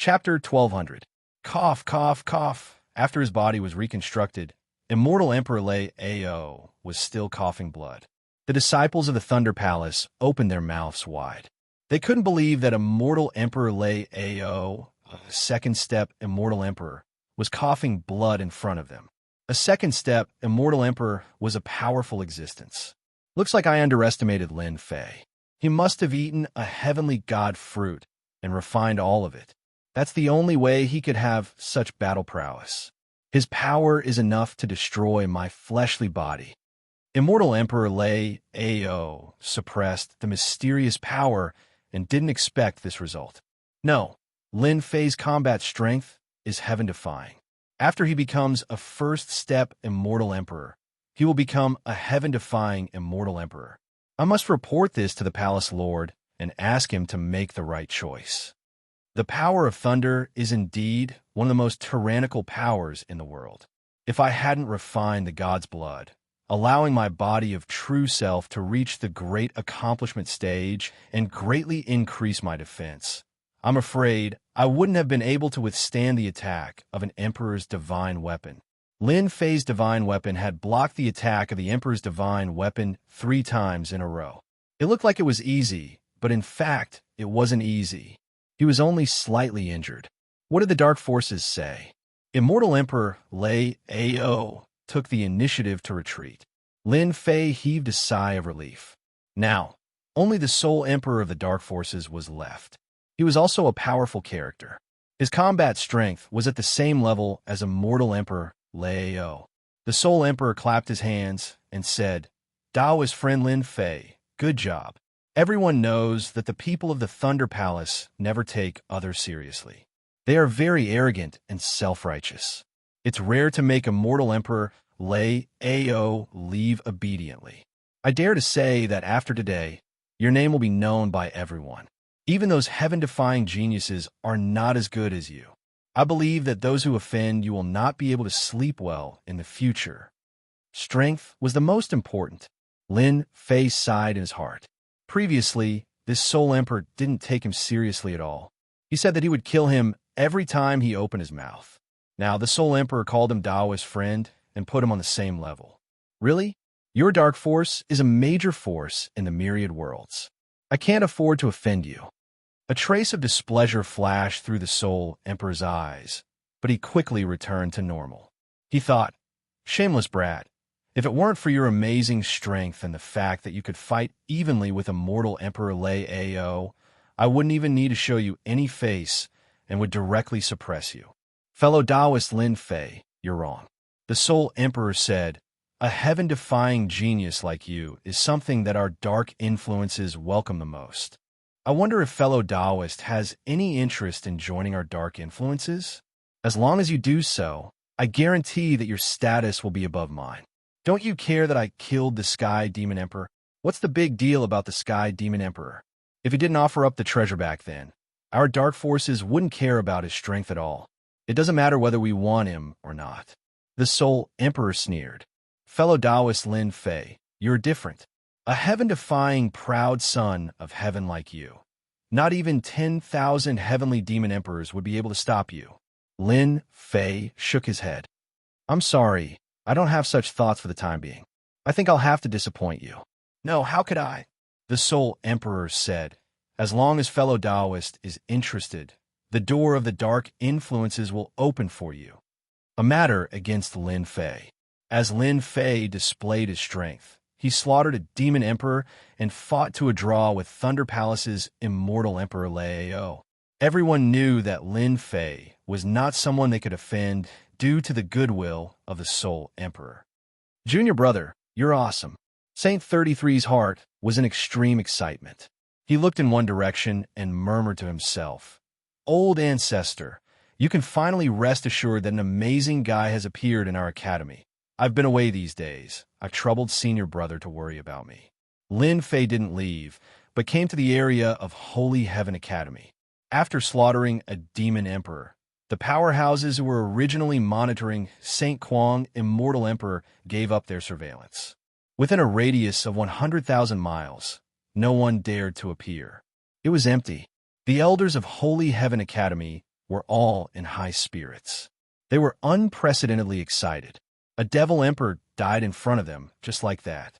Chapter 1200. Cough, cough, cough. After his body was reconstructed, Immortal Emperor Lei Ao was still coughing blood. The disciples of the Thunder Palace opened their mouths wide. They couldn't believe that Immortal Emperor Lei Ao, a second-step Immortal Emperor, was coughing blood in front of them. A second-step Immortal Emperor was a powerful existence. Looks like I underestimated Lin Fei. He must have eaten a heavenly god fruit and refined all of it. That's the only way he could have such battle prowess. His power is enough to destroy my fleshly body. Immortal Emperor Lei Ao suppressed the mysterious power and didn't expect this result. No, Lin Fei's combat strength is heaven-defying. After he becomes a first-step Immortal Emperor, he will become a heaven-defying Immortal Emperor. I must report this to the Palace Lord and ask him to make the right choice. The power of thunder is indeed one of the most tyrannical powers in the world. If I hadn't refined the god's blood, allowing my body of true self to reach the great accomplishment stage and greatly increase my defense, I'm afraid I wouldn't have been able to withstand the attack of an emperor's divine weapon. Lin Fei's divine weapon had blocked the attack of the emperor's divine weapon 3 times in a row. It looked like it was easy, but in fact, it wasn't easy. He was only slightly injured. What did the dark forces say? Immortal Emperor Lei Ao took the initiative to retreat. Lin Fei heaved a sigh of relief. Now, only the sole emperor of the dark forces was left. He was also a powerful character. His combat strength was at the same level as Immortal Emperor Lei Ao. The sole emperor clapped his hands and said, "Daoist friend Lin Fei, good job. Everyone knows that the people of the Thunder Palace never take others seriously. They are very arrogant and self-righteous. It's rare to make Immortal Emperor Lei Ao leave obediently. I dare to say that after today, your name will be known by everyone. Even those heaven-defying geniuses are not as good as you. I believe that those who offend you will not be able to sleep well in the future." Strength was the most important. Lin Fei sighed in his heart. Previously, this sole emperor didn't take him seriously at all. He said that he would kill him every time he opened his mouth. Now, the sole emperor called him Daoist friend and put him on the same level. Really? Your dark force is a major force in the myriad worlds. I can't afford to offend you. A trace of displeasure flashed through the sole emperor's eyes, but he quickly returned to normal. He thought, "Shameless brat. If it weren't for your amazing strength and the fact that you could fight evenly with Immortal Emperor Lei Ao, I wouldn't even need to show you any face and would directly suppress you. Fellow Daoist Lin Fei, you're wrong." The sole emperor said, "A heaven-defying genius like you is something that our dark influences welcome the most. I wonder if fellow Daoist has any interest in joining our dark influences? As long as you do so, I guarantee that your status will be above mine. Don't you care that I killed the Sky Demon Emperor? What's the big deal about the Sky Demon Emperor? If he didn't offer up the treasure back then, our dark forces wouldn't care about his strength at all. It doesn't matter whether we want him or not." The sole emperor sneered. "Fellow Daoist Lin Fei, you're different. A heaven-defying proud son of heaven like you. Not even 10,000 heavenly demon emperors would be able to stop you." Lin Fei shook his head. "I'm sorry. I don't have such thoughts for the time being. I think I'll have to disappoint you." "No, how could I?" The sole emperor said. "As long as fellow Daoist is interested, the door of the dark influences will open for you." A matter against Lin Fei. As Lin Fei displayed his strength, he slaughtered a demon emperor and fought to a draw with Thunder Palace's Immortal Emperor Lei Ao. Everyone knew that Lin Fei was not someone they could offend due to the goodwill of the sole emperor. "Junior brother, you're awesome." Saint 33's heart was in extreme excitement. He looked in one direction and murmured to himself, "Old ancestor, you can finally rest assured that an amazing guy has appeared in our academy. I've been away these days. I've troubled senior brother to worry about me." Lin Fei didn't leave, but came to the area of Holy Heaven Academy. After slaughtering a demon emperor, the powerhouses who were originally monitoring St. Kuang Immortal Emperor gave up their surveillance. Within a radius of 100,000 miles, no one dared to appear. It was empty. The elders of Holy Heaven Academy were all in high spirits. They were unprecedentedly excited. A devil emperor died in front of them, just like that.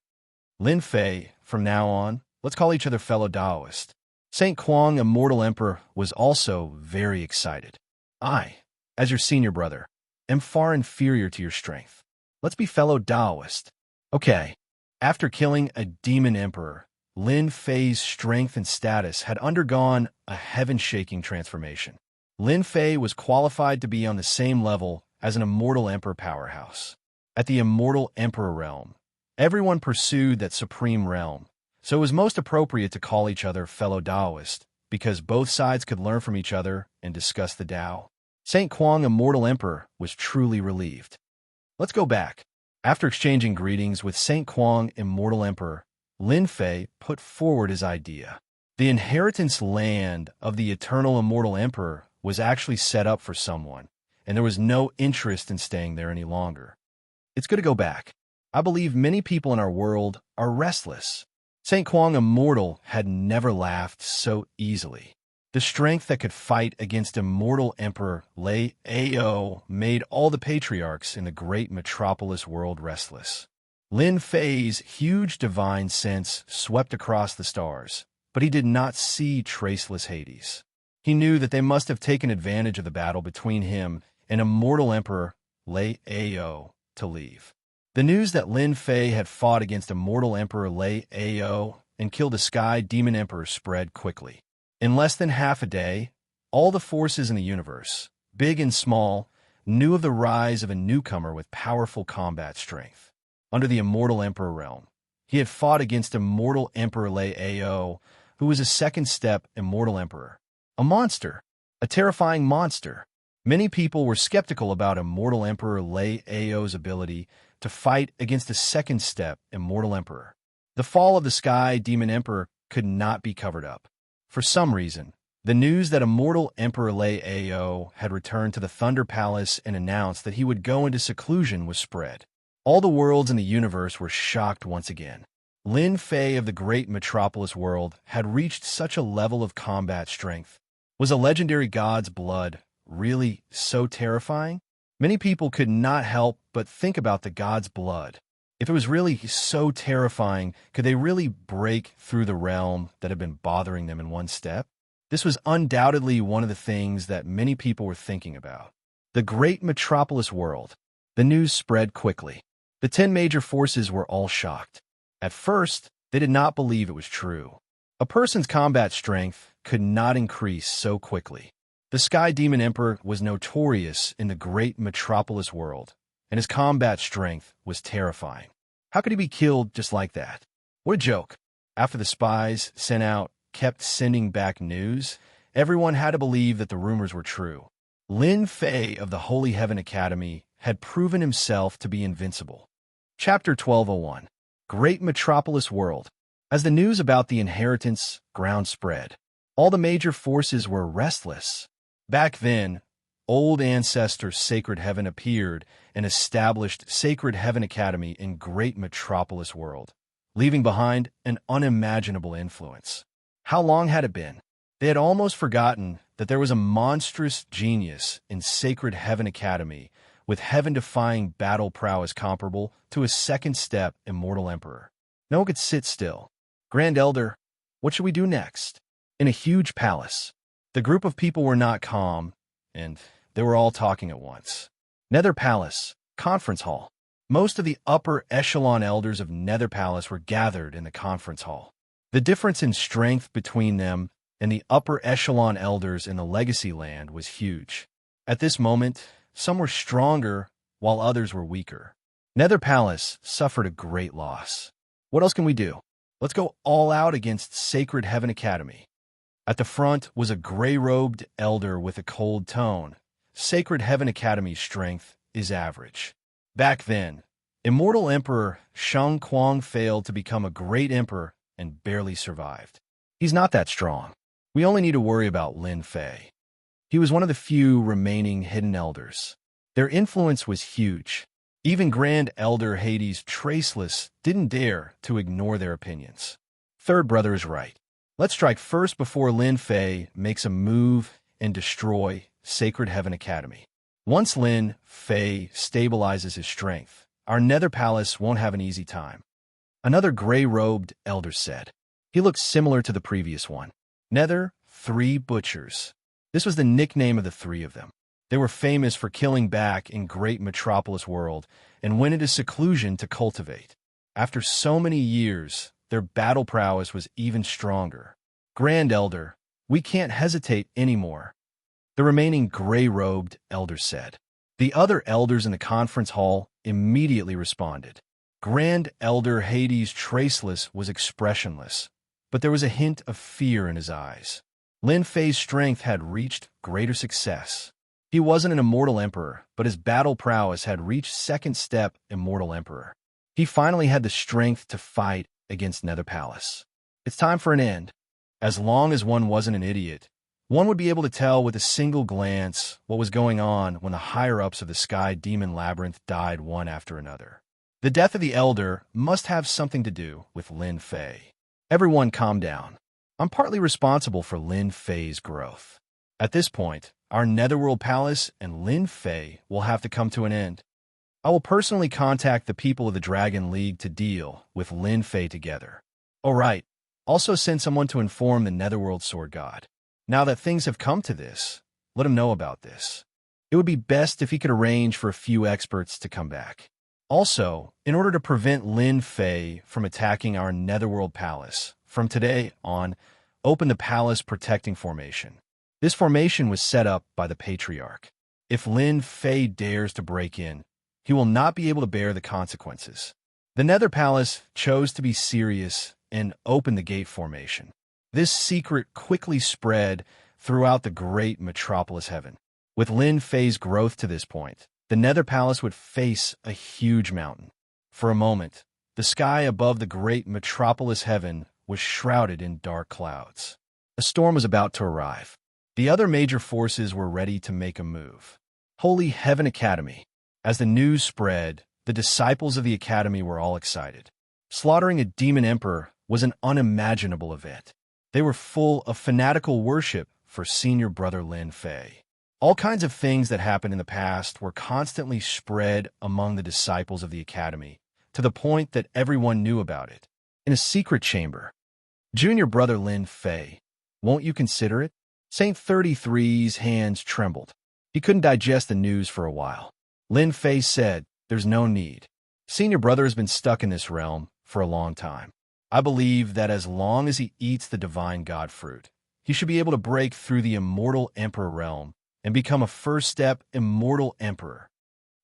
Lin Fei, from now on, let's call each other fellow Taoist. Saint Kuang, Immortal Emperor, was also very excited. I, as your senior brother, am far inferior to your strength. Let's be fellow Taoist. Okay. After killing a demon emperor, Lin Fei's strength and status had undergone a heaven-shaking transformation. Lin Fei was qualified to be on the same level as an Immortal Emperor powerhouse. At the Immortal Emperor realm, everyone pursued that supreme realm, so it was most appropriate to call each other fellow Taoist, because both sides could learn from each other and discuss the Tao. Saint Kuang, Immortal Emperor, was truly relieved. Let's go back. After exchanging greetings with Saint Kuang, Immortal Emperor, Lin Fei put forward his idea. The inheritance land of the Eternal Immortal Emperor was actually set up for someone, and there was no interest in staying there any longer. It's good to go back. I believe many people in our world are restless. Saint Kuang Immortal had never laughed so easily. The strength that could fight against Immortal Emperor Lei Ao made all the patriarchs in the great metropolis world restless. Lin Fei's huge divine sense swept across the stars, but he did not see traceless Hades. He knew that they must have taken advantage of the battle between him and Immortal Emperor Lei Ao to leave. The news that Lin Fei had fought against Immortal Emperor Lei Ao and killed a Sky Demon Emperor spread quickly. In less than half a day, all the forces in the universe, big and small, knew of the rise of a newcomer with powerful combat strength. Under the Immortal Emperor realm, he had fought against Immortal Emperor Lei Ao, who was a second-step Immortal Emperor. A monster. A terrifying monster. Many people were skeptical about Immortal Emperor Lei Ao's ability to fight against a second-step Immortal Emperor. The fall of the Sky Demon Emperor could not be covered up. For some reason, the news that Immortal Emperor Lei Ao had returned to the Thunder Palace and announced that he would go into seclusion was spread. All the worlds in the universe were shocked once again. Lin Fei of the great metropolis world had reached such a level of combat strength. Was a legendary god's blood really so terrifying? Many people could not help but think about the god's blood. If it was really so terrifying, could they really break through the realm that had been bothering them in one step? This was undoubtedly one of the things that many people were thinking about. The great metropolis world. The news spread quickly. The 10 major forces were all shocked. At first, they did not believe it was true. A person's combat strength could not increase so quickly. The Sky Demon Emperor was notorious in the great metropolis world, and his combat strength was terrifying. How could he be killed just like that? What a joke. After the spies sent out kept sending back news, everyone had to believe that the rumors were true. Lin Fei of the Holy Heaven Academy had proven himself to be invincible. Chapter 1201. Great Metropolis World. As the news about the inheritance ground spread, all the major forces were restless. Back then, old ancestor Sacred Heaven appeared and established Sacred Heaven Academy in Great Metropolis World, leaving behind an unimaginable influence. How long had it been? They had almost forgotten that there was a monstrous genius in Sacred Heaven Academy with heaven-defying battle prowess comparable to a second-step Immortal Emperor. No one could sit still. Grand Elder, what should we do next? In a huge palace, the group of people were not calm, and they were all talking at once. Nether Palace, Conference Hall. Most of the upper echelon elders of Nether Palace were gathered in the conference hall. The difference in strength between them and the upper echelon elders in the Legacy Land was huge. At this moment, some were stronger while others were weaker. Nether Palace suffered a great loss. What else can we do? Let's go all out against Sacred Heaven Academy. At the front was a gray-robed elder with a cold tone. Sacred Heaven Academy's strength is average. Back then, Immortal Emperor Xianxia failed to become a great emperor and barely survived. He's not that strong. We only need to worry about Lin Fei. He was one of the few remaining hidden elders. Their influence was huge. Even Grand Elder Hades Traceless didn't dare to ignore their opinions. Third brother is right. Let's strike first before Lin Fei makes a move and destroy Sacred Heaven Academy. Once Lin Fei stabilizes his strength, our Nether Palace won't have an easy time. Another gray-robed elder said. He looked similar to the previous one. Nether, Three Butchers. This was the nickname of the three of them. They were famous for killing back in great metropolis world and went into seclusion to cultivate. After so many years, their battle prowess was even stronger. Grand Elder, we can't hesitate anymore, the remaining gray-robed elder said. The other elders in the conference hall immediately responded. Grand Elder Hades Traceless was expressionless, but there was a hint of fear in his eyes. Lin Fei's strength had reached greater success. He wasn't an immortal emperor, but his battle prowess had reached second step immortal emperor. He finally had the strength to fight against Nether Palace. It's time for an end. As long as one wasn't an idiot, one would be able to tell with a single glance what was going on when the higher-ups of the Sky Demon Labyrinth died one after another. The death of the Elder must have something to do with Lin Fei. Everyone calm down. I'm partly responsible for Lin Fei's growth. At this point, our Netherworld Palace and Lin Fei will have to come to an end. I will personally contact the people of the Dragon League to deal with Lin Fei together. All right. Also send someone to inform the Netherworld Sword God. Now that things have come to this, let him know about this. It would be best if he could arrange for a few experts to come back. Also, in order to prevent Lin Fei from attacking our Netherworld Palace, from today on, open the Palace Protecting Formation. This formation was set up by the Patriarch. If Lin Fei dares to break in, he will not be able to bear the consequences. The Nether Palace chose to be serious and open the gate formation. This secret quickly spread throughout the great metropolis heaven. With Lin Fei's growth to this point, the Nether Palace would face a huge mountain. For a moment, the sky above the great metropolis heaven was shrouded in dark clouds. A storm was about to arrive. The other major forces were ready to make a move. Holy Heaven Academy. As the news spread, the disciples of the Academy were all excited. Slaughtering a demon emperor was an unimaginable event. They were full of fanatical worship for senior brother Lin Fei. All kinds of things that happened in the past were constantly spread among the disciples of the Academy, to the point that everyone knew about it. In a secret chamber, junior brother Lin Fei, won't you consider it? Saint 33's hands trembled. He couldn't digest the news for a while. Lin Fei said, there's no need. Senior brother has been stuck in this realm for a long time. I believe that as long as he eats the divine god fruit, he should be able to break through the immortal emperor realm and become a first-step immortal emperor.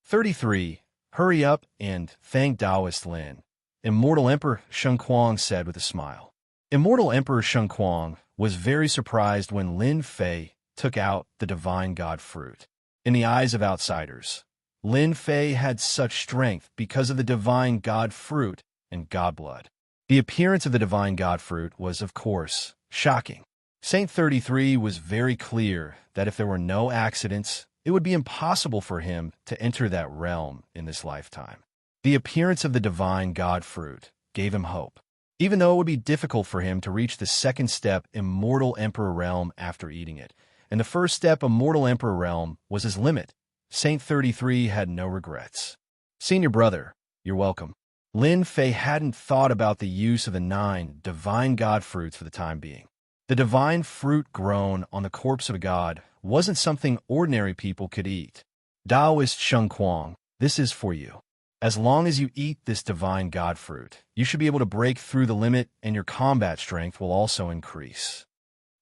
33. Hurry up and thank Taoist Lin. Immortal Emperor Xianxia said with a smile. Immortal Emperor Xianxia was very surprised when Lin Fei took out the divine god fruit. In the eyes of outsiders, Lin Fei had such strength because of the divine god fruit and god blood. The appearance of the divine god fruit was, of course, shocking. Saint 33 was very clear that if there were no accidents, it would be impossible for him to enter that realm in this lifetime. The appearance of the divine god fruit gave him hope, even though it would be difficult for him to reach the second step immortal emperor realm after eating it, and the first step immortal emperor realm was his limit. Saint 33 had no regrets. Senior brother, you're welcome. Lin Fei hadn't thought about the use of the 9 divine god fruits for the time being. The divine fruit grown on the corpse of a god wasn't something ordinary people could eat. Taoist Xianxia, this is for you. As long as you eat this divine god fruit, you should be able to break through the limit and your combat strength will also increase.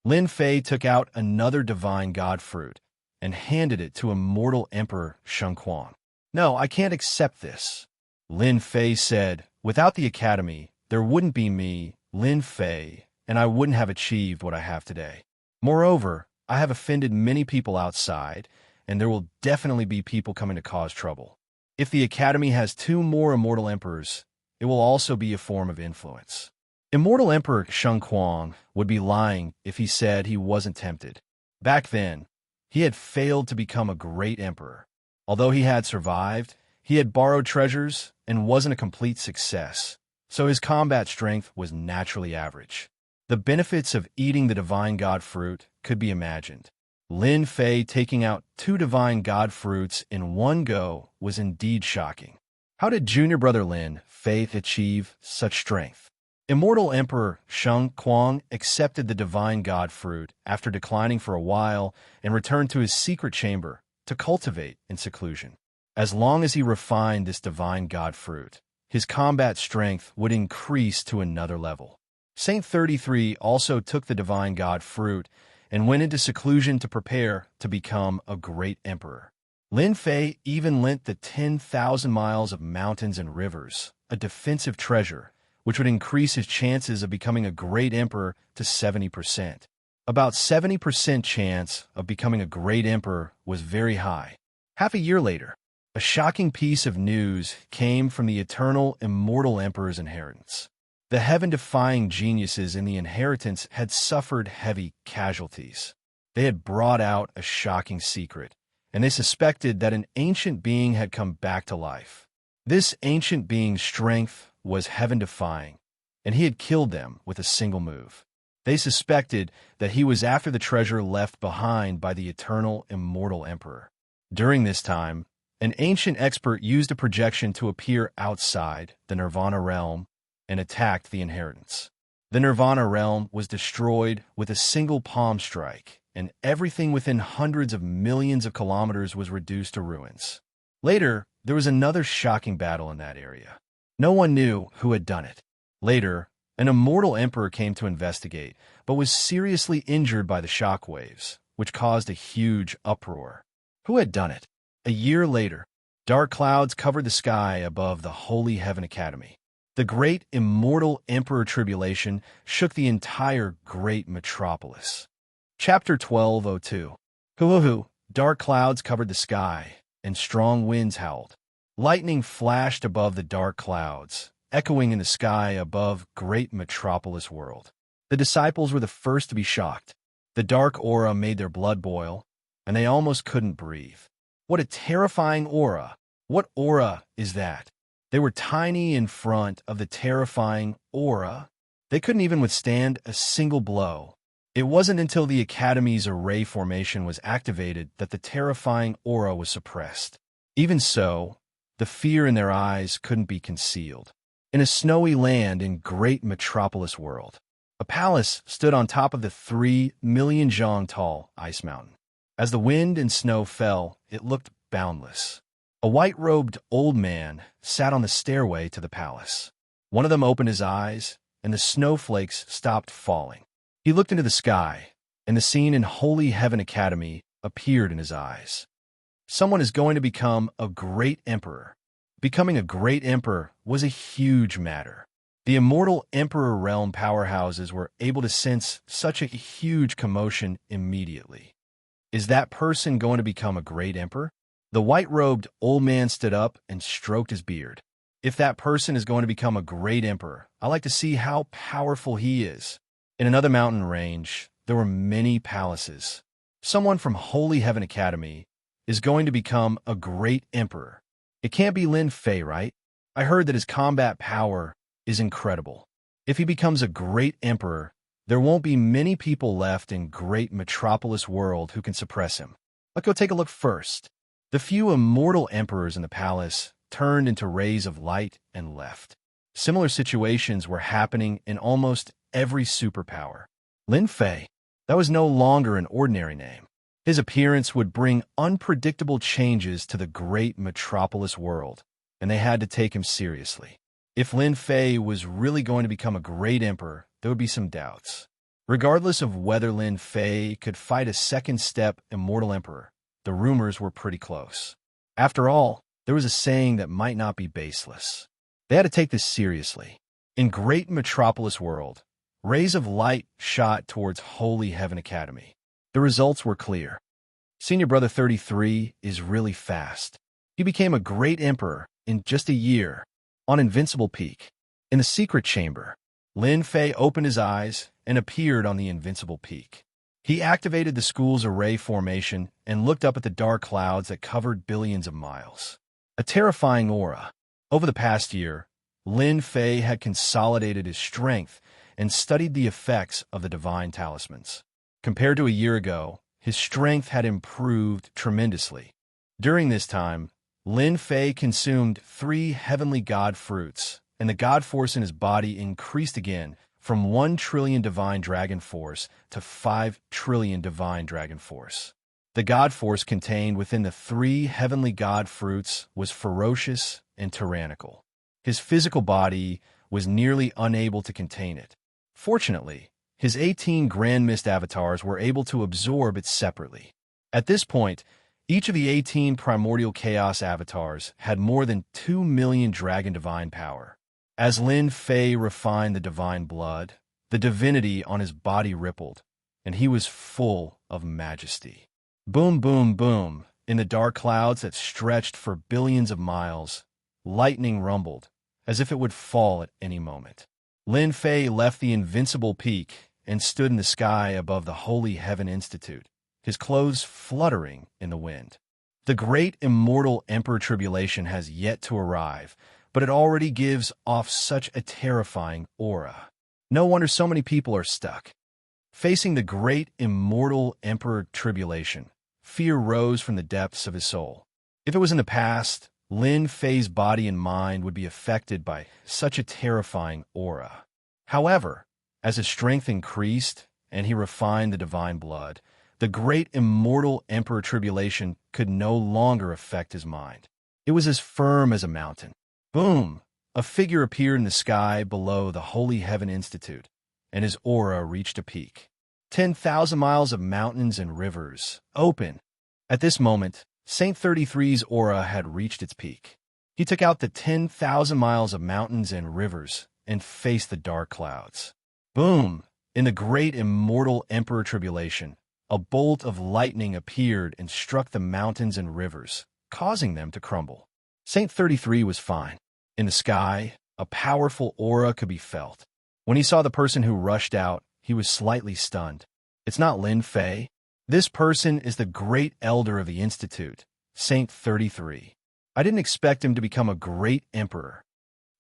Lin Fei took out another divine god fruit and handed it to Immortal Emperor Xianxia. No, I can't accept this. Lin Fei said, without the Academy, there wouldn't be me, Lin Fei, and I wouldn't have achieved what I have today. Moreover, I have offended many people outside, and there will definitely be people coming to cause trouble. If the Academy has 2 more Immortal Emperors, it will also be a form of influence. Immortal Emperor Xianxia would be lying if he said he wasn't tempted. Back then, he had failed to become a great emperor. Although he had survived, he had borrowed treasures and wasn't a complete success, so his combat strength was naturally average. The benefits of eating the divine god fruit could be imagined. Lin Fei taking out 2 divine god fruits in one go was indeed shocking. How did junior brother Lin Fei achieve such strength? Immortal Emperor Sheng Kuang accepted the divine god fruit after declining for a while and returned to his secret chamber to cultivate in seclusion. As long as he refined this divine god fruit, his combat strength would increase to another level. Saint 33 also took the divine god fruit and went into seclusion to prepare to become a great emperor. Lin Fei even lent the 10,000 miles of mountains and rivers, a defensive treasure, which would increase his chances of becoming a great emperor to 70%. About 70% chance of becoming a great emperor was very high. Half a year later, a shocking piece of news came from the eternal immortal emperor's inheritance. The heaven-defying geniuses in the inheritance had suffered heavy casualties. They had brought out a shocking secret, and they suspected that an ancient being had come back to life. This ancient being's strength was heaven-defying, and he had killed them with a single move. They suspected that he was after the treasure left behind by the eternal immortal emperor. During this time, an ancient expert used a projection to appear outside the Nirvana realm and attacked the inheritance. The Nirvana realm was destroyed with a single palm strike, and everything within hundreds of millions of kilometers was reduced to ruins. Later, there was another shocking battle in that area. No one knew who had done it. Later, an immortal emperor came to investigate, but was seriously injured by the shockwaves, which caused a huge uproar. Who had done it? A year later, dark clouds covered the sky above the Holy Heaven Academy. The great immortal emperor tribulation shook the entire great metropolis. Chapter 1202. Hoo-hoo-hoo, dark clouds covered the sky, and strong winds howled. Lightning flashed above the dark clouds, echoing in the sky above great metropolis world. The disciples were the first to be shocked. The dark aura made their blood boil, and they almost couldn't breathe. What a terrifying aura! What aura is that? They were tiny in front of the terrifying aura. They couldn't even withstand a single blow. It wasn't until the Academy's array formation was activated that the terrifying aura was suppressed. Even so, the fear in their eyes couldn't be concealed. In a snowy land in great metropolis world, a palace stood on top of the 3 million zhang tall ice mountain. As the wind and snow fell, it looked boundless. A white-robed old man sat on the stairway to the palace. One of them opened his eyes, and the snowflakes stopped falling. He looked into the sky, and the scene in Holy Heaven Academy appeared in his eyes. Someone is going to become a great emperor. Becoming a great emperor was a huge matter. The immortal emperor realm powerhouses were able to sense such a huge commotion immediately. Is that person going to become a great emperor? The white-robed old man stood up and stroked his beard. If that person is going to become a great emperor, I'd like to see how powerful he is. In another mountain range, there were many palaces. Someone from Holy Heaven Academy is going to become a great emperor. It can't be Lin Fei, right? I heard that his combat power is incredible. If he becomes a great emperor, there won't be many people left in great metropolis world who can suppress him. Let's go take a look first. The few immortal emperors in the palace turned into rays of light and left. Similar situations were happening in almost every superpower. Lin Fei, that was no longer an ordinary name. His appearance would bring unpredictable changes to the great metropolis world, and they had to take him seriously. If Lin Fei was really going to become a great emperor, there would be some doubts. Regardless of whether Lin Fei could fight a second-step immortal emperor, the rumors were pretty close. After all, there was a saying that might not be baseless. They had to take this seriously. In great metropolis world, rays of light shot towards Holy Heaven Academy. The results were clear. Senior Brother 33 is really fast. He became a great emperor in just a year. On Invincible Peak, in the secret chamber, Lin Fei opened his eyes and appeared on the Invincible Peak. He activated the school's array formation and looked up at the dark clouds that covered billions of miles. A terrifying aura. Over the past year, Lin Fei had consolidated his strength and studied the effects of the divine talismans. Compared to a year ago, his strength had improved tremendously. During this time, Lin Fei consumed 3 heavenly god fruits, and the god force in his body increased again from 1 trillion divine dragon force to 5 trillion divine dragon force. The god force contained within the 3 heavenly god fruits was ferocious and tyrannical. His physical body was nearly unable to contain it. Fortunately, his 18 Grand Mist avatars were able to absorb it separately. At this point, each of the 18 primordial chaos avatars had more than 2 million dragon divine power. As Lin Fei refined the divine blood, the divinity on his body rippled, and he was full of majesty. Boom, boom, boom. In the dark clouds that stretched for billions of miles, lightning rumbled, as if it would fall at any moment. Lin Fei left the invincible peak and stood in the sky above the Holy Heaven Institute, his clothes fluttering in the wind. The great immortal Emperor Tribulation has yet to arrive, but it already gives off such a terrifying aura. No wonder so many people are stuck. Facing the great immortal Emperor Tribulation, fear rose from the depths of his soul. If it was in the past, Lin Fei's body and mind would be affected by such a terrifying aura. However, as his strength increased and he refined the divine blood, the great immortal Emperor Tribulation could no longer affect his mind. It was as firm as a mountain. Boom! A figure appeared in the sky below the Holy Heaven Institute, and his aura reached a peak. 10,000 miles of mountains and rivers, open. At this moment, Saint 33's aura had reached its peak. He took out the 10,000 miles of mountains and rivers and faced the dark clouds. Boom! In the great immortal Emperor Tribulation, a bolt of lightning appeared and struck the mountains and rivers, causing them to crumble. Saint 33 was fine. In the sky, a powerful aura could be felt. When he saw the person who rushed out, he was slightly stunned. It's not Lin Fei. This person is the great elder of the Institute, Saint 33. I didn't expect him to become a great emperor.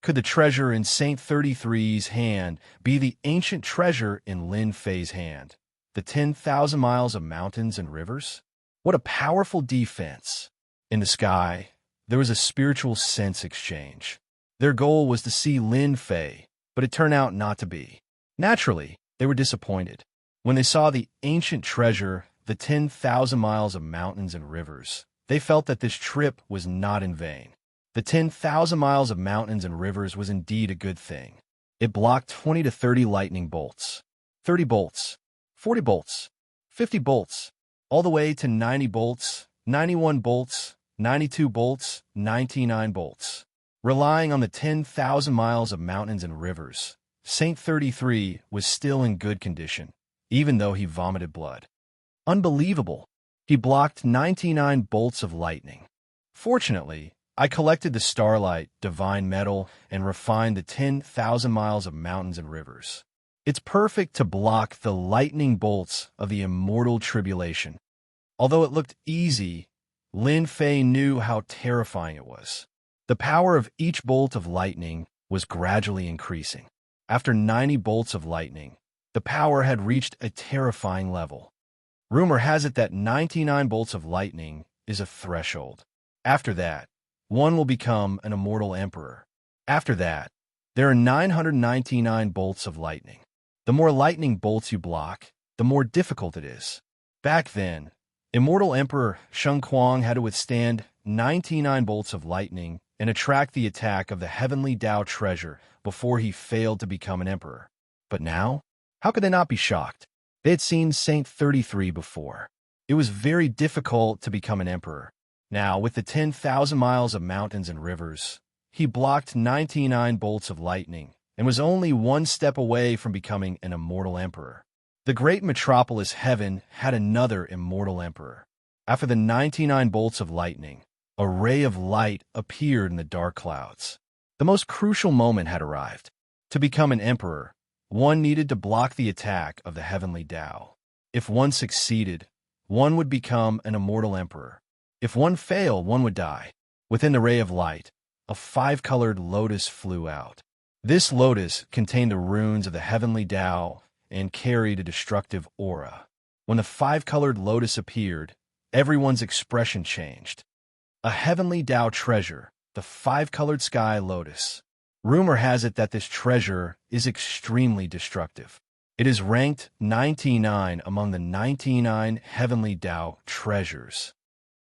Could the treasure in Saint 33's hand be the ancient treasure in Lin Fei's hand? The 10,000 miles of mountains and rivers? What a powerful defense. In the sky, there was a spiritual sense exchange. Their goal was to see Lin Fei, but it turned out not to be. Naturally, they were disappointed. When they saw the ancient treasure, the 10,000 miles of mountains and rivers, they felt that this trip was not in vain. The 10,000 miles of mountains and rivers was indeed a good thing. It blocked 20 to 30 lightning bolts, 30 bolts, 40 bolts, 50 bolts, all the way to 90 bolts, 91 bolts, 92 bolts, 99 bolts. Relying on the 10,000 miles of mountains and rivers, Saint 33 was still in good condition, even though he vomited blood. Unbelievable! He blocked 99 bolts of lightning. Fortunately, I collected the starlight, divine metal, and refined the 10,000 miles of mountains and rivers. It's perfect to block the lightning bolts of the immortal tribulation. Although it looked easy, Lin Fei knew how terrifying it was. The power of each bolt of lightning was gradually increasing. After 90 bolts of lightning, the power had reached a terrifying level. Rumor has it that 99 bolts of lightning is a threshold. After that, one will become an immortal emperor. After that, there are 999 bolts of lightning. The more lightning bolts you block, the more difficult it is. Back then, Immortal Emperor Xianxia had to withstand 99 bolts of lightning and attract the attack of the heavenly Tao treasure before he failed to become an emperor. But now, how could they not be shocked? They had seen Saint 33 before. It was very difficult to become an emperor. Now, with the 10,000 miles of mountains and rivers, he blocked 99 bolts of lightning and was only one step away from becoming an immortal emperor. The great metropolis heaven had another immortal emperor. After the 99 bolts of lightning, a ray of light appeared in the dark clouds. The most crucial moment had arrived. To become an emperor, one needed to block the attack of the heavenly Tao. If one succeeded, one would become an immortal emperor. If one failed, one would die. Within the ray of light, a 5-colored lotus flew out. This lotus contained the runes of the heavenly Tao and carried a destructive aura. When the five-colored lotus appeared, everyone's expression changed. A heavenly Tao treasure, the five-colored sky lotus. Rumor has it that this treasure is extremely destructive. It is ranked 99 among the 99 heavenly Tao treasures.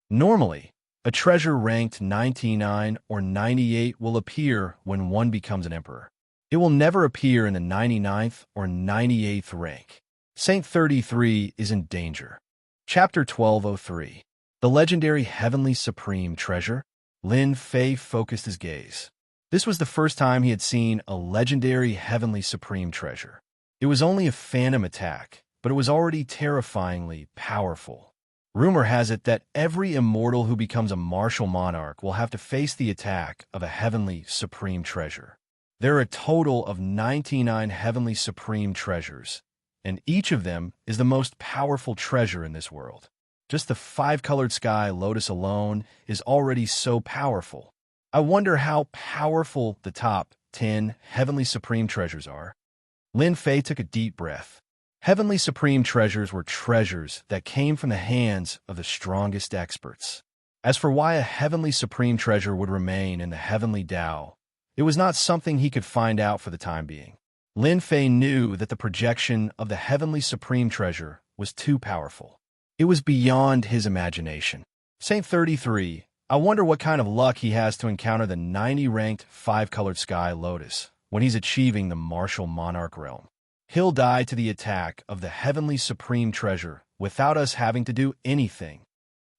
Normally, a treasure ranked 99 or 98 will appear when one becomes an emperor. It will never appear in the 99th or 98th rank. Saint 33 is in danger. Chapter 1203. The legendary Heavenly Supreme Treasure. Lin Fei focused his gaze. This was the first time he had seen a legendary Heavenly Supreme Treasure. It was only a phantom attack, but it was already terrifyingly powerful. Rumor has it that every immortal who becomes a martial monarch will have to face the attack of a Heavenly Supreme Treasure. There are a total of 99 Heavenly Supreme Treasures, and each of them is the most powerful treasure in this world. Just the five-colored sky lotus alone is already so powerful. I wonder how powerful the top 10 Heavenly Supreme Treasures are. Lin Fei took a deep breath. Heavenly Supreme Treasures were treasures that came from the hands of the strongest experts. As for why a Heavenly Supreme Treasure would remain in the Heavenly Tao, it was not something he could find out for the time being. Lin Fei knew that the projection of the Heavenly Supreme Treasure was too powerful. It was beyond his imagination. Saint 33, I wonder what kind of luck he has to encounter the 90-ranked five-colored sky lotus when he's achieving the martial monarch realm. He'll die to the attack of the Heavenly Supreme Treasure without us having to do anything.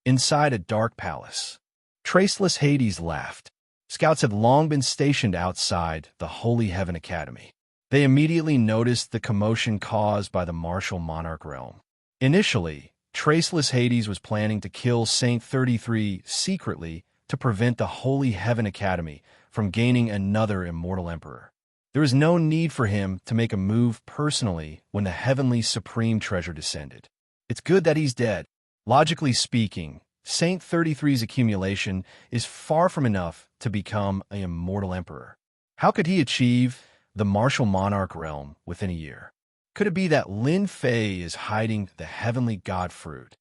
Inside a dark palace, Traceless Hades laughed. Scouts had long been stationed outside the Holy Heaven Academy. They immediately noticed the commotion caused by the martial monarch realm. Initially, Traceless Hades was planning to kill Saint 33 secretly to prevent the Holy Heaven Academy from gaining another immortal emperor. There was no need for him to make a move personally when the Heavenly Supreme Treasure descended. It's good that he's dead. Logically speaking, Saint 33's accumulation is far from enough to become an immortal emperor. How could he achieve the martial monarch realm within a year? Could it be that Lin Fei is hiding the heavenly god fruit?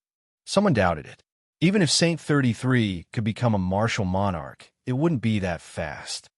Someone doubted it. Even if Saint 33 could become a martial monarch, it wouldn't be that fast.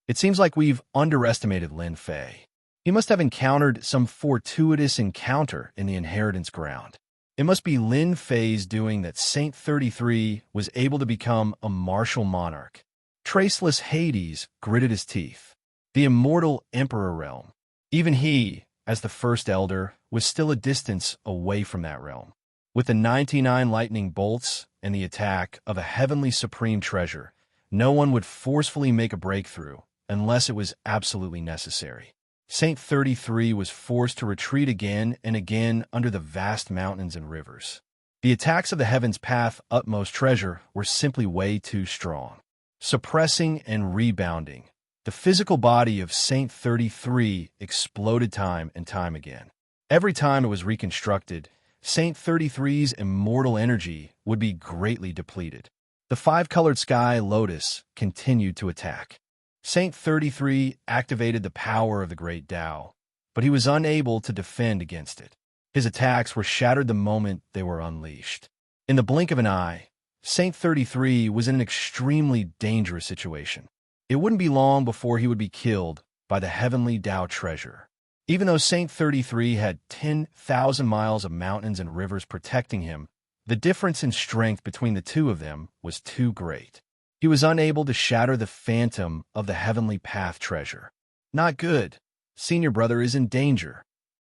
It seems like we've underestimated Lin Fei. He must have encountered some fortuitous encounter in the inheritance ground. It must be Lin Fei's doing that Saint 33 was able to become a martial monarch. Traceless Hades gritted his teeth. The immortal emperor realm. Even he, as the first elder, was still a distance away from that realm. With the 99 lightning bolts and the attack of a Heavenly Supreme Treasure, no one would forcefully make a breakthrough unless it was absolutely necessary. Saint 33 was forced to retreat again and again under the vast mountains and rivers. The attacks of the Heaven's Path utmost treasure were simply way too strong. Suppressing and rebounding, the physical body of Saint 33 exploded time and time again. Every time it was reconstructed, Saint 33's immortal energy would be greatly depleted. The five-colored sky lotus continued to attack. Saint 33 activated the power of the great Tao, but he was unable to defend against it. His attacks were shattered the moment they were unleashed. In the blink of an eye, Saint 33 was in an extremely dangerous situation. It wouldn't be long before he would be killed by the heavenly Tao treasure. Even though Saint 33 had 10,000 miles of mountains and rivers protecting him, the difference in strength between the two of them was too great. He was unable to shatter the phantom of the Heavenly Path treasure. Not good. Senior brother is in danger.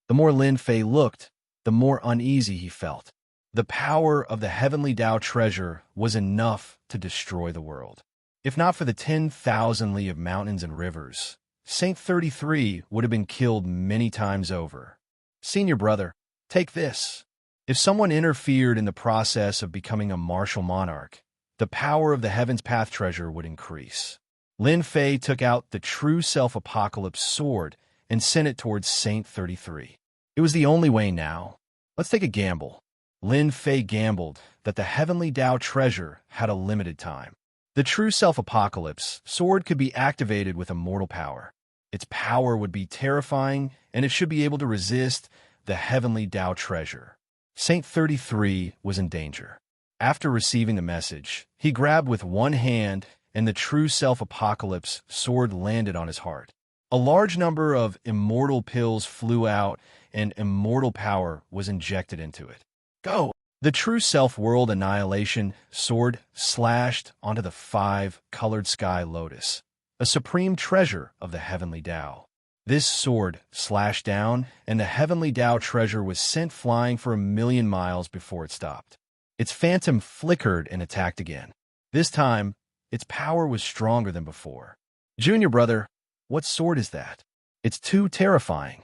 The more Lin Fei looked, the more uneasy he felt. The power of the Heavenly Tao treasure was enough to destroy the world. If not for the 10,000 li of mountains and rivers, Saint 33 would have been killed many times over. Senior brother, take this. If someone interfered in the process of becoming a martial monarch, the power of the Heaven's Path treasure would increase. Lin Fei took out the True Self-Apocalypse sword and sent it towards Saint 33. It was the only way now. Let's take a gamble. Lin Fei gambled that the Heavenly Tao treasure had a limited time. The True Self-Apocalypse sword could be activated with immortal power. Its power would be terrifying, and it should be able to resist the Heavenly Tao treasure. Saint 33 was in danger. After receiving the message, he grabbed with one hand, and the true self-apocalypse sword landed on his heart. A large number of immortal pills flew out, and immortal power was injected into it. Go! The true self-world annihilation sword slashed onto the 5-colored sky lotus, a supreme treasure of the heavenly Tao. This sword slashed down, and the heavenly Tao treasure was sent flying for 1,000,000 miles before it stopped. Its phantom flickered and attacked again. This time, its power was stronger than before. Junior brother, what sword is that? It's too terrifying.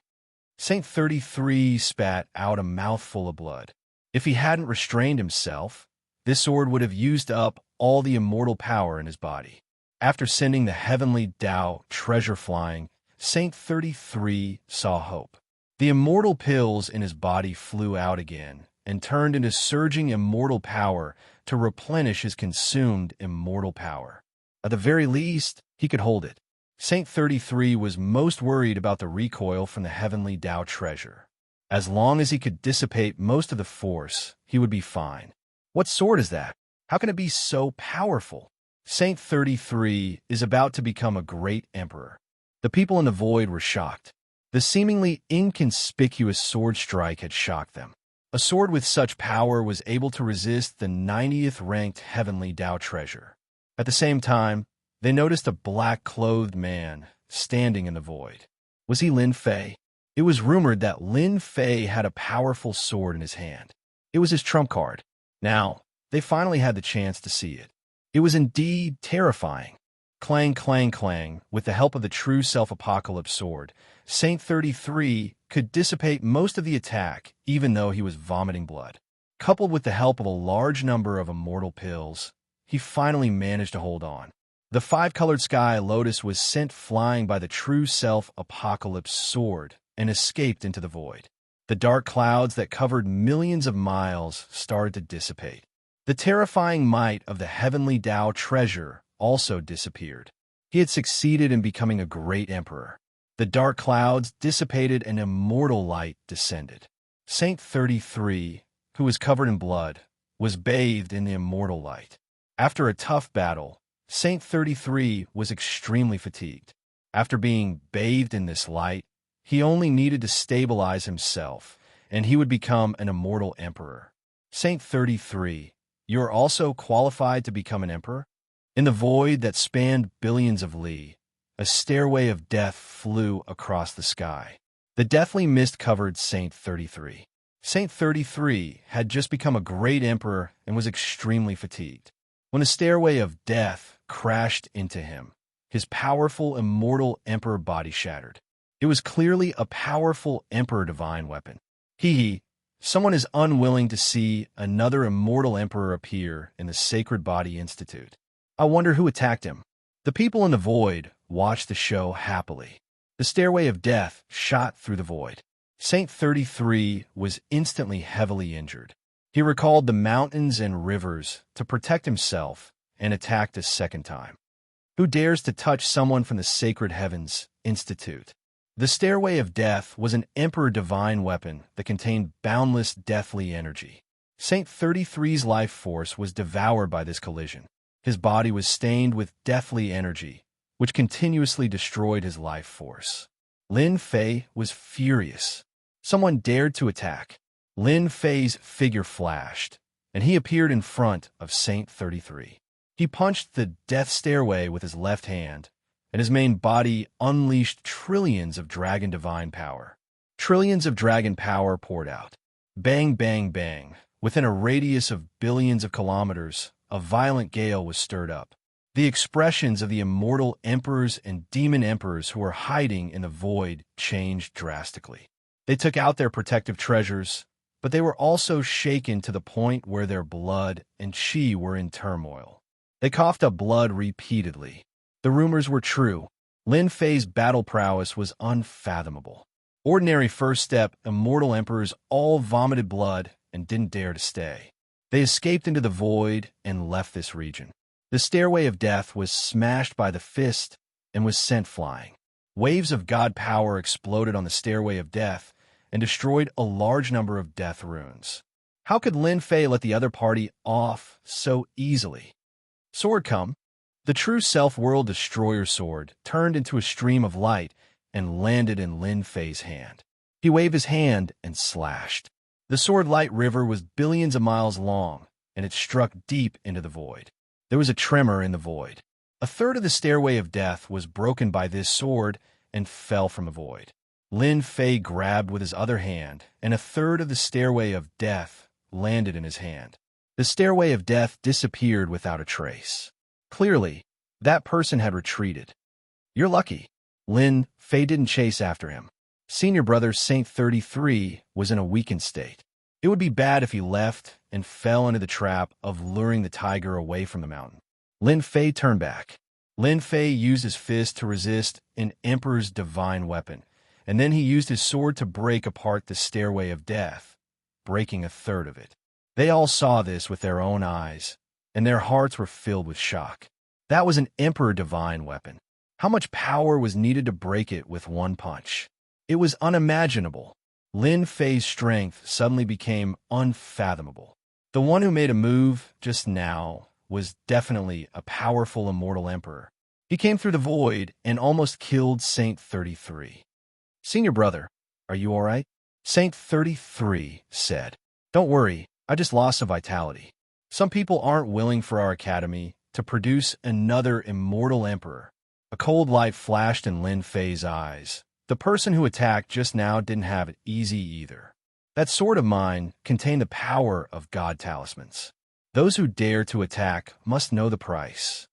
Saint 33 spat out a mouthful of blood. If he hadn't restrained himself, this sword would have used up all the immortal power in his body. After sending the heavenly Tao treasure flying, Saint 33 saw hope. The immortal pills in his body flew out again and turned into surging immortal power to replenish his consumed immortal power. At the very least, he could hold it. Saint 33 was most worried about the recoil from the heavenly Tao treasure. As long as he could dissipate most of the force, he would be fine. What sword is that? How can it be so powerful? Saint 33 is about to become a great emperor. The people in the void were shocked. The seemingly inconspicuous sword strike had shocked them. A sword with such power was able to resist the 90th ranked heavenly Tao treasure. At the same time, they noticed a black-clothed man standing in the void. Was he Lin Fei? It was rumored that Lin Fei had a powerful sword in his hand. It was his trump card. Now, they finally had the chance to see it. It was indeed terrifying. Clang, clang, clang, with the help of the true self-apocalypse sword, Saint 33 could dissipate most of the attack, even though he was vomiting blood. Coupled with the help of a large number of immortal pills, he finally managed to hold on. The 5-colored sky lotus was sent flying by the true self-apocalypse sword and escaped into the void. The dark clouds that covered millions of miles started to dissipate. The terrifying might of the heavenly Tao treasure also disappeared. He had succeeded in becoming a great emperor. The dark clouds dissipated and immortal light descended. Saint 33, who was covered in blood, was bathed in the immortal light. After a tough battle, Saint 33 was extremely fatigued. After being bathed in this light, he only needed to stabilize himself, and he would become an immortal emperor. Saint 33, you are also qualified to become an emperor? In the void that spanned billions of li, a stairway of death flew across the sky. The deathly mist covered Saint 33. Saint 33 had just become a great emperor and was extremely fatigued. When the stairway of death crashed into him, his powerful immortal emperor body shattered. It was clearly a powerful emperor divine weapon. Someone is unwilling to see another immortal emperor appear in the Sacred Body Institute. I wonder who attacked him. The people in the void watched the show happily. The stairway of death shot through the void. Saint 33 was instantly heavily injured. He recalled the mountains and rivers to protect himself and attacked a second time. Who dares to touch someone from the Sacred Heavens Institute? The Stairway of Death was an Emperor Divine weapon that contained boundless deathly energy. Saint 33's life force was devoured by this collision. His body was stained with deathly energy, which continuously destroyed his life force. Lin Fei was furious. Someone dared to attack. Lin Fei's figure flashed, and he appeared in front of Saint 33. He punched the death stairway with his left hand, and his main body unleashed trillions of dragon divine power. Trillions of dragon power poured out. Bang, bang, bang. Within a radius of billions of kilometers, a violent gale was stirred up. The expressions of the immortal emperors and demon emperors who were hiding in the void changed drastically. They took out their protective treasures, but they were also shaken to the point where their blood and chi were in turmoil. They coughed up blood repeatedly. The rumors were true. Lin Fei's battle prowess was unfathomable. Ordinary first step immortal emperors all vomited blood and didn't dare to stay. They escaped into the void and left this region. The stairway of death was smashed by the fist and was sent flying. Waves of god power exploded on the stairway of death and destroyed a large number of death runes. How could Lin Fei let the other party off so easily? Sword come. The true self-world destroyer sword turned into a stream of light and landed in Lin Fei's hand. He waved his hand and slashed. The sword light river was billions of miles long, and it struck deep into the void. There was a tremor in the void. A third of the stairway of death was broken by this sword and fell from the void. Lin Fei grabbed with his other hand, and a third of the stairway of death landed in his hand. The stairway of death disappeared without a trace. Clearly, that person had retreated. You're lucky. Lin Fei didn't chase after him. Senior brother Saint 33 was in a weakened state. It would be bad if he left and fell into the trap of luring the tiger away from the mountain. Lin Fei turned back. Lin Fei used his fist to resist an emperor's divine weapon, and then he used his sword to break apart the stairway of death, breaking a third of it. They all saw this with their own eyes, and their hearts were filled with shock. That was an emperor divine weapon. How much power was needed to break it with one punch? It was unimaginable. Lin Fei's strength suddenly became unfathomable. The one who made a move just now was definitely a powerful immortal emperor. He came through the void and almost killed Saint 33. Senior brother, are you all right? Saint 33 said. Don't worry, I just lost some vitality. Some people aren't willing for our academy to produce another immortal emperor. A cold light flashed in Lin Fei's eyes. The person who attacked just now didn't have it easy either. That sword of mine contained the power of God talismans. Those who dare to attack must know the price.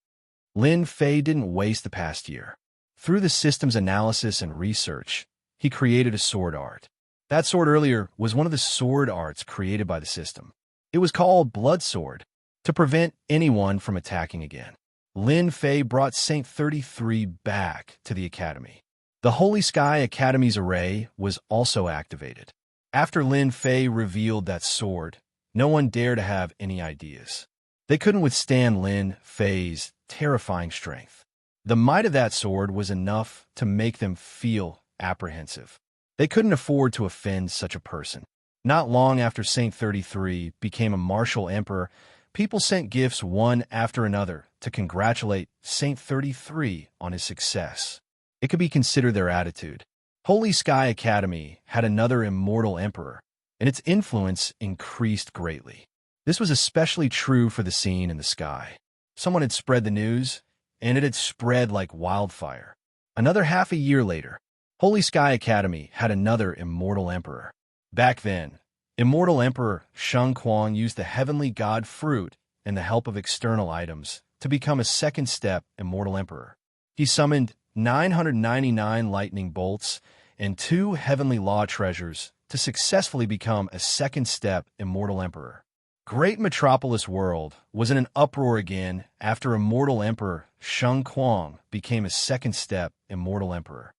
Lin Fei didn't waste the past year. Through the system's analysis and research, he created a sword art. That sword earlier was one of the sword arts created by the system. It was called Blood Sword, to prevent anyone from attacking again. Lin Fei brought Saint 33 back to the academy. The Holy Sky Academy's array was also activated. After Lin Fei revealed that sword, no one dared to have any ideas. They couldn't withstand Lin Fei's terrifying strength. The might of that sword was enough to make them feel apprehensive. They couldn't afford to offend such a person. Not long after Saint 33 became a martial emperor, people sent gifts one after another to congratulate Saint 33 on his success. It could be considered their attitude. Holy Sky Academy had another immortal emperor, and its influence increased greatly. This was especially true for the scene in the sky. Someone had spread the news, and it had spread like wildfire. Another half a year later, Holy Sky Academy had another immortal emperor. Back then, Immortal Emperor Xianxia used the heavenly god fruit and the help of external items to become a second-step immortal emperor. He summoned 999 lightning bolts and 2 heavenly law treasures to successfully become a second-step immortal emperor. Great Metropolis World was in an uproar again after Immortal Emperor Xianxia became a second-step immortal emperor.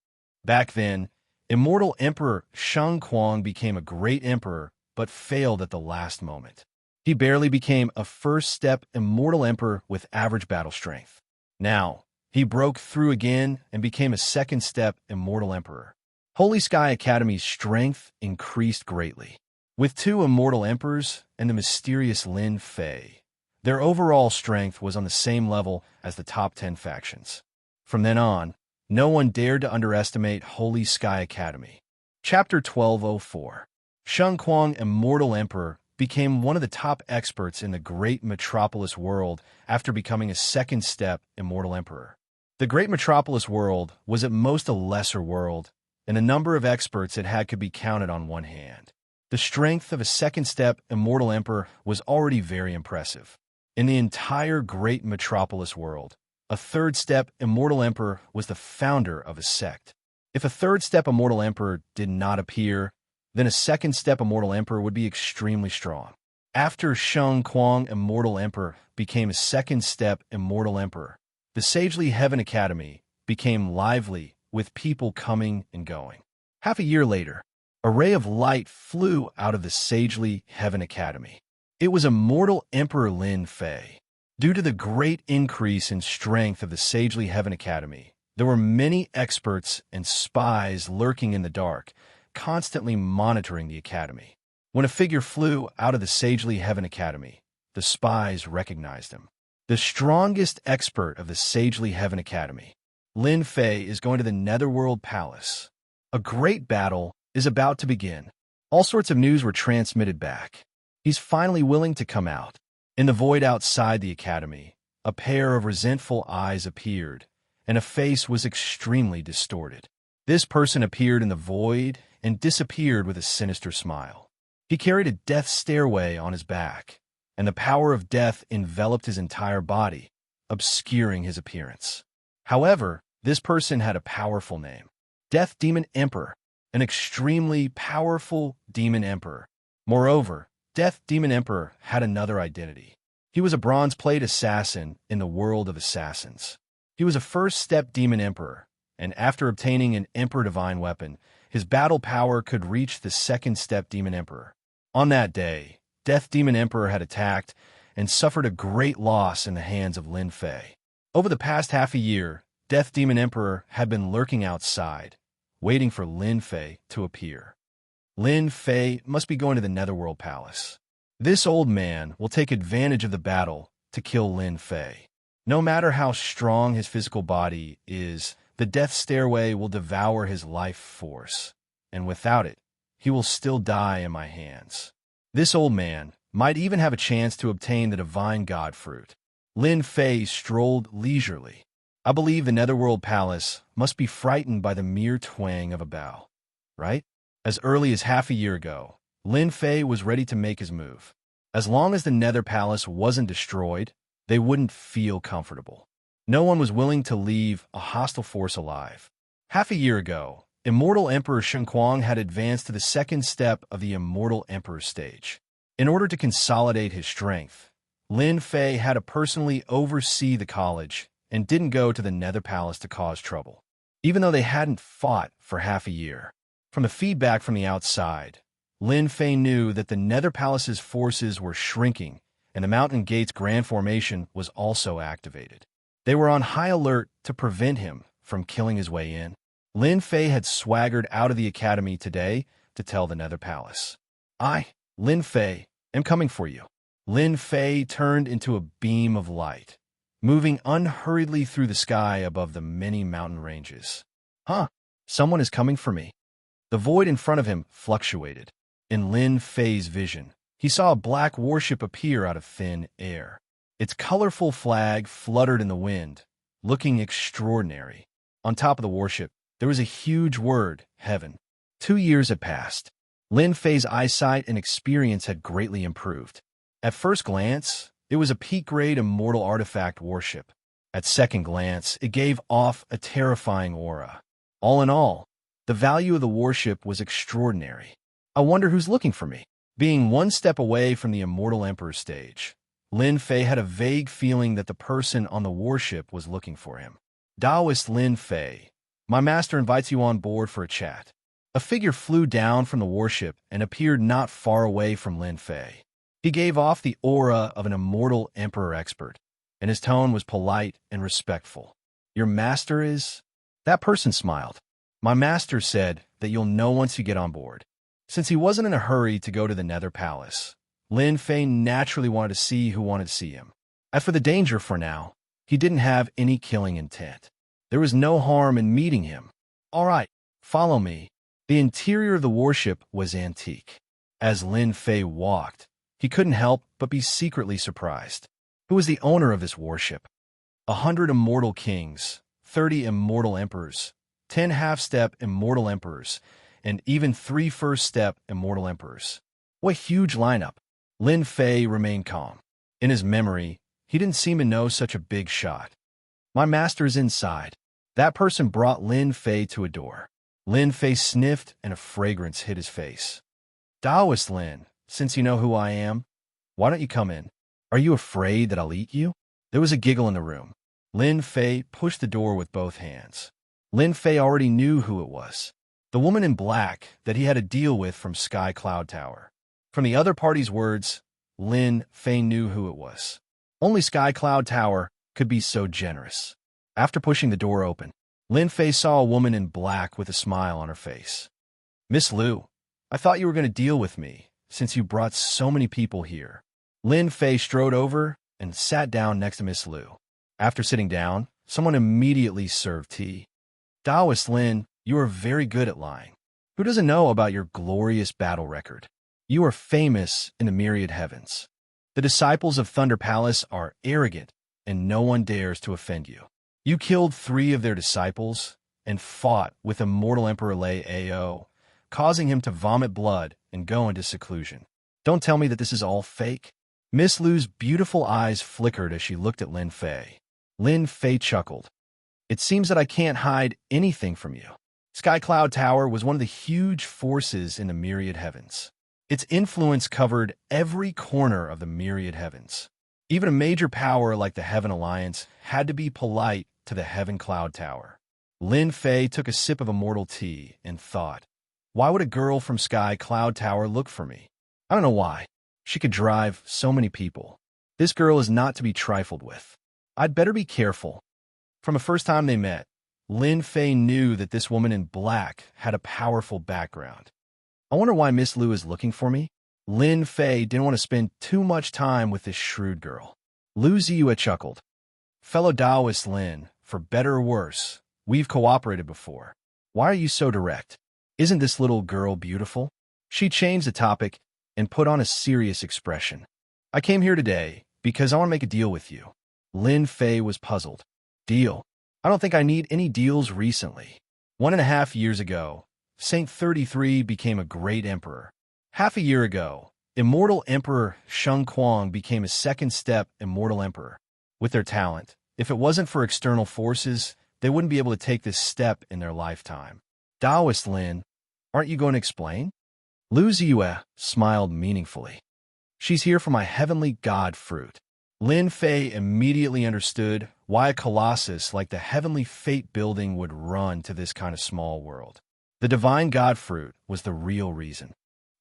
Back then, Immortal Emperor Xianxia became a great emperor but failed at the last moment. He barely became a first-step immortal emperor with average battle strength. Now, he broke through again and became a second-step immortal emperor. Holy Sky Academy's strength increased greatly. With 2 immortal emperors and the mysterious Lin Fei, their overall strength was on the same level as the top 10 factions. From then on, no one dared to underestimate Holy Sky Academy. Chapter 1204. Xianxia, Immortal Emperor, became one of the top experts in the Great Metropolis World after becoming a second-step Immortal Emperor. The Great Metropolis World was at most a lesser world, and the number of experts it had could be counted on one hand. The strength of a second-step Immortal Emperor was already very impressive. In the entire Great Metropolis World, a third-step Immortal Emperor was the founder of a sect. If a third-step Immortal Emperor did not appear, then a second-step Immortal Emperor would be extremely strong. After Xianxia, Immortal Emperor, became a second-step Immortal Emperor, the Sagely Heaven Academy became lively with people coming and going. Half a year later, a ray of light flew out of the Sagely Heaven Academy. It was Immortal Emperor Lin Fei. Due to the great increase in strength of the Sagely Heaven Academy, there were many experts and spies lurking in the dark, constantly monitoring the academy. When a figure flew out of the Sagely Heaven Academy, the spies recognized him. The strongest expert of the Sagely Heaven Academy, Lin Fei, is going to the Netherworld Palace. A great battle is about to begin. All sorts of news were transmitted back. He's finally willing to come out. In the void outside the academy, a pair of resentful eyes appeared, and a face was extremely distorted. This person appeared in the void and disappeared with a sinister smile. He carried a death stairway on his back, and the power of death enveloped his entire body, obscuring his appearance. However, this person had a powerful name: Death Demon Emperor, an extremely powerful demon emperor. Moreover, Death Demon Emperor had another identity. He was a bronze-plate assassin in the world of assassins. He was a first-step demon emperor, and after obtaining an Emperor Divine weapon, his battle power could reach the second-step demon emperor. On that day, Death Demon Emperor had attacked and suffered a great loss in the hands of Lin Fei. Over the past half a year, Death Demon Emperor had been lurking outside, waiting for Lin Fei to appear. Lin Fei must be going to the Netherworld Palace. This old man will take advantage of the battle to kill Lin Fei. No matter how strong his physical body is, the death stairway will devour his life force, and without it, he will still die in my hands. This old man might even have a chance to obtain the divine god fruit. Lin Fei strolled leisurely. I believe the Netherworld Palace must be frightened by the mere twang of a bow, right? As early as half a year ago, Lin Fei was ready to make his move. As long as the Nether Palace wasn't destroyed, they wouldn't feel comfortable. No one was willing to leave a hostile force alive. Half a year ago, Immortal Emperor Xianxia had advanced to the second step of the Immortal Emperor stage. In order to consolidate his strength, Lin Fei had to personally oversee the college and didn't go to the Nether Palace to cause trouble, even though they hadn't fought for half a year. From the feedback from the outside, Lin Fei knew that the Nether Palace's forces were shrinking, and the Mountain Gate's Grand Formation was also activated. They were on high alert to prevent him from killing his way in. Lin Fei had swaggered out of the academy today to tell the Nether Palace, "I, Lin Fei, am coming for you." Lin Fei turned into a beam of light, moving unhurriedly through the sky above the many mountain ranges. Someone is coming for me. The void in front of him fluctuated. In Lin Fei's vision, he saw a black warship appear out of thin air. Its colorful flag fluttered in the wind, looking extraordinary. On top of the warship, there was a huge word, Heaven. 2 years had passed. Lin Fei's eyesight and experience had greatly improved. At first glance, it was a peak-grade immortal artifact warship. At second glance, it gave off a terrifying aura. All in all, the value of the warship was extraordinary. I wonder who's looking for me. Being one step away from the Immortal Emperor stage, Lin Fei had a vague feeling that the person on the warship was looking for him. Taoist Lin Fei, my master invites you on board for a chat. A figure flew down from the warship and appeared not far away from Lin Fei. He gave off the aura of an Immortal Emperor expert, and his tone was polite and respectful. Your master is? That person smiled. My master said that you'll know once you get on board. Since he wasn't in a hurry to go to the Nether Palace, Lin Fei naturally wanted to see who wanted to see him. As for the danger for now, he didn't have any killing intent. There was no harm in meeting him. All right, follow me. The interior of the warship was antique. As Lin Fei walked, he couldn't help but be secretly surprised. Who was the owner of this warship? 100 immortal kings, 30 immortal emperors, 10 half-step immortal emperors, and even 3 first-step immortal emperors. What huge lineup! Lin Fei remained calm. In his memory, he didn't seem to know such a big shot. My master's inside. That person brought Lin Fei to a door. Lin Fei sniffed and a fragrance hit his face. Taoist Lin, since you know who I am, why don't you come in? Are you afraid that I'll eat you? There was a giggle in the room. Lin Fei pushed the door with both hands. Lin Fei already knew who it was. The woman in black that he had to deal with from Sky Cloud Tower. From the other party's words, Lin Fei knew who it was. Only Sky Cloud Tower could be so generous. After pushing the door open, Lin Fei saw a woman in black with a smile on her face. Miss Liu, I thought you were going to deal with me, since you brought so many people here. Lin Fei strode over and sat down next to Miss Lu. After sitting down, someone immediately served tea. Taoist Lin, you are very good at lying. Who doesn't know about your glorious battle record? You are famous in the myriad heavens. The disciples of Thunder Palace are arrogant, and no one dares to offend you. You killed 3 of their disciples and fought with Immortal Emperor Lei Ao, causing him to vomit blood and go into seclusion. Don't tell me that this is all fake. Miss Lu's beautiful eyes flickered as she looked at Lin Fei. Lin Fei chuckled. It seems that I can't hide anything from you. Sky Cloud Tower was one of the huge forces in the myriad heavens. Its influence covered every corner of the myriad heavens. Even a major power like the Heaven Alliance had to be polite to the Heaven Cloud Tower. Lin Fei took a sip of immortal tea and thought, why would a girl from Sky Cloud Tower look for me? I don't know why. She could drive so many people. This girl is not to be trifled with. I'd better be careful. From the first time they met, Lin Fei knew that this woman in black had a powerful background. I wonder why Miss Lu is looking for me? Lin Fei didn't want to spend too much time with this shrewd girl. Lu Ziyue chuckled. Fellow Taoist Lin, for better or worse, we've cooperated before. Why are you so direct? Isn't this little girl beautiful? She changed the topic and put on a serious expression. I came here today because I want to make a deal with you. Lin Fei was puzzled. Deal? I don't think I need any deals recently. 1.5 years ago, Saint 33 became a great emperor. Half a year ago, Immortal Emperor Xianxia became a second-step Immortal Emperor. With their talent, if it wasn't for external forces, they wouldn't be able to take this step in their lifetime. Taoist Lin, aren't you going to explain? Lu Ziyue smiled meaningfully. She's here for my heavenly god fruit. Lin Fei immediately understood why a colossus like the Heavenly Fate building would run to this kind of small world. The divine god fruit was the real reason.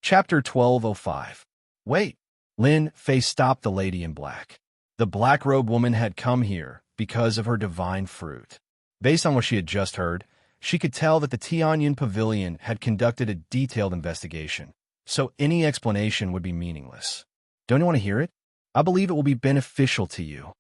Chapter 1205. Wait. Lin Fei stopped the lady in black. The black-robed woman had come here because of her divine fruit. Based on what she had just heard, she could tell that the Tianyan Pavilion had conducted a detailed investigation, so any explanation would be meaningless. Don't you want to hear it? I believe it will be beneficial to you.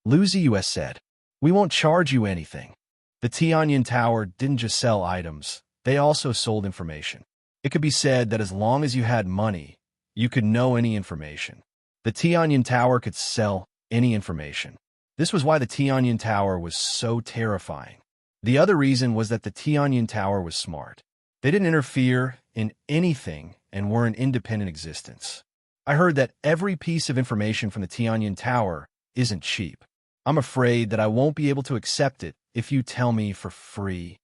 Lu Ziyue said, we won't charge you anything. The Tianyan Tower didn't just sell items, they also sold information. It could be said that as long as you had money, you could know any information. The Tianyan Tower could sell any information. This was why the Tianyan Tower was so terrifying. The other reason was that the Tianyan Tower was smart. They didn't interfere in anything and were an independent existence. I heard that every piece of information from the Tianyan Tower isn't cheap. I'm afraid that I won't be able to accept it if you tell me for free.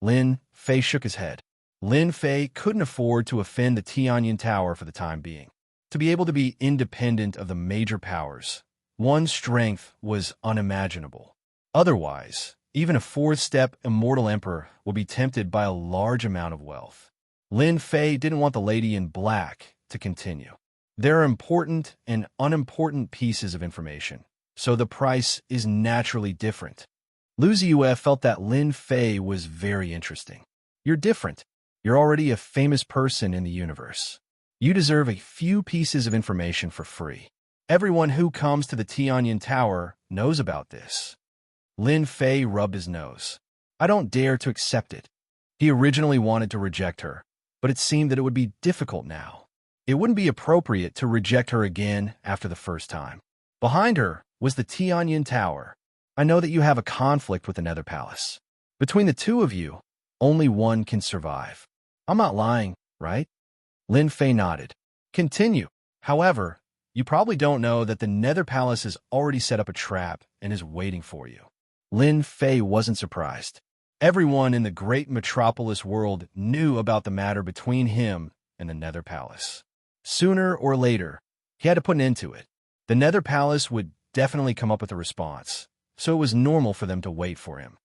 Lin Fei shook his head. Lin Fei couldn't afford to offend the Tianyan Tower for the time being. To be able to be independent of the major powers, one's strength was unimaginable. Otherwise, even a fourth-step Immortal Emperor would be tempted by a large amount of wealth. Lin Fei didn't want the lady in black to continue. There are important and unimportant pieces of information, so the price is naturally different. Lu Ziyue felt that Lin Fei was very interesting. You're different. You're already a famous person in the universe. You deserve a few pieces of information for free. Everyone who comes to the Tianyan Tower knows about this. Lin Fei rubbed his nose. I don't dare to accept it. He originally wanted to reject her, but it seemed that it would be difficult now. It wouldn't be appropriate to reject her again after the first time. Behind her was the Tianyan Tower. I know that you have a conflict with the Nether Palace. Between the two of you, only one can survive. I'm not lying, right? Lin Fei nodded. Continue. However, you probably don't know that the Nether Palace has already set up a trap and is waiting for you. Lin Fei wasn't surprised. Everyone in the great metropolis world knew about the matter between him and the Nether Palace. Sooner or later, he had to put an end to it. The Nether Palace would definitely come up with a response, so it was normal for them to wait for him.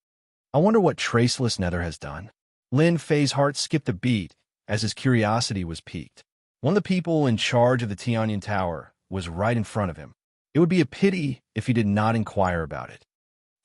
I wonder what Traceless Nether has done. Lin Fei's heart skipped a beat as his curiosity was piqued. One of the people in charge of the Tianyan Tower was right in front of him. It would be a pity if he did not inquire about it.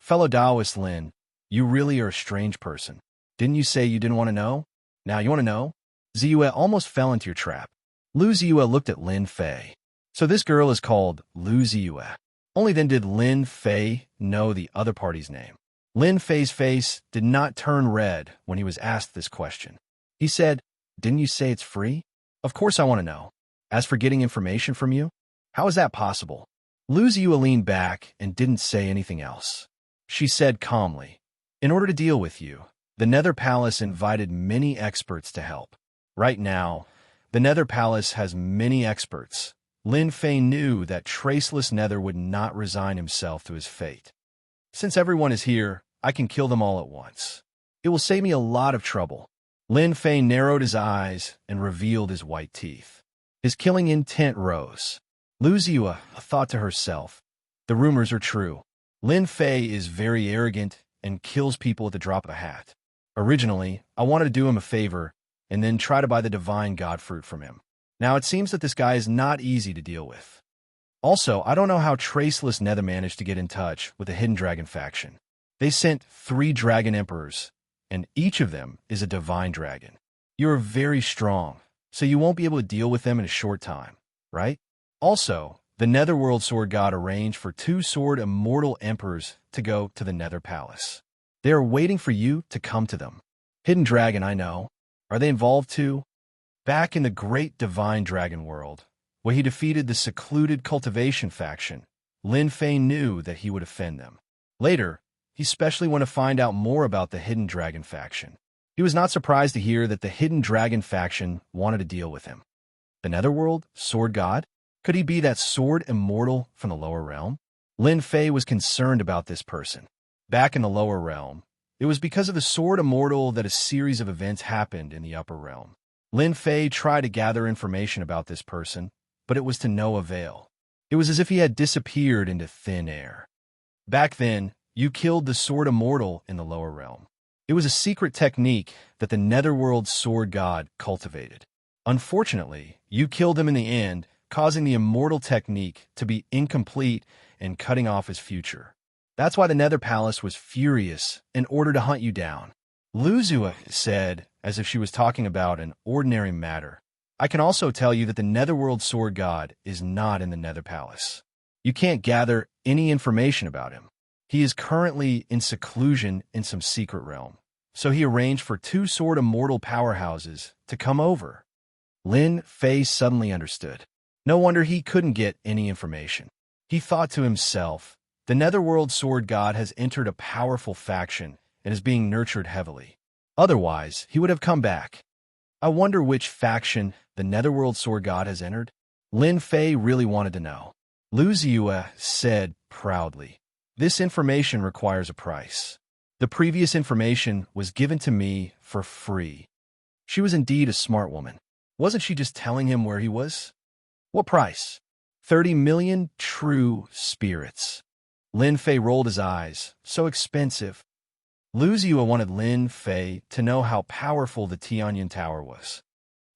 Fellow Taoist Lin, you really are a strange person. Didn't you say you didn't want to know? Now you want to know? Ziyue almost fell into your trap. Lu Ziyue looked at Lin Fei. So this girl is called Lu Ziyue. Only then did Lin Fei know the other party's name. Lin Fei's face did not turn red when he was asked this question. He said, "Didn't you say it's free? Of course I want to know. As for getting information from you, how is that possible?" Lu Ziyue leaned back and didn't say anything else. She said calmly, "In order to deal with you, the Nether Palace invited many experts to help. Right now, the Nether Palace has many experts." Lin Fei knew that Traceless Nether would not resign himself to his fate. "Since everyone is here, I can kill them all at once. It will save me a lot of trouble." Lin Fei narrowed his eyes and revealed his white teeth. His killing intent rose. Lu Ziyue thought to herself, "The rumors are true. Lin Fei is very arrogant and kills people at the drop of a hat. Originally, I wanted to do him a favor and then try to buy the divine god fruit from him. Now it seems that this guy is not easy to deal with. Also, I don't know how Traceless Nether managed to get in touch with the Hidden Dragon faction. They sent 3 dragon emperors, and each of them is a divine dragon. You're very strong, so you won't be able to deal with them in a short time, right? Also, the Netherworld Sword God arranged for 2 sword immortal emperors to go to the Nether Palace. They are waiting for you to come to them. Hidden Dragon, I know. Are they involved too?" Back in the great divine dragon world, where he defeated the secluded Cultivation faction, Lin Fei knew that he would offend them. Later, he especially wanted to find out more about the Hidden Dragon faction. He was not surprised to hear that the Hidden Dragon faction wanted to deal with him. The Netherworld Sword God? Could he be that sword immortal from the lower realm? Lin Fei was concerned about this person. Back in the lower realm, it was because of the sword immortal that a series of events happened in the upper realm. Lin Fei tried to gather information about this person, but it was to no avail. It was as if he had disappeared into thin air. Back then, you killed the sword immortal in the lower realm. It was a secret technique that the Netherworld Sword God cultivated. Unfortunately, you killed him in the end, causing the immortal technique to be incomplete and cutting off his future. That's why the Nether Palace was furious in order to hunt you down. Lu Ziyue said, as if she was talking about an ordinary matter, "I can also tell you that the Netherworld Sword God is not in the Nether Palace. You can't gather any information about him. He is currently in seclusion in some secret realm, so he arranged for 2 sword immortal powerhouses to come over." Lin Fei suddenly understood. No wonder he couldn't get any information. He thought to himself, the Netherworld Sword God has entered a powerful faction and is being nurtured heavily. Otherwise, he would have come back. I wonder which faction the Netherworld Sword God has entered? Lin Fei really wanted to know. Lu Ziyue said proudly, "This information requires a price. The previous information was given to me for free." She was indeed a smart woman. Wasn't she just telling him where he was? What price? 30 million true spirits. Lin Fei rolled his eyes. So expensive. Lu Ziyue wanted Lin Fei to know how powerful the Tianyan Tower was.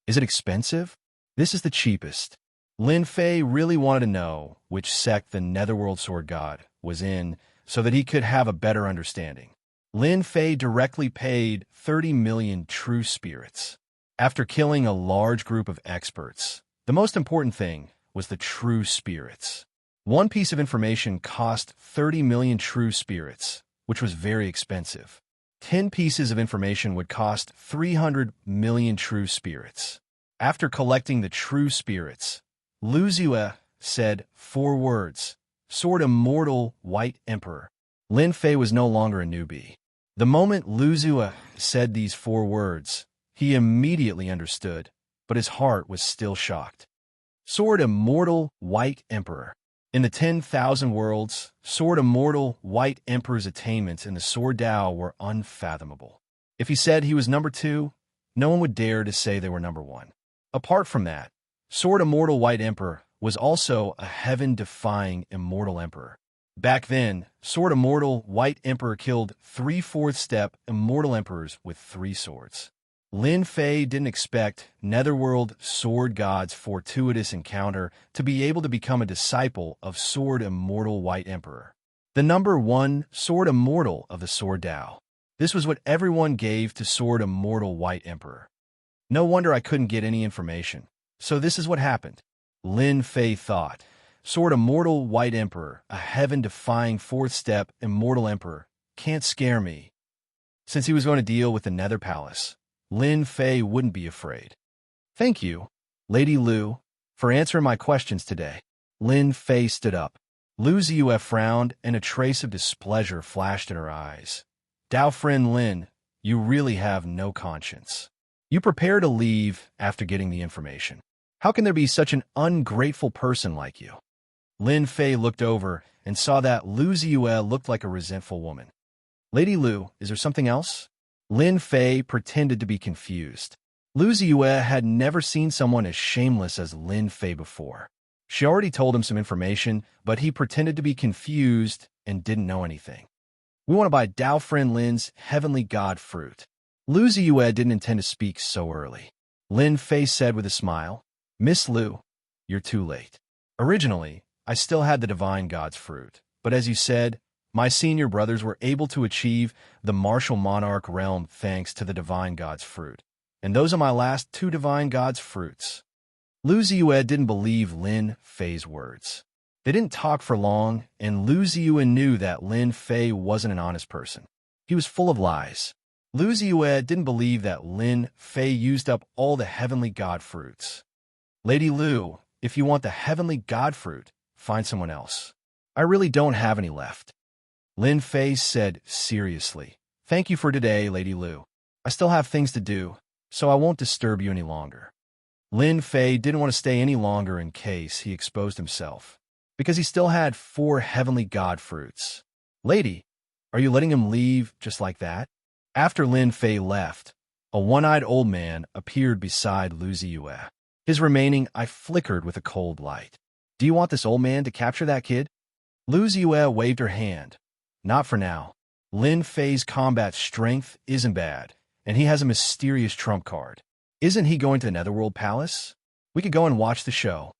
Is it expensive? This is the cheapest. Lin Fei really wanted to know which sect the Netherworld Sword God was in so that he could have a better understanding. Lin Fei directly paid 30 million true spirits. After killing a large group of experts, the most important thing was the true spirits. One piece of information cost 30 million true spirits, which was very expensive. 10 pieces of information would cost 300 million true spirits. After collecting the true spirits, Lu Ziyue said 4 words, "Sword Immortal White Emperor." Lin Fei was no longer a newbie. The moment Lu Ziyue said these 4 words, he immediately understood, but his heart was still shocked. Sword Immortal White Emperor. In the 10,000 worlds, Sword Immortal White Emperor's attainments in the Sword Dao were unfathomable. If he said he was number 2, no one would dare to say they were number 1. Apart from that, Sword Immortal White Emperor was also a heaven-defying immortal emperor. Back then, Sword Immortal White Emperor killed 3 4th-step immortal emperors with 3 swords. Lin Fei didn't expect Netherworld Sword God's fortuitous encounter to be able to become a disciple of Sword Immortal White Emperor, the number 1 Sword Immortal of the Sword Dao. This was what everyone gave to Sword Immortal White Emperor. No wonder I couldn't get any information. So this is what happened. Lin Fei thought. Sword Immortal White Emperor, a heaven-defying fourth-step Immortal Emperor, can't scare me. Since he was going to deal with the Nether Palace, Lin Fei wouldn't be afraid. Thank you, Lady Lu, for answering my questions today. Lin Fei stood up. Lu Ziyue frowned, and a trace of displeasure flashed in her eyes. Dao friend Lin, you really have no conscience. You prepare to leave after getting the information. How can there be such an ungrateful person like you? Lin Fei looked over and saw that Lu Ziyue looked like a resentful woman. Lady Lu, is there something else? Lin Fei pretended to be confused. Lu Ziyue had never seen someone as shameless as Lin Fei before. She already told him some information, but he pretended to be confused and didn't know anything. We want to buy Dao friend Lin's heavenly god fruit. Lu Ziyue didn't intend to speak so early. Lin Fei said with a smile, Miss Lu, you're too late. Originally, I still had the divine god's fruit, but as you said, my senior brothers were able to achieve the martial monarch realm thanks to the divine god's fruit. And those are my last two divine god's fruits. Lu Ziyue didn't believe Lin Fei's words. They didn't talk for long, and Lu Ziyue knew that Lin Fei wasn't an honest person. He was full of lies. Lu Ziyue didn't believe that Lin Fei used up all the heavenly god fruits. Lady Lu, if you want the heavenly god fruit, find someone else. I really don't have any left. Lin Fei said seriously. Thank you for today, Lady Lu. I still have things to do, so I won't disturb you any longer. Lin Fei didn't want to stay any longer in case he exposed himself, because he still had 4 heavenly god fruits. Lady, are you letting him leave just like that? After Lin Fei left, a one-eyed old man appeared beside Lu Ziyue. His remaining eye flickered with a cold light. Do you want this old man to capture that kid? Lu Ziyue waved her hand. Not for now. Lin Fei's combat strength isn't bad, and he has a mysterious trump card. Isn't he going to the Netherworld Palace? We could go and watch the show.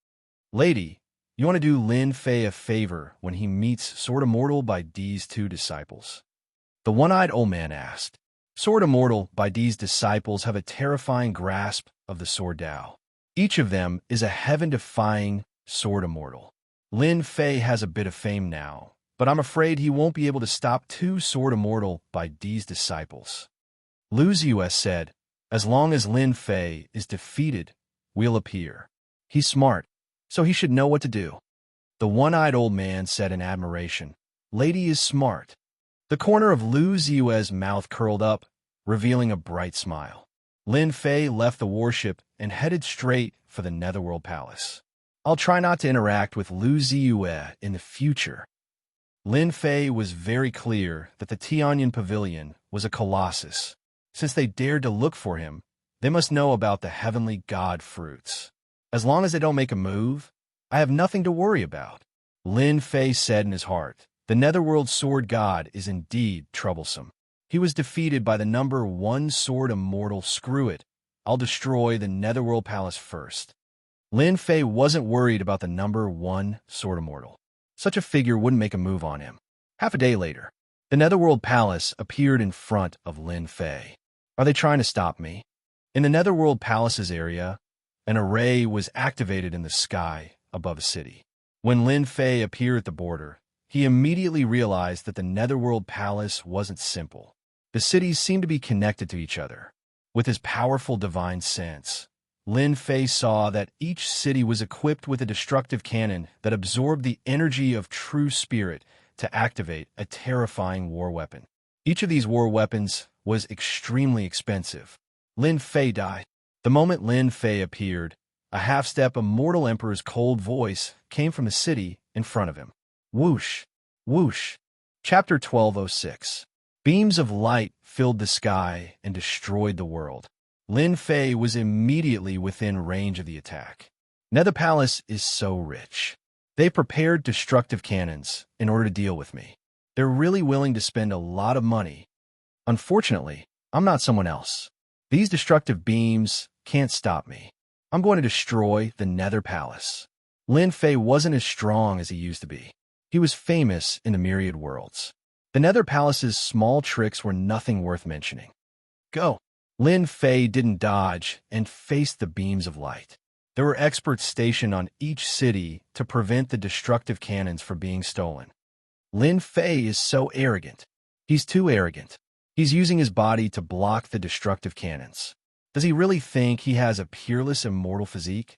Lady, you want to do Lin Fei a favor when he meets Sword Immortal by D's 2 disciples? The one-eyed old man asked. Sword Immortal by D's disciples have a terrifying grasp of the Sword Dao. Each of them is a heaven-defying Sword Immortal. Lin Fei has a bit of fame now, but I'm afraid he won't be able to stop 2 Sword Immortal by D's disciples. Lu Ziyue said, as long as Lin Fei is defeated, we'll appear. He's smart, so he should know what to do. The one-eyed old man said in admiration, Lady is smart. The corner of Lu Ziyue's mouth curled up, revealing a bright smile. Lin Fei left the warship and headed straight for the Netherworld Palace. I'll try not to interact with Lu Ziyue in the future. Lin Fei was very clear that the Tianyan Pavilion was a colossus. Since they dared to look for him, they must know about the heavenly god fruits. As long as they don't make a move, I have nothing to worry about. Lin Fei said in his heart, the Netherworld Sword God is indeed troublesome. He was defeated by the number 1 Sword Immortal. Screw it. I'll destroy the Netherworld Palace first. Lin Fei wasn't worried about the number 1 Sword Immortal. Such a figure wouldn't make a move on him. Half a day later, the Netherworld Palace appeared in front of Lin Fei. Are they trying to stop me? In the Netherworld Palace's area, an array was activated in the sky above the city. When Lin Fei appeared at the border, he immediately realized that the Netherworld Palace wasn't simple. The cities seemed to be connected to each other. With his powerful divine sense, Lin Fei saw that each city was equipped with a destructive cannon that absorbed the energy of true spirit to activate a terrifying war weapon. Each of these war weapons was extremely expensive. Lin Fei died. The moment Lin Fei appeared, a half-step Immortal Emperor's cold voice came from the city in front of him. Whoosh! Whoosh! Chapter 1206. Beams of light filled the sky and destroyed the world. Lin Fei was immediately within range of the attack. Nether Palace is so rich. They prepared destructive cannons in order to deal with me. They're really willing to spend a lot of money. Unfortunately, I'm not someone else. These destructive beams can't stop me. I'm going to destroy the Nether Palace. Lin Fei wasn't as strong as he used to be. He was famous in the myriad worlds. The Nether Palace's small tricks were nothing worth mentioning. Go! Lin Fei didn't dodge and faced the beams of light. There were experts stationed on each city to prevent the destructive cannons from being stolen. Lin Fei is so arrogant. He's too arrogant. He's using his body to block the destructive cannons. Does he really think he has a peerless immortal physique?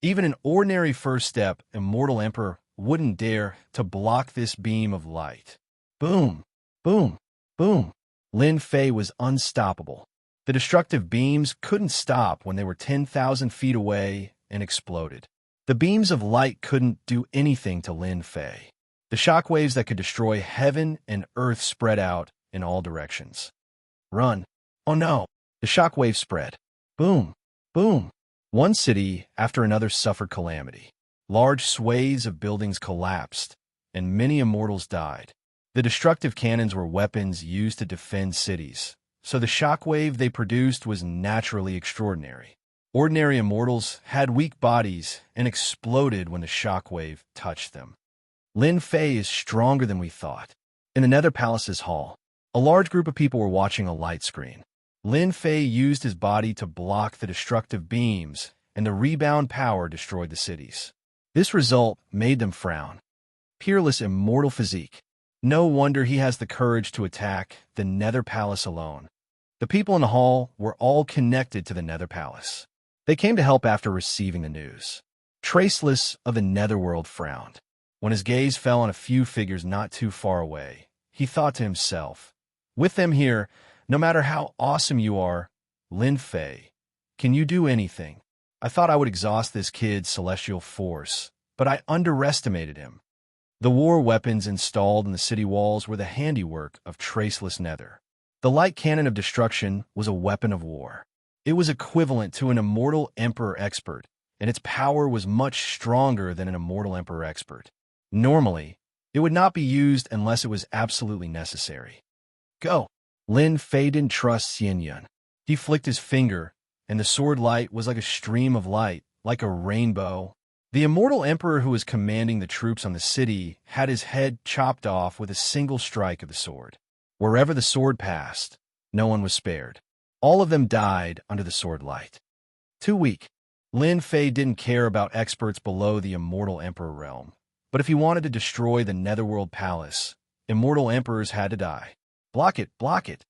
Even an ordinary first step immortal emperor wouldn't dare to block this beam of light. Boom, boom, boom. Lin Fei was unstoppable. The destructive beams couldn't stop when they were 10,000 feet away and exploded. The beams of light couldn't do anything to Lin Fei. The shockwaves that could destroy heaven and earth spread out in all directions. Run. Oh no. The shockwave spread. Boom. Boom. One city after another suffered calamity. Large swathes of buildings collapsed, and many immortals died. The destructive cannons were weapons used to defend cities, so the shockwave they produced was naturally extraordinary. Ordinary immortals had weak bodies and exploded when the shockwave touched them. Lin Fei is stronger than we thought. In the Nether Palace's hall, a large group of people were watching a light screen. Lin Fei used his body to block the destructive beams, and the rebound power destroyed the cities. This result made them frown. Peerless immortal physique. No wonder he has the courage to attack the Nether Palace alone. The people in the hall were all connected to the Nether Palace. They came to help after receiving the news. Traceless of the Netherworld frowned. When his gaze fell on a few figures not too far away, he thought to himself, with them here, no matter how awesome you are, Lin Fei, can you do anything? I thought I would exhaust this kid's celestial force, but I underestimated him. The war weapons installed in the city walls were the handiwork of Traceless Nether. The light cannon of destruction was a weapon of war. It was equivalent to an immortal emperor expert, and its power was much stronger than an immortal emperor expert. Normally, it would not be used unless it was absolutely necessary. Go! Lin Fei didn't trust Xianxia. He flicked his finger, and the sword light was like a stream of light, like a rainbow. The immortal emperor who was commanding the troops on the city had his head chopped off with a single strike of the sword. Wherever the sword passed, no one was spared. All of them died under the sword light. Too weak. Lin Fei didn't care about experts below the immortal emperor realm. But if he wanted to destroy the Netherworld Palace, immortal emperors had to die. Block it, block it.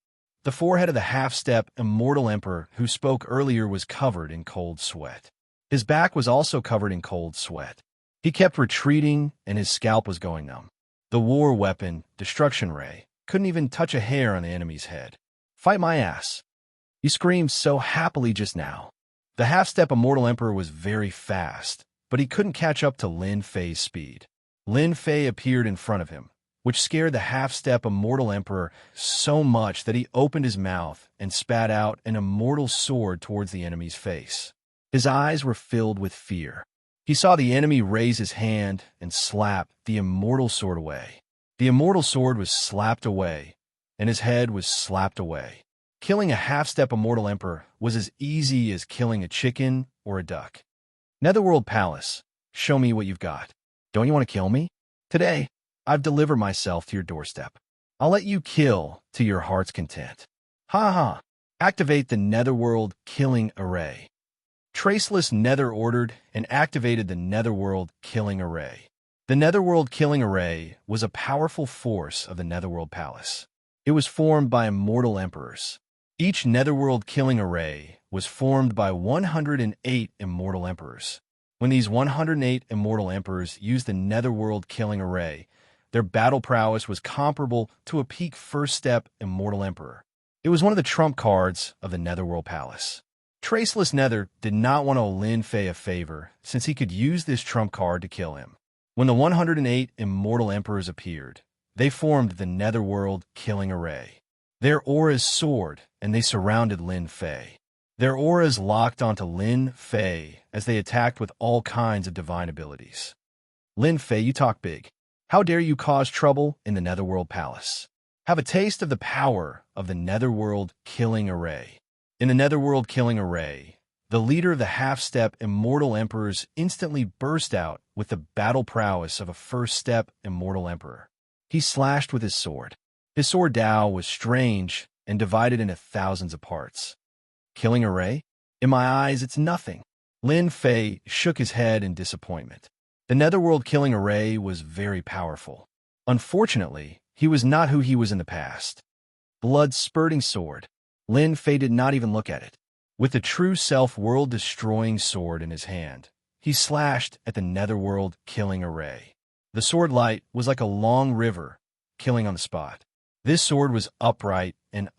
The forehead of the half-step immortal emperor who spoke earlier was covered in cold sweat. His back was also covered in cold sweat. He kept retreating, and his scalp was going numb. The war weapon, Destruction Ray, couldn't even touch a hair on the enemy's head. Fight my ass. You screamed so happily just now. The half-step immortal emperor was very fast, but he couldn't catch up to Lin Fei's speed. Lin Fei appeared in front of him, which scared the half-step immortal emperor so much that he opened his mouth and spat out an immortal sword towards the enemy's face. His eyes were filled with fear. He saw the enemy raise his hand and slap the immortal sword away. The immortal sword was slapped away, and his head was slapped away. Killing a half-step immortal emperor was as easy as killing a chicken or a duck. Netherworld Palace, show me what you've got. Don't you want to kill me? Today, I've delivered myself to your doorstep. I'll let you kill to your heart's content. Ha ha! Activate the Netherworld Killing Array. Traceless Nether ordered and activated the Netherworld Killing Array. The Netherworld Killing Array was a powerful force of the Netherworld Palace. It was formed by immortal emperors. Each Netherworld Killing Array was formed by 108 immortal emperors. When these 108 immortal emperors used the Netherworld Killing Array, their battle prowess was comparable to a peak first-step immortal emperor. It was one of the trump cards of the Netherworld Palace. Traceless Nether did not want to owe Lin Fei a favor, since he could use this trump card to kill him. When the 108 immortal emperors appeared, they formed the Netherworld Killing Array. Their auras soared, and they surrounded Lin Fei. Their auras locked onto Lin Fei as they attacked with all kinds of divine abilities. Lin Fei, you talk big. How dare you cause trouble in the Netherworld Palace? Have a taste of the power of the Netherworld Killing Array. In the Netherworld Killing Array, the leader of the half-step immortal emperors instantly burst out with the battle prowess of a first-step immortal emperor. He slashed with his sword. His sword Dao was strange and divided into thousands of parts. Killing Array? In my eyes, it's nothing. Lin Fei shook his head in disappointment. The netherworld killing array was very powerful. Unfortunately, he was not who he was in the past. Blood-spurting sword. Lin Fei did not even look at it. With the true self-world-destroying sword in his hand, he slashed at the netherworld killing array. The sword light was like a long river, killing on the spot. This sword was upright, and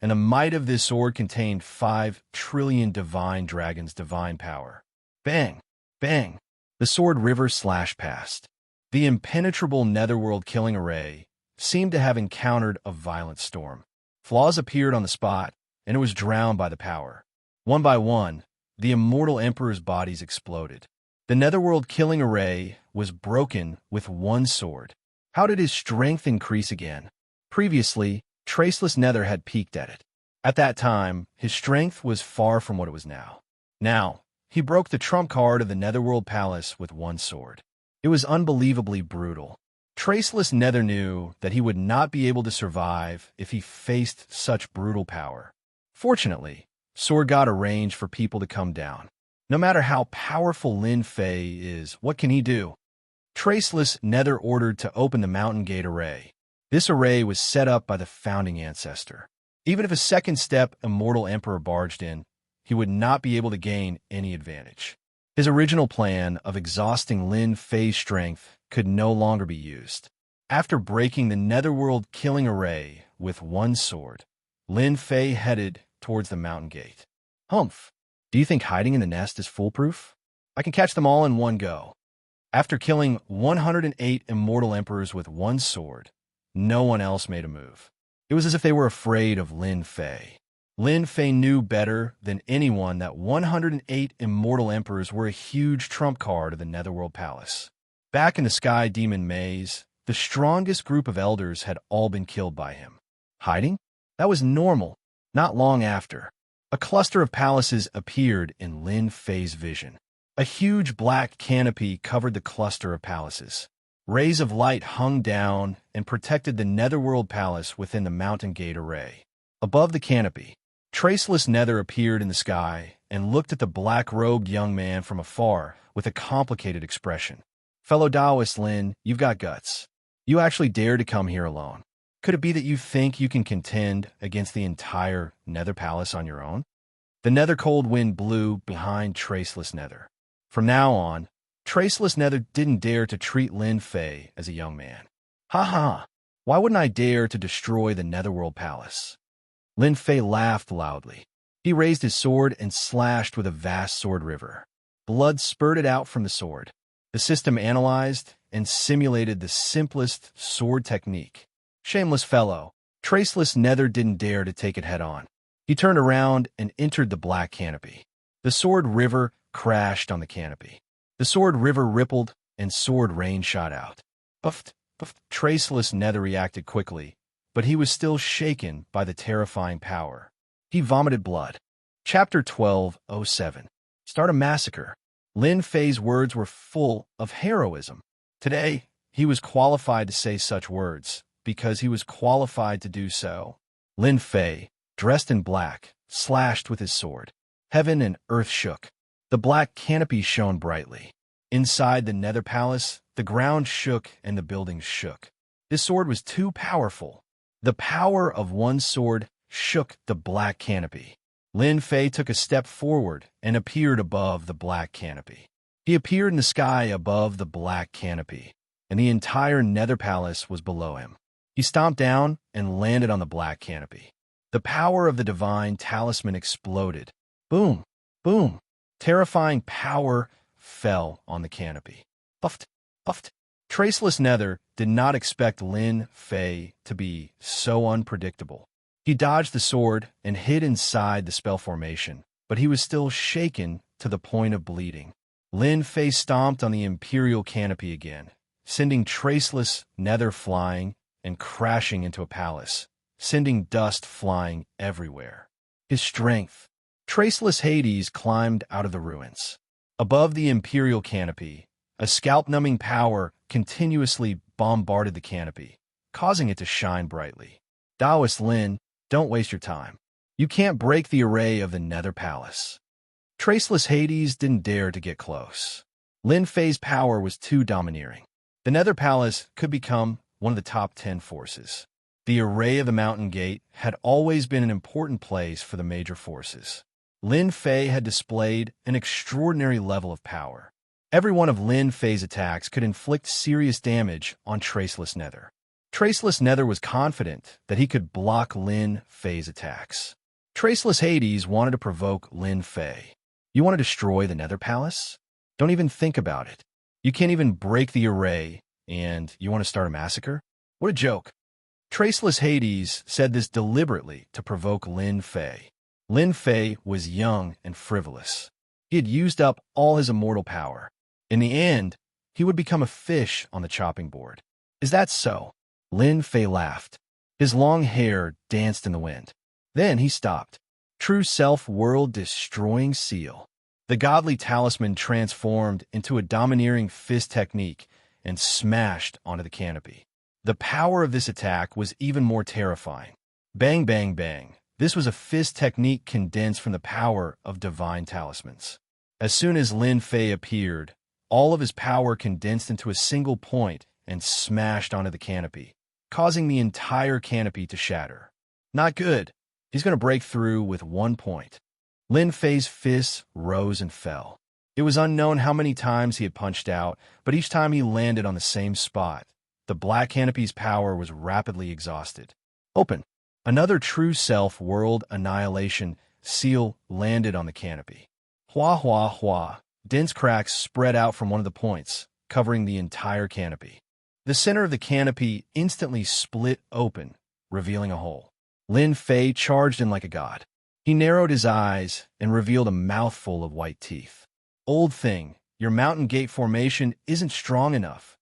the might of this sword contained 5 trillion divine dragons' divine power. Bang! Bang! The sword river slashed past. The impenetrable netherworld killing array seemed to have encountered a violent storm. Flaws appeared on the spot, and it was drowned by the power. One by one, the immortal emperor's bodies exploded. The netherworld killing array was broken with one sword. How did his strength increase again? Previously, Traceless Nether had peaked at it. At that time, his strength was far from what it was now. Now, he broke the trump card of the Netherworld Palace with one sword. It was unbelievably brutal. Traceless Nether knew that he would not be able to survive if he faced such brutal power. Fortunately, Sword God arranged for people to come down. No matter how powerful Lin Fei is, what can he do? Traceless Nether ordered to open the Mountain Gate Array. This array was set up by the founding ancestor. Even if a second step Immortal Emperor barged in, he would not be able to gain any advantage. His original plan of exhausting Lin Fei's strength could no longer be used. After breaking the Netherworld killing array with one sword, Lin Fei headed towards the Mountain Gate. Humph! Do you think hiding in the nest is foolproof? I can catch them all in one go. After killing 108 Immortal Emperors with one sword, no one else made a move. It was as if they were afraid of Lin Fei. Lin Fei knew better than anyone that 108 Immortal Emperors were a huge trump card of the Netherworld Palace. Back in the Sky Demon Maze, the strongest group of elders had all been killed by him. Hiding? That was normal. Not long after, a cluster of palaces appeared in Lin Fei's vision. A huge black canopy covered the cluster of palaces. Rays of light hung down and protected the Netherworld Palace within the Mountain Gate Array. Above the canopy, Traceless Nether appeared in the sky and looked at the black-robed young man from afar with a complicated expression. Fellow Taoist Lin, you've got guts. You actually dare to come here alone. Could it be that you think you can contend against the entire Nether Palace on your own? The nether cold wind blew behind Traceless Nether. From now on, Traceless Nether didn't dare to treat Lin Fei as a young man. Ha ha! Why wouldn't I dare to destroy the Netherworld Palace? Lin Fei laughed loudly. He raised his sword and slashed with a vast sword river. Blood spurted out from the sword. The system analyzed and simulated the simplest sword technique. Shameless fellow, Traceless Nether didn't dare to take it head-on. He turned around and entered the black canopy. The sword river crashed on the canopy. The sword river rippled, and sword rain shot out. Puffed, puffed. Traceless Nether reacted quickly, but he was still shaken by the terrifying power. He vomited blood. Chapter 12:07. Start a massacre. Lin Fei's words were full of heroism. Today, he was qualified to say such words, because he was qualified to do so. Lin Fei, dressed in black, slashed with his sword. Heaven and earth shook. The black canopy shone brightly. Inside the Nether Palace, the ground shook and the buildings shook. This sword was too powerful. The power of one sword shook the black canopy. Lin Fei took a step forward and appeared above the black canopy. He appeared in the sky above the black canopy, and the entire Nether Palace was below him. He stomped down and landed on the black canopy. The power of the divine talisman exploded. Boom! Boom! Terrifying power fell on the canopy. Puffed! Puffed! Traceless Nether did not expect Lin Fei to be so unpredictable. He dodged the sword and hid inside the spell formation, but he was still shaken to the point of bleeding. Lin Fei stomped on the Imperial canopy again, sending Traceless Nether flying and crashing into a palace, sending dust flying everywhere. His strength. Traceless Hades climbed out of the ruins. Above the Imperial canopy, a scalp-numbing power continuously bombarded the canopy, causing it to shine brightly. Taoist Lin, don't waste your time. You can't break the array of the Nether Palace. Traceless Hades didn't dare to get close. Lin Fei's power was too domineering. The Nether Palace could become one of the top 10 forces. The array of the Mountain Gate had always been an important place for the major forces. Lin Fei had displayed an extraordinary level of power. Every one of Lin Fei's attacks could inflict serious damage on Traceless Nether. Traceless Nether was confident that he could block Lin Fei's attacks. Traceless Hades wanted to provoke Lin Fei. You want to destroy the Nether Palace? Don't even think about it. You can't even break the array, and you want to start a massacre? What a joke. Traceless Hades said this deliberately to provoke Lin Fei. Lin Fei was young and frivolous. He had used up all his immortal power. In the end, he would become a fish on the chopping board. Is that so? Lin Fei laughed. His long hair danced in the wind. Then he stopped. True self world-destroying seal. The godly talisman transformed into a domineering fist technique and smashed onto the canopy. The power of this attack was even more terrifying. Bang, bang, bang. This was a fist technique condensed from the power of divine talismans. As soon as Lin Fei appeared, all of his power condensed into a single point and smashed onto the canopy, causing the entire canopy to shatter. Not good. He's going to break through with 1 point. Lin Fei's fists rose and fell. It was unknown how many times he had punched out, but each time he landed on the same spot. The black canopy's power was rapidly exhausted. Open. Another true self world annihilation seal landed on the canopy. Hua, hua, hua. Dense cracks spread out from one of the points, covering the entire canopy. The center of the canopy instantly split open, revealing a hole. Lin Fei charged in like a god. He narrowed his eyes and revealed a mouthful of white teeth. Old thing, your Mountain Gate formation isn't strong enough.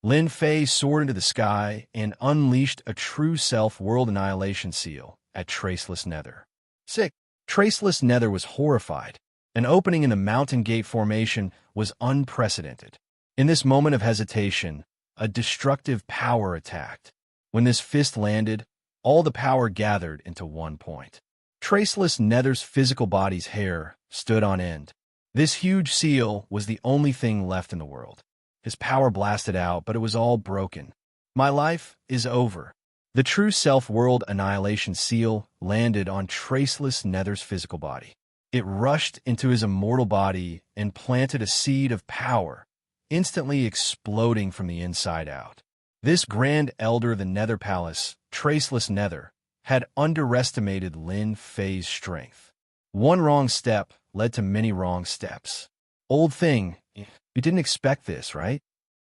Lin Fei soared into the sky and unleashed a true self world annihilation seal at Traceless Nether. Sick. Traceless Nether was horrified. An opening in the Mountain Gate formation was unprecedented. In this moment of hesitation, a destructive power attacked. When this fist landed, all the power gathered into 1 point. Traceless Nether's physical body's hair stood on end. This huge seal was the only thing left in the world. His power blasted out, but it was all broken. My life is over. The true self-world annihilation seal landed on Traceless Nether's physical body. It rushed into his immortal body and planted a seed of power, instantly exploding from the inside out. This Grand Elder of the Nether Palace, Traceless Nether, had underestimated Lin Fei's strength. One wrong step led to many wrong steps. Old thing, you didn't expect this, right?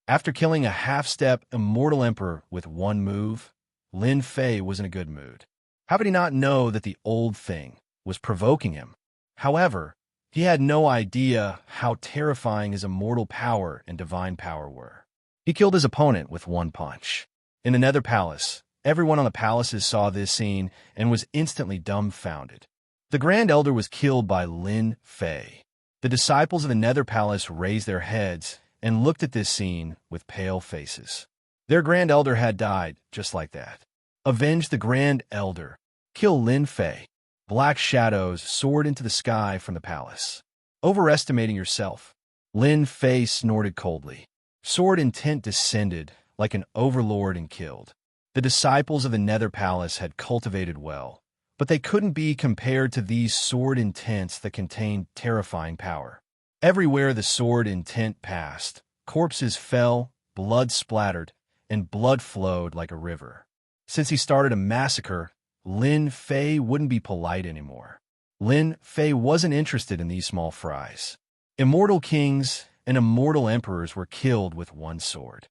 After killing a half-step immortal emperor with one move, Lin Fei was in a good mood. How could he not know that the old thing was provoking him? However, he had no idea how terrifying his immortal power and divine power were. He killed his opponent with one punch. In the Nether Palace, everyone on the palaces saw this scene and was instantly dumbfounded. The Grand Elder was killed by Lin Fei. The disciples of the Nether Palace raised their heads and looked at this scene with pale faces. Their Grand Elder had died just like that. Avenge the Grand Elder. Kill Lin Fei. Black shadows soared into the sky from the palace. Overestimating yourself. Lin Fei snorted coldly. Sword intent descended like an overlord and killed. The disciples of the Nether Palace had cultivated well, but they couldn't be compared to these sword intents that contained terrifying power. Everywhere the sword intent passed, corpses fell, blood splattered, and blood flowed like a river. Since he started a massacre, Lin Fei wouldn't be polite anymore. Lin Fei wasn't interested in these small fries. Immortal kings and immortal emperors were killed with one sword.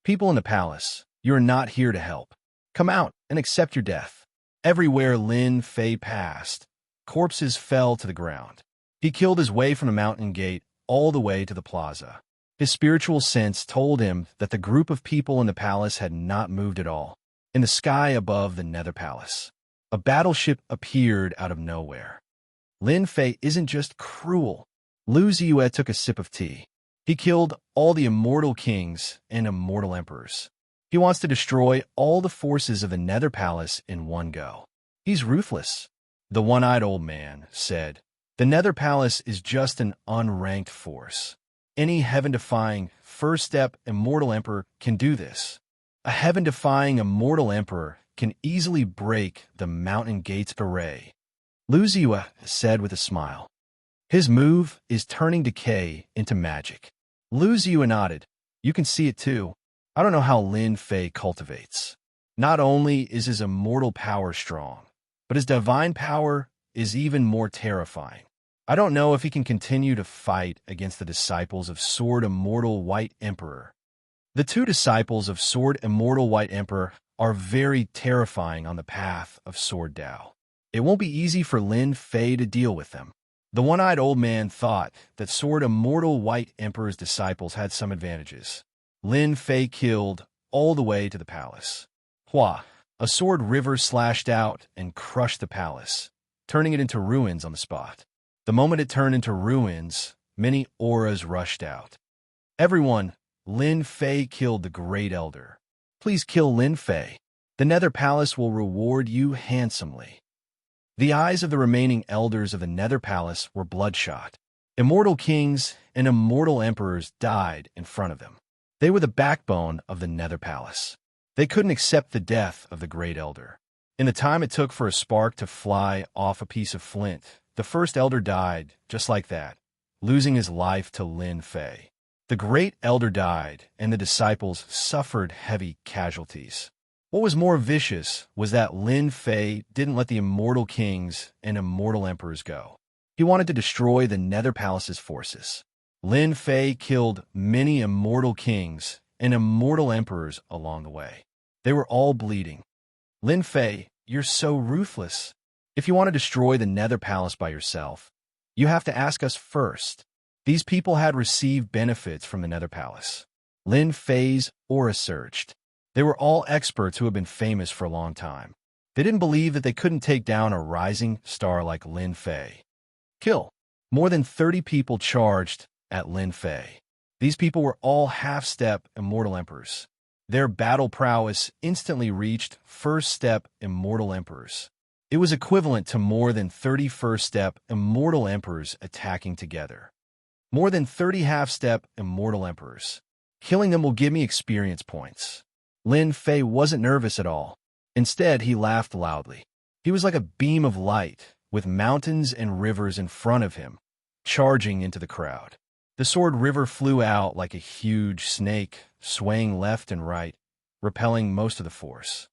People in the palace, you are not here to help. Come out and accept your death. Everywhere Lin Fei passed, corpses fell to the ground. He killed his way from the Mountain Gate all the way to the plaza. His spiritual sense told him that the group of people in the palace had not moved at all. In the sky above the Nether Palace, a battleship appeared out of nowhere. Lin Fei isn't just cruel. Lu Ziyue took a sip of tea. He killed all the immortal kings and immortal emperors. He wants to destroy all the forces of the Nether Palace in one go. He's ruthless. The one-eyed old man said, The Nether Palace is just an unranked force. Any heaven-defying, first-step Immortal Emperor can do this. A heaven-defying Immortal Emperor can easily break the Mountain Gates array, Wuxia said with a smile. His move is turning decay into magic. Wuxia nodded. You can see it too. I don't know how Lin Fei cultivates. Not only is his immortal power strong, but his divine power is even more terrifying. I don't know if he can continue to fight against the disciples of Sword Immortal White Emperor. The two disciples of Sword Immortal White Emperor are very terrifying on the path of Sword Dao. It won't be easy for Lin Fei to deal with them. The one-eyed old man thought that Sword Immortal White Emperor's disciples had some advantages. Lin Fei killed all the way to the palace. Hua, a sword river slashed out and crushed the palace, turning it into ruins on the spot. The moment it turned into ruins, many auras rushed out. Everyone, Lin Fei killed the Great Elder. Please kill Lin Fei. The Nether Palace will reward you handsomely. The eyes of the remaining elders of the Nether Palace were bloodshot. Immortal kings and immortal emperors died in front of them. They were the backbone of the Nether Palace. They couldn't accept the death of the Great Elder. In the time it took for a spark to fly off a piece of flint, the first elder died just like that, losing his life to Lin Fei. The Great Elder died, and the disciples suffered heavy casualties. What was more vicious was that Lin Fei didn't let the immortal kings and immortal emperors go. He wanted to destroy the Nether Palace's forces. Lin Fei killed many immortal kings and immortal emperors along the way. They were all bleeding. Lin Fei, you're so ruthless. If you want to destroy the Nether Palace by yourself, you have to ask us first. These people had received benefits from the Nether Palace. Lin Fei's aura surged. They were all experts who had been famous for a long time. They didn't believe that they couldn't take down a rising star like Lin Fei. Kill. More than 30 people charged at Lin Fei. These people were all half-step Immortal Emperors. Their battle prowess instantly reached first-step Immortal Emperors. It was equivalent to more than 30 first-step Immortal Emperors attacking together. More than 30 half-step Immortal Emperors. Killing them will give me experience points. Lin Fei wasn't nervous at all. Instead, he laughed loudly. He was like a beam of light, with mountains and rivers in front of him, charging into the crowd. The sword river flew out like a huge snake, swaying left and right, repelling most of the force.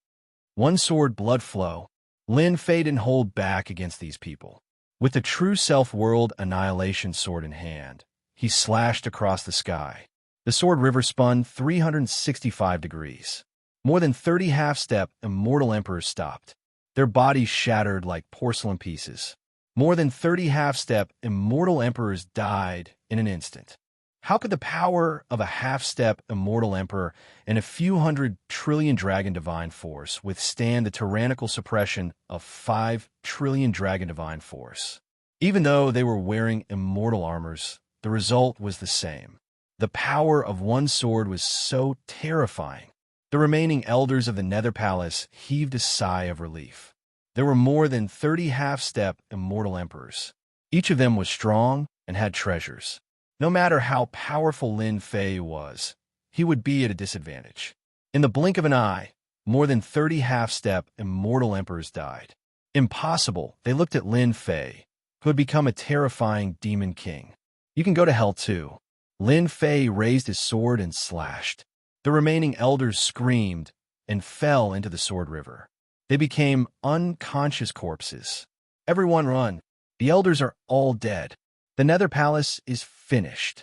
One sword blood flow. Lin Fei didn't hold back against these people. With the true self-world annihilation sword in hand, he slashed across the sky. The sword river spun 365 degrees. More than 30 half-step Immortal Emperors stopped. Their bodies shattered like porcelain pieces. More than 30 half-step Immortal Emperors died in an instant. How could the power of a half-step Immortal Emperor and a few hundred trillion Dragon Divine Force withstand the tyrannical suppression of 5 trillion Dragon Divine Force? Even though they were wearing immortal armors, the result was the same. The power of one sword was so terrifying. The remaining elders of the Nether Palace heaved a sigh of relief. There were more than 30 half-step Immortal Emperors. Each of them was strong and had treasures. No matter how powerful Lin Fei was, he would be at a disadvantage. In the blink of an eye, more than 30 half-step Immortal Emperors died. Impossible, they looked at Lin Fei, who had become a terrifying demon king. You can go to hell too. Lin Fei raised his sword and slashed. The remaining elders screamed and fell into the sword river. They became unconscious corpses. Everyone run. The elders are all dead. The Nether Palace is finished.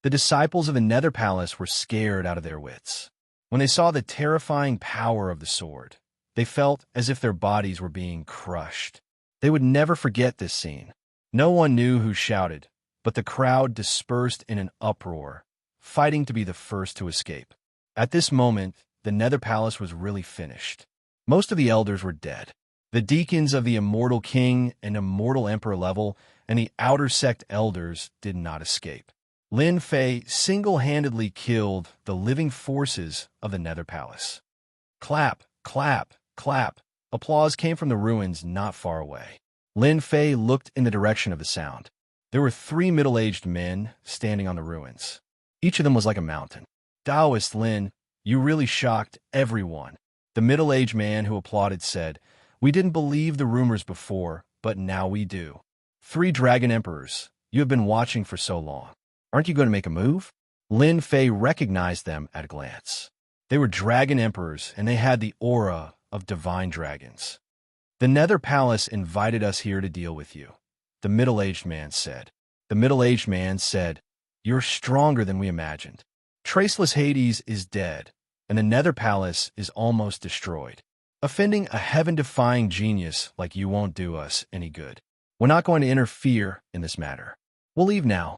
The disciples of the Nether Palace were scared out of their wits. When they saw the terrifying power of the sword, they felt as if their bodies were being crushed. They would never forget this scene. No one knew who shouted, but the crowd dispersed in an uproar, fighting to be the first to escape. At this moment, the Nether Palace was really finished. Most of the elders were dead. The deacons of the Immortal King and Immortal Emperor level and the Outer Sect elders did not escape. Lin Fei single-handedly killed the living forces of the Nether Palace. Clap, clap, clap. Applause came from the ruins not far away. Lin Fei looked in the direction of the sound. There were 3 middle-aged men standing on the ruins. Each of them was like a mountain. Taoist Lin, you really shocked everyone. The middle-aged man who applauded said, "We didn't believe the rumors before, but now we do. 3 dragon emperors, you have been watching for so long. Aren't you going to make a move?" Lin Fei recognized them at a glance. They were dragon emperors, and they had the aura of divine dragons. "The Nether Palace invited us here to deal with you," the middle-aged man said. The middle-aged man said, "You're stronger than we imagined. Traceless Hades is dead, and the Nether Palace is almost destroyed. Offending a heaven-defying genius like you won't do us any good. We're not going to interfere in this matter. We'll leave now."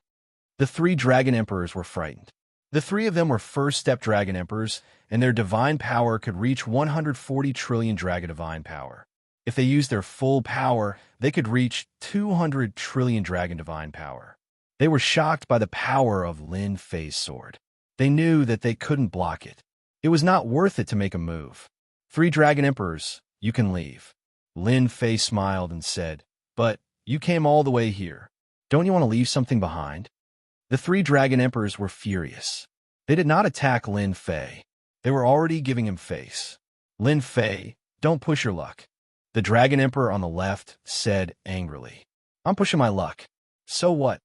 The 3 dragon emperors were frightened. The 3 of them were first-step dragon emperors, and their divine power could reach 140 trillion dragon divine power. If they used their full power, they could reach 200 trillion dragon divine power. They were shocked by the power of Lin Fei's sword. They knew that they couldn't block it. It was not worth it to make a move. 3 dragon emperors, you can leave." Lin Fei smiled and said, "But you came all the way here. Don't you want to leave something behind?" The 3 dragon emperors were furious. They did not attack Lin Fei. They were already giving him face. "Lin Fei, don't push your luck," the dragon emperor on the left said angrily. "I'm pushing my luck. So what?"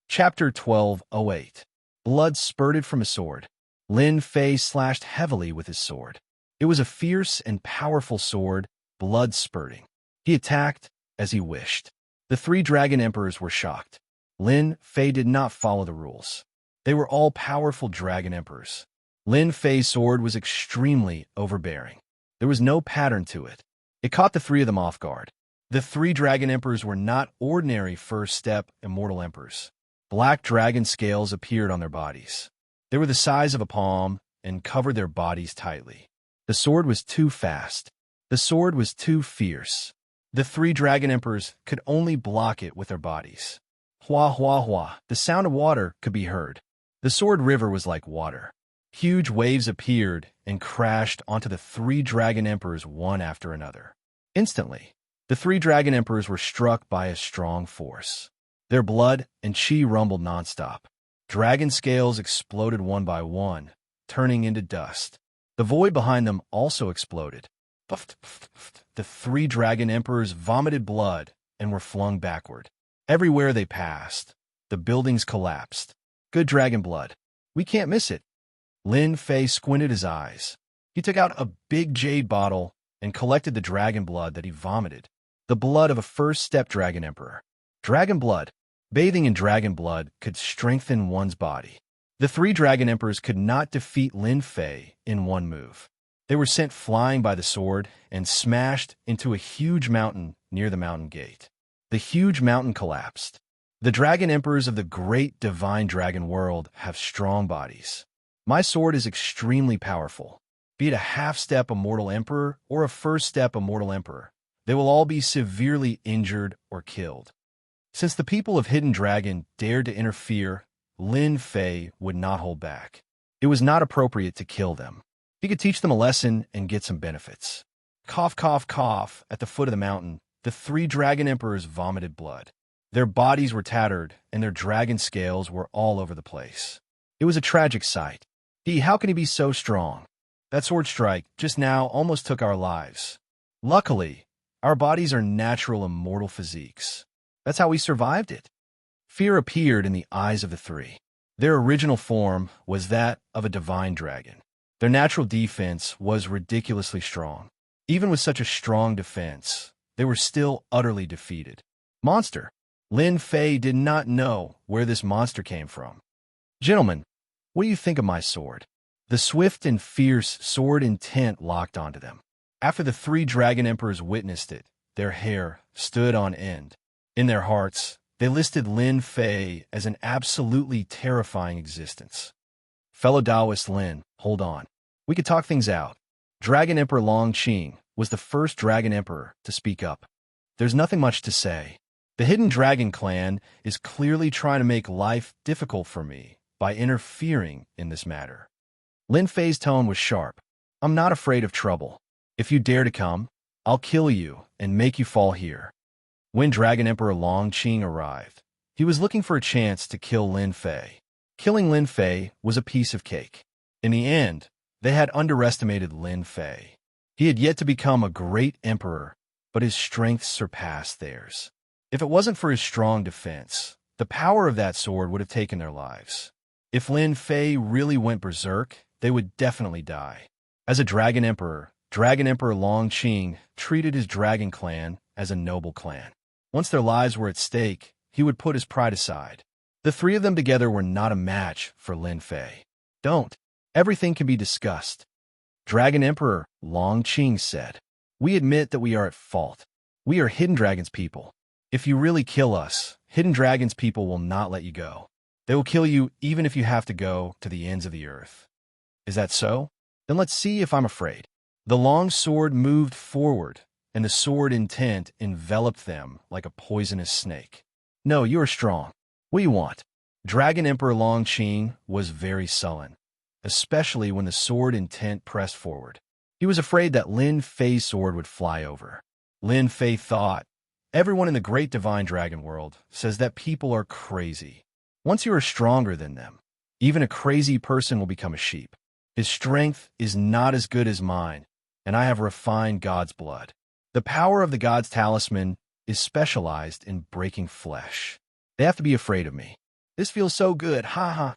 Chapter 12:08. Blood spurted from his sword. Lin Fei slashed heavily with his sword. It was a fierce and powerful sword, blood spurting. He attacked as he wished. The 3 dragon emperors were shocked. Lin Fei did not follow the rules. They were all powerful dragon emperors. Lin Fei's sword was extremely overbearing. There was no pattern to it. It caught the 3 of them off guard. The 3 dragon emperors were not ordinary first-step immortal emperors. Black dragon scales appeared on their bodies. They were the size of a palm and covered their bodies tightly. The sword was too fast. The sword was too fierce. The 3 dragon emperors could only block it with their bodies. Hua hua hua, the sound of water could be heard. The sword river was like water. Huge waves appeared and crashed onto the 3 dragon emperors one after another. Instantly, the 3 dragon emperors were struck by a strong force. Their blood and qi rumbled nonstop. Dragon scales exploded one by one, turning into dust. The void behind them also exploded. The 3 dragon emperors vomited blood and were flung backward. Everywhere they passed, the buildings collapsed. Good dragon blood. We can't miss it. Lin Fei squinted his eyes. He took out a big jade bottle and collected the dragon blood that he vomited. The blood of a first-step dragon emperor. Dragon blood. Bathing in dragon blood could strengthen one's body. The 3 dragon emperors could not defeat Lin Fei in one move. They were sent flying by the sword and smashed into a huge mountain near the mountain gate. The huge mountain collapsed. The dragon emperors of the great divine dragon world have strong bodies. My sword is extremely powerful. Be it a half-step immortal emperor or a first-step immortal emperor, they will all be severely injured or killed. Since the people of Hidden Dragon dared to interfere, Lin Fei would not hold back. It was not appropriate to kill them. He could teach them a lesson and get some benefits. Cough, cough, cough. At the foot of the mountain, the 3 dragon emperors vomited blood. Their bodies were tattered, and their dragon scales were all over the place. It was a tragic sight. How can he be so strong? That sword strike just now almost took our lives. Luckily, our bodies are natural immortal physiques. That's how we survived it. Fear appeared in the eyes of the 3. Their original form was that of a divine dragon. Their natural defense was ridiculously strong. Even with such a strong defense, they were still utterly defeated. Monster. Lin Fei did not know where this monster came from. Gentlemen, what do you think of my sword? The swift and fierce sword intent locked onto them. After the 3 dragon emperors witnessed it, their hair stood on end. In their hearts, they listed Lin Fei as an absolutely terrifying existence. Fellow Taoist Lin, hold on. We could talk things out. Dragon Emperor Long Qing was the first dragon emperor to speak up. There's nothing much to say. The Hidden Dragon clan is clearly trying to make life difficult for me by interfering in this matter. Lin Fei's tone was sharp. I'm not afraid of trouble. If you dare to come, I'll kill you and make you fall here. When Dragon Emperor Long Qing arrived, he was looking for a chance to kill Lin Fei. Killing Lin Fei was a piece of cake. In the end, they had underestimated Lin Fei. He had yet to become a great emperor, but his strength surpassed theirs. If it wasn't for his strong defense, the power of that sword would have taken their lives. If Lin Fei really went berserk, they would definitely die. As a Dragon Emperor Long Qing treated his dragon clan as a noble clan. Once their lives were at stake, he would put his pride aside. The three of them together were not a match for Lin Fei. Don't. Everything can be discussed. Dragon Emperor Long Qing said, "We admit that we are at fault. We are Hidden Dragon's people. If you really kill us, Hidden Dragon's people will not let you go. They will kill you even if you have to go to the ends of the earth." Is that so? Then let's see if I'm afraid. The long sword moved forward, and the sword intent enveloped them like a poisonous snake. No, you are strong. What do you want? Dragon Emperor Long Qing was very sullen, especially when the sword intent pressed forward. He was afraid that Lin Fei's sword would fly over. Lin Fei thought, "Everyone in the great divine dragon world says that people are crazy. Once you are stronger than them, even a crazy person will become a sheep. His strength is not as good as mine, and I have refined God's blood. The power of the God's talisman is specialized in breaking flesh. They have to be afraid of me. This feels so good, ha ha.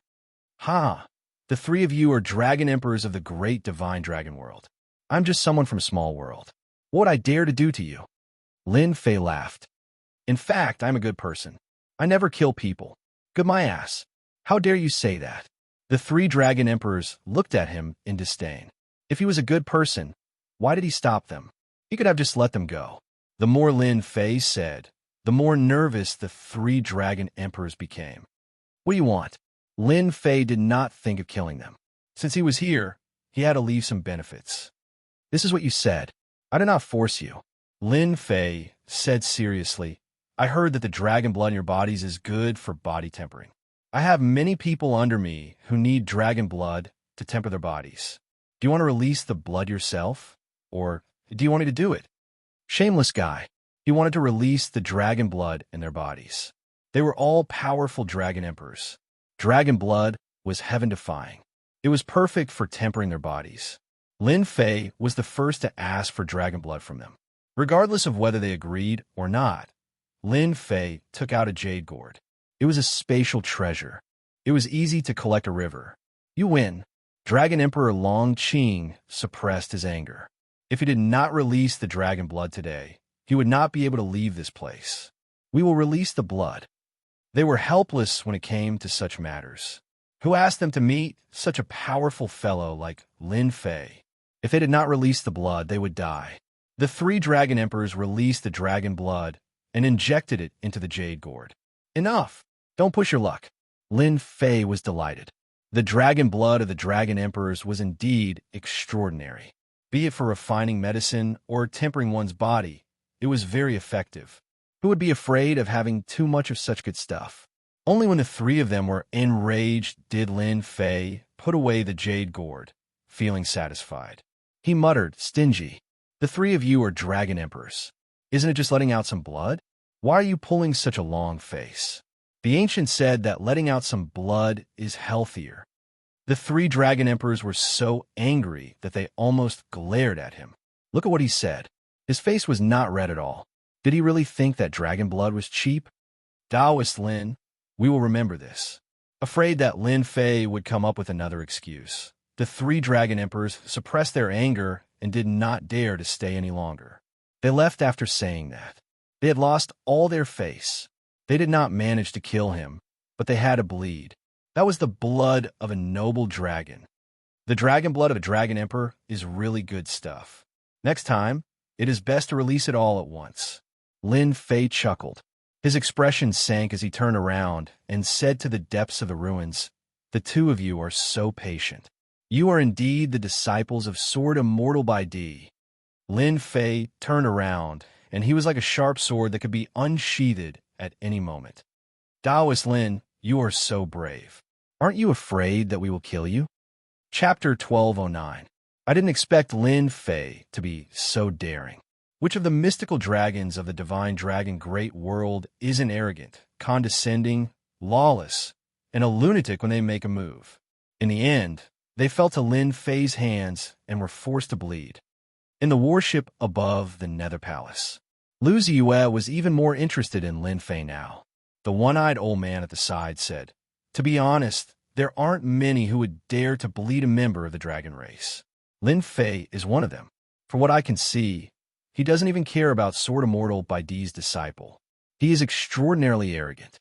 Ha! The three of you are dragon emperors of the great divine dragon world. I'm just someone from a small world. What would I dare to do to you?" Lin Fei laughed. "In fact, I'm a good person. I never kill people. Good my ass. How dare you say that?" The three dragon emperors looked at him in disdain. If he was a good person, why did he stop them? He could have just let them go. The more Lin Fei said, the more nervous the three dragon emperors became. "What do you want?" Lin Fei did not think of killing them. Since he was here, he had to leave some benefits. "This is what you said. I did not force you." Lin Fei said seriously, "I heard that the dragon blood in your bodies is good for body tempering. I have many people under me who need dragon blood to temper their bodies. Do you want to release the blood yourself? Or do you want me to do it?" Shameless guy. He wanted to release the dragon blood in their bodies. They were all powerful dragon emperors. Dragon blood was heaven-defying. It was perfect for tempering their bodies. Lin Fei was the first to ask for dragon blood from them. Regardless of whether they agreed or not, Lin Fei took out a jade gourd. It was a spatial treasure. It was easy to collect a river. "You win." Dragon Emperor Long Qing suppressed his anger. If he did not release the dragon blood today, he would not be able to leave this place. "We will release the blood." They were helpless when it came to such matters. Who asked them to meet such a powerful fellow like Lin Fei? If they did not release the blood, they would die. The three dragon emperors released the dragon blood and injected it into the jade gourd. "Enough! Don't push your luck." Lin Fei was delighted. The dragon blood of the dragon emperors was indeed extraordinary. Be it for refining medicine or tempering one's body, it was very effective. Who would be afraid of having too much of such good stuff? Only when the three of them were enraged did Lin Fei put away the jade gourd, feeling satisfied. He muttered, "Stingy. The three of you are dragon emperors. Isn't it just letting out some blood? Why are you pulling such a long face?" The ancient said that letting out some blood is healthier. The three dragon emperors were so angry that they almost glared at him. Look at what he said. His face was not red at all. Did he really think that dragon blood was cheap? Taoist Lin, we will remember this. Afraid that Lin Fei would come up with another excuse, the three dragon emperors suppressed their anger and did not dare to stay any longer. They left after saying that. They had lost all their face. They did not manage to kill him, but they had to bleed. That was the blood of a noble dragon. The dragon blood of a dragon emperor is really good stuff. Next time, it is best to release it all at once. Lin Fei chuckled. His expression sank as he turned around and said to the depths of the ruins, "The two of you are so patient. You are indeed the disciples of Sword Immortal by D." Lin Fei turned around, and he was like a sharp sword that could be unsheathed at any moment. "Taoist Lin, you are so brave. Aren't you afraid that we will kill you?" Chapter 1209. I didn't expect Lin Fei to be so daring. Which of the mystical dragons of the divine dragon great world isn't arrogant, condescending, lawless, and a lunatic when they make a move? In the end, they fell to Lin Fei's hands and were forced to bleed. In the warship above the Nether Palace, Lu Ziyue was even more interested in Lin Fei now. The one-eyed old man at the side said, "To be honest, there aren't many who would dare to bleed a member of the dragon race. Lin Fei is one of them. For what I can see, he doesn't even care about Sword Immortal by Di's disciple. He is extraordinarily arrogant."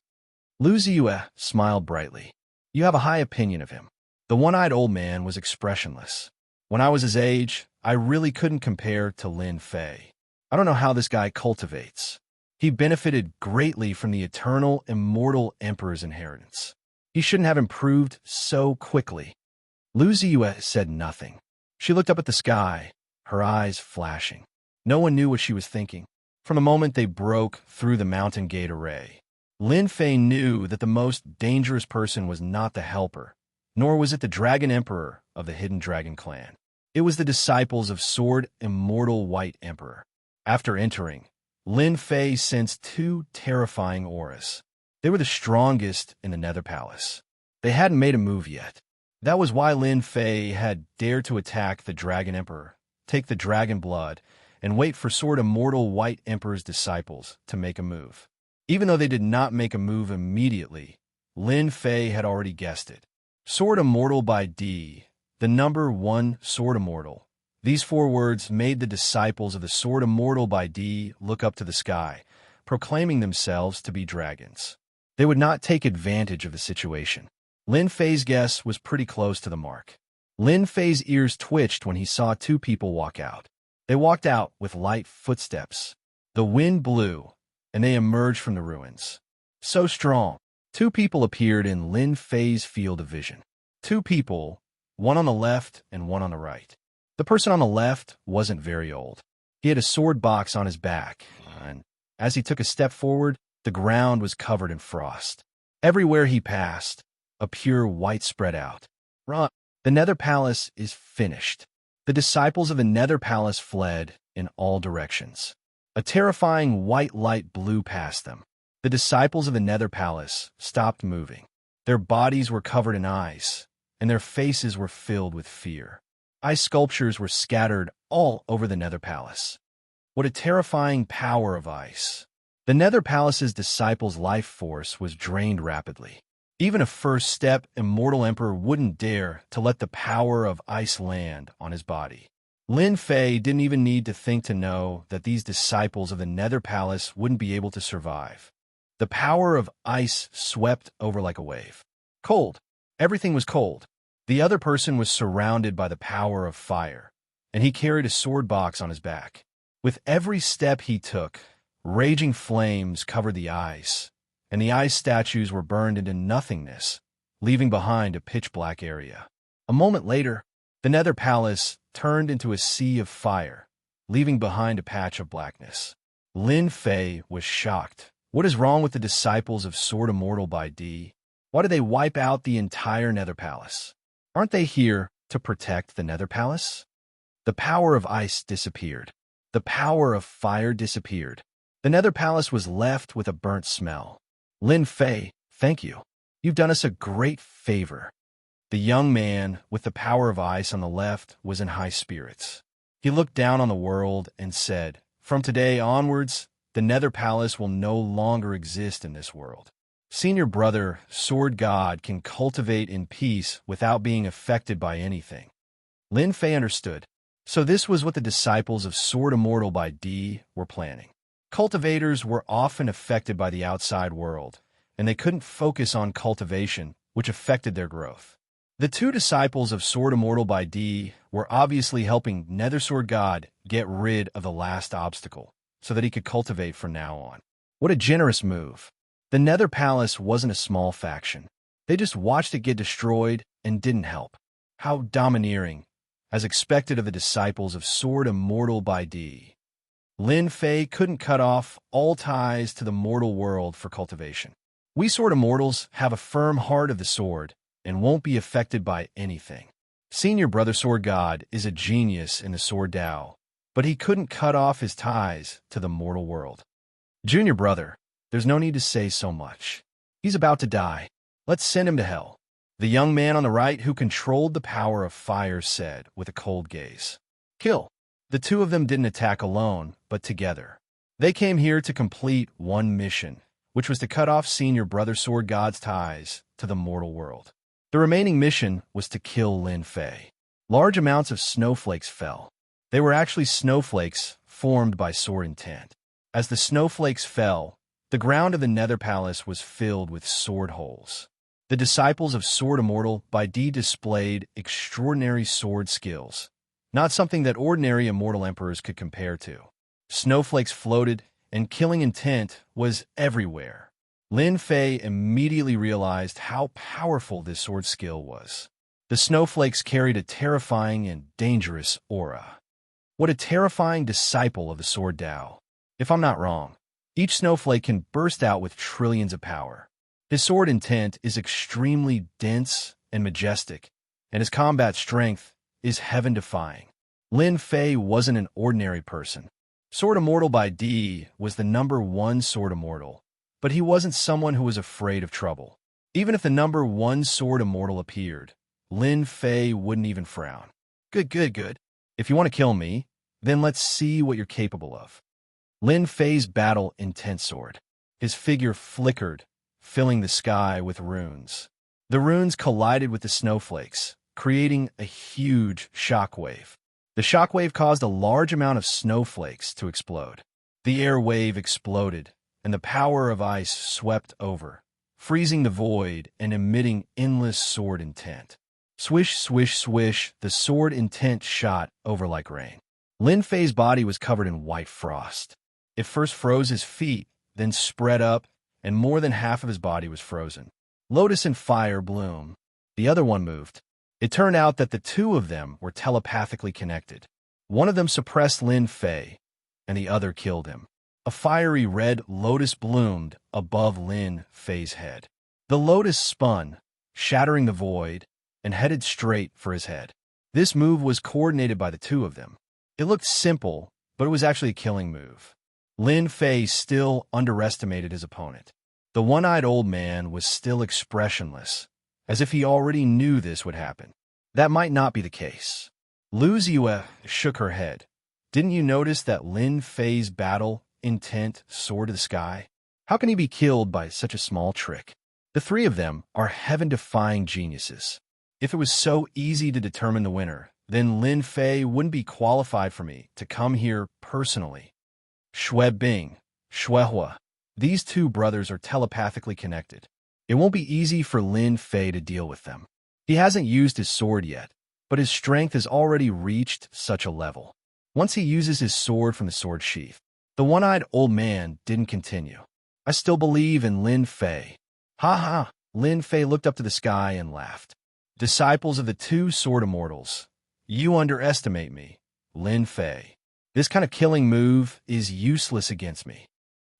Lu Ziyue smiled brightly. "You have a high opinion of him." The one-eyed old man was expressionless. "When I was his age, I really couldn't compare to Lin Fei. I don't know how this guy cultivates. He benefited greatly from the eternal, immortal emperor's inheritance. He shouldn't have improved so quickly." Lu Ziyue said nothing. She looked up at the sky, her eyes flashing. No one knew what she was thinking. From the moment they broke through the mountain gate array, Lin Fei knew that the most dangerous person was not the helper, nor was it the Dragon Emperor of the Hidden Dragon clan. It was the disciples of Sword Immortal White Emperor. After entering, Lin Fei sensed two terrifying auras. They were the strongest in the Nether Palace. They hadn't made a move yet. That was why Lin Fei had dared to attack the Dragon Emperor, take the dragon blood, and wait for Sword Immortal White Emperor's disciples to make a move. Even though they did not make a move immediately, Lin Fei had already guessed it. Sword Immortal by D, the number 1 Sword Immortal. These 4 words made the disciples of the Sword Immortal by D look up to the sky, proclaiming themselves to be dragons. They would not take advantage of the situation. Lin Fei's guess was pretty close to the mark. Lin Fei's ears twitched when he saw 2 people walk out. They walked out with light footsteps. The wind blew, and they emerged from the ruins. So strong. 2 people appeared in Lin Fei's field of vision. 2 people, one on the left and one on the right. The person on the left wasn't very old. He had a sword box on his back, and as he took a step forward, the ground was covered in frost. Everywhere he passed, a pure white spread out. "Run! The Nether Palace is finished." The disciples of the Nether Palace fled in all directions. A terrifying white light blew past them. The disciples of the Nether Palace stopped moving. Their bodies were covered in ice, and their faces were filled with fear. Ice sculptures were scattered all over the Nether Palace. What a terrifying power of ice. The Nether Palace's disciples' life force was drained rapidly. Even a first-step Immortal Emperor wouldn't dare to let the power of ice land on his body. Lin Fei didn't even need to think to know that these disciples of the Nether Palace wouldn't be able to survive. The power of ice swept over like a wave. Cold. Everything was cold. The other person was surrounded by the power of fire, and he carried a sword box on his back. With every step he took, raging flames covered the ice, and the ice statues were burned into nothingness, leaving behind a pitch-black area. A moment later, the Nether Palace turned into a sea of fire, leaving behind a patch of blackness. Lin Fei was shocked. What is wrong with the disciples of Sword Immortal by D? Why did they wipe out the entire Nether Palace? Aren't they here to protect the Nether Palace? The power of ice disappeared. The power of fire disappeared. The Nether Palace was left with a burnt smell. Lin Fei, thank you. You've done us a great favor. The young man with the power of ice on the left was in high spirits. He looked down on the world and said, "From today onwards, the Nether Palace will no longer exist in this world. Senior brother, Sword God, can cultivate in peace without being affected by anything." Lin Fei understood. So this was what the disciples of Sword Immortal by D were planning. Cultivators were often affected by the outside world, and they couldn't focus on cultivation, which affected their growth. The 2 disciples of Sword Immortal by D were obviously helping Nether Sword God get rid of the last obstacle, so that he could cultivate from now on. What a generous move. The Nether Palace wasn't a small faction. They just watched it get destroyed and didn't help. How domineering, as expected of the disciples of Sword Immortal by D. Lin Fei couldn't cut off all ties to the mortal world for cultivation. We Sword Immortals have a firm heart of the sword and won't be affected by anything. Senior Brother Sword God is a genius in the Sword Dao, but he couldn't cut off his ties to the mortal world. Junior brother, there's no need to say so much. He's about to die. Let's send him to hell. The young man on the right who controlled the power of fire said with a cold gaze. Kill. The two of them didn't attack alone, but together. They came here to complete one mission, which was to cut off Senior Brother Sword God's ties to the mortal world. The remaining mission was to kill Lin Fei. Large amounts of snowflakes fell. They were actually snowflakes formed by sword intent. As the snowflakes fell, the ground of the Nether Palace was filled with sword holes. The disciples of Sword Immortal by D displayed extraordinary sword skills, not something that ordinary immortal emperors could compare to. Snowflakes floated, and killing intent was everywhere. Lin Fei immediately realized how powerful this sword skill was. The snowflakes carried a terrifying and dangerous aura. What a terrifying disciple of the Sword Tao. If I'm not wrong, each snowflake can burst out with trillions of power. His sword intent is extremely dense and majestic, and his combat strength is heaven-defying. Lin Fei wasn't an ordinary person. Sword Immortal by D was the #1 Sword Immortal, but he wasn't someone who was afraid of trouble. Even if the #1 Sword Immortal appeared, Lin Fei wouldn't even frown. Good. If you want to kill me, then let's see what you're capable of. Lin Fei's battle intent sword. His figure flickered, filling the sky with runes. The runes collided with the snowflakes, creating a huge shockwave. The shockwave caused a large amount of snowflakes to explode. The air wave exploded, and the power of ice swept over, freezing the void and emitting endless sword intent. Swish, swish, swish, the sword intent shot over like rain. Lin Fei's body was covered in white frost. It first froze his feet, then spread up, and more than half of his body was frozen. Lotus and Fire Bloom. The other one moved. It turned out that the two of them were telepathically connected. One of them suppressed Lin Fei, and the other killed him. A fiery red lotus bloomed above Lin Fei's head. The lotus spun, shattering the void, and headed straight for his head. This move was coordinated by the two of them. It looked simple, but it was actually a killing move. Lin Fei still underestimated his opponent. The one-eyed old man was still expressionless, as if he already knew this would happen. That might not be the case. Lu Ziyue shook her head. Didn't you notice that Lin Fei's battle intent soared to the sky? How can he be killed by such a small trick? The three of them are heaven-defying geniuses. If it was so easy to determine the winner, then Lin Fei wouldn't be qualified for me to come here personally. Xue Bing, Xuehua. These two brothers are telepathically connected. It won't be easy for Lin Fei to deal with them. He hasn't used his sword yet, but his strength has already reached such a level. Once he uses his sword from the sword sheath, the one-eyed old man didn't continue. I still believe in Lin Fei. Ha ha! Lin Fei looked up to the sky and laughed. Disciples of the two Sword Immortals, you underestimate me, Lin Fei. This kind of killing move is useless against me.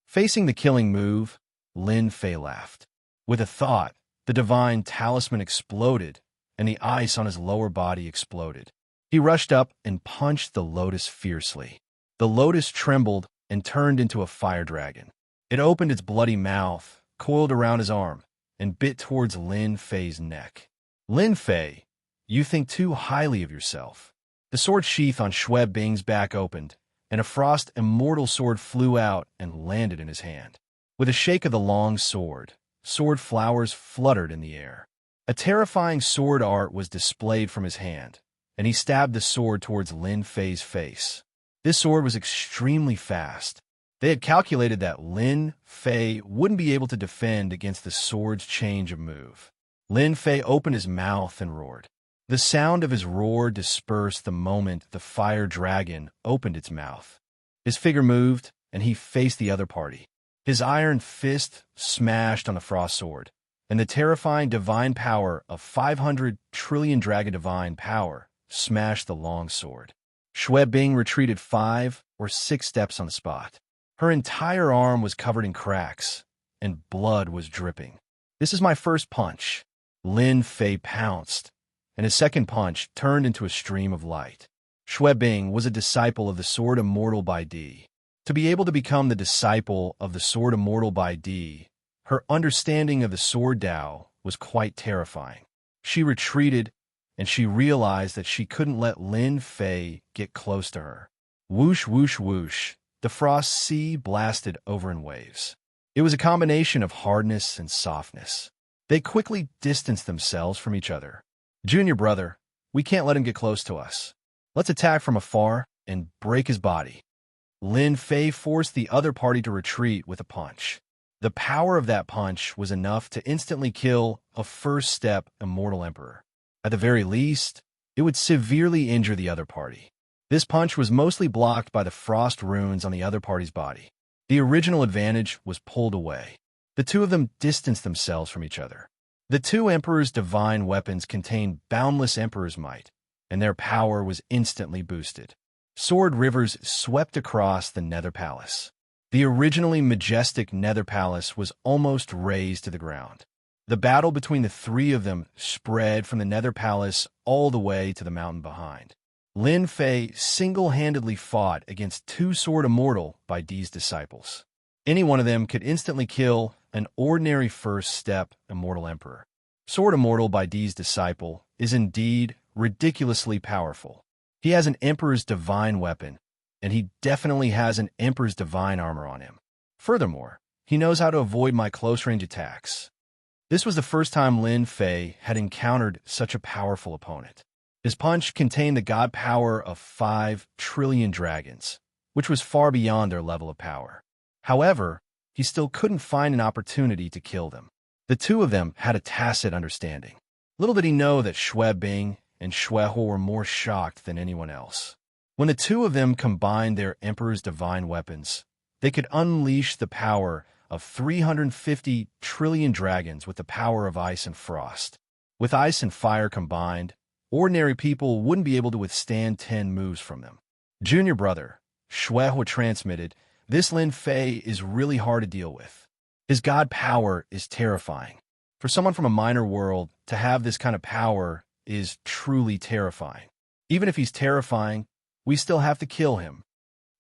Facing the killing move, Lin Fei laughed. With a thought, the divine talisman exploded, and the ice on his lower body exploded. He rushed up and punched the lotus fiercely. The lotus trembled and turned into a fire dragon. It opened its bloody mouth, coiled around his arm, and bit towards Lin Fei's neck. Lin Fei, you think too highly of yourself. The sword sheath on Xue Bing's back opened, and a frost immortal sword flew out and landed in his hand. With a shake of the long sword, sword flowers fluttered in the air. A terrifying sword art was displayed from his hand, and he stabbed the sword towards Lin Fei's face. This sword was extremely fast. They had calculated that Lin Fei wouldn't be able to defend against the sword's change of move. Lin Fei opened his mouth and roared. The sound of his roar dispersed the moment the fire dragon opened its mouth. His figure moved, and he faced the other party. His iron fist smashed on the frost sword, and the terrifying divine power of 500 trillion dragon divine power smashed the long sword. Xue Bing retreated 5 or 6 steps on the spot. Her entire arm was covered in cracks, and blood was dripping. This is my first punch. Lin Fei pounced, and his second punch turned into a stream of light. Shui was a disciple of the Sword Immortal by D. To be able to become the disciple of the Sword Immortal by D, her understanding of the Sword Tao was quite terrifying. She retreated, and she realized that she couldn't let Lin Fei get close to her. Whoosh, whoosh, whoosh, the frost sea blasted over in waves. It was a combination of hardness and softness. They quickly distanced themselves from each other. Junior brother, we can't let him get close to us. Let's attack from afar and break his body. Lin Fei forced the other party to retreat with a punch. The power of that punch was enough to instantly kill a first-step Immortal Emperor. At the very least, it would severely injure the other party. This punch was mostly blocked by the frost runes on the other party's body. The original advantage was pulled away. The two of them distanced themselves from each other. The two Emperor's divine weapons contained boundless Emperor's might, and their power was instantly boosted. Sword rivers swept across the Nether Palace. The originally majestic Nether Palace was almost razed to the ground. The battle between the three of them spread from the Nether Palace all the way to the mountain behind. Lin Fei single-handedly fought against two Sword Immortal by D's disciples. Any one of them could instantly kill an ordinary first-step Immortal Emperor. Sword Immortal by D's disciple is indeed ridiculously powerful. He has an Emperor's divine weapon, and he definitely has an Emperor's divine armor on him. Furthermore, he knows how to avoid my close-range attacks. This was the first time Lin Fei had encountered such a powerful opponent. His punch contained the god power of 5 trillion dragons, which was far beyond their level of power. However, he still couldn't find an opportunity to kill them. The two of them had a tacit understanding. Little did he know that Shui and Shui were more shocked than anyone else. When the two of them combined their Emperor's divine weapons, they could unleash the power of 350 trillion dragons with the power of ice and frost. With ice and fire combined, ordinary people wouldn't be able to withstand 10 moves from them. Junior brother, Shui transmitted, this Lin Fei is really hard to deal with. His god power is terrifying. For someone from a minor world to have this kind of power is truly terrifying. Even if he's terrifying, we still have to kill him.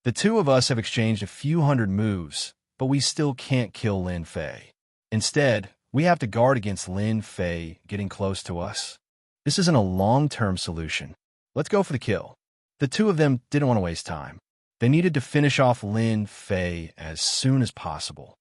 The two of us have exchanged a few hundred moves, but we still can't kill Lin Fei. Instead, we have to guard against Lin Fei getting close to us. This isn't a long-term solution. Let's go for the kill. The two of them didn't want to waste time. They needed to finish off Lin Fei as soon as possible.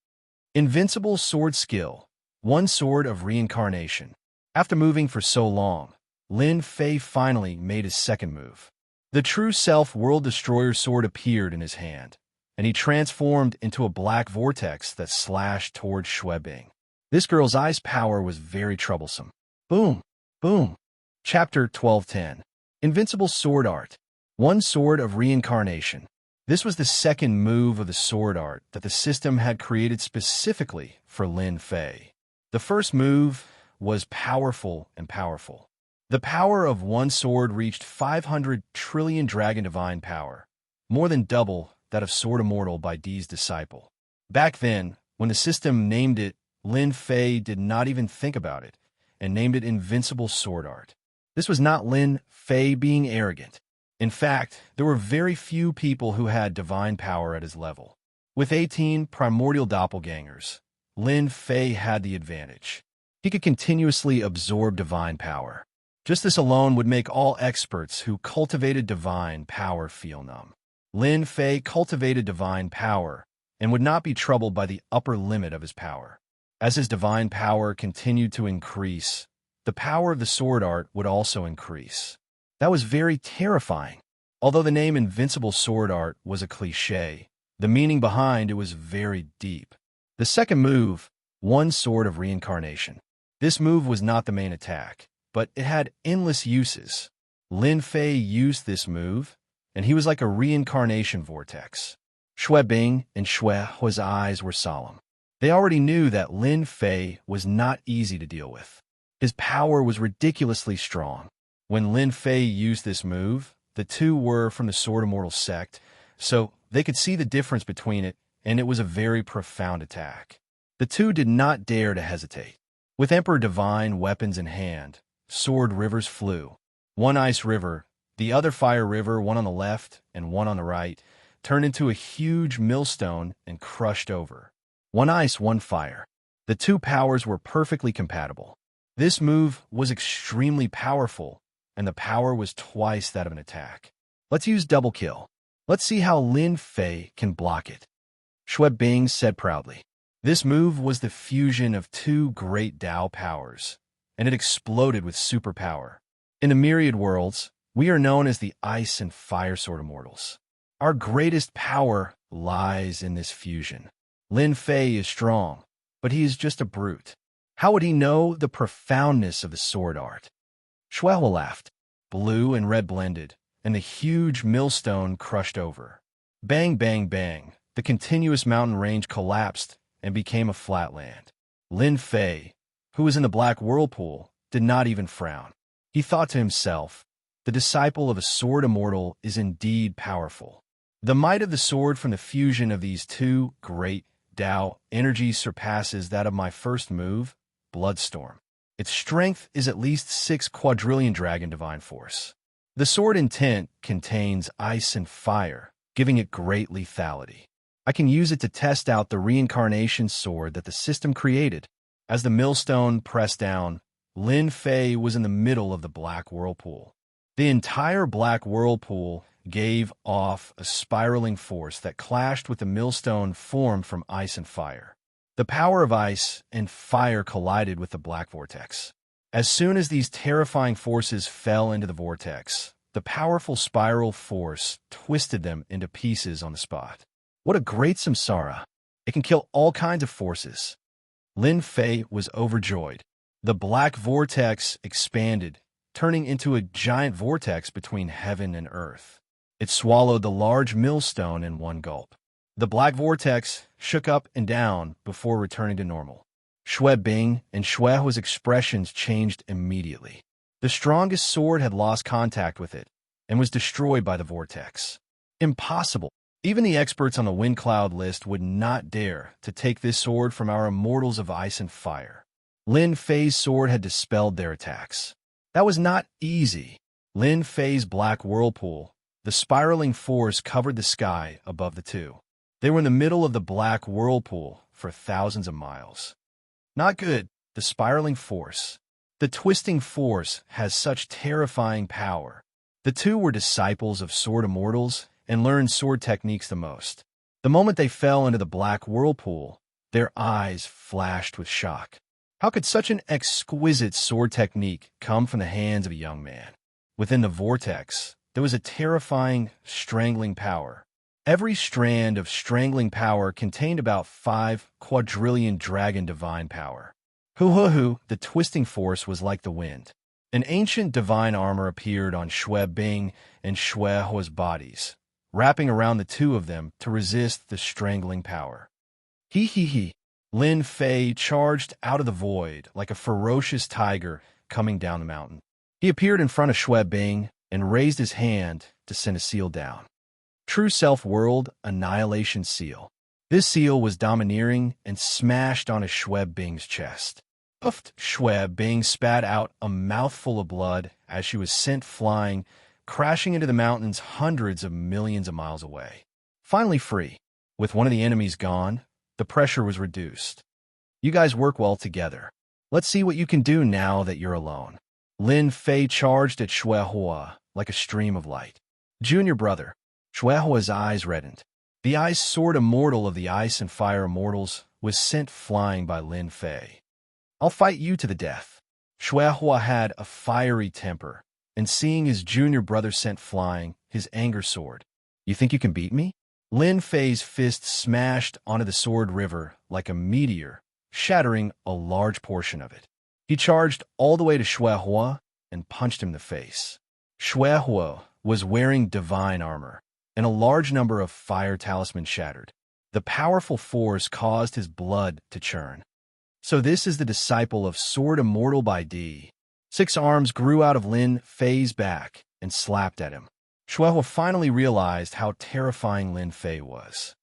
Invincible sword skill, 1 sword of reincarnation. After moving for so long, Lin Fei finally made his second move. The true self World Destroyer sword appeared in his hand, and he transformed into a black vortex that slashed towards Shui. This girl's ice power was very troublesome. Boom, boom. Chapter 1210. Invincible Sword Art. 1 sword of reincarnation. This was the second move of the sword art that the system had created specifically for Lin Fei. The first move was powerful and powerful. The power of 1 sword reached 500 trillion dragon divine power, more than double that of Sword Immortal by D's disciple. Back then, when the system named it, Lin Fei did not even think about it, and named it Invincible Sword Art. This was not Lin Fei being arrogant. In fact, there were very few people who had divine power at his level. With 18 primordial doppelgangers, Lin Fei had the advantage. He could continuously absorb divine power. Just this alone would make all experts who cultivated divine power feel numb. Lin Fei cultivated divine power and would not be troubled by the upper limit of his power. As his divine power continued to increase, the power of the sword art would also increase. That was very terrifying. Although the name Invincible Sword Art was a cliché, the meaning behind it was very deep. The second move, 1 sword of reincarnation. This move was not the main attack, but it had endless uses. Lin Fei used this move, and he was like a reincarnation vortex. Shui and Shui's eyes were solemn. They already knew that Lin Fei was not easy to deal with. His power was ridiculously strong. When Lin Fei used this move, the two were from the Sword Immortal sect, so they could see the difference between it, and it was a very profound attack. The two did not dare to hesitate. With Emperor Divine weapons in hand, sword rivers flew. 1 ice river, The other fire river, one on the left and one on the right, turned into a huge millstone and crushed over. One ice, one fire. The two powers were perfectly compatible. This move was extremely powerful, and the power was twice that of an attack. Let's use double kill. Let's see how Lin Fei can block it. Shui Bing said proudly. This move was the fusion of two great Dao powers, and it exploded with superpower. In the myriad worlds, we are known as the Ice and Fire Sword Immortals. Our greatest power lies in this fusion. Lin Fei is strong, but he is just a brute. How would he know the profoundness of the sword art? Shuehua laughed. Blue and red blended, and the huge millstone crushed over. Bang, bang, bang. The continuous mountain range collapsed and became a flat land. Lin Fei, who was in the black whirlpool, did not even frown. He thought to himself, the disciple of a sword immortal is indeed powerful. The might of the sword from the fusion of these two great Dao energies surpasses that of my first move, Bloodstorm. Its strength is at least 6 quadrillion dragon divine force. The sword intent contains ice and fire, giving it great lethality. I can use it to test out the reincarnation sword that the system created. As the millstone pressed down, Lin Fei was in the middle of the black whirlpool. The entire black whirlpool gave off a spiraling force that clashed with the millstone formed from ice and fire. The power of ice and fire collided with the black vortex. As soon as these terrifying forces fell into the vortex, the powerful spiral force twisted them into pieces on the spot. What a great samsara! It can kill all kinds of forces. Lin Fei was overjoyed. The black vortex expanded, turning into a giant vortex between heaven and earth. It swallowed the large millstone in one gulp. The black vortex shook up and down before returning to normal. Shui Bing and Shuehua's expressions changed immediately. The strongest sword had lost contact with it and was destroyed by the vortex. Impossible! Even the experts on the wind cloud list would not dare to take this sword from our immortals of ice and fire. Lin Fei's sword had dispelled their attacks. That was not easy. Lin Fei's black whirlpool, the spiraling force covered the sky above the two. They were in the middle of the black whirlpool for thousands of miles. Not good, the spiraling force. The twisting force has such terrifying power. The two were disciples of sword immortals and learned sword techniques the most. The moment they fell into the black whirlpool, their eyes flashed with shock. How could such an exquisite sword technique come from the hands of a young man? Within the vortex, there was a terrifying, strangling power. Every strand of strangling power contained about 5 quadrillion dragon divine power. Hu, the twisting force was like the wind. An ancient divine armor appeared on Shui Bing and Shuehua's bodies, wrapping around the two of them to resist the strangling power. He. Lin Fei charged out of the void like a ferocious tiger coming down the mountain. He appeared in front of Shui Bing and raised his hand to send a seal down. True Self-World Annihilation Seal. This seal was domineering and smashed onto Shui Bing's chest. Puffed, Shui Bing spat out a mouthful of blood as she was sent flying, crashing into the mountains hundreds of millions of miles away. Finally free. With one of the enemies gone, the pressure was reduced. You guys work well together. Let's see what you can do now that you're alone. Lin Fei charged at Shuehua like a stream of light. Junior brother. Shuehua's eyes reddened. The ice sword immortal of the ice and fire immortals was sent flying by Lin Fei. I'll fight you to the death. Shuehua had a fiery temper, and seeing his junior brother sent flying, his anger soared. You think you can beat me? Lin Fei's fist smashed onto the sword river like a meteor, shattering a large portion of it. He charged all the way to Shuehua and punched him in the face. Shuehua was wearing divine armor, and a large number of fire talismans shattered. The powerful force caused his blood to churn. So this is the disciple of Sword Immortal by D. 6 arms grew out of Lin Fei's back and slapped at him. Shuehua finally realized how terrifying Lin Fei was.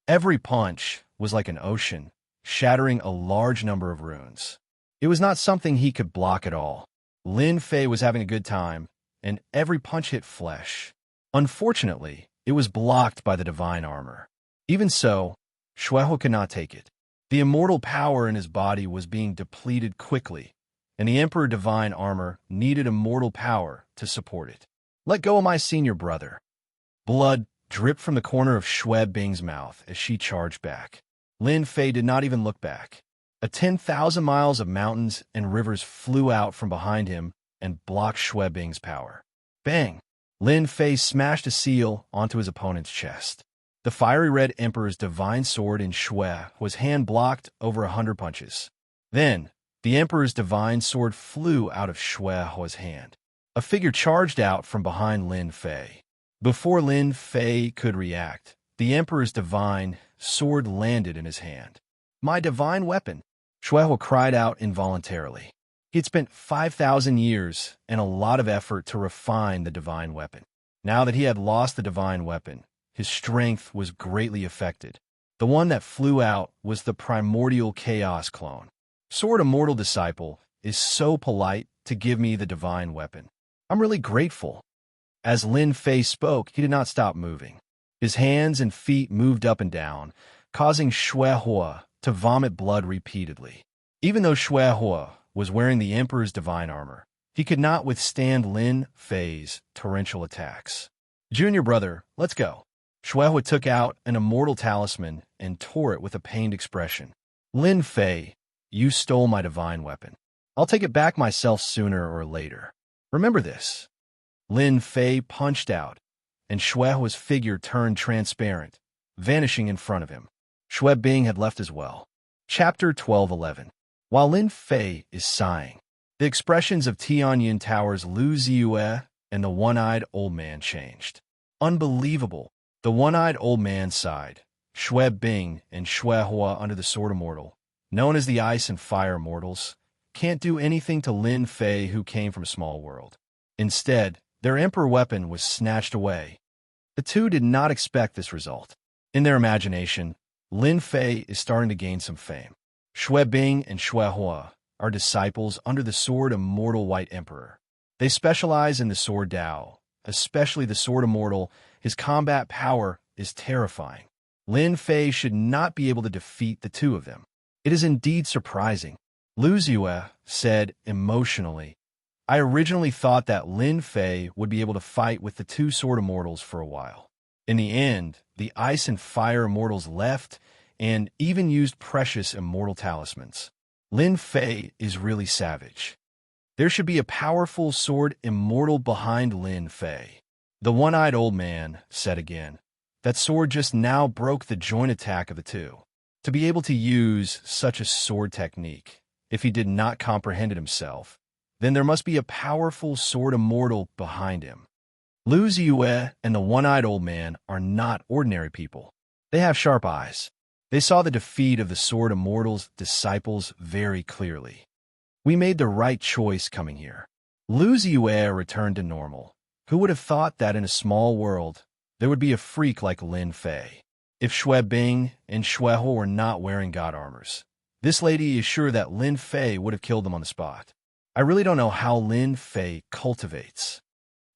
Every punch was like an ocean, shattering a large number of runes. It was not something he could block at all. Lin Fei was having a good time, and every punch hit flesh. Unfortunately, it was blocked by the divine armor. Even so, Xuehua could not take it. The immortal power in his body was being depleted quickly, and the Emperor Divine Armor needed immortal power to support it. Let go of my senior brother. Blood dripped from the corner of Xue Bing's mouth as she charged back. Lin Fei did not even look back. 10,000 miles of mountains and rivers flew out from behind him and blocked Xue Bing's power. Bang! Lin Fei smashed a seal onto his opponent's chest. The fiery red Emperor's divine sword in Xue was hand-blocked over 100 punches. Then, the Emperor's divine sword flew out of Xuehua's hand. A figure charged out from behind Lin Fei. Before Lin Fei could react, the Emperor's divine sword landed in his hand. My divine weapon! Xuehua cried out involuntarily. He had spent 5,000 years and a lot of effort to refine the divine weapon. Now that he had lost the divine weapon, his strength was greatly affected. The one that flew out was the primordial chaos clone. Sword Immortal Disciple is so polite to give me the divine weapon. I'm really grateful. As Lin Fei spoke, he did not stop moving. His hands and feet moved up and down, causing Xuehua to vomit blood repeatedly. Even though Xuehua was wearing the Emperor's divine armor, he could not withstand Lin Fei's torrential attacks. Junior brother, let's go. Xuehua took out an immortal talisman and tore it with a pained expression. Lin Fei, you stole my divine weapon. I'll take it back myself sooner or later. Remember this. Lin Fei punched out, and Xuehua's figure turned transparent, vanishing in front of him. Xue Bing had left as well. Chapter 12:11. While Lin Fei is sighing, the expressions of Tianyin Tower's Lu Ziyue and the one-eyed old man changed. Unbelievable. The one-eyed old man sighed. Xue Bing and Xuehua under the Sword Immortal, known as the Ice and Fire Immortals, can't do anything to Lin Fei who came from a small world. Instead, their emperor weapon was snatched away. The two did not expect this result. In their imagination, Lin Fei is starting to gain some fame. Xue Bing and Xuehua are disciples under the Sword Immortal White Emperor. They specialize in the Sword Dao, especially the Sword Immortal. His combat power is terrifying. Lin Fei should not be able to defeat the two of them. It is indeed surprising. Lu Ziyue said emotionally, I originally thought that Lin Fei would be able to fight with the two Sword Immortals for a while. In the end, the Ice and Fire Immortals left and even used precious immortal talismans. Lin Fei is really savage. There should be a powerful Sword Immortal behind Lin Fei. The one-eyed old man said again, that sword just now broke the joint attack of the two. To be able to use such a sword technique, if he did not comprehend it himself, then there must be a powerful Sword Immortal behind him. Lu Ziyue and the one-eyed old man are not ordinary people. They have sharp eyes. They saw the defeat of the Sword Immortal's disciples very clearly. We made the right choice coming here. Lu Ziyue returned to normal. Who would have thought that in a small world, there would be a freak like Lin Fei? If Xue Bing and Xuehua were not wearing god armors, this lady is sure that Lin Fei would have killed them on the spot. I really don't know how Lin Fei cultivates.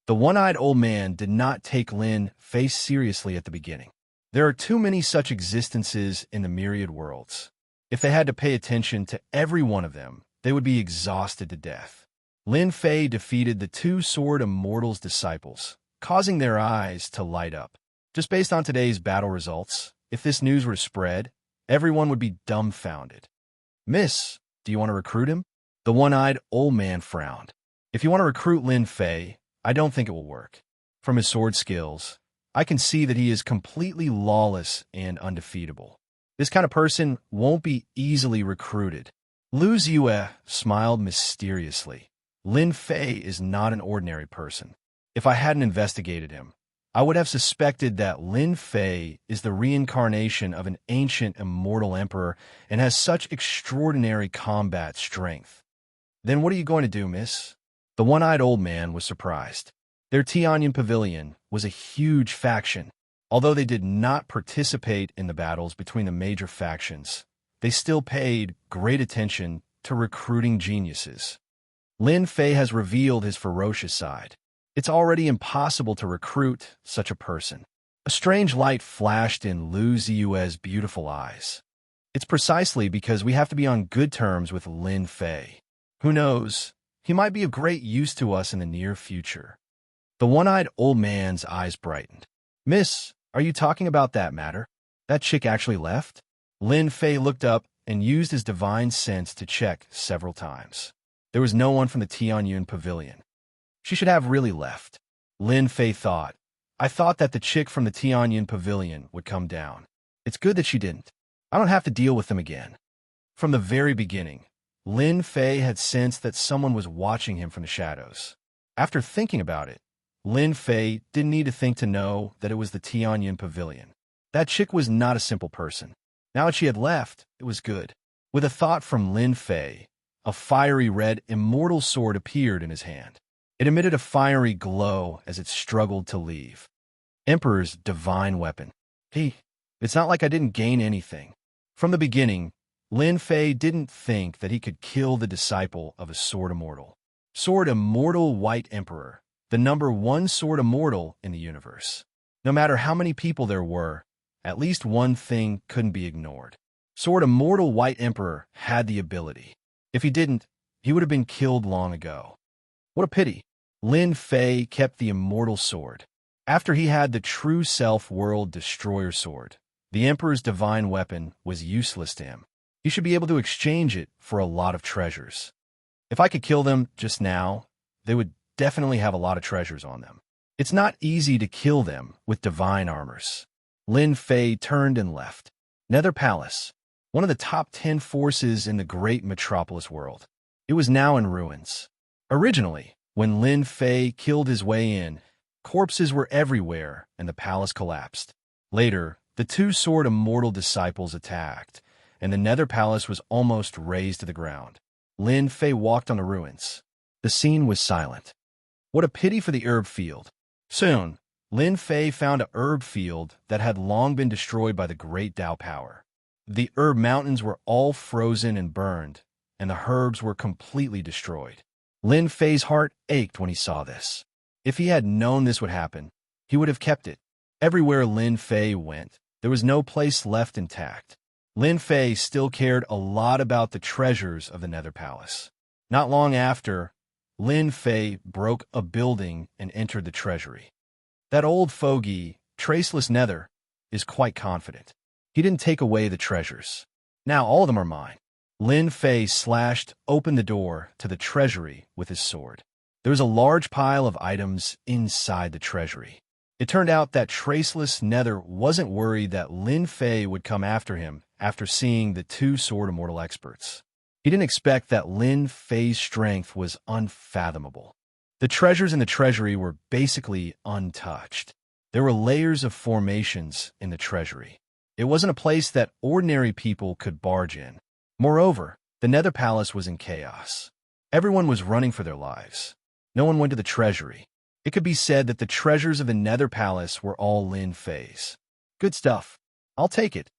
The one-eyed old man did not take Lin Fei seriously at the beginning. There are too many such existences in the myriad worlds. If they had to pay attention to every one of them, they would be exhausted to death. Lin Fei defeated the two Sword Immortals' disciples, causing their eyes to light up. Just based on today's battle results, if this news were to spread, everyone would be dumbfounded. Miss, do you want to recruit him? The one-eyed old man frowned. If you want to recruit Lin Fei, I don't think it will work. From his sword skills, I can see that he is completely lawless and undefeatable. This kind of person won't be easily recruited. Lu Ziyue smiled mysteriously. Lin Fei is not an ordinary person. If I hadn't investigated him, I would have suspected that Lin Fei is the reincarnation of an ancient immortal emperor and has such extraordinary combat strength. Then what are you going to do, miss? The one-eyed old man was surprised. Their Tianyin pavilion was a huge faction. Although they did not participate in the battles between the major factions, they still paid great attention to recruiting geniuses. Lin Fei has revealed his ferocious side. It's already impossible to recruit such a person. A strange light flashed in Lu Ziyue's beautiful eyes. It's precisely because we have to be on good terms with Lin Fei. Who knows? He might be of great use to us in the near future. The one-eyed old man's eyes brightened. Miss, are you talking about that matter? That chick actually left? Lin Fei looked up and used his divine sense to check several times. There was no one from the Tianyun pavilion. She should have really left. Lin Fei thought. I thought that the chick from the Tianyun pavilion would come down. It's good that she didn't. I don't have to deal with them again. From the very beginning, Lin Fei had sensed that someone was watching him from the shadows. After thinking about it, Lin Fei didn't need to think to know that it was the Tianyun pavilion. That chick was not a simple person. Now that she had left, it was good. With a thought from Lin Fei, a fiery red immortal sword appeared in his hand. It emitted a fiery glow as it struggled to leave. Emperor's divine weapon. It's not like I didn't gain anything. From the beginning, Lin Fei didn't think that he could kill the disciple of a sword immortal. Sword immortal White Emperor, the number one sword immortal in the universe. No matter how many people there were, at least one thing couldn't be ignored. Sword immortal White Emperor had the ability. If he didn't, he would have been killed long ago. What a pity. Lin Fei kept the immortal sword. After he had the true self-world destroyer sword, the Emperor's divine weapon was useless to him. He should be able to exchange it for a lot of treasures. If I could kill them just now, they would definitely have a lot of treasures on them. It's not easy to kill them with divine armors. Lin Fei turned and left. Nether Palace, one of the top 10 forces in the great metropolis world. It was now in ruins. Originally, when Lin Fei killed his way in, corpses were everywhere and the palace collapsed. Later, the two sword immortal disciples attacked, and the Nether Palace was almost razed to the ground. Lin Fei walked on the ruins. The scene was silent. What a pity for the herb field. Soon, Lin Fei found a herb field that had long been destroyed by the great Dao power. The herb mountains were all frozen and burned, and the herbs were completely destroyed. Lin Fei's heart ached when he saw this. If he had known this would happen, he would have kept it. Everywhere Lin Fei went, there was no place left intact. Lin Fei still cared a lot about the treasures of the Nether Palace. Not long after, Lin Fei broke a building and entered the treasury. That old fogey, Traceless Nether, is quite confident. He didn't take away the treasures. Now all of them are mine. Lin Fei slashed open the door to the treasury with his sword. There was a large pile of items inside the treasury. It turned out that Traceless Nether wasn't worried that Lin Fei would come after him after seeing the two sword immortal experts. He didn't expect that Lin Fei's strength was unfathomable. The treasures in the treasury were basically untouched. There were layers of formations in the treasury. It wasn't a place that ordinary people could barge in. Moreover, the Nether Palace was in chaos. Everyone was running for their lives. No one went to the treasury. It could be said that the treasures of the Nether Palace were all Lin Fei's. Good stuff. I'll take it.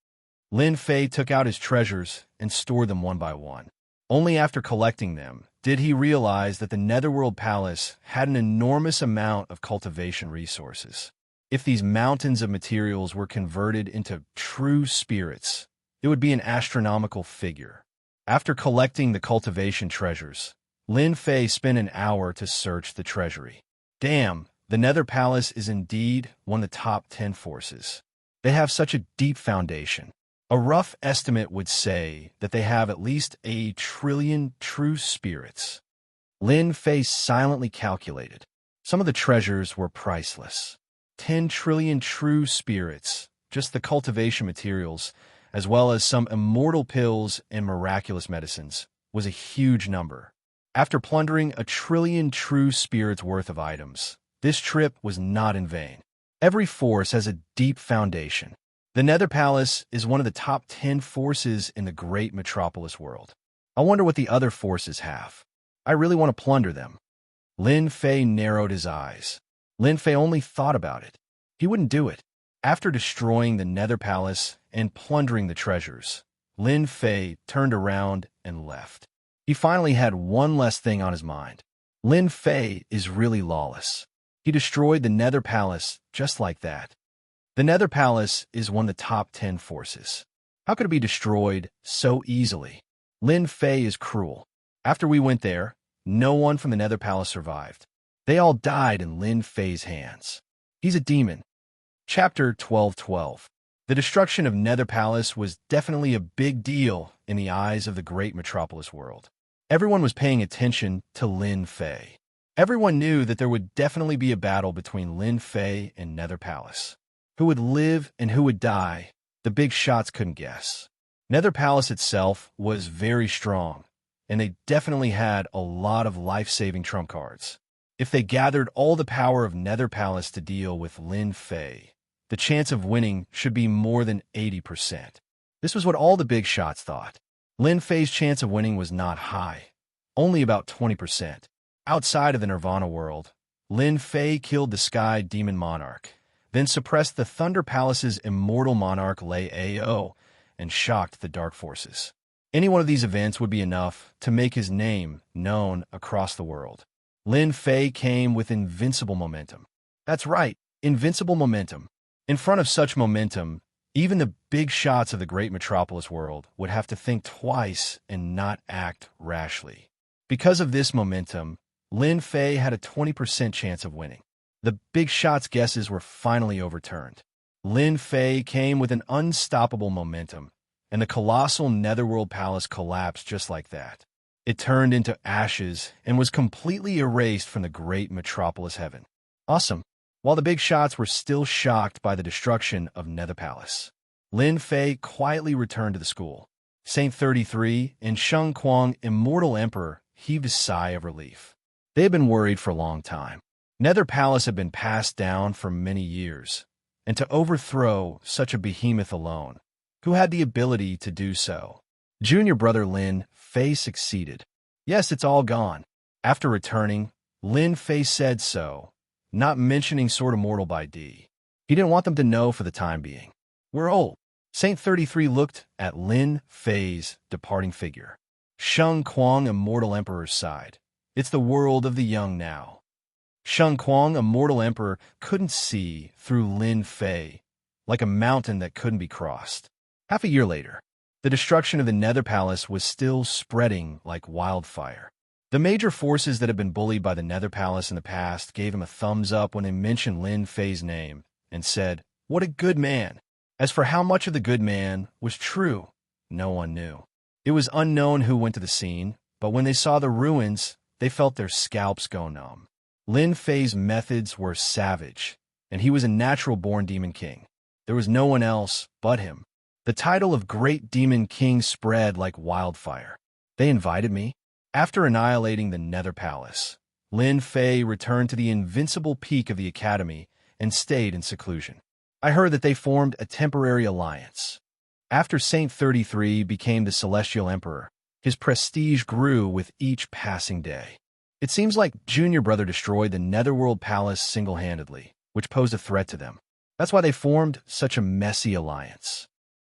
Lin Fei took out his treasures and stored them one by one. Only after collecting them did he realize that the Netherworld Palace had an enormous amount of cultivation resources. If these mountains of materials were converted into true spirits, it would be an astronomical figure. After collecting the cultivation treasures, Lin Fei spent an hour to search the treasury. Damn, the Nether Palace is indeed one of the top 10 forces. They have such a deep foundation. A rough estimate would say that they have at least 1 trillion true spirits. Lin Fei silently calculated. Some of the treasures were priceless. 10 trillion true spirits, just the cultivation materials, as well as some immortal pills and miraculous medicines, was a huge number. After plundering 1 trillion true spirits worth of items, this trip was not in vain. Every force has a deep foundation. The Nether Palace is one of the top 10 forces in the great metropolis world. I wonder what the other forces have. I really want to plunder them. Lin Fei narrowed his eyes. Lin Fei only thought about it. He wouldn't do it. After destroying the Nether Palace and plundering the treasures, Lin Fei turned around and left. He finally had one less thing on his mind. Lin Fei is really lawless. He destroyed the Nether Palace just like that. The Nether Palace is one of the top 10 forces. How could it be destroyed so easily? Lin Fei is cruel. After we went there, no one from the Nether Palace survived. They all died in Lin Fei's hands. He's a demon. Chapter 12:12. The destruction of Nether Palace was definitely a big deal in the eyes of the great metropolis world. Everyone was paying attention to Lin Fei. Everyone knew that there would definitely be a battle between Lin Fei and Nether Palace. Who would live and who would die, the big shots couldn't guess. Nether Palace itself was very strong, and they definitely had a lot of life-saving trump cards. If they gathered all the power of Nether Palace to deal with Lin Fei, the chance of winning should be more than 80%. This was what all the big shots thought. Lin Fei's chance of winning was not high, only about 20%. Outside of the Nirvana world, Lin Fei killed the Sky Demon Monarch, then suppressed the Thunder Palace's Immortal Monarch Lei Ao, and shocked the Dark Forces. Any one of these events would be enough to make his name known across the world. Lin Fei came with invincible momentum. That's right, invincible momentum. In front of such momentum, even the big shots of the great metropolis world would have to think twice and not act rashly. Because of this momentum, Lin Fei had a 20% chance of winning. The big shots' guesses were finally overturned. Lin Fei came with an unstoppable momentum, and the colossal Netherworld Palace collapsed just like that. It turned into ashes and was completely erased from the great metropolis heaven. Awesome. While the big shots were still shocked by the destruction of Nether Palace, Lin Fei quietly returned to the school. Saint 33 and Xianxia, Immortal Emperor, heaved a sigh of relief. They had been worried for a long time. Nether Palace had been passed down for many years, and to overthrow such a behemoth alone, who had the ability to do so? Junior brother Lin Fei succeeded. Yes, it's all gone. After returning, Lin Fei said so, not mentioning Sword Immortal by D. He didn't want them to know for the time being. We're old. Saint 33 looked at Lin Fei's departing figure. Xianxia, Immortal Emperor's sighed. It's the world of the young now. Xianxia, Immortal Emperor, couldn't see through Lin Fei, like a mountain that couldn't be crossed. Half a year later, the destruction of the Nether Palace was still spreading like wildfire. The major forces that had been bullied by the Nether Palace in the past gave him a thumbs up when they mentioned Lin Fei's name and said, "What a good man." As for how much of the good man was true, no one knew. It was unknown who went to the scene, but when they saw the ruins, they felt their scalps go numb. Lin Fei's methods were savage, and he was a natural-born Demon King. There was no one else but him. The title of Great Demon King spread like wildfire. They invited me. After annihilating the Nether Palace, Lin Fei returned to the invincible peak of the academy and stayed in seclusion. I heard that they formed a temporary alliance. After Saint 33 became the Celestial Emperor, his prestige grew with each passing day. It seems like Junior Brother destroyed the Netherworld Palace single-handedly, which posed a threat to them. That's why they formed such a messy alliance.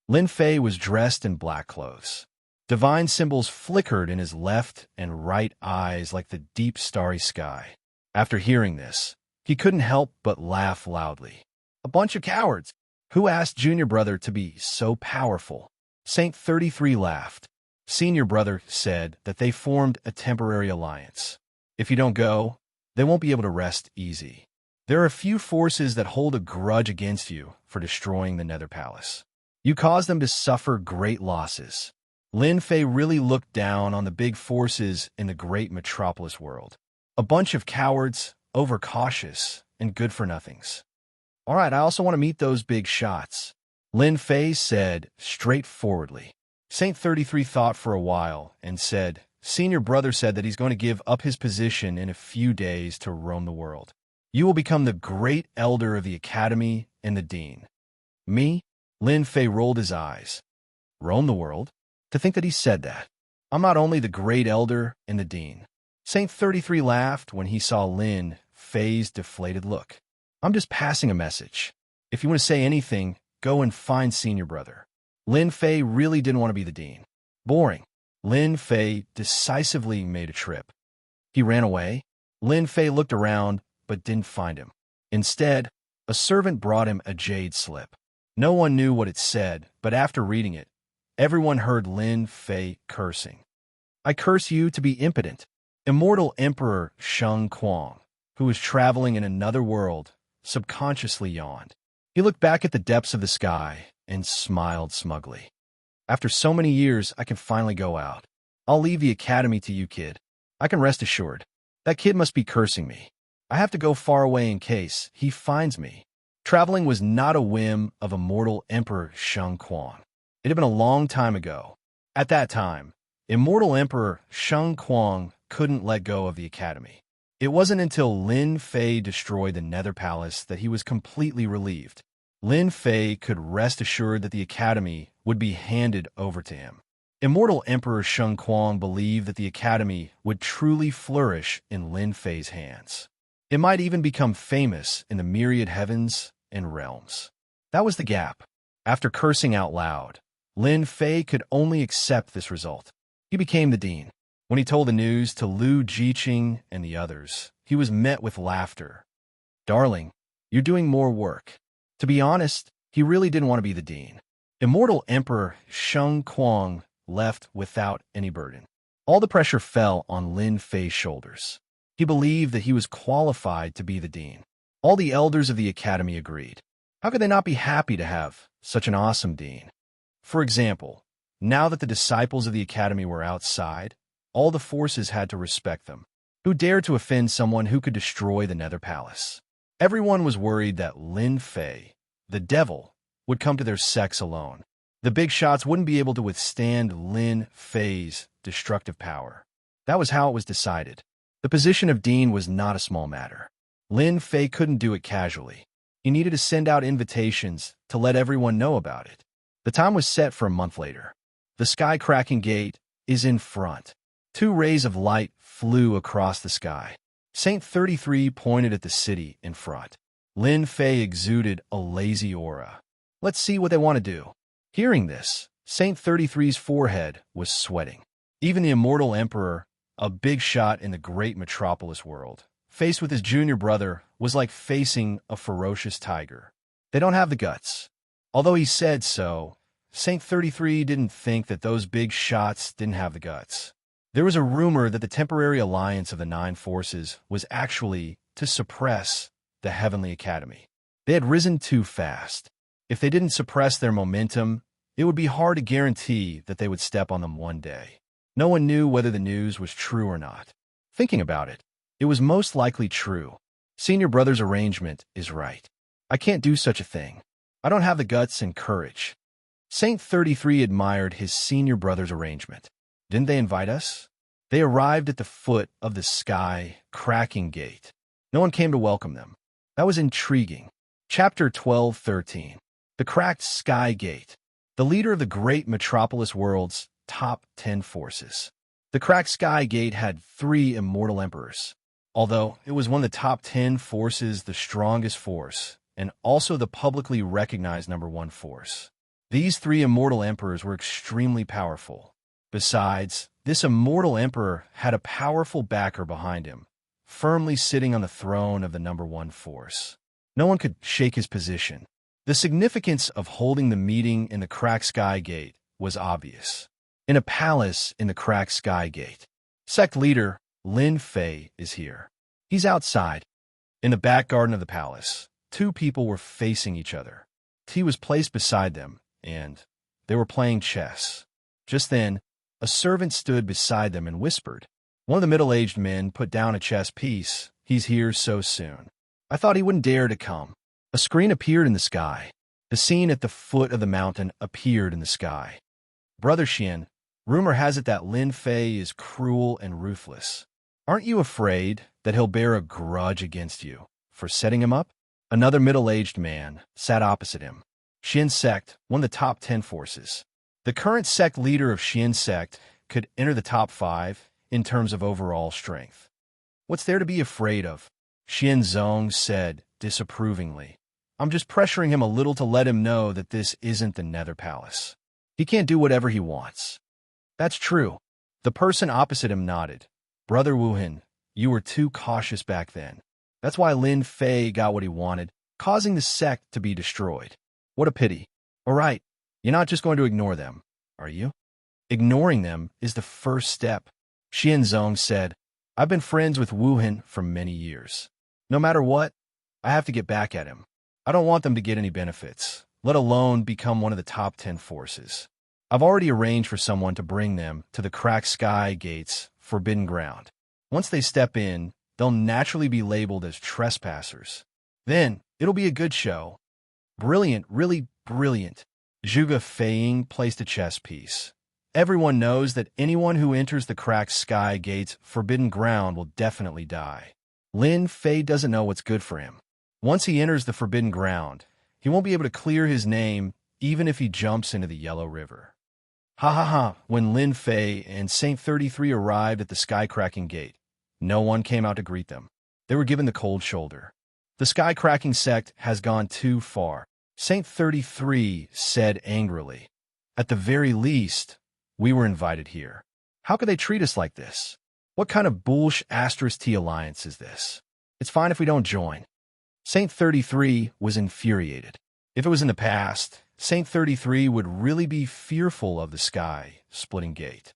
Lin Fei was dressed in black clothes. Divine symbols flickered in his left and right eyes like the deep starry sky. After hearing this, he couldn't help but laugh loudly. A bunch of cowards! Who asked Junior Brother to be so powerful? Saint 33 laughed. Senior Brother said that they formed a temporary alliance. If you don't go, they won't be able to rest easy. There are a few forces that hold a grudge against you for destroying the Nether Palace. You caused them to suffer great losses. Lin Fei really looked down on the big forces in the great metropolis world. A bunch of cowards, overcautious, and good-for-nothings. All right, I also want to meet those big shots, Lin Fei said straightforwardly. Saint 33 thought for a while and said, Senior Brother said that he's going to give up his position in a few days to roam the world. You will become the great elder of the academy and the dean. Me? Lin Fei rolled his eyes. Roam the world? To think that he said that. I'm not only the great elder and the dean. Saint 33 laughed when he saw Lin Fei's deflated look. I'm just passing a message. If you want to say anything, go and find Senior Brother. Lin Fei really didn't want to be the dean. Boring. Lin Fei decisively made a trip. He ran away. Lin Fei looked around, but didn't find him. Instead, a servant brought him a jade slip. No one knew what it said, but after reading it, everyone heard Lin Fei cursing. "I curse you to be impotent." Immortal Emperor Sheng Kuang, who was traveling in another world, subconsciously yawned. He looked back at the depths of the sky and smiled smugly. "After so many years, I can finally go out. I'll leave the academy to you, kid. I can rest assured. That kid must be cursing me. I have to go far away in case he finds me." Traveling was not a whim of Immortal Emperor Sheng Kuang. It had been a long time ago. At that time, Immortal Emperor Sheng Kuang couldn't let go of the academy. It wasn't until Lin Fei destroyed the Nether Palace that he was completely relieved. Lin Fei could rest assured that the academy would be handed over to him. Immortal Emperor Sheng Kuang believed that the academy would truly flourish in Lin Fei's hands. It might even become famous in the myriad heavens and realms. That was the gap. After cursing out loud, Lin Fei could only accept this result. He became the dean. When he told the news to Lu Jiqing and the others, he was met with laughter. "Darling, you're doing more work." To be honest, he really didn't want to be the dean. Immortal Emperor Sheng Kuang left without any burden. All the pressure fell on Lin Fei's shoulders. He believed that he was qualified to be the dean. All the elders of the academy agreed. How could they not be happy to have such an awesome dean? For example, now that the disciples of the academy were outside, all the forces had to respect them. Who dared to offend someone who could destroy the Nether Palace? Everyone was worried that Lin Fei, the devil, would come to their sex alone. The big shots wouldn't be able to withstand Lin Fei's destructive power. That was how it was decided. The position of dean was not a small matter. Lin Fei couldn't do it casually. He needed to send out invitations to let everyone know about it. The time was set for a month later. The sky-cracking gate is in front. 2 rays of light flew across the sky. Saint 33 pointed at the city in front. Lin Fei exuded a lazy aura. Let's see what they want to do. Hearing this, Saint 33's forehead was sweating. Even the Immortal Emperor, a big shot in the great metropolis world, faced with his junior brother, was like facing a ferocious tiger. They don't have the guts. Although he said so, Saint 33 didn't think that those big shots didn't have the guts. There was a rumor that the temporary alliance of the 9 forces was actually to suppress the Heavenly Academy. They had risen too fast. If they didn't suppress their momentum, it would be hard to guarantee that they would step on them one day. No one knew whether the news was true or not. Thinking about it, it was most likely true. Senior brother's arrangement is right. I can't do such a thing. I don't have the guts and courage. Saint 33 admired his senior brother's arrangement. Didn't they invite us? They arrived at the foot of the sky-cracking gate. No one came to welcome them. That was intriguing. Chapter 12:13. The Cracked Sky Gate. The leader of the great metropolis world's top 10 forces. The Cracked Sky Gate had 3 immortal emperors. Although it was one of the top 10 forces, the strongest force, and also the publicly recognized #1 force. These 3 immortal emperors were extremely powerful. Besides, this immortal emperor had a powerful backer behind him, firmly sitting on the throne of the #1 force. No one could shake his position. The significance of holding the meeting in the Cracked Sky Gate was obvious. In a palace in the Cracked Sky Gate, sect leader Lin Fei is here. He's outside. In the back garden of the palace, 2 people were facing each other. Tea was placed beside them, and they were playing chess. Just then, a servant stood beside them and whispered. One of the middle-aged men put down a chess piece. "He's here so soon. I thought he wouldn't dare to come." A screen appeared in the sky. The scene at the foot of the mountain appeared in the sky. "Brother Xian, rumor has it that Lin Fei is cruel and ruthless. Aren't you afraid that he'll bear a grudge against you for setting him up?" Another middle-aged man sat opposite him. Xian sect, one of the top 10 forces. The current sect leader of Xian sect could enter the top 5 in terms of overall strength. "What's there to be afraid of?" Xian Zong said disapprovingly. "I'm just pressuring him a little to let him know that this isn't the Nether Palace. He can't do whatever he wants." "That's true." The person opposite him nodded. "Brother Wuhan, you were too cautious back then. That's why Lin Fei got what he wanted, causing the sect to be destroyed. What a pity. All right, you're not just going to ignore them, are you? Ignoring them is the first step. Xianzong said, I've been friends with Wuhan for many years. No matter what, I have to get back at him. I don't want them to get any benefits, let alone become one of the top 10 forces. I've already arranged for someone to bring them to the Cracked Sky Gates, Forbidden Ground. Once they step in, they'll naturally be labeled as trespassers. Then, it'll be a good show. Brilliant, really brilliant. Zhuge Feiying placed a chess piece. Everyone knows that anyone who enters the Cracked Sky Gates Forbidden Ground will definitely die. Lin Fei doesn't know what's good for him. Once he enters the Forbidden Ground, he won't be able to clear his name even if he jumps into the Yellow River. Ha ha ha, when Lin Fei and Saint 33 arrived at the Sky-Cracking Gate, no one came out to greet them. They were given the cold shoulder. The Sky-Cracking sect has gone too far, Saint 33 said angrily. At the very least, we were invited here. How could they treat us like this? What kind of bullsh *T alliance is this? It's fine if we don't join. Saint 33 was infuriated. If it was in the past, Saint 33 would really be fearful of the sky-splitting gate.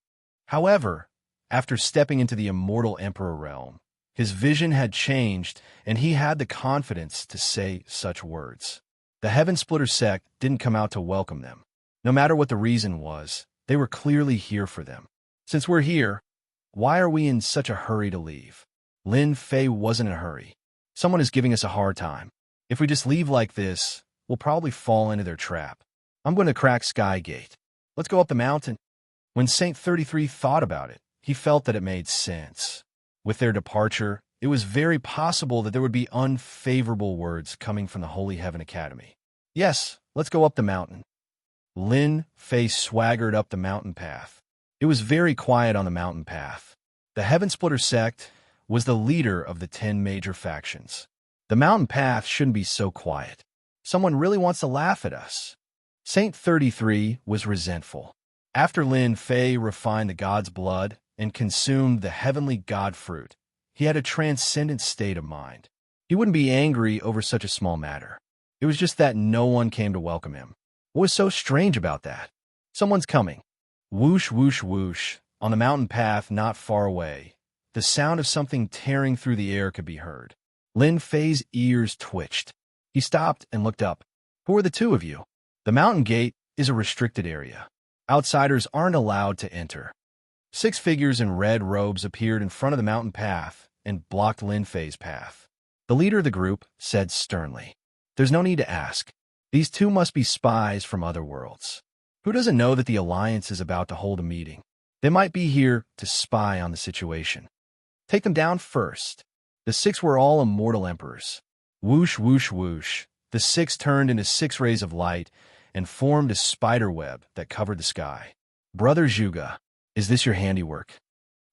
However, after stepping into the Immortal Emperor realm, his vision had changed and he had the confidence to say such words. The Heaven Splitter sect didn't come out to welcome them. No matter what the reason was, they were clearly here for them. Since we're here, why are we in such a hurry to leave? Lin Fei wasn't in a hurry. Someone is giving us a hard time. If we just leave like this, we'll probably fall into their trap. I'm going to crack Sky Gate. Let's go up the mountain. When Saint 33 thought about it, he felt that it made sense. With their departure, it was very possible that there would be unfavorable words coming from the Holy Heaven Academy. Yes, let's go up the mountain. Lin Fei swaggered up the mountain path. It was very quiet on the mountain path. The Heaven Splitter sect was the leader of the 10 major factions. The mountain path shouldn't be so quiet. Someone really wants to laugh at us. Saint 33 was resentful. After Lin Fei refined the god's blood and consumed the heavenly god fruit, he had a transcendent state of mind. He wouldn't be angry over such a small matter. It was just that no one came to welcome him. What was so strange about that? Someone's coming. Whoosh, whoosh, whoosh. On the mountain path not far away, the sound of something tearing through the air could be heard. Lin Fei's ears twitched. He stopped and looked up. Who are the two of you? The mountain gate is a restricted area. Outsiders aren't allowed to enter. 6 figures in red robes appeared in front of the mountain path and blocked Lin Fei's path. The leader of the group said sternly, There's no need to ask. These two must be spies from other worlds. Who doesn't know that the Alliance is about to hold a meeting? They might be here to spy on the situation. Take them down first. The 6 were all immortal emperors. Whoosh, whoosh, whoosh. The 6 turned into 6 rays of light and formed a spider web that covered the sky. Brother Zhuge, is this your handiwork?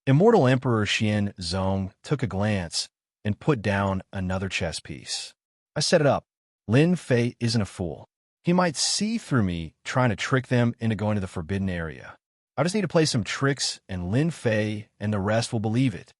Immortal Emperor Xianzong took a glance and put down another chess piece. I set it up. Lin Fei isn't a fool. He might see through me trying to trick them into going to the forbidden area. I just need to play some tricks and Lin Fei and the rest will believe it.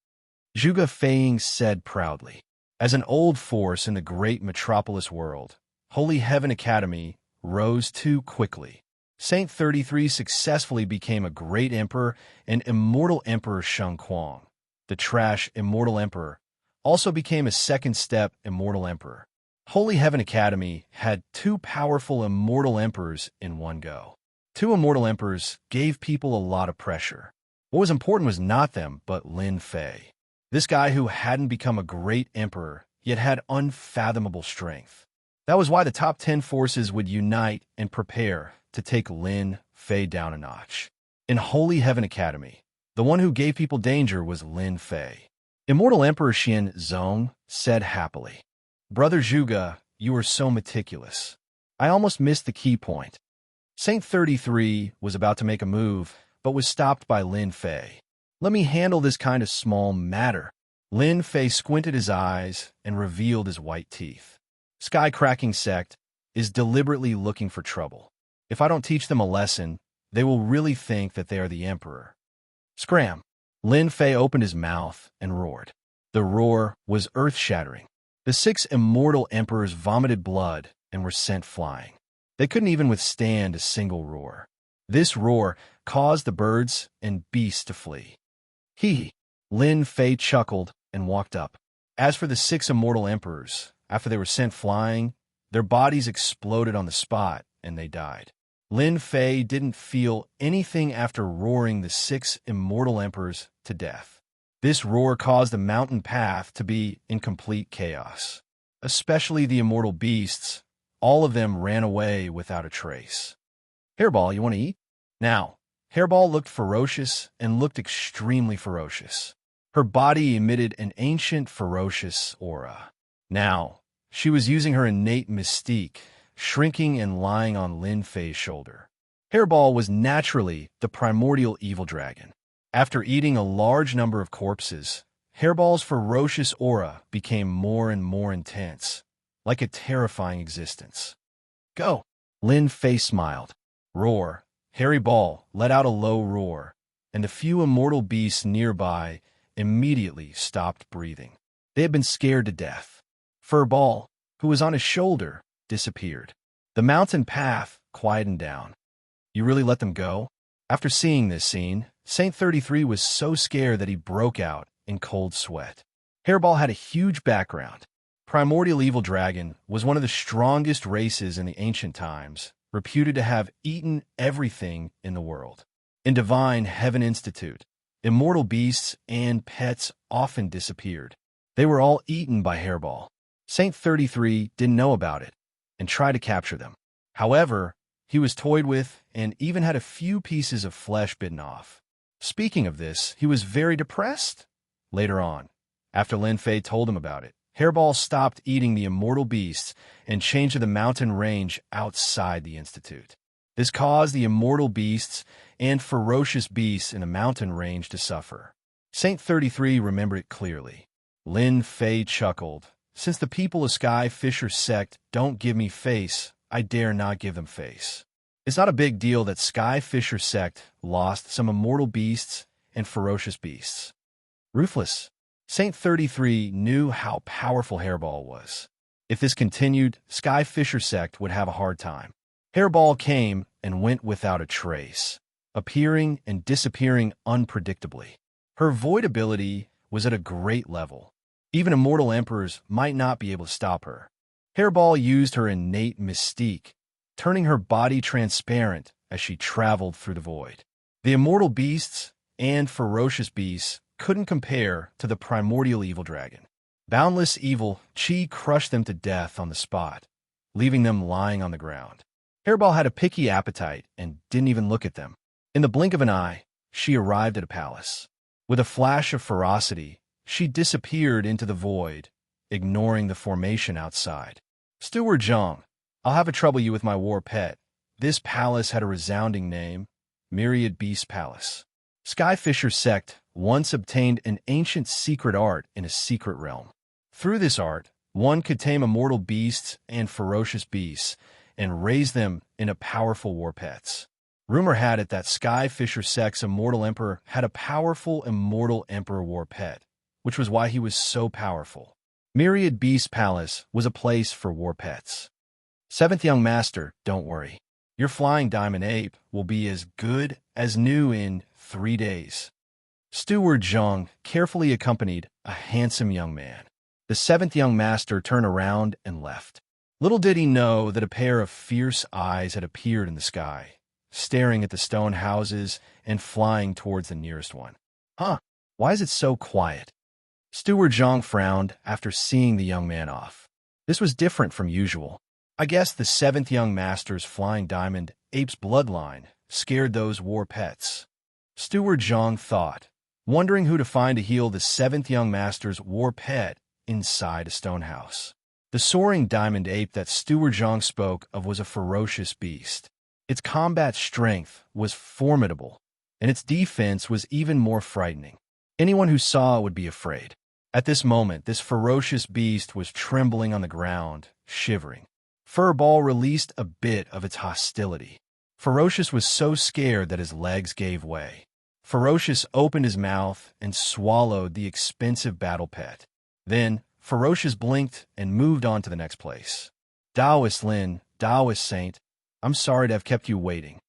Zhuge Feiying said proudly. As an old force in the great metropolis world, Holy Heaven Academy rose too quickly. Saint 33 successfully became a great emperor and Immortal Emperor Xianxia, the trash Immortal Emperor, also became a second step Immortal Emperor. Holy Heaven Academy had 2 powerful Immortal Emperors in one go. 2 Immortal Emperors gave people a lot of pressure. What was important was not them, but Lin Fei. This guy who hadn't become a great emperor, yet had unfathomable strength. That was why the top 10 forces would unite and prepare to take Lin Fei down a notch. In Holy Heaven Academy, the one who gave people danger was Lin Fei. Immortal Emperor Xianzong said happily, Brother Zhuge, you are so meticulous. I almost missed the key point. Saint 33 was about to make a move, but was stopped by Lin Fei. Let me handle this kind of small matter. Lin Fei squinted his eyes and revealed his white teeth. Sky-Cracking sect is deliberately looking for trouble. If I don't teach them a lesson, they will really think that they are the emperor. Scram! Lin Fei opened his mouth and roared. The roar was earth-shattering. The 6 immortal emperors vomited blood and were sent flying. They couldn't even withstand a single roar. This roar caused the birds and beasts to flee. Hee. Lin Fei chuckled and walked up. As for the 6 immortal emperors, after they were sent flying, their bodies exploded on the spot and they died. Lin Fei didn't feel anything after roaring the 6 immortal emperors to death. This roar caused the mountain path to be in complete chaos. Especially the immortal beasts, all of them ran away without a trace. Hairball, you want to eat? Now, Hairball looked ferocious and looked extremely ferocious. Her body emitted an ancient, ferocious aura. Now, she was using her innate mystique, shrinking and lying on Lin Fei's shoulder. Hairball was naturally the primordial evil dragon. After eating a large number of corpses, Hairball's ferocious aura became more and more intense, like a terrifying existence. Go! Lin Fei smiled. Roar. Hairball let out a low roar, and the few immortal beasts nearby immediately stopped breathing. They had been scared to death. Furball, who was on his shoulder, disappeared. The mountain path quietened down. You really let them go? After seeing this scene, Saint 33 was so scared that he broke out in cold sweat. Hairball had a huge background. Primordial Evil Dragon was one of the strongest races in the ancient times, reputed to have eaten everything in the world. In Divine Heaven Institute, immortal beasts and pets often disappeared. They were all eaten by Hairball. Saint 33 didn't know about it and tried to capture them. However, he was toyed with and even had a few pieces of flesh bitten off. Speaking of this, he was very depressed. Later on, after Lin Fei told him about it, Hairball stopped eating the immortal beasts and changed to the mountain range outside the Institute. This caused the immortal beasts and ferocious beasts in the mountain range to suffer. Saint 33 remembered it clearly. Lin Fei chuckled. Since the people of Sky Fisher sect don't give me face, I dare not give them face. It's not a big deal that Sky Fisher sect lost some immortal beasts and ferocious beasts. Ruthless. Saint 33 knew how powerful Hairball was. If this continued, Sky Fisher sect would have a hard time. Hairball came and went without a trace, appearing and disappearing unpredictably. Her void ability was at a great level. Even immortal emperors might not be able to stop her. Hairball used her innate mystique, turning her body transparent as she traveled through the void. The immortal beasts and ferocious beasts couldn't compare to the primordial evil dragon. Boundless evil Chi crushed them to death on the spot, leaving them lying on the ground. Hairball had a picky appetite and didn't even look at them. In the blink of an eye, she arrived at a palace. With a flash of ferocity, she disappeared into the void, ignoring the formation outside. Steward Zhang, I'll have a trouble you with my war pet. This palace had a resounding name, Myriad Beast Palace. Skyfisher sect once obtained an ancient secret art in a secret realm. Through this art, one could tame immortal beasts and ferocious beasts and raise them into powerful war pets. Rumor had it that Skyfisher sect's immortal emperor had a powerful immortal emperor war pet, which was why he was so powerful. Myriad Beast Palace was a place for war pets. Seventh Young Master, don't worry. Your flying diamond ape will be as good as new in 3 days. Steward Zhang carefully accompanied a handsome young man. The seventh young master turned around and left. Little did he know that a pair of fierce eyes had appeared in the sky, staring at the stone houses and flying towards the nearest one. Huh, why is it so quiet? Steward Zhang frowned after seeing the young man off. This was different from usual. I guess the seventh young master's flying diamond ape's bloodline scared those war pets. Steward Zhang thought, wondering who to find to heal the seventh young master's war pet inside a stone house. The soaring diamond ape that Steward Zhang spoke of was a ferocious beast. Its combat strength was formidable, and its defense was even more frightening. Anyone who saw it would be afraid. At this moment, this ferocious beast was trembling on the ground, shivering. Furball released a bit of its hostility. Ferocious was so scared that his legs gave way. Ferocious opened his mouth and swallowed the expensive battle pet. Then, Ferocious blinked and moved on to the next place. Taoist Lin, Taoist Saint, I'm sorry to have kept you waiting.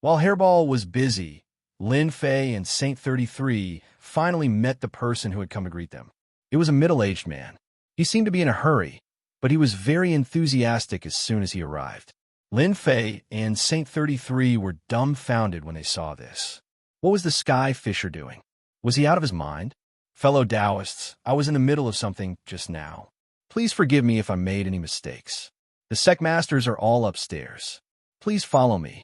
While Hairball was busy, Lin Fei and Saint 33 finally met the person who had come to greet them. It was a middle-aged man. He seemed to be in a hurry, but he was very enthusiastic as soon as he arrived. Lin Fei and Saint 33 were dumbfounded when they saw this. What was the Sky Fisher doing? Was he out of his mind? Fellow Taoists, I was in the middle of something just now. Please forgive me if I made any mistakes. The sect masters are all upstairs. Please follow me.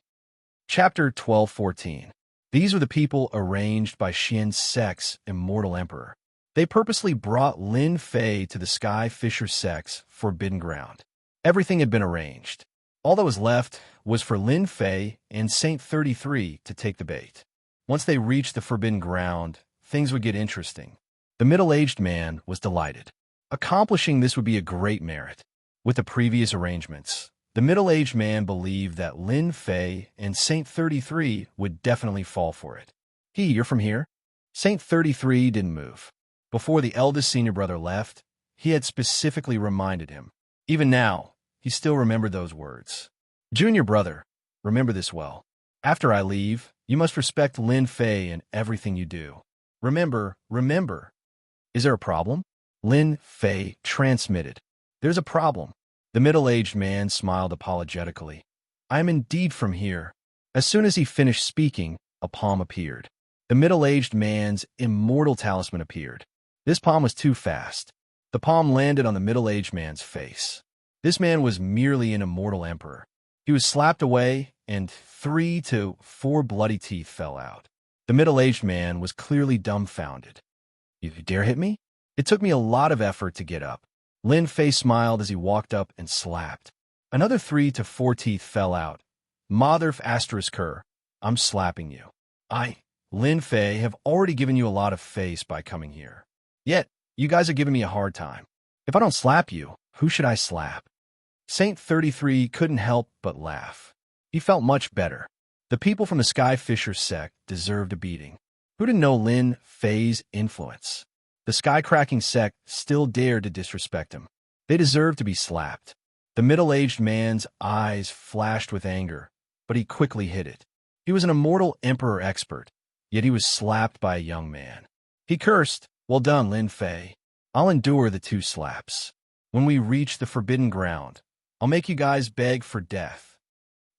Chapter 12:14. These were the people arranged by Xianxia's Immortal Emperor. They purposely brought Lin Fei to the Sky Fisher sect's forbidden ground. Everything had been arranged. All that was left was for Lin Fei and Saint 33 to take the bait. Once they reached the forbidden ground, things would get interesting. The middle-aged man was delighted. Accomplishing this would be a great merit. With the previous arrangements, the middle-aged man believed that Lin Fei and Saint 33 would definitely fall for it. You're from here? Saint 33 didn't move. Before the eldest senior brother left, he had specifically reminded him. Even now, he still remembered those words. Junior brother, remember this well. After I leave, you must respect Lin Fei in everything you do. Remember. Is there a problem? Lin Fei transmitted. There's a problem. The middle-aged man smiled apologetically. I am indeed from here. As soon as he finished speaking, a palm appeared. The middle-aged man's immortal talisman appeared. This palm was too fast. The palm landed on the middle-aged man's face. This man was merely an immortal emperor. He was slapped away, and 3 to 4 bloody teeth fell out. The middle-aged man was clearly dumbfounded. You dare hit me? It took me a lot of effort to get up. Lin Fei smiled as he walked up and slapped. Another 3 to 4 teeth fell out. Mother asterisk her, I'm slapping you. Lin Fei, have already given you a lot of face by coming here. Yet, you guys are giving me a hard time. If I don't slap you, who should I slap? Saint 33 couldn't help but laugh. He felt much better. The people from the Sky Fisher sect deserved a beating. Who didn't know Lin Fei's influence? The Sky-cracking sect still dared to disrespect him. They deserved to be slapped. The middle-aged man's eyes flashed with anger, but he quickly hid it. He was an immortal emperor expert, yet he was slapped by a young man. He cursed, Well done, Lin Fei. I'll endure the 2 slaps. When we reach the forbidden ground, I'll make you guys beg for death.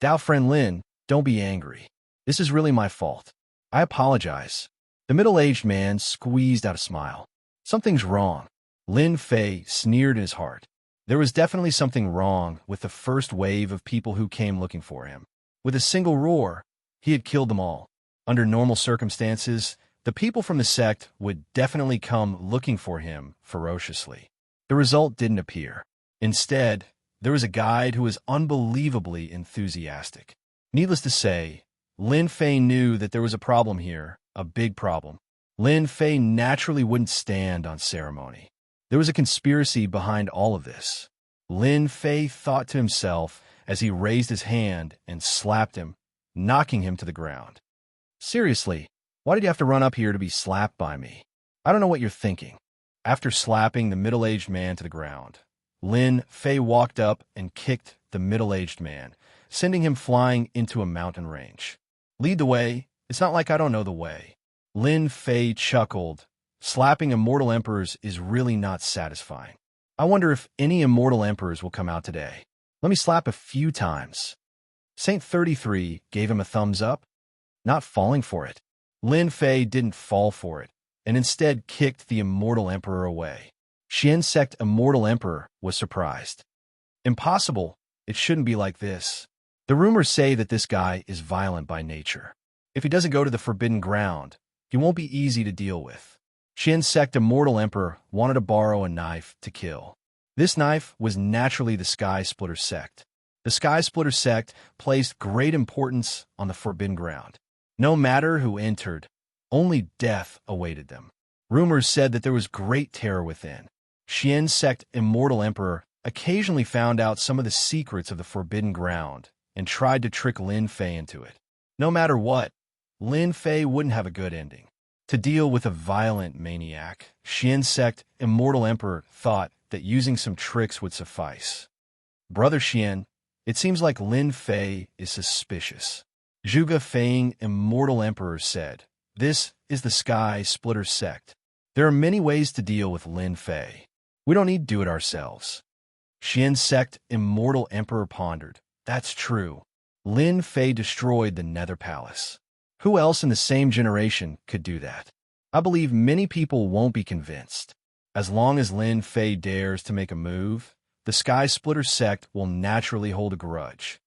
Dao friend Lin, don't be angry. This is really my fault. I apologize. The middle-aged man squeezed out a smile. Something's wrong. Lin Fei sneered in his heart. There was definitely something wrong with the first wave of people who came looking for him. With a single roar, he had killed them all. Under normal circumstances, the people from the sect would definitely come looking for him ferociously. The result didn't appear. Instead, there was a guide who was unbelievably enthusiastic. Needless to say, Lin Fei knew that there was a problem here, a big problem. Lin Fei naturally wouldn't stand on ceremony. There was a conspiracy behind all of this. Lin Fei thought to himself as he raised his hand and slapped him, knocking him to the ground. Seriously, why did you have to run up here to be slapped by me? I don't know what you're thinking. After slapping the middle-aged man to the ground, Lin Fei walked up and kicked the middle-aged man, sending him flying into a mountain range. Lead the way. It's not like I don't know the way. Lin Fei chuckled. Slapping immortal emperors is really not satisfying. I wonder if any immortal emperors will come out today. Let me slap a few times. Saint 33 gave him a thumbs up, not falling for it. Lin Fei didn't fall for it, and instead kicked the immortal emperor away. Xianxia immortal emperor was surprised. Impossible. It shouldn't be like this. The rumors say that this guy is violent by nature. If he doesn't go to the forbidden ground, he won't be easy to deal with. Xianxia immortal emperor wanted to borrow a knife to kill. This knife was naturally the Sky Splitter sect. The Sky Splitter sect placed great importance on the forbidden ground. No matter who entered, only death awaited them. Rumors said that there was great terror within. Xianxia immortal emperor occasionally found out some of the secrets of the forbidden ground and tried to trick Lin Fei into it. No matter what, Lin Fei wouldn't have a good ending. To deal with a violent maniac, Xianxia immortal emperor thought that using some tricks would suffice. Brother Xian, it seems like Lin Fei is suspicious. Zhuge Feng, Immortal Emperor, said, "This is the Sky Splitter sect. There are many ways to deal with Lin Fei. We don't need to do it ourselves." Xian's sect, Immortal Emperor, pondered. That's true. Lin Fei destroyed the Nether Palace. Who else in the same generation could do that? I believe many people won't be convinced. As long as Lin Fei dares to make a move, the Sky Splitter sect will naturally hold a grudge.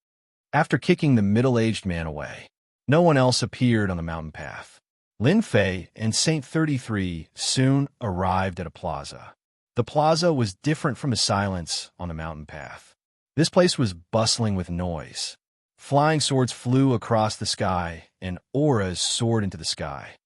After kicking the middle-aged man away, no one else appeared on the mountain path. Lin Fei and Saint 33 soon arrived at a plaza. The plaza was different from the silence on the mountain path. This place was bustling with noise. Flying swords flew across the sky, and auras soared into the sky.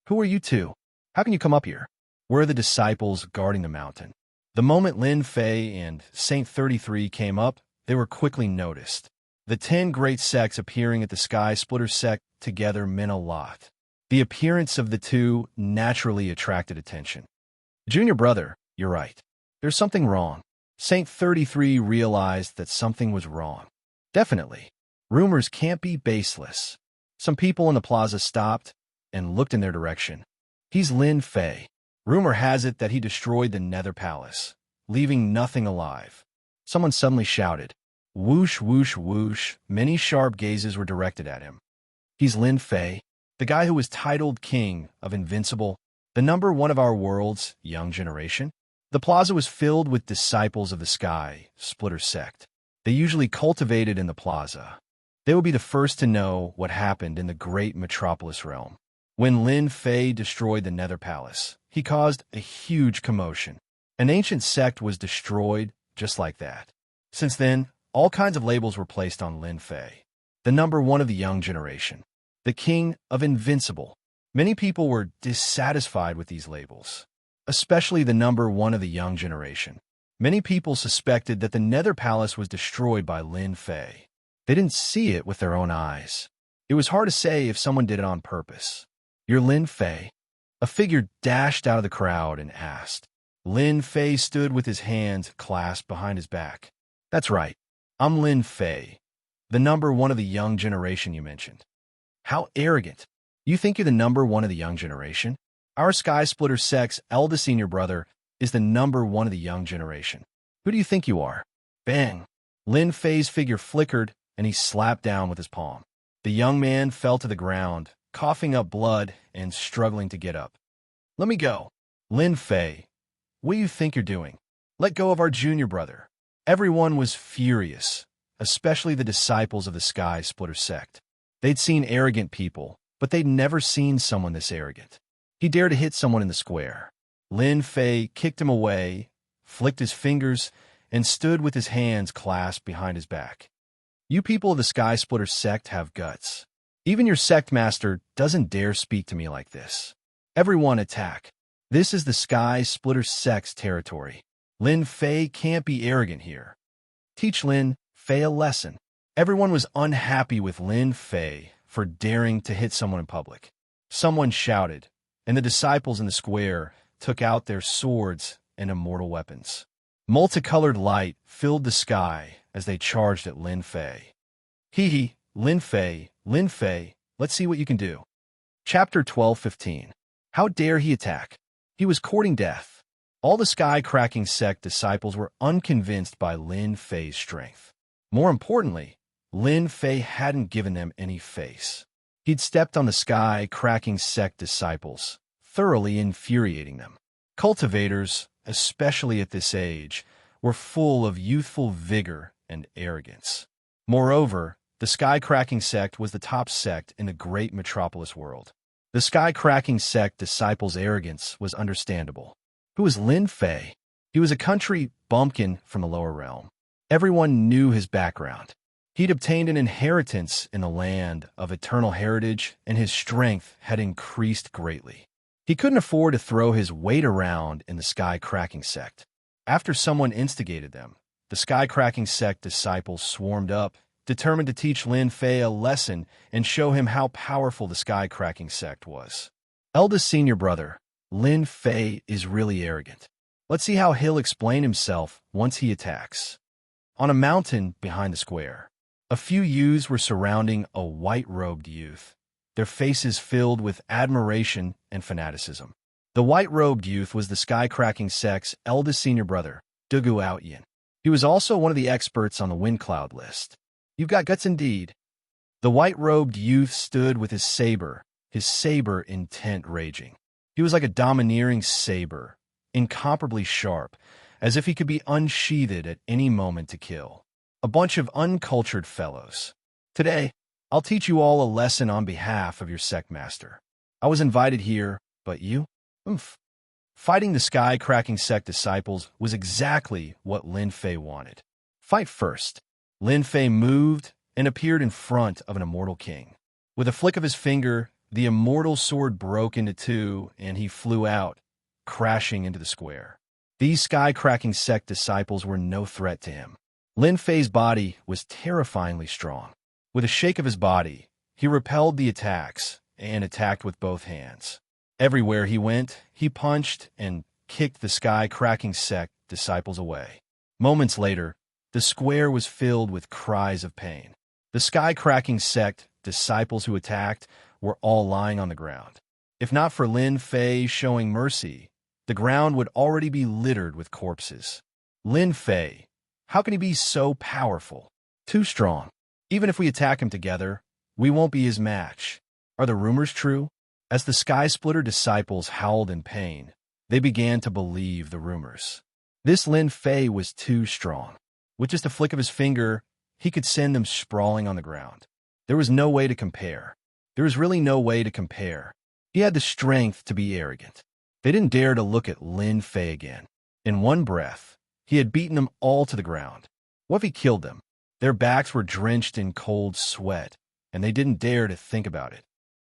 Who are you two? How can you come up here? Where are the disciples guarding the mountain? The moment Lin Fei and Saint 33 came up, they were quickly noticed. The 10 great sects appearing at the Sky Splitter sect together meant a lot. The appearance of the two naturally attracted attention. Junior brother, you're right. There's something wrong. Saint 33 realized that something was wrong. Definitely. Rumors can't be baseless. Some people in the plaza stopped and looked in their direction. He's Lin Fei. Rumor has it that he destroyed the Nether Palace, leaving nothing alive. Someone suddenly shouted. Whoosh, whoosh, whoosh. Many sharp gazes were directed at him. He's Lin Fei, the guy who was titled King of Invincible, the number one of our world's young generation. The plaza was filled with disciples of the Sky Splitter sect. They usually cultivated in the plaza. They would be the first to know what happened in the great metropolis realm. When Lin Fei destroyed the Nether Palace, he caused a huge commotion. An ancient sect was destroyed just like that. Since then, all kinds of labels were placed on Lin Fei, the number one of the young generation, the King of Invincible. Many people were dissatisfied with these labels, especially the number one of the young generation. Many people suspected that the Nether Palace was destroyed by Lin Fei. They didn't see it with their own eyes. It was hard to say if someone did it on purpose. You're Lin Fei? A figure dashed out of the crowd and asked. Lin Fei stood with his hands clasped behind his back. That's right. I'm Lin Fei, the number one of the young generation you mentioned. How arrogant. You think you're the number one of the young generation? Our Sky Splitter sect's eldest senior brother is the number one of the young generation. Who do you think you are? Bang! Lin Fei's figure flickered, and he slapped down with his palm. The young man fell to the ground, coughing up blood and struggling to get up. Let me go. Lin Fei, what do you think you're doing? Let go of our junior brother. Everyone was furious, especially the disciples of the Sky Splitter sect. They'd seen arrogant people, but they'd never seen someone this arrogant. He dared to hit someone in the square. Lin Fei kicked him away, flicked his fingers, and stood with his hands clasped behind his back. You people of the Sky Splitter sect have guts. Even your sect master doesn't dare speak to me like this. Everyone attack. This is the Sky Splitter sect's territory. Lin Fei can't be arrogant here. Teach Lin Fei a lesson. Everyone was unhappy with Lin Fei for daring to hit someone in public. Someone shouted, and the disciples in the square took out their swords and immortal weapons. Multicolored light filled the sky as they charged at Lin Fei. Hee, Lin Fei, let's see what you can do. Chapter 12:15. How dare he attack? He was courting death. All the sky-cracking sect disciples were unconvinced by Lin Fei's strength. More importantly, Lin Fei hadn't given them any face. He'd stepped on the sky-cracking sect disciples, thoroughly infuriating them. Cultivators, especially at this age, were full of youthful vigor and arrogance. Moreover, the sky-cracking sect was the top sect in the great metropolis world. The sky-cracking sect disciples' arrogance was understandable. Who was Lin Fei? He was a country bumpkin from the lower realm. Everyone knew his background. He'd obtained an inheritance in the land of eternal heritage, and his strength had increased greatly. He couldn't afford to throw his weight around in the sky-cracking sect. After someone instigated them, the sky-cracking sect disciples swarmed up, determined to teach Lin Fei a lesson and show him how powerful the sky-cracking sect was. Eldest senior brother, Lin Fei is really arrogant. Let's see how he'll explain himself once he attacks. On a mountain behind the square, a few youths were surrounding a white-robed youth, their faces filled with admiration and fanaticism. The white-robed youth was the sky-cracking sect's eldest senior brother, Dugu Outyin. He was also one of the experts on the wind cloud list. You've got guts indeed. The white-robed youth stood with his saber intent raging. He was like a domineering saber, incomparably sharp, as if he could be unsheathed at any moment to kill. A bunch of uncultured fellows. Today, I'll teach you all a lesson on behalf of your sect master. I was invited here, but you? Oomph. Fighting the sky-cracking sect disciples was exactly what Lin Fei wanted. Fight first. Lin Fei moved and appeared in front of an immortal king. With a flick of his finger, the immortal sword broke into two, and he flew out, crashing into the square. These sky-cracking sect disciples were no threat to him. Lin Fei's body was terrifyingly strong. With a shake of his body, he repelled the attacks and attacked with both hands. Everywhere he went, he punched and kicked the sky-cracking sect disciples away. Moments later, the square was filled with cries of pain. The sky-cracking sect disciples who attacked were all lying on the ground. If not for Lin Fei showing mercy, the ground would already be littered with corpses. Lin Fei, how can he be so powerful? Too strong. Even if we attack him together, we won't be his match. Are the rumors true? As the Sky Splitter disciples howled in pain, they began to believe the rumors. This Lin Fei was too strong. With just a flick of his finger, he could send them sprawling on the ground. There was no way to compare. There was really no way to compare. He had the strength to be arrogant. They didn't dare to look at Lin Fei again. In one breath, he had beaten them all to the ground. What if he killed them? Their backs were drenched in cold sweat, and they didn't dare to think about it.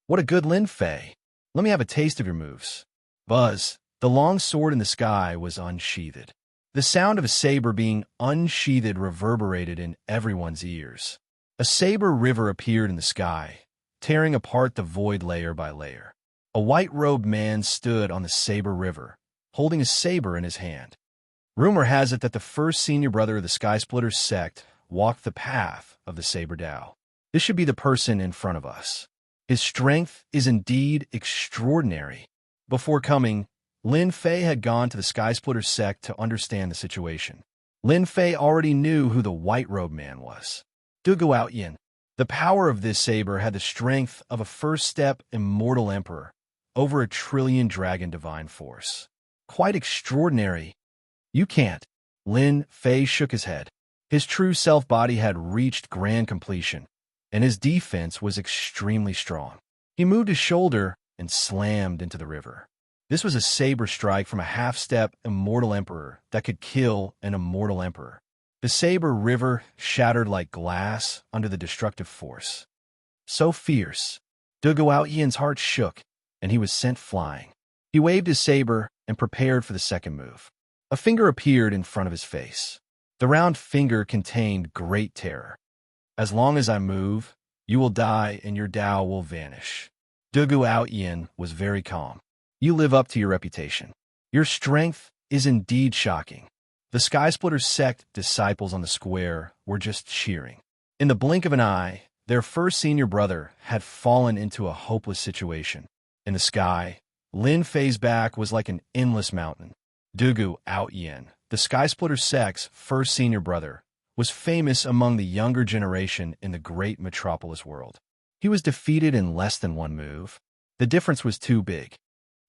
What a good Lin Fei! Let me have a taste of your moves. Buzz, the long sword in the sky was unsheathed. The sound of a saber being unsheathed reverberated in everyone's ears. A saber river appeared in the sky, tearing apart the void layer by layer. A white-robed man stood on the saber river, holding a saber in his hand. Rumor has it that the first senior brother of the Sky Splitter sect walked the path of the Saber Dao. This should be the person in front of us. His strength is indeed extraordinary. Before coming, Lin Fei had gone to the Sky Splitter sect to understand the situation. Lin Fei already knew who the white-robed man was. Dugu Outyin. The power of this saber had the strength of a first-step immortal emperor over a trillion dragon divine force. Quite extraordinary. You can't. Lin Fei shook his head. His true self-body had reached grand completion, and his defense was extremely strong. He moved his shoulder and slammed into the river. This was a saber strike from a half-step immortal emperor that could kill an immortal emperor. The saber river shattered like glass under the destructive force. So fierce, Dugu Outyin's heart shook, and he was sent flying. He waved his saber and prepared for the second move. A finger appeared in front of his face. The round finger contained great terror. As long as I move, you will die and your Tao will vanish. Dugu Outyin was very calm. You live up to your reputation. Your strength is indeed shocking. The Sky Splitter sect disciples on the square were just cheering. In the blink of an eye, their first senior brother had fallen into a hopeless situation. In the sky, Lin Fei's back was like an endless mountain. Dugu Outyin, the Sky Splitter sect's first senior brother, was famous among the younger generation in the great metropolis world. He was defeated in less than one move. The difference was too big.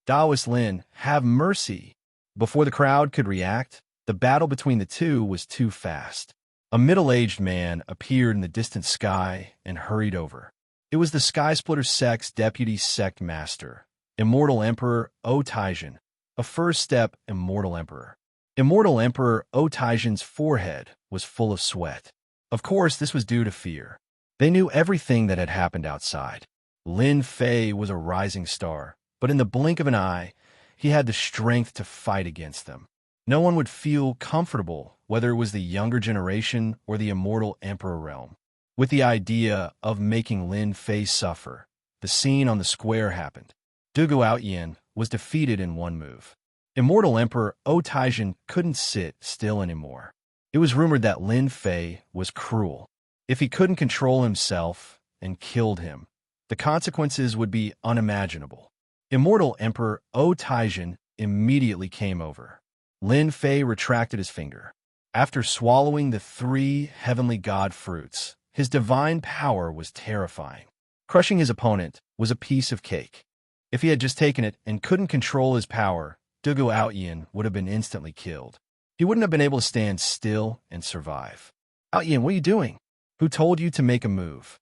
Daoist Lin, have mercy! Before the crowd could react, the battle between the two was too fast. A middle-aged man appeared in the distant sky and hurried over. It was the Sky Splitter sect's deputy sect master, Immortal Emperor O Taijin, a first-step Immortal Emperor. Immortal Emperor O Taijin's forehead was full of sweat. Of course, this was due to fear. They knew everything that had happened outside. Lin Fei was a rising star, but in the blink of an eye, he had the strength to fight against them. No one would feel comfortable, whether it was the younger generation or the Immortal Emperor realm, with the idea of making Lin Fei suffer. The scene on the square happened. Dugu Outyin was defeated in one move. Immortal Emperor Taizhen couldn't sit still anymore. It was rumored that Lin Fei was cruel. If he couldn't control himself and killed him, the consequences would be unimaginable. Immortal Emperor Taizhen immediately came over. Lin Fei retracted his finger. After swallowing the 3 heavenly god fruits, his divine power was terrifying. Crushing his opponent was a piece of cake. If he had just taken it and couldn't control his power, Dugu Outyin would have been instantly killed. He wouldn't have been able to stand still and survive. Outyin, what are you doing? Who told you to make a move?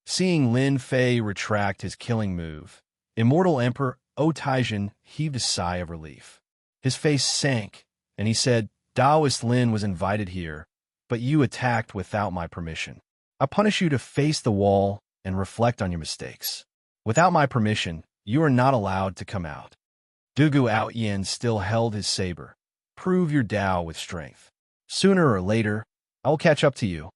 Seeing Lin Fei retract his killing move, Immortal Emperor Taizhen heaved a sigh of relief. His face sank, and he said, Taoist Lin was invited here, but you attacked without my permission. I punish you to face the wall and reflect on your mistakes. Without my permission, you are not allowed to come out. Dugu Outyin still held his saber. Prove your Tao with strength. Sooner or later, I will catch up to you.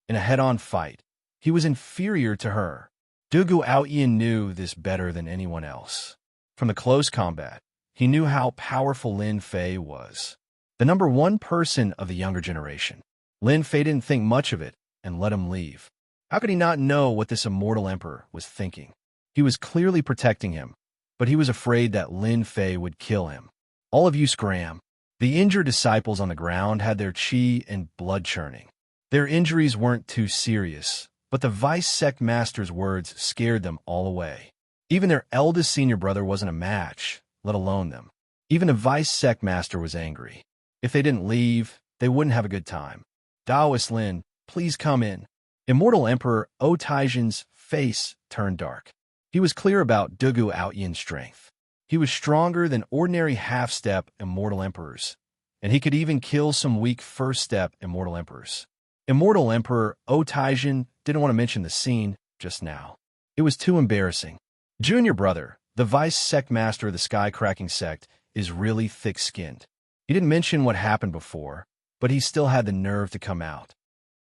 In a head-on fight, he was inferior to her. Dugu Outyin knew this better than anyone else. From the close combat, he knew how powerful Lin Fei was. The number 1 person of the younger generation. Lin Fei didn't think much of it and let him leave. How could he not know what this immortal emperor was thinking? He was clearly protecting him, but he was afraid that Lin Fei would kill him. All of you scram. The injured disciples on the ground had their qi and blood churning. Their injuries weren't too serious, but the vice sect master's words scared them all away. Even their eldest senior brother wasn't a match, let alone them. Even the vice sect master was angry. If they didn't leave, they wouldn't have a good time. Taoist Lin, please come in. Immortal Emperor Taizhen's face turned dark. He was clear about Dugu Outyin's strength. He was stronger than ordinary half-step Immortal Emperors, and he could even kill some weak first-step Immortal Emperors. Immortal Emperor Taizhen didn't want to mention the scene just now. It was too embarrassing. Junior brother, the vice sect master of the sky-cracking sect, is really thick-skinned. He didn't mention what happened before, but he still had the nerve to come out.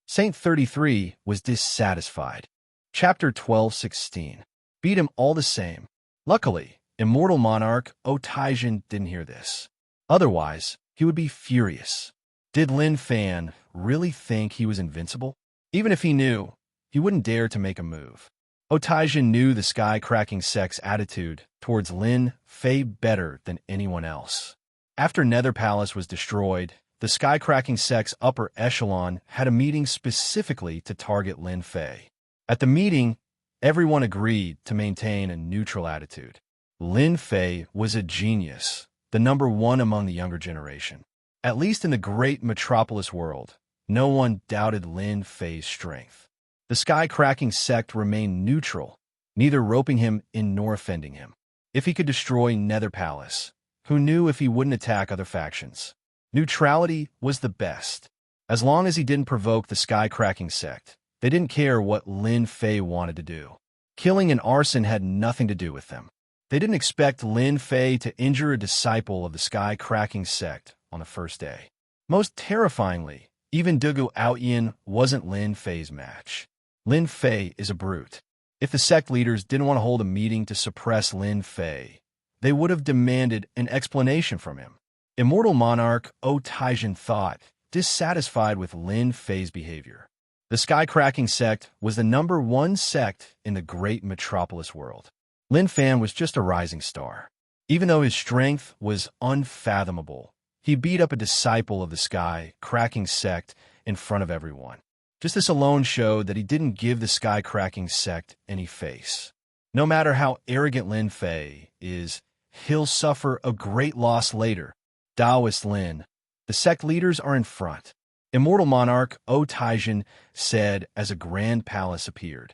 Saint 33 was dissatisfied. Chapter 12:16. Beat him all the same. Luckily, Immortal Monarch Taizhen didn't hear this. Otherwise, he would be furious. Did Lin Fan really think he was invincible? Even if he knew, he wouldn't dare to make a move. Taizhen knew the sky-cracking sect's attitude towards Lin Fei better than anyone else. After Nether Palace was destroyed, the sky-cracking sect's upper echelon had a meeting specifically to target Lin Fei. At the meeting, everyone agreed to maintain a neutral attitude. Lin Fei was a genius, the number 1 among the younger generation. At least in the great metropolis world, no one doubted Lin Fei's strength. The sky-cracking sect remained neutral, neither roping him in nor offending him. If he could destroy Nether Palace, who knew if he wouldn't attack other factions? Neutrality was the best. As long as he didn't provoke the sky-cracking sect, they didn't care what Lin Fei wanted to do. Killing and arson had nothing to do with them. They didn't expect Lin Fei to injure a disciple of the sky-cracking sect on the first day. Most terrifyingly, even Dugu Outyin wasn't Lin Fei's match. Lin Fei is a brute. If the sect leaders didn't want to hold a meeting to suppress Lin Fei, they would have demanded an explanation from him. Immortal Monarch Taizhen thought, dissatisfied with Lin Fei's behavior. The sky-cracking sect was the number 1 sect in the great metropolis world. Lin Fan was just a rising star. Even though his strength was unfathomable, he beat up a disciple of the sky-cracking sect in front of everyone. Just this alone showed that he didn't give the sky-cracking sect any face. No matter how arrogant Lin Fei is, he'll suffer a great loss later. Taoist Lin, the sect leaders are in front. Immortal Monarch Taizhen said as a grand palace appeared.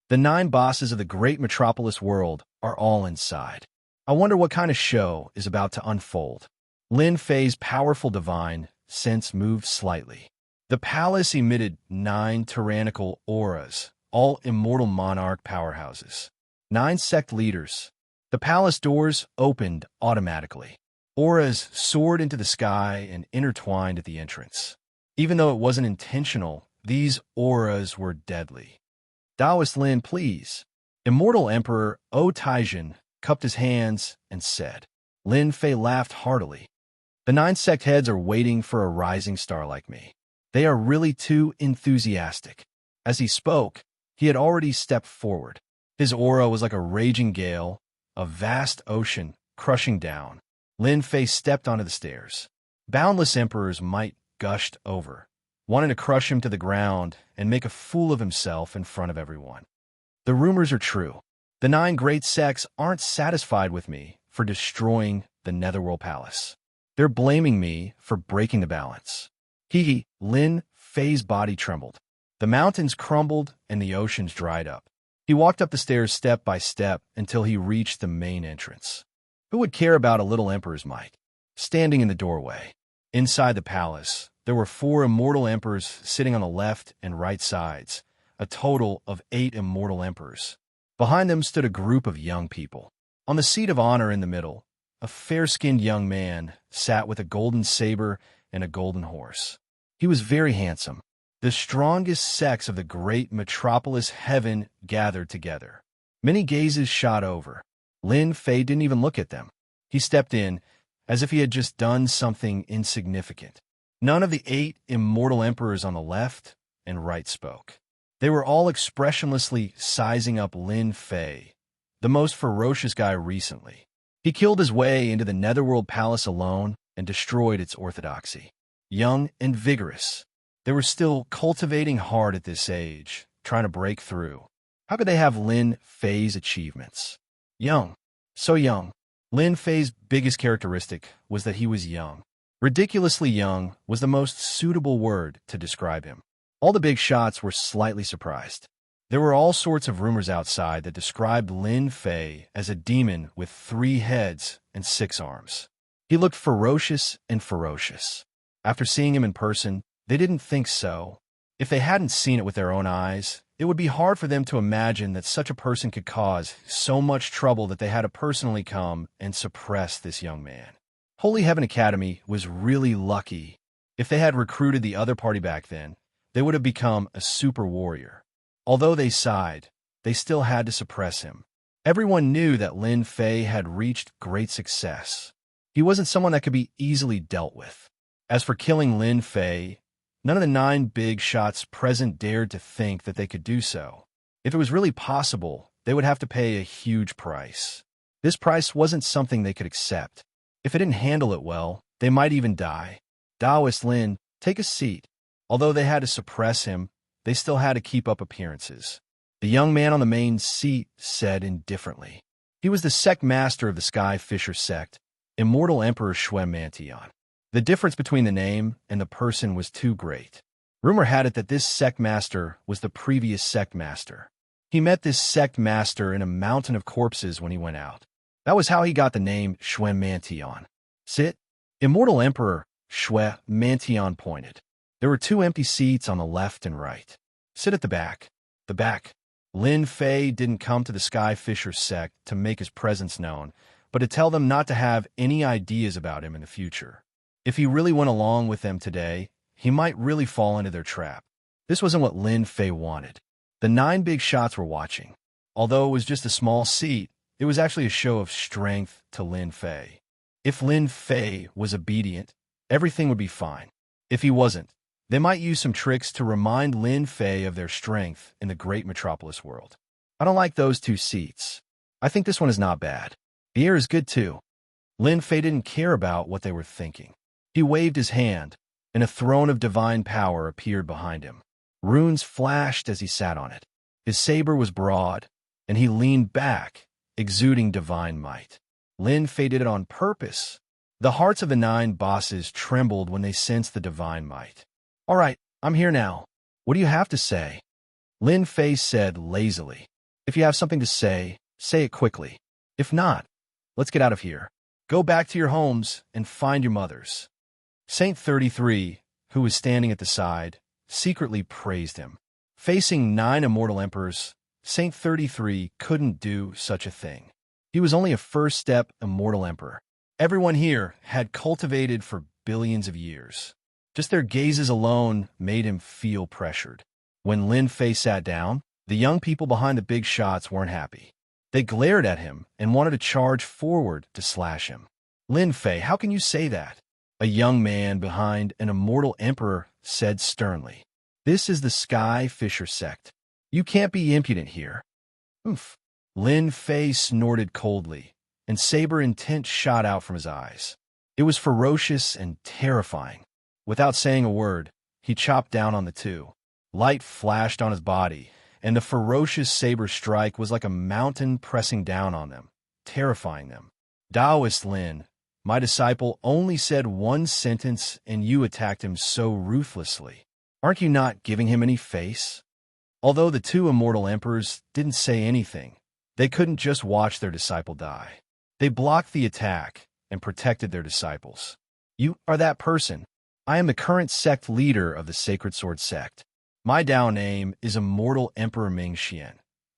The 9 bosses of the great metropolis world are all inside. I wonder what kind of show is about to unfold. Lin Fei's powerful divine sense moved slightly. The palace emitted 9 tyrannical auras, all Immortal Monarch powerhouses. 9 sect leaders. The palace doors opened automatically. Auras soared into the sky and intertwined at the entrance. Even though it wasn't intentional, these auras were deadly. Taoist Lin, please. Immortal Emperor Taizhen cupped his hands and said, Lin Fei laughed heartily. The 9 sect heads are waiting for a rising star like me. They are really too enthusiastic. As he spoke, he had already stepped forward. His aura was like a raging gale, a vast ocean crushing down. Lin Fei stepped onto the stairs. Boundless Emperor's might gushed over, wanting to crush him to the ground and make a fool of himself in front of everyone. The rumors are true. The 9 great sects aren't satisfied with me for destroying the Netherworld Palace. They're blaming me for breaking the balance. Lin Fei's body trembled. The mountains crumbled and the oceans dried up. He walked up the stairs step by step until he reached the main entrance. Who would care about a little emperor's might? Standing in the doorway. Inside the palace, there were 4 immortal emperors sitting on the left and right sides, a total of 8 immortal emperors. Behind them stood a group of young people. On the seat of honor in the middle, a fair-skinned young man sat with a golden saber and a golden horse. He was very handsome. The strongest sects of the great metropolis heaven gathered together. Many gazes shot over. Lin Fei didn't even look at them. He stepped in, as if he had just done something insignificant. None of the 8 immortal emperors on the left and right spoke. They were all expressionlessly sizing up Lin Fei, the most ferocious guy recently. He killed his way into the Netherworld Palace alone and destroyed its orthodoxy. Young and vigorous, they were still cultivating hard at this age, trying to break through. How could they have Lin Fei's achievements? Young. So young. Lin Fei's biggest characteristic was that he was young. Ridiculously young was the most suitable word to describe him. All the big shots were slightly surprised. There were all sorts of rumors outside that described Lin Fei as a demon with 3 heads and 6 arms. He looked ferocious and ferocious. After seeing him in person, they didn't think so. If they hadn't seen it with their own eyes, it would be hard for them to imagine that such a person could cause so much trouble that they had to personally come and suppress this young man. Holy Heaven Academy was really lucky. If they had recruited the other party back then, they would have become a super warrior. Although they sighed, they still had to suppress him. Everyone knew that Lin Fei had reached great success. He wasn't someone that could be easily dealt with. As for killing Lin Fei, none of the 9 big shots present dared to think that they could do so. If it was really possible, they would have to pay a huge price. This price wasn't something they could accept. If they didn't handle it well, they might even die. Taoist Lin, take a seat. Although they had to suppress him, they still had to keep up appearances. The young man on the main seat said indifferently. He was the sect master of the Sky Fisher sect, Immortal Emperor Xianxia. The difference between the name and the person was too great. Rumor had it that this sect master was the previous sect master. He met this sect master in a mountain of corpses when he went out. That was how he got the name Xianxia. Sit. Immortal Emperor Xianxia pointed. There were 2 empty seats on the left and right. Sit at the back. The back. Lin Fei didn't come to the Sky Fisher sect to make his presence known, but to tell them not to have any ideas about him in the future. If he really went along with them today, he might really fall into their trap. This wasn't what Lin Fei wanted. The 9 big shots were watching. Although it was just a small seat, it was actually a show of strength to Lin Fei. If Lin Fei was obedient, everything would be fine. If he wasn't, they might use some tricks to remind Lin Fei of their strength in the great metropolis world. I don't like those 2 seats. I think this one is not bad. The air is good too. Lin Fei didn't care about what they were thinking. He waved his hand, and a throne of divine power appeared behind him. Runes flashed as he sat on it. His saber was broad, and he leaned back, exuding divine might. Lin Fei did it on purpose. The hearts of the 9 bosses trembled when they sensed the divine might. All right, I'm here now. What do you have to say? Lin Fei said lazily. If you have something to say it quickly. If not, let's get out of here. Go back to your homes and find your mothers. Saint 33, who was standing at the side, secretly praised him. Facing 9 immortal emperors, Saint 33 couldn't do such a thing. He was only a first-step immortal emperor. Everyone here had cultivated for billions of years. Just their gazes alone made him feel pressured. When Lin Fei sat down, the young people behind the big shots weren't happy. They glared at him and wanted to charge forward to slash him. Lin Fei, how can you say that? A young man behind an immortal emperor said sternly. This is the Sky Fisher sect. You can't be impudent here. Oof. Lin Fei snorted coldly, and saber intent shot out from his eyes. It was ferocious and terrifying. Without saying a word, he chopped down on the two. Light flashed on his body, and the ferocious saber strike was like a mountain pressing down on them, terrifying them. Taoist Lin, my disciple only said one sentence and you attacked him so ruthlessly. Aren't you not giving him any face? Although the two immortal emperors didn't say anything, they couldn't just watch their disciple die. They blocked the attack and protected their disciples. You are that person. I am the current sect leader of the Sacred Sword sect. My Dao name is Immortal Emperor Mingxian.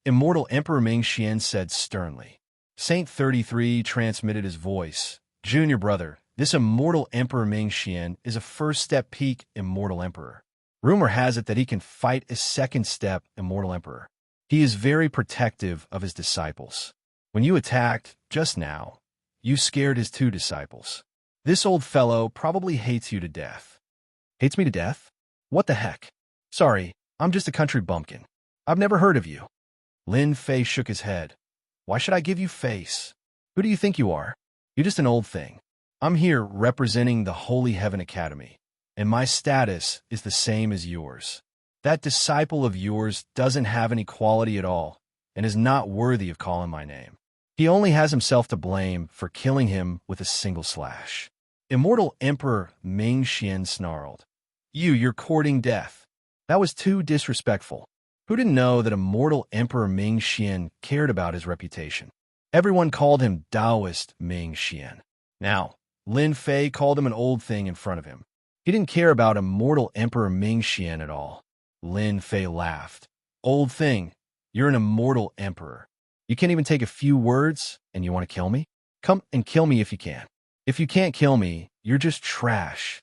Immortal Emperor Mingxian said sternly. Saint 33 transmitted his voice. Junior brother, this Immortal Emperor Mingxian is a first-step peak Immortal Emperor. Rumor has it that he can fight a second-step Immortal Emperor. He is very protective of his disciples. When you attacked, just now, you scared his two disciples. This old fellow probably hates you to death. Hates me to death? What the heck? Sorry, I'm just a country bumpkin. I've never heard of you. Lin Fei shook his head. Why should I give you face? Who do you think you are? You're just an old thing. I'm here representing the Holy Heaven Academy, and my status is the same as yours. That disciple of yours doesn't have any quality at all and is not worthy of calling my name. He only has himself to blame for killing him with a single slash. Immortal Emperor Mingxian snarled. You're courting death. That was too disrespectful. Who didn't know that Immortal Emperor Mingxian cared about his reputation? Everyone called him Taoist Mingxian. Now, Lin Fei called him an old thing in front of him. He didn't care about Immortal Emperor Mingxian at all. Lin Fei laughed. Old thing, you're an immortal emperor. You can't even take a few words, and you want to kill me? Come and kill me if you can. If you can't kill me, you're just trash.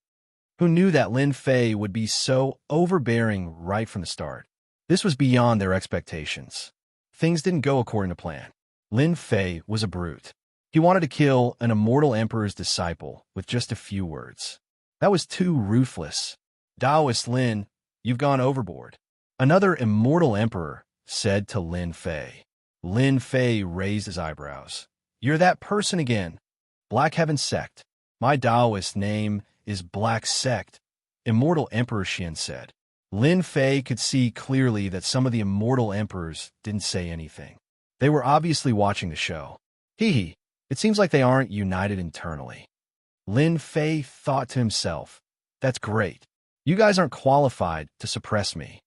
Who knew that Lin Fei would be so overbearing right from the start? This was beyond their expectations. Things didn't go according to plan. Lin Fei was a brute. He wanted to kill an immortal emperor's disciple with just a few words. That was too ruthless. Taoist Lin, you've gone overboard. Another immortal emperor said to Lin Fei. Lin Fei raised his eyebrows. You're that person again. Black Heaven Sect. My Taoist name is Black Sect, Immortal Emperor Xian said. Lin Fei could see clearly that some of the immortal emperors didn't say anything. They were obviously watching the show. Hee, it seems like they aren't united internally. Lin Fei thought to himself, that's great. You guys aren't qualified to suppress me.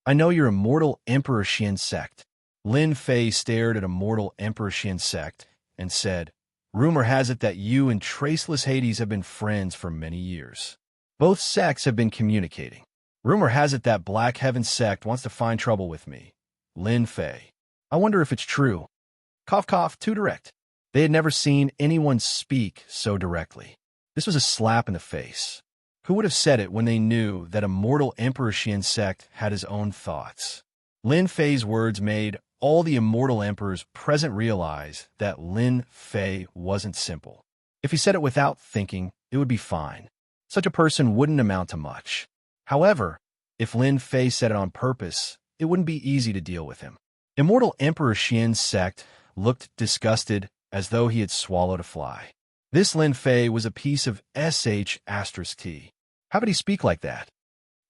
I know you're Immortal Emperor Xian sect. Lin Fei stared at Immortal Emperor Xian sect and said, rumor has it that you and Traceless Hades have been friends for many years. Both sects have been communicating. Rumor has it that Black Heaven sect wants to find trouble with me. Lin Fei. I wonder if it's true. Cough cough, too direct. They had never seen anyone speak so directly. This was a slap in the face. Who would have said it when they knew that Immortal Emperor Xian sect had his own thoughts? Lin Fei's words made all the immortal emperors present realize that Lin Fei wasn't simple. If he said it without thinking, it would be fine. Such a person wouldn't amount to much. However, if Lin Fei said it on purpose, it wouldn't be easy to deal with him. Immortal Emperor Xian's sect looked disgusted as though he had swallowed a fly. This Lin Fei was a piece of sh*t. How could he speak like that?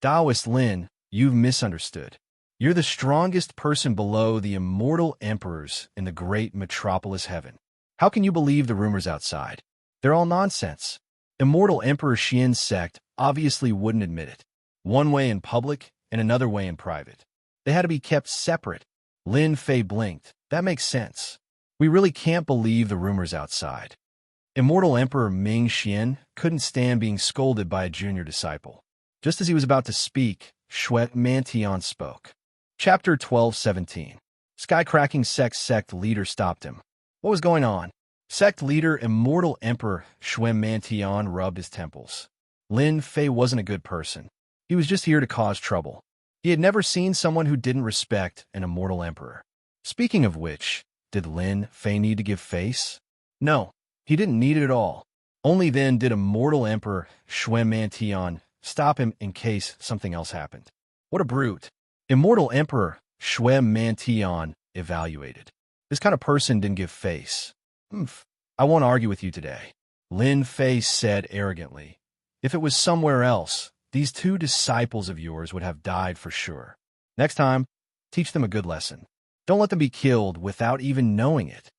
Taoist Lin, you've misunderstood. You're the strongest person below the immortal emperors in the great metropolis heaven. How can you believe the rumors outside? They're all nonsense. Immortal Emperor Xian's sect obviously wouldn't admit it. One way in public and another way in private. They had to be kept separate. Lin Fei blinked. That makes sense. We really can't believe the rumors outside. Immortal Emperor Mingxian couldn't stand being scolded by a junior disciple. Just as he was about to speak, Shui Mantian spoke. Chapter 12:17. Skycracking sect leader stopped him. What was going on? Sect leader Immortal Emperor Shui Mantian rubbed his temples. Lin Fei wasn't a good person. He was just here to cause trouble. He had never seen someone who didn't respect an immortal emperor. Speaking of which, did Lin Fei need to give face? No, he didn't need it at all. Only then did Immortal Emperor Xuanmantian stop him in case something else happened. What a brute. Immortal Emperor Xuanmantian evaluated. This kind of person didn't give face. Humph. I won't argue with you today, Lin Fei said arrogantly. If it was somewhere else, these two disciples of yours would have died for sure. Next time, teach them a good lesson. Don't let them be killed without even knowing it.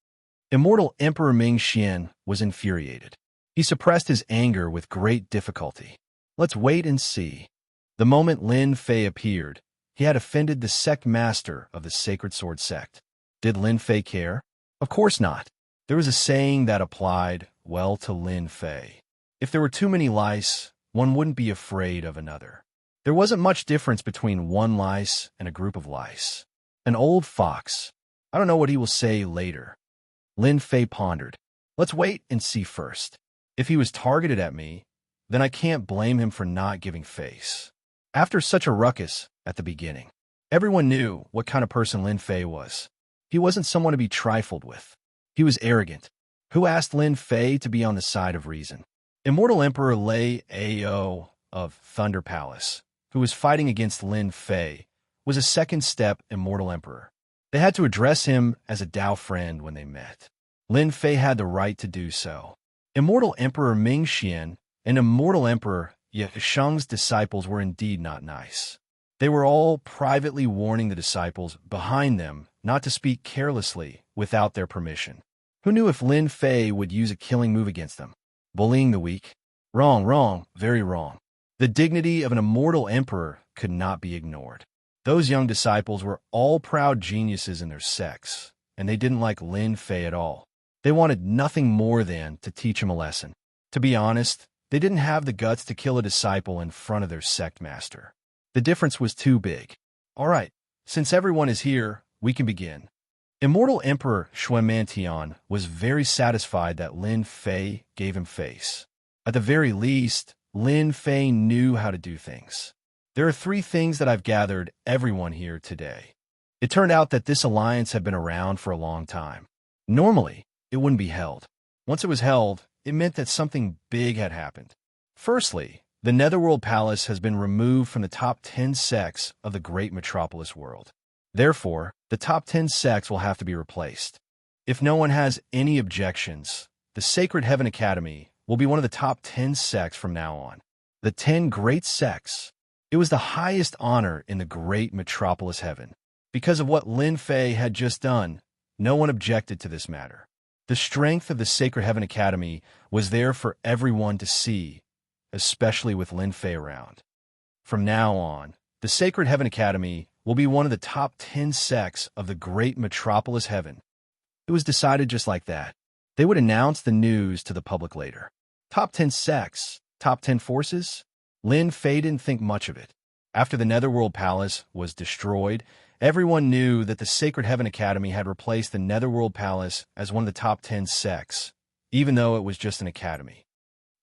Immortal Emperor Mingxian was infuriated. He suppressed his anger with great difficulty. Let's wait and see. The moment Lin Fei appeared, he had offended the sect master of the Sacred Sword sect. Did Lin Fei care? Of course not. There was a saying that applied well to Lin Fei. If there were too many lice, one wouldn't be afraid of another. There wasn't much difference between one lice and a group of lice. An old fox. I don't know what he will say later. Lin Fei pondered. Let's wait and see first. If he was targeted at me, then I can't blame him for not giving face. After such a ruckus at the beginning, everyone knew what kind of person Lin Fei was. He wasn't someone to be trifled with. He was arrogant. Who asked Lin Fei to be on the side of reason? Immortal Emperor Lei Ao of Thunder Palace, who was fighting against Lin Fei, was a second-step Immortal Emperor. They had to address him as a Dao friend when they met. Lin Fei had the right to do so. Immortal Emperor Mingxian and Immortal Emperor Xianxia's disciples were indeed not nice. They were all privately warning the disciples behind them not to speak carelessly without their permission. Who knew if Lin Fei would use a killing move against them? Bullying the weak? Wrong, very wrong. The dignity of an immortal emperor could not be ignored. Those young disciples were all proud geniuses in their sects, and they didn't like Lin Fei at all. They wanted nothing more than to teach him a lesson. To be honest, they didn't have the guts to kill a disciple in front of their sect master. The difference was too big. All right, since everyone is here, we can begin. Immortal Emperor Xuanmantian was very satisfied that Lin Fei gave him face. At the very least, Lin Fei knew how to do things. There are 3 things that I've gathered everyone here today. It turned out that this alliance had been around for a long time. Normally, it wouldn't be held. Once it was held, it meant that something big had happened. Firstly, the Netherworld Palace has been removed from the top 10 sects of the great metropolis world. Therefore, the top 10 sects will have to be replaced. If no one has any objections, the Sacred Heaven Academy will be one of the top 10 sects from now on. The 10 great sects. It was the highest honor in the great metropolis heaven. Because of what Lin Fei had just done, no one objected to this matter. The strength of the Sacred Heaven Academy was there for everyone to see, especially with Lin Fei around. From now on, the Sacred Heaven Academy will be one of the top 10 sects of the great metropolis heaven. It was decided just like that. They would announce the news to the public later. Top 10 sects, top 10 forces? Lin Fei didn't think much of it. After the Netherworld Palace was destroyed, everyone knew that the Sacred Heaven Academy had replaced the Netherworld Palace as one of the top 10 sects, even though it was just an academy.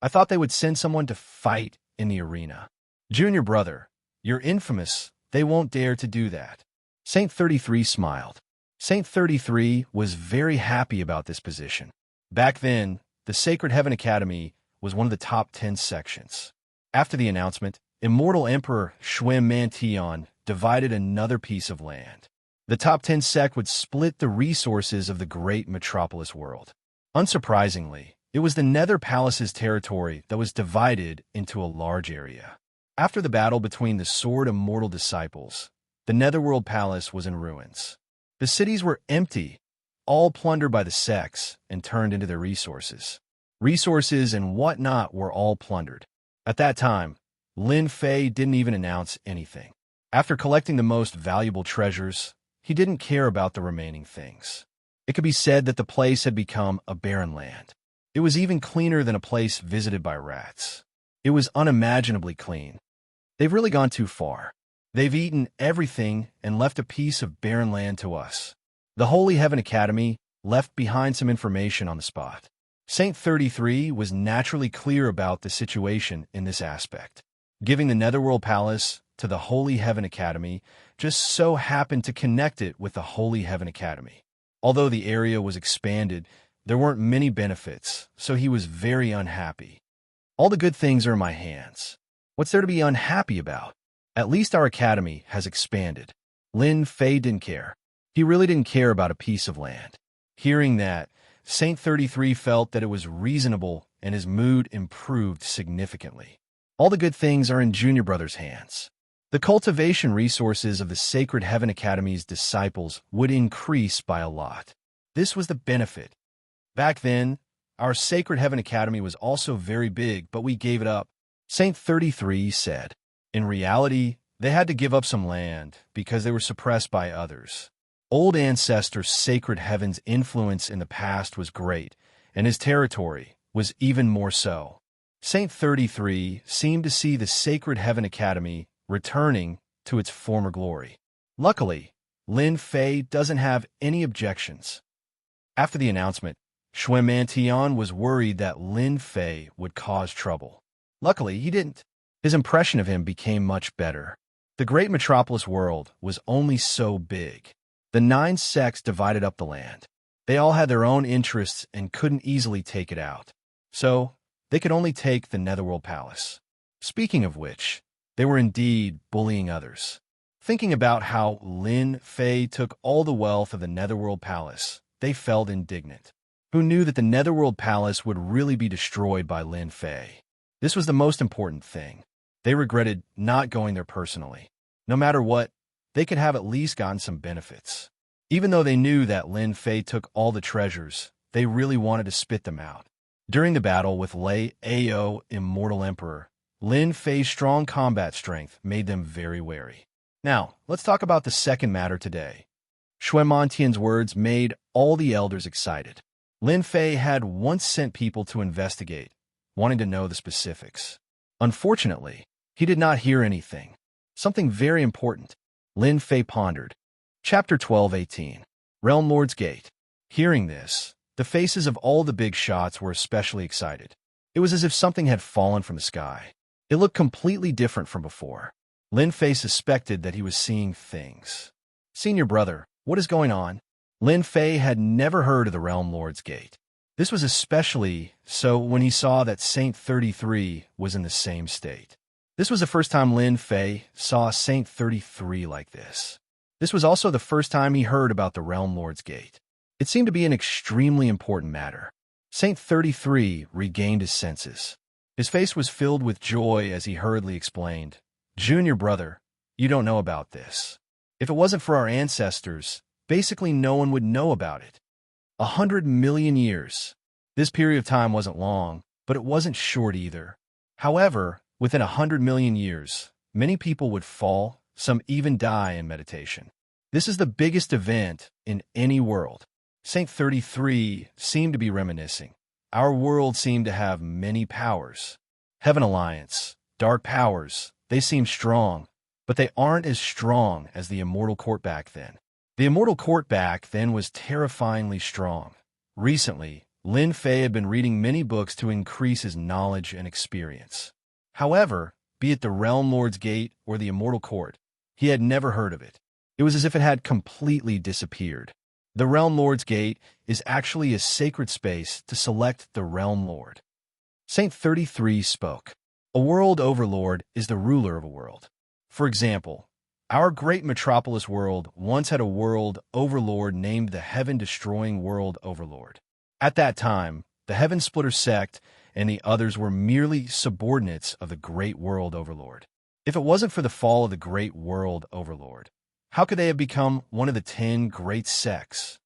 I thought they would send someone to fight in the arena. Junior brother, you're infamous. They won't dare to do that. Saint 33 smiled. Saint 33 was very happy about this position. Back then, the Sacred Heaven Academy was one of the top 10 sections. After the announcement, Immortal Emperor Xuanmantian divided another piece of land. The top 10 sect would split the resources of the great metropolis world. Unsurprisingly, it was the Nether Palace's territory that was divided into a large area. After the battle between the Sword Immortal disciples, the Netherworld Palace was in ruins. The cities were empty, all plundered by the sects and turned into their resources. Resources and whatnot were all plundered. At that time, Lin Fei didn't even announce anything. After collecting the most valuable treasures, he didn't care about the remaining things. It could be said that the place had become a barren land. It was even cleaner than a place visited by rats. It was unimaginably clean. They've really gone too far. They've eaten everything and left a piece of barren land to us. The Holy Heaven Academy left behind some information on the spot. Saint 33 was naturally clear about the situation in this aspect. Giving the Netherworld Palace to the Holy Heaven Academy just so happened to connect it with the Holy Heaven Academy. Although the area was expanded, There weren't many benefits, so he was very unhappy. All the good things are in my hands. What's there to be unhappy about? At least our academy has expanded. Lin Fei didn't care. He really didn't care about a piece of land. Hearing that, Saint 33 felt that it was reasonable and his mood improved significantly. All the good things are in Junior Brother's hands. The cultivation resources of the Sacred Heaven Academy's disciples would increase by a lot. This was the benefit. Back then, our Sacred Heaven Academy was also very big, but we gave it up, Saint 33 said. In reality, they had to give up some land because they were suppressed by others. Old Ancestor Sacred Heaven's influence in the past was great, and his territory was even more so. Saint 33 seemed to see the Sacred Heaven Academy returning to its former glory. Luckily, Lin Fei doesn't have any objections. After the announcement, Xianxia was worried that Lin Fei would cause trouble. Luckily, he didn't. His impression of him became much better. The great metropolis world was only so big. The 9 sects divided up the land. They all had their own interests and couldn't easily take it out. So, they could only take the Netherworld Palace. Speaking of which, they were indeed bullying others. Thinking about how Lin Fei took all the wealth of the Netherworld Palace, they felt indignant. Who knew that the Netherworld Palace would really be destroyed by Lin Fei? This was the most important thing. They regretted not going there personally. No matter what, they could have at least gotten some benefits. Even though they knew that Lin Fei took all the treasures, they really wanted to spit them out. During the battle with Lei Ao, Immortal Emperor, Lin Fei's strong combat strength made them very wary. Now, let's talk about the second matter today. Xianxia's words made all the elders excited. Lin Fei had once sent people to investigate, wanting to know the specifics. Unfortunately, he did not hear anything. Something very important. Lin Fei pondered. Chapter 12:18. Realm Lord's Gate. Hearing this, the faces of all the big shots were especially excited. It was as if something had fallen from the sky. It looked completely different from before. Lin Fei suspected that he was seeing things. Senior brother, what is going on? Lin Fei had never heard of the Realm Lord's Gate. This was especially so when he saw that Saint 33 was in the same state. This was the first time Lin Fei saw Saint 33 like this. This was also the first time he heard about the Realm Lord's Gate. It seemed to be an extremely important matter. Saint 33 regained his senses. His face was filled with joy as he hurriedly explained, Junior brother, you don't know about this. If it wasn't for our ancestors, basically no one would know about it. 100 million years. This period of time wasn't long, but it wasn't short either. However, within 100 million years, many people would fall, some even die in meditation. This is the biggest event in any world. Saint 33 seemed to be reminiscing. Our world seemed to have many powers. Heaven Alliance, dark powers, they seem strong, but they aren't as strong as the Immortal Court back then. The Immortal Court back then was terrifyingly strong. Recently, Lin Fei had been reading many books to increase his knowledge and experience. However, be it the Realm Lord's Gate or the Immortal Court, he had never heard of it. It was as if it had completely disappeared. The Realm Lord's Gate is actually a sacred space to select the Realm Lord. Saint 33 spoke. A world overlord is the ruler of a world. For example, our great metropolis world once had a world overlord named the Heaven-Destroying World Overlord. At that time, the Heaven Splitter sect and the others were merely subordinates of the Great World Overlord. If it wasn't for the fall of the Great World Overlord, how could they have become one of the 10 great sects?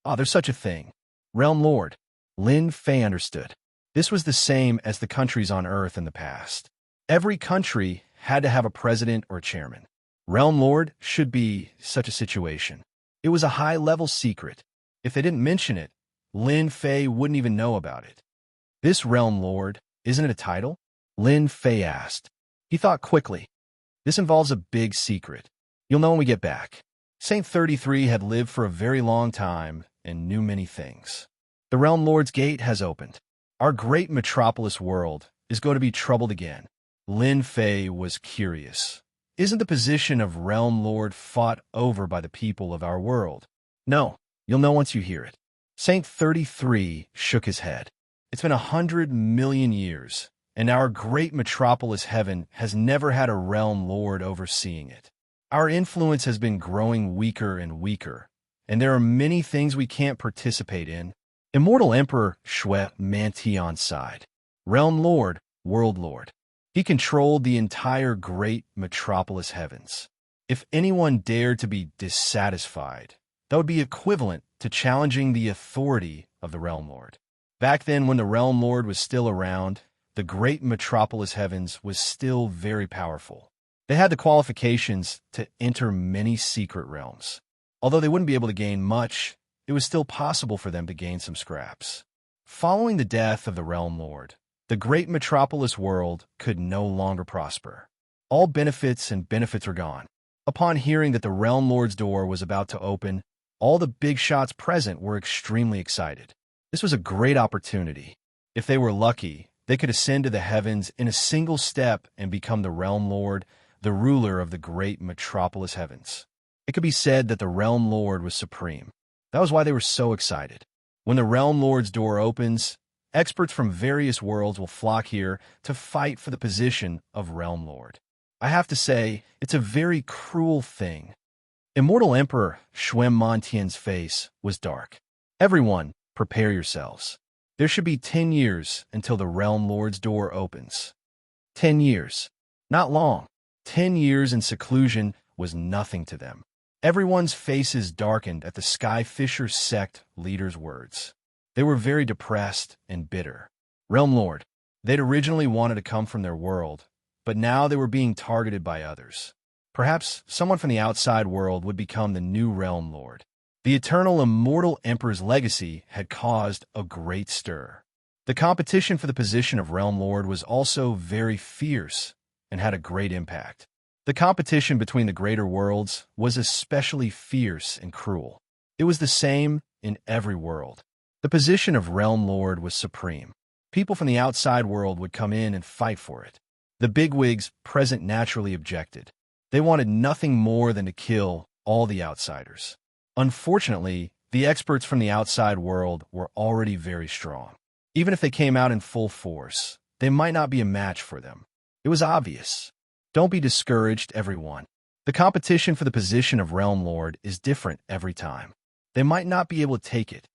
There's such a thing. Realm Lord. Lin Fei understood. This was the same as the countries on Earth in the past. Every country had to have a president or a chairman. Realm Lord should be such a situation. It was a high-level secret. If they didn't mention it, Lin Fei wouldn't even know about it. This Realm Lord, isn't it a title? Lin Fei asked. He thought quickly. This involves a big secret. You'll know when we get back. Saint 33 had lived for a very long time and knew many things. The Realm Lord's Gate has opened. Our great metropolis world is going to be troubled again. Lin Fei was curious. Isn't the position of Realm Lord fought over by the people of our world? No, you'll know once you hear it. Saint 33 shook his head. It's been 100 million years, and our great metropolis heaven has never had a realm lord overseeing it. Our influence has been growing weaker and weaker, and there are many things we can't participate in. Immortal Emperor Shui Mantian sighed. Realm Lord, World Lord. He controlled the entire great metropolis heavens. If anyone dared to be dissatisfied, that would be equivalent to challenging the authority of the Realm Lord. Back then, when the Realm Lord was still around, the great metropolis heavens was still very powerful. They had the qualifications to enter many secret realms. Although they wouldn't be able to gain much, it was still possible for them to gain some scraps. Following the death of the Realm Lord, the great metropolis world could no longer prosper. All benefits were gone. Upon hearing that the Realm Lord's door was about to open, all the big shots present were extremely excited. This was a great opportunity. If they were lucky, they could ascend to the heavens in a single step and become the Realm Lord, the ruler of the great metropolis heavens. It could be said that the Realm Lord was supreme. That was why they were so excited. When the Realm Lord's door opens, experts from various worlds will flock here to fight for the position of Realm Lord. I have to say, it's a very cruel thing. Immortal Emperor Shui Mantian's face was dark. Everyone, prepare yourselves. There should be 10 years until the Realm Lord's door opens. 10 years. Not long. 10 years in seclusion was nothing to them. Everyone's faces darkened at the Sky Fisher sect leader's words. They were very depressed and bitter. Realm Lord. They'd originally wanted to come from their world, but now they were being targeted by others. Perhaps someone from the outside world would become the new Realm Lord. The eternal Immortal Emperor's legacy had caused a great stir. The competition for the position of Realm Lord was also very fierce and had a great impact. The competition between the greater worlds was especially fierce and cruel. It was the same in every world. The position of Realm Lord was supreme. People from the outside world would come in and fight for it. The bigwigs present naturally objected. They wanted nothing more than to kill all the outsiders. Unfortunately, the experts from the outside world were already very strong. Even if they came out in full force, they might not be a match for them. It was obvious. Don't be discouraged, everyone. The competition for the position of Realm Lord is different every time. They might not be able to take it.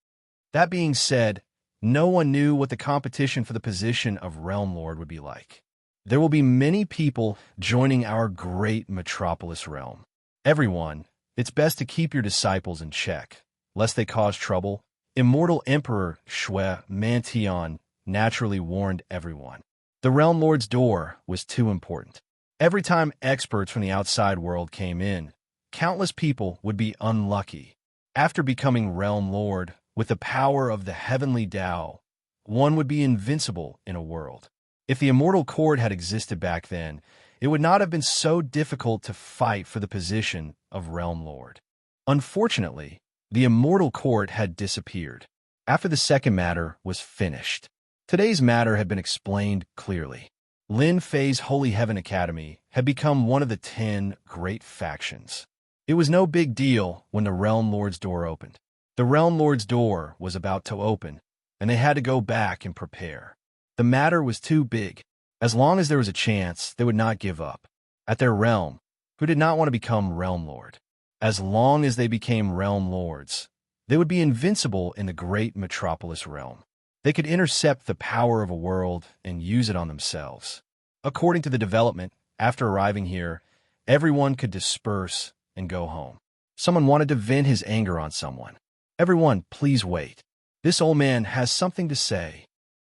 That being said, no one knew what the competition for the position of Realm Lord would be like. There will be many people joining our great metropolis realm. Everyone, it's best to keep your disciples in check, lest they cause trouble. Immortal Emperor Shui Mantian naturally warned everyone. The Realm Lord's door was too important. Every time experts from the outside world came in, countless people would be unlucky. After becoming Realm Lord, with the power of the heavenly Tao, one would be invincible in a world. If the Immortal Court had existed back then, it would not have been so difficult to fight for the position of Realm Lord. Unfortunately, the Immortal Court had disappeared after the second matter was finished. Today's matter had been explained clearly. Lin Fei's Holy Heaven Academy had become one of the 10 great factions. It was no big deal when the Realm Lord's door opened. The Realm Lord's door was about to open, and they had to go back and prepare. The matter was too big. As long as there was a chance, they would not give up. At their realm, who did not want to become Realm Lord? As long as they became Realm Lords, they would be invincible in the great metropolis realm. They could intercept the power of a world and use it on themselves. According to the development, after arriving here, everyone could disperse and go home. Someone wanted to vent his anger on someone. Everyone, please wait. This old man has something to say.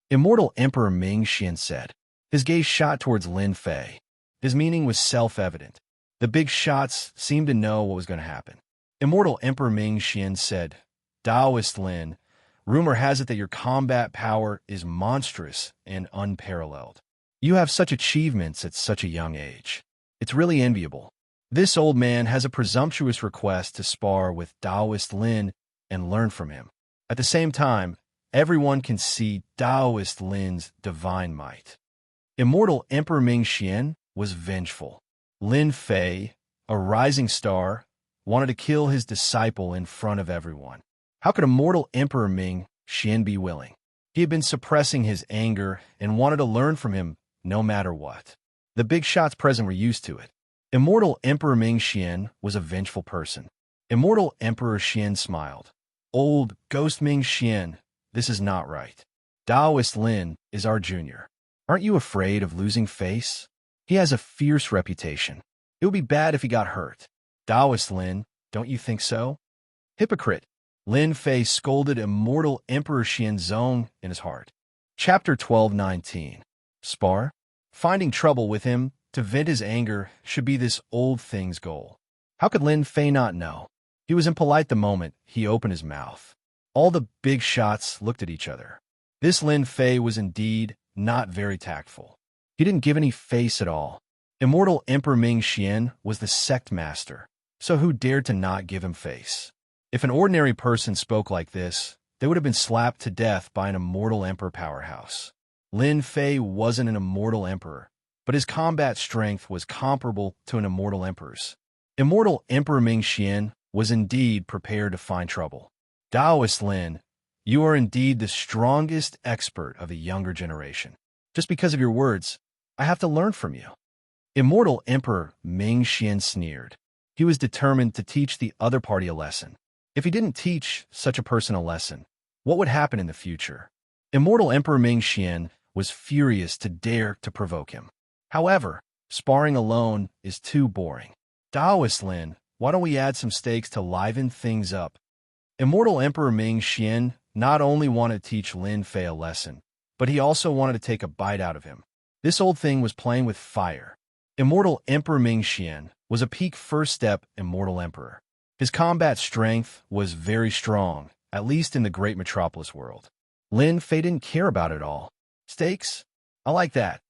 Immortal Emperor Ming Xian said. His gaze shot towards Lin Fei. His meaning was self-evident. The big shots seemed to know what was going to happen. Immortal Emperor Ming Xian said, Taoist Lin, rumor has it that your combat power is monstrous and unparalleled. You have such achievements at such a young age. It's really enviable. This old man has a presumptuous request to spar with Taoist Lin and learn from him. At the same time, everyone can see Taoist Lin's divine might. Immortal Emperor Ming Xian was vengeful. Lin Fei, a rising star, wanted to kill his disciple in front of everyone. How could Immortal Emperor Ming Xian be willing? He had been suppressing his anger and wanted to learn from him no matter what. The big shots present were used to it. Immortal Emperor Ming Xian was a vengeful person. Immortal Emperor Xian smiled. Old Ghost Ming Xian, this is not right. Taoist Lin is our junior. Aren't you afraid of losing face? He has a fierce reputation. It would be bad if he got hurt. Taoist Lin, don't you think so? Hypocrite. Lin Fei scolded Immortal Emperor Xianzong in his heart. Chapter 12:19. Spar? Finding trouble with him to vent his anger should be this old thing's goal. How could Lin Fei not know? He was impolite the moment he opened his mouth. All the big shots looked at each other. This Lin Fei was indeed not very tactful. He didn't give any face at all. Immortal Emperor Ming Xian was the sect master, so who dared to not give him face? If an ordinary person spoke like this, they would have been slapped to death by an Immortal Emperor powerhouse. Lin Fei wasn't an Immortal Emperor, but his combat strength was comparable to an Immortal Emperor's. Immortal Emperor Ming Xian was indeed prepared to find trouble. Taoist Lin, you are indeed the strongest expert of the younger generation. Just because of your words, I have to learn from you. Immortal Emperor Ming Xian sneered. He was determined to teach the other party a lesson. If he didn't teach such a person a lesson, what would happen in the future? Immortal Emperor Ming Xian was furious to dare to provoke him. However, sparring alone is too boring. Taoist Lin, why don't we add some stakes to liven things up? Immortal Emperor Ming Xian not only wanted to teach Lin Fei a lesson, but he also wanted to take a bite out of him. This old thing was playing with fire. Immortal Emperor Ming Xian was a peak first step Immortal Emperor. His combat strength was very strong, at least in the great metropolis world. Lin Fei didn't care about it all. Stakes? I like that.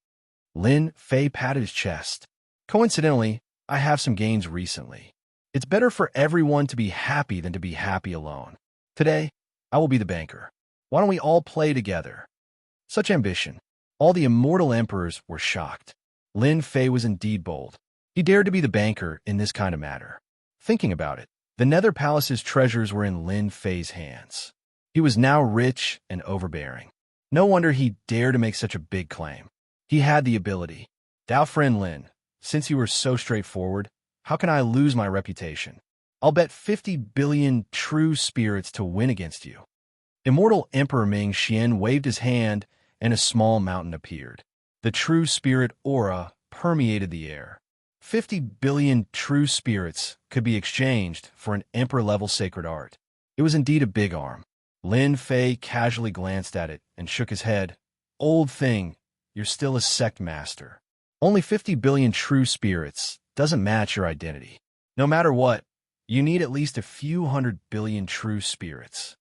Lin Fei patted his chest. Coincidentally, I have some gains recently. It's better for everyone to be happy than to be happy alone. Today, I will be the banker. Why don't we all play together? Such ambition. All the Immortal Emperors were shocked. Lin Fei was indeed bold. He dared to be the banker in this kind of matter. Thinking about it, the Nether Palace's treasures were in Lin Fei's hands. He was now rich and overbearing. No wonder he dared to make such a big claim. He had the ability. Dao friend Lin, since you were so straightforward, how can I lose my reputation? I'll bet 50 billion true spirits to win against you. Immortal Emperor Ming Xian waved his hand and a small mountain appeared. The true spirit aura permeated the air. 50 billion true spirits could be exchanged for an emperor-level sacred art. It was indeed a big arm. Lin Fei casually glanced at it and shook his head. Old thing, you're still a sect master. Only 50 billion true spirits doesn't match your identity. No matter what, you need at least a few 100 billion true spirits.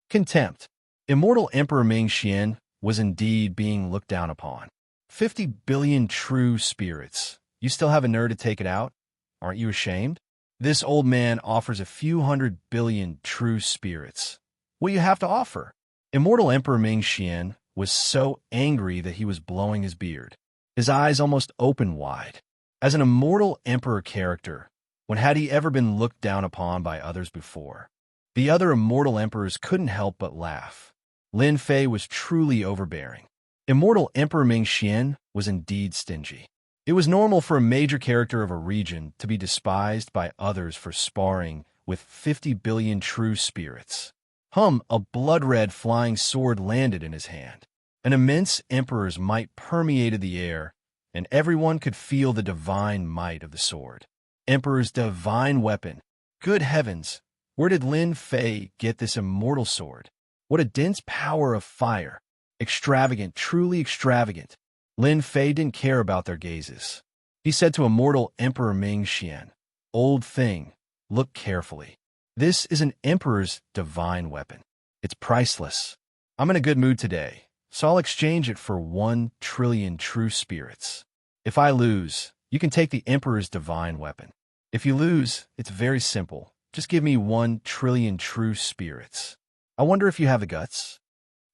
Contempt. Immortal Emperor Ming Xian was indeed being looked down upon. 50 billion true spirits. You still have a nerve to take it out? Aren't you ashamed? This old man offers a few 100 billion true spirits. What do you have to offer? Immortal Emperor Ming Xian was so angry that he was blowing his beard. His eyes almost opened wide. As an Immortal Emperor character, when had he ever been looked down upon by others before? The other Immortal Emperors couldn't help but laugh. Lin Fei was truly overbearing. Immortal Emperor Ming Xian was indeed stingy. It was normal for a major character of a region to be despised by others for sparring with 50 billion true spirits. A blood-red flying sword landed in his hand. An immense emperor's might permeated the air, and everyone could feel the divine might of the sword. Emperor's divine weapon. Good heavens, where did Lin Fei get this immortal sword? What a dense power of fire. Extravagant, truly extravagant. Lin Fei didn't care about their gazes. He said to Immortal Emperor Ming Xian, Old thing, look carefully. This is an emperor's divine weapon. It's priceless. I'm in a good mood today, so I'll exchange it for 1 trillion true spirits. If I lose, you can take the emperor's divine weapon. If you lose, it's very simple. Just give me 1 trillion true spirits. I wonder if you have the guts?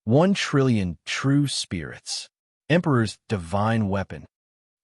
1 trillion true spirits. Emperor's divine weapon.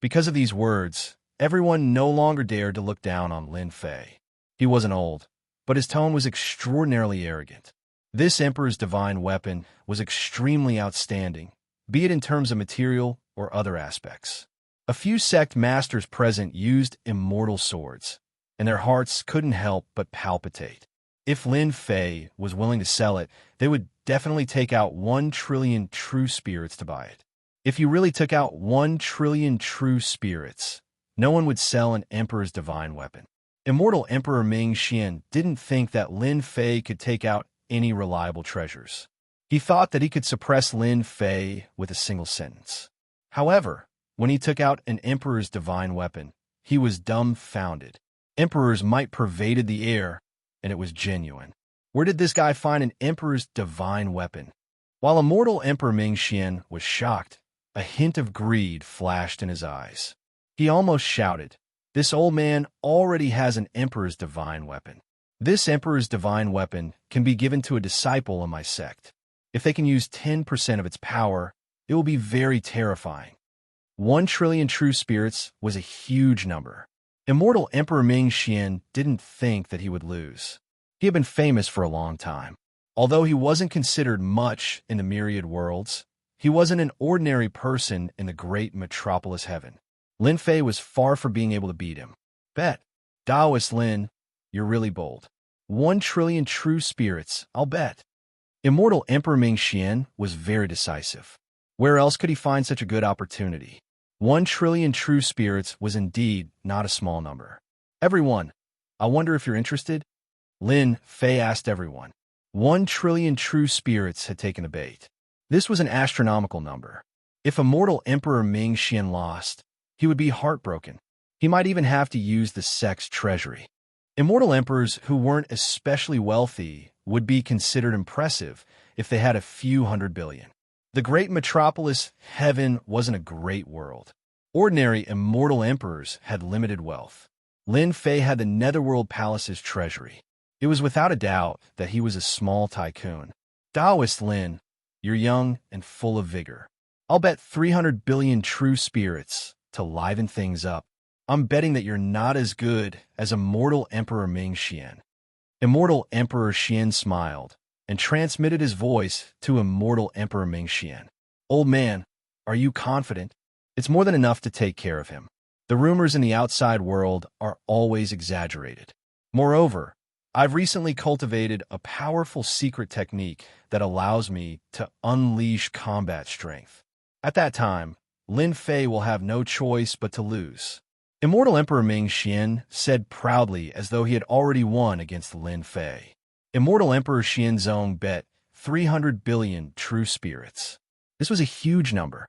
Because of these words, everyone no longer dared to look down on Lin Fei. He wasn't old, but his tone was extraordinarily arrogant. This emperor's divine weapon was extremely outstanding, be it in terms of material or other aspects. A few sect masters present used immortal swords, and their hearts couldn't help but palpitate. If Lin Fei was willing to sell it, they would definitely take out 1 trillion true spirits to buy it. If you really took out 1 trillion true spirits, no one would sell an emperor's divine weapon. Immortal Emperor Ming Xian didn't think that Lin Fei could take out any reliable treasures. He thought that he could suppress Lin Fei with a single sentence. However, when he took out an emperor's divine weapon, he was dumbfounded. Emperor's might pervaded the air, and it was genuine. Where did this guy find an emperor's divine weapon? While Immortal Emperor Ming Xian was shocked, a hint of greed flashed in his eyes. He almost shouted, "This old man already has an emperor's divine weapon. This emperor's divine weapon can be given to a disciple in my sect. If they can use 10% of its power, it will be very terrifying." 1 trillion true spirits was a huge number. Immortal Emperor Ming Xian didn't think that he would lose. He had been famous for a long time. Although he wasn't considered much in the myriad worlds, he wasn't an ordinary person in the great metropolis heaven. Lin Fei was far from being able to beat him. "Bet. Taoist Lin, you're really bold. 1 trillion true spirits, I'll bet." Immortal Emperor Ming Xian was very decisive. Where else could he find such a good opportunity? 1 trillion true spirits was indeed not a small number. "Everyone, I wonder if you're interested?" Lin Fei asked everyone. 1 trillion true spirits had taken the bait. This was an astronomical number. If Immortal Emperor Ming Xian lost, he would be heartbroken. He might even have to use the sect's treasury. Immortal emperors who weren't especially wealthy would be considered impressive if they had a few hundred billion. The great metropolis heaven wasn't a great world. Ordinary immortal emperors had limited wealth. Lin Fei had the Netherworld Palace's treasury. It was without a doubt that he was a small tycoon. "Taoist Lin, you're young and full of vigor. I'll bet 300 billion true spirits to liven things up. I'm betting that you're not as good as Immortal Emperor Ming Xian." Immortal Emperor Xian smiled and transmitted his voice to Immortal Emperor Ming Xian. "Old man, are you confident? It's more than enough to take care of him. The rumors in the outside world are always exaggerated. Moreover, I've recently cultivated a powerful secret technique that allows me to unleash combat strength. At that time, Lin Fei will have no choice but to lose." Immortal Emperor Ming Xian said proudly as though he had already won against Lin Fei. Immortal Emperor Xianzong bet 300 billion true spirits. This was a huge number.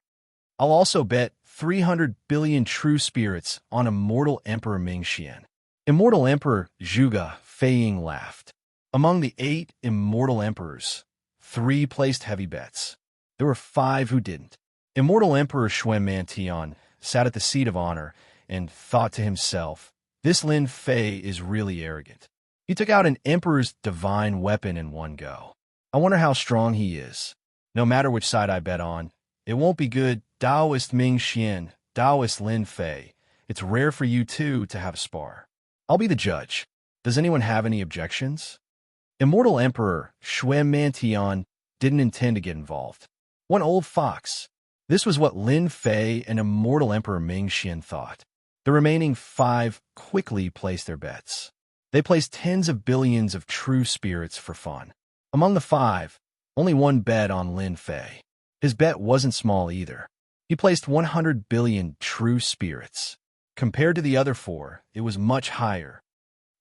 "I'll also bet 300 billion true spirits on Immortal Emperor Ming Xian." Immortal Emperor Zhuge Feiying laughed. Among the 8 immortal emperors, 3 placed heavy bets. There were 5 who didn't. Immortal Emperor Xuanmantian sat at the seat of honor and thought to himself, "This Lin Fei is really arrogant. He took out an emperor's divine weapon in one go. I wonder how strong he is. No matter which side I bet on, it won't be good. Taoist Ming Xian, Taoist Lin Fei, it's rare for you two to have a spar. I'll be the judge. Does anyone have any objections?" Immortal Emperor Xuanmantian didn't intend to get involved. One old fox. This was what Lin Fei and Immortal Emperor Ming Xian thought. The remaining 5 quickly placed their bets. They placed tens of billions of true spirits for fun. Among the 5, only one bet on Lin Fei. His bet wasn't small either. He placed 100 billion true spirits. Compared to the other 4, it was much higher.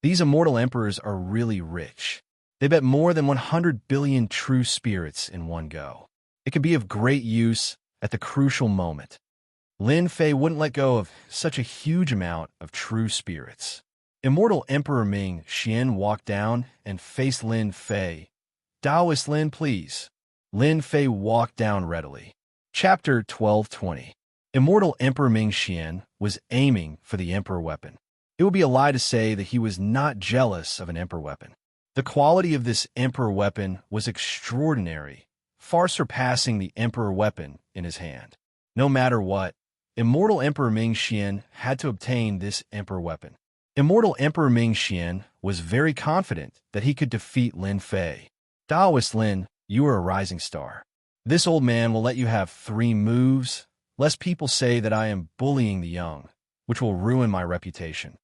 These immortal emperors are really rich. They bet more than 100 billion true spirits in one go. It could be of great use at the crucial moment. Lin Fei wouldn't let go of such a huge amount of true spirits. Immortal Emperor Ming Xian walked down and faced Lin Fei. "Taoist Lin, please." Lin Fei walked down readily. Chapter 1220. Immortal Emperor Ming Xian was aiming for the Emperor weapon. It would be a lie to say that he was not jealous of an Emperor weapon. The quality of this Emperor weapon was extraordinary, far surpassing the Emperor weapon in his hand. No matter what, Immortal Emperor Ming Xian had to obtain this Emperor weapon. Immortal Emperor Ming Xian was very confident that he could defeat Lin Fei. Daoist Lin, you are a rising star. This old man will let you have 3 moves, lest people say that I am bullying the young, which will ruin my reputation.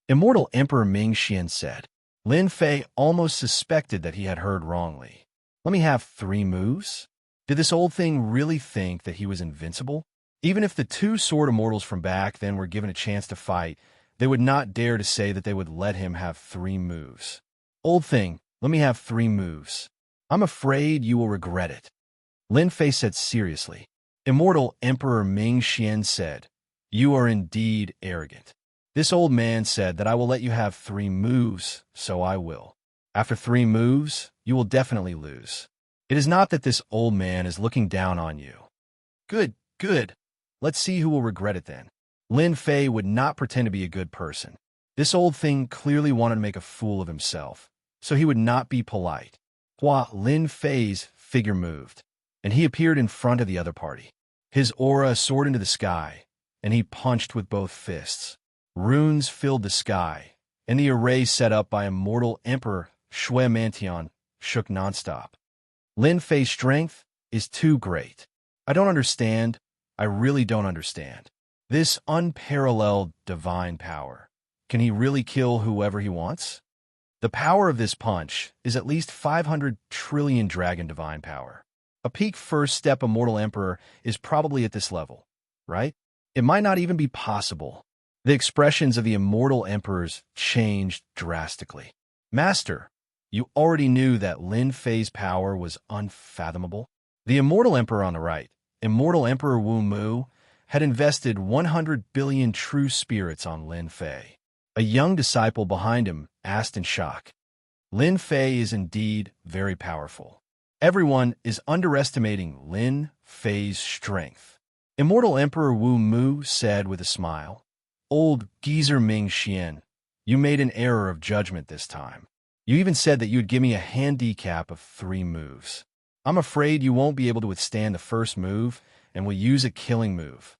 Immortal Emperor Ming Xian said. Lin Fei almost suspected that he had heard wrongly. Let me have 3 moves? Did this old thing really think that he was invincible? Even if the 2 sword immortals from back then were given a chance to fight, they would not dare to say that they would let him have 3 moves. Old thing, let me have 3 moves. I'm afraid you will regret it. Lin Fei said seriously. Immortal Emperor Ming Xian said, You are indeed arrogant. This old man said that I will let you have 3 moves, so I will. After 3 moves, you will definitely lose. It is not that this old man is looking down on you. Good, good. Let's see who will regret it then. Lin Fei would not pretend to be a good person. This old thing clearly wanted to make a fool of himself, so he would not be polite. Lin Fei's figure moved, and he appeared in front of the other party. His aura soared into the sky, and he punched with both fists. Runes filled the sky, and the array set up by Immortal Emperor Shui Mantian shook nonstop. Lin Fei's strength is too great. I don't understand. I really don't understand. This unparalleled divine power. Can he really kill whoever he wants? The power of this punch is at least 500 trillion dragon divine power. A peak first step Immortal Emperor is probably at this level, right? It might not even be possible. The expressions of the Immortal Emperors changed drastically. Master, you already knew that Lin Fei's power was unfathomable? The Immortal Emperor on the right, Immortal Emperor Wu Mu, had invested 100 billion true spirits on Lin Fei. A young disciple behind him asked in shock. Lin Fei is indeed very powerful. Everyone is underestimating Lin Fei's strength. Immortal Emperor Wu Mu said with a smile, Old geezer Ming Xian, you made an error of judgment this time. You even said that you'd give me a handicap of 3 moves. I'm afraid you won't be able to withstand the first move and will use a killing move.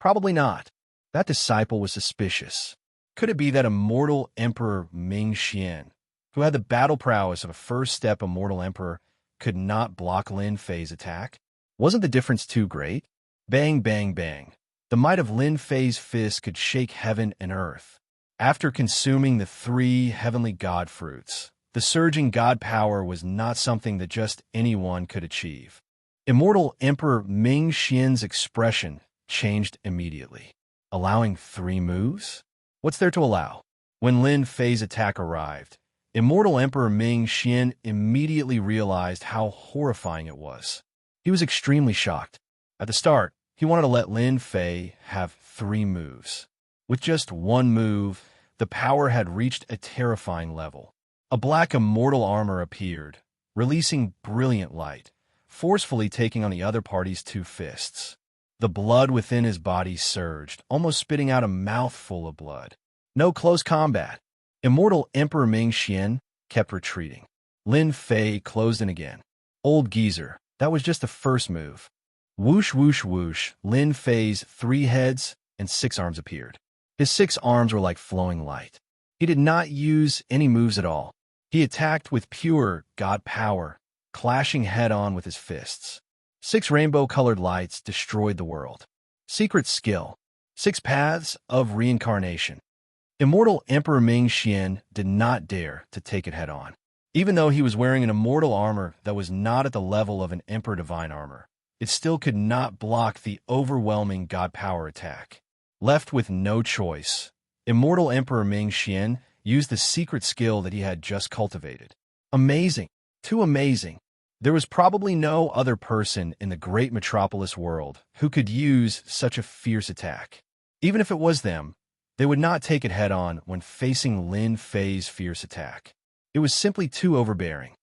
Probably not. That disciple was suspicious. Could it be that Immortal Emperor Ming Xian, who had the battle prowess of a first-step Immortal Emperor, could not block Lin Fei's attack? Wasn't the difference too great? Bang, bang, bang. The might of Lin Fei's fist could shake heaven and earth. After consuming the 3 heavenly god fruits, the surging god power was not something that just anyone could achieve. Immortal Emperor Ming Xian's expression changed immediately. Allowing 3 moves? What's there to allow? When Lin Fei's attack arrived, Immortal Emperor Ming Xian immediately realized how horrifying it was. He was extremely shocked. At the start, he wanted to let Lin Fei have 3 moves. With just 1 move, the power had reached a terrifying level. A black immortal armor appeared, releasing brilliant light, forcefully taking on the other party's 2 fists. The blood within his body surged, almost spitting out a mouthful of blood. No close combat. Immortal Emperor Ming Xian kept retreating. Lin Fei closed in again. Old geezer, that was just the first move. Whoosh, whoosh, whoosh, Lin Fei's 3 heads and 6 arms appeared. His 6 arms were like flowing light. He did not use any moves at all. He attacked with pure god power, clashing head-on with his fists. 6 rainbow-colored lights destroyed the world. Secret skill. 6 paths of reincarnation. Immortal Emperor Ming Xian did not dare to take it head-on. Even though he was wearing an immortal armor that was not at the level of an Emperor Divine armor, it still could not block the overwhelming god power attack. Left with no choice, Immortal Emperor Ming Xian used the secret skill that he had just cultivated. Amazing. Too amazing. There was probably no other person in the great metropolis world who could use such a fierce attack. Even if it was them, they would not take it head-on when facing Lin Fei's fierce attack. It was simply too overbearing.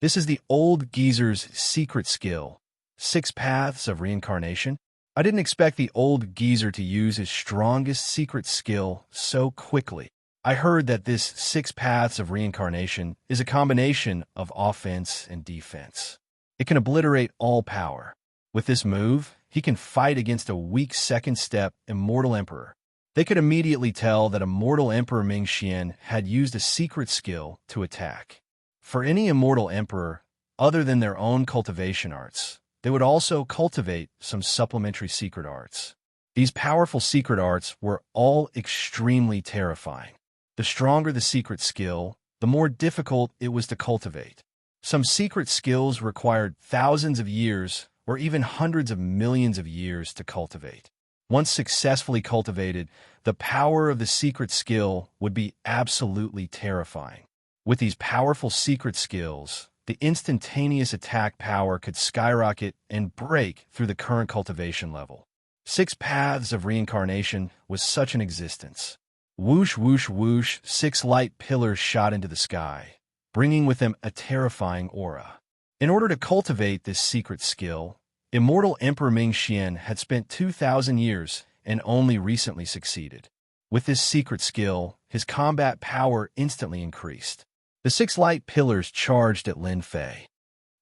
This is the old geezer's secret skill, 6 paths of reincarnation. I didn't expect the old geezer to use his strongest secret skill so quickly. I heard that this 6 paths of reincarnation is a combination of offense and defense. It can obliterate all power. With this move, he can fight against a weak second-step Immortal Emperor. They could immediately tell that Immortal Emperor Ming Xian had used a secret skill to attack. For any Immortal Emperor, Other than their own cultivation arts, they would also cultivate some supplementary secret arts. These powerful secret arts were all extremely terrifying. The stronger the secret skill, the more difficult it was to cultivate. Some secret skills required thousands of years or even hundreds of millions of years to cultivate. Once successfully cultivated, the power of the secret skill would be absolutely terrifying. With these powerful secret skills, the instantaneous attack power could skyrocket and break through the current cultivation level. 6 paths of reincarnation was such an existence. Whoosh, whoosh, whoosh, 6 light pillars shot into the sky, bringing with them a terrifying aura. In order to cultivate this secret skill, Immortal Emperor Mingxian had spent 2,000 years and only recently succeeded. With this secret skill, his combat power instantly increased. The 6 light pillars charged at Lin Fei.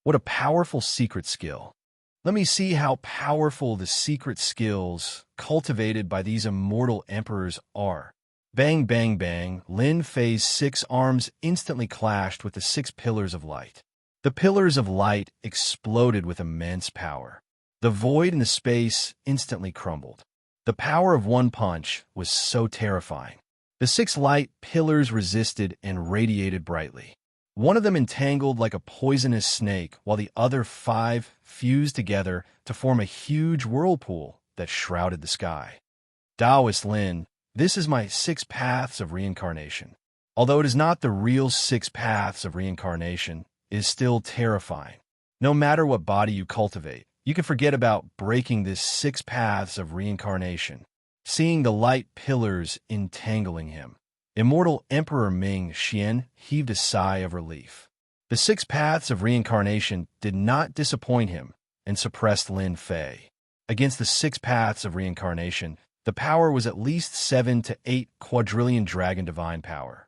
What a powerful secret skill. Let me see how powerful the secret skills cultivated by these immortal emperors are. Bang, bang, bang, Lin Fei's 6 arms instantly clashed with the 6 pillars of light. The pillars of light exploded with immense power. The void in the space instantly crumbled. The power of one punch was so terrifying. The 6 light pillars resisted and radiated brightly. One of them entangled like a poisonous snake, while the other 5 fused together to form a huge whirlpool that shrouded the sky. Taoist Lin, this is my 6 paths of reincarnation. Although it is not the real 6 paths of reincarnation, it is still terrifying. No matter what body you cultivate, you can forget about breaking this 6 paths of reincarnation. Seeing the light pillars entangling him, Immortal Emperor Mingxian heaved a sigh of relief. The 6 paths of reincarnation did not disappoint him and suppressed Lin Fei. Against the 6 paths of reincarnation, the power was at least 7 to 8 quadrillion dragon divine power.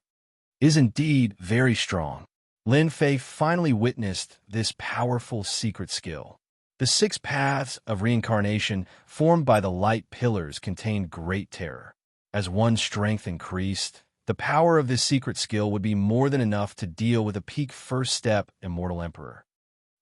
It is indeed very strong. Lin Fei finally witnessed this powerful secret skill. The 6 paths of reincarnation formed by the light pillars contained great terror. As one's strength increased, the power of this secret skill would be more than enough to deal with a peak first step Immortal Emperor.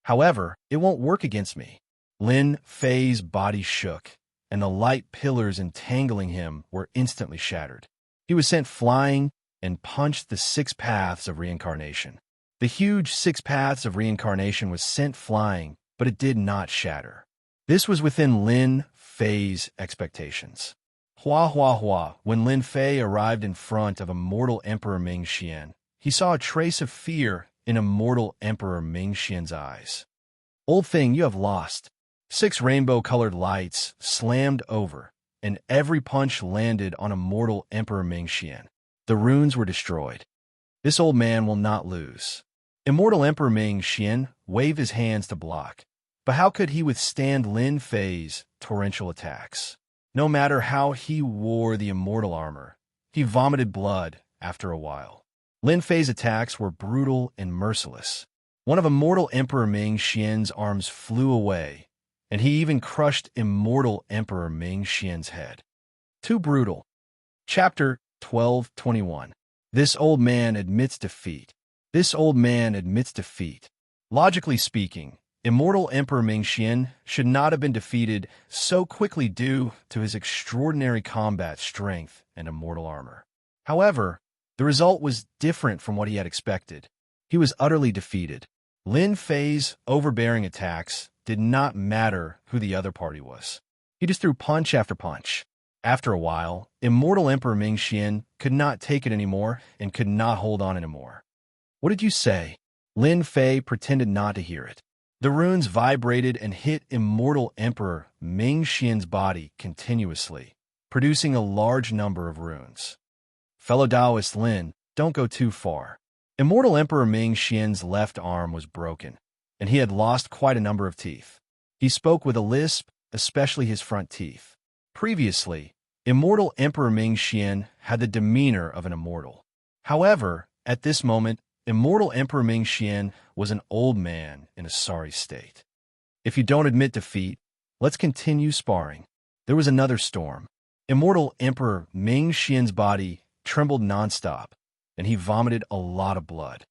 However, it won't work against me. Lin Fei's body shook, and the light pillars entangling him were instantly shattered. He was sent flying and punched the 6 paths of reincarnation. The huge 6 paths of reincarnation was sent flying, but it did not shatter. This was within Lin Fei's expectations. Hua hua hua, when Lin Fei arrived in front of Immortal Emperor Mingxian, he saw a trace of fear in Immortal Emperor Mingxian's eyes. Old thing, you have lost. 6 rainbow-colored lights slammed over, and every punch landed on Immortal Emperor Mingxian. The runes were destroyed. This old man will not lose. Immortal Emperor Mingxian waved his hands to block. But how could he withstand Lin Fei's torrential attacks? No matter how he wore the immortal armor, he vomited blood after a while. Lin Fei's attacks were brutal and merciless. One of Immortal Emperor Mingxian's arms flew away, and he even crushed Immortal Emperor Mingxian's head. Too brutal. Chapter 12:21. This old man admits defeat. This old man admits defeat. Logically speaking, Immortal Emperor Mingxian should not have been defeated so quickly due to his extraordinary combat strength and immortal armor. However, the result was different from what he had expected. He was utterly defeated. Lin Fei's overbearing attacks did not matter who the other party was. He just threw punch after punch. After a while, Immortal Emperor Mingxian could not take it anymore and could not hold on anymore. What did you say? Lin Fei pretended not to hear it. The runes vibrated and hit Immortal Emperor Mingxian's body continuously, producing a large number of runes. Fellow Taoist Lin, don't go too far. Immortal Emperor Mingxian's left arm was broken, and he had lost quite a number of teeth. He spoke with a lisp, especially his front teeth. Previously, Immortal Emperor Mingxian had the demeanor of an immortal. However, at this moment, Immortal Emperor Mingxian was an old man in a sorry state. If you don't admit defeat, let's continue sparring. There was another storm. Immortal Emperor Mingxian's body trembled nonstop, and he vomited a lot of blood.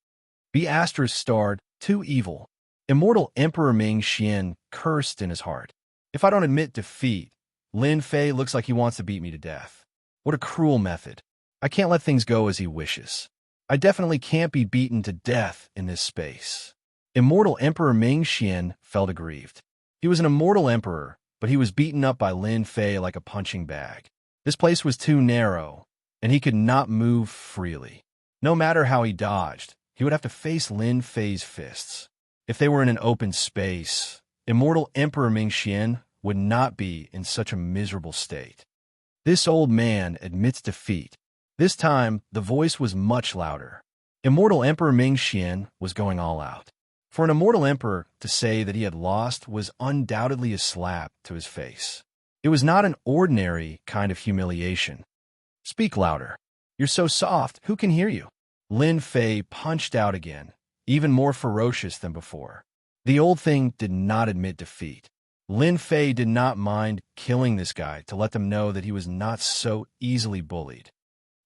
B** starred, too evil. Immortal Emperor Ming Xian cursed in his heart. If I don't admit defeat, Lin Fei looks like he wants to beat me to death. What a cruel method. I can't let things go as he wishes. I definitely can't be beaten to death in this space. Immortal Emperor Ming Xian felt aggrieved. He was an immortal emperor, but he was beaten up by Lin Fei like a punching bag. This place was too narrow, and he could not move freely. No matter how he dodged, he would have to face Lin Fei's fists. If they were in an open space, Immortal Emperor Ming Xian would not be in such a miserable state. This old man admits defeat. This time, the voice was much louder. Immortal Emperor Ming Xian was going all out. For an immortal emperor to say that he had lost was undoubtedly a slap to his face. It was not an ordinary kind of humiliation. Speak louder. You're so soft, who can hear you? Lin Fei punched out again, even more ferocious than before. The old thing did not admit defeat. Lin Fei did not mind killing this guy to let them know that he was not so easily bullied.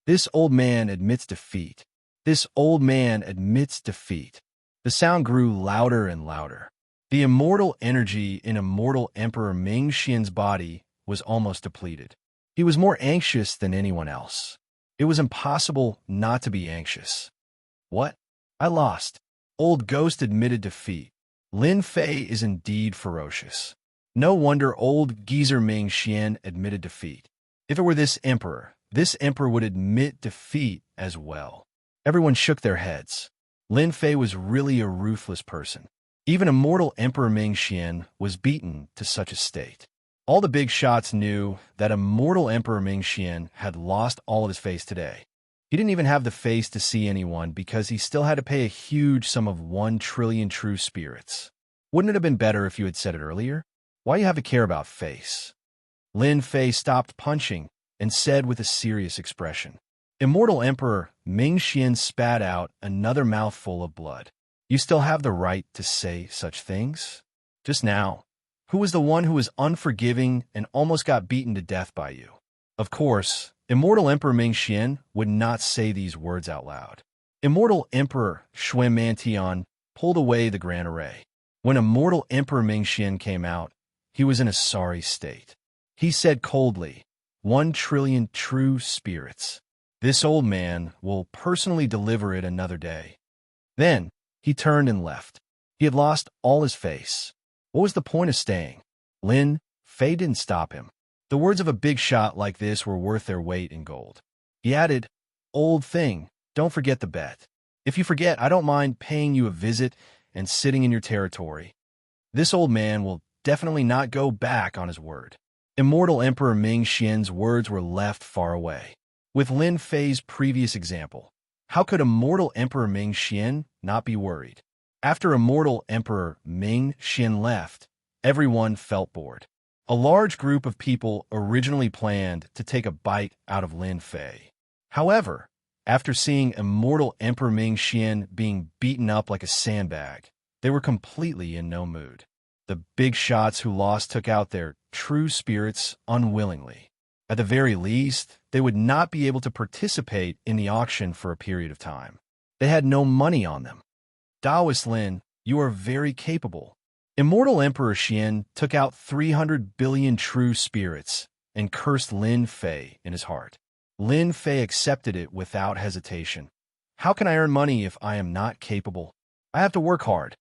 This old man admits defeat. This old man admits defeat. The sound grew louder and louder. The immortal energy in Immortal Emperor Ming Xian's body was almost depleted. He was more anxious than anyone else. It was impossible not to be anxious. What? I lost. Old Ghost admitted defeat. Lin Fei is indeed ferocious. No wonder old geezer Ming Xian admitted defeat. If it were this emperor would admit defeat as well. Everyone shook their heads. Lin Fei was really a ruthless person. Even Immortal Emperor Ming Xian was beaten to such a state. All the big shots knew that Immortal Emperor Ming Xian had lost all of his face today. He didn't even have the face to see anyone because he still had to pay a huge sum of 1 trillion true spirits. Wouldn't it have been better if you had said it earlier? Why you have to care about face? Lin Fei stopped punching and said with a serious expression. Immortal Emperor Ming Xian spat out another mouthful of blood. You still have the right to say such things? Just now, who was the one who was unforgiving and almost got beaten to death by you? Of course, Immortal Emperor Ming Xian would not say these words out loud. Immortal Emperor Xianxia pulled away the Grand Array. When Immortal Emperor Ming Xian came out, he was in a sorry state. He said coldly, 1 trillion true spirits. This old man will personally deliver it another day. Then, he turned and left. He had lost all his face. What was the point of staying? Lin Fei didn't stop him. The words of a big shot like this were worth their weight in gold. He added, Old thing, don't forget the bet. If you forget, I don't mind paying you a visit and sitting in your territory. This old man will definitely not go back on his word. Immortal Emperor Ming Xian's words were left far away. With Lin Fei's previous example, how could Immortal Emperor Ming Xian not be worried? After Immortal Emperor Ming Xian left, everyone felt bored. A large group of people originally planned to take a bite out of Lin Fei. However, after seeing Immortal Emperor Ming Xian being beaten up like a sandbag, they were completely in no mood. The big shots who lost took out their true spirits unwillingly. At the very least, they would not be able to participate in the auction for a period of time. They had no money on them. Taoist Lin, you are very capable. Immortal Emperor Xian took out 300 billion true spirits and cursed Lin Fei in his heart. Lin Fei accepted it without hesitation. How can I earn money if I am not capable? I have to work hard.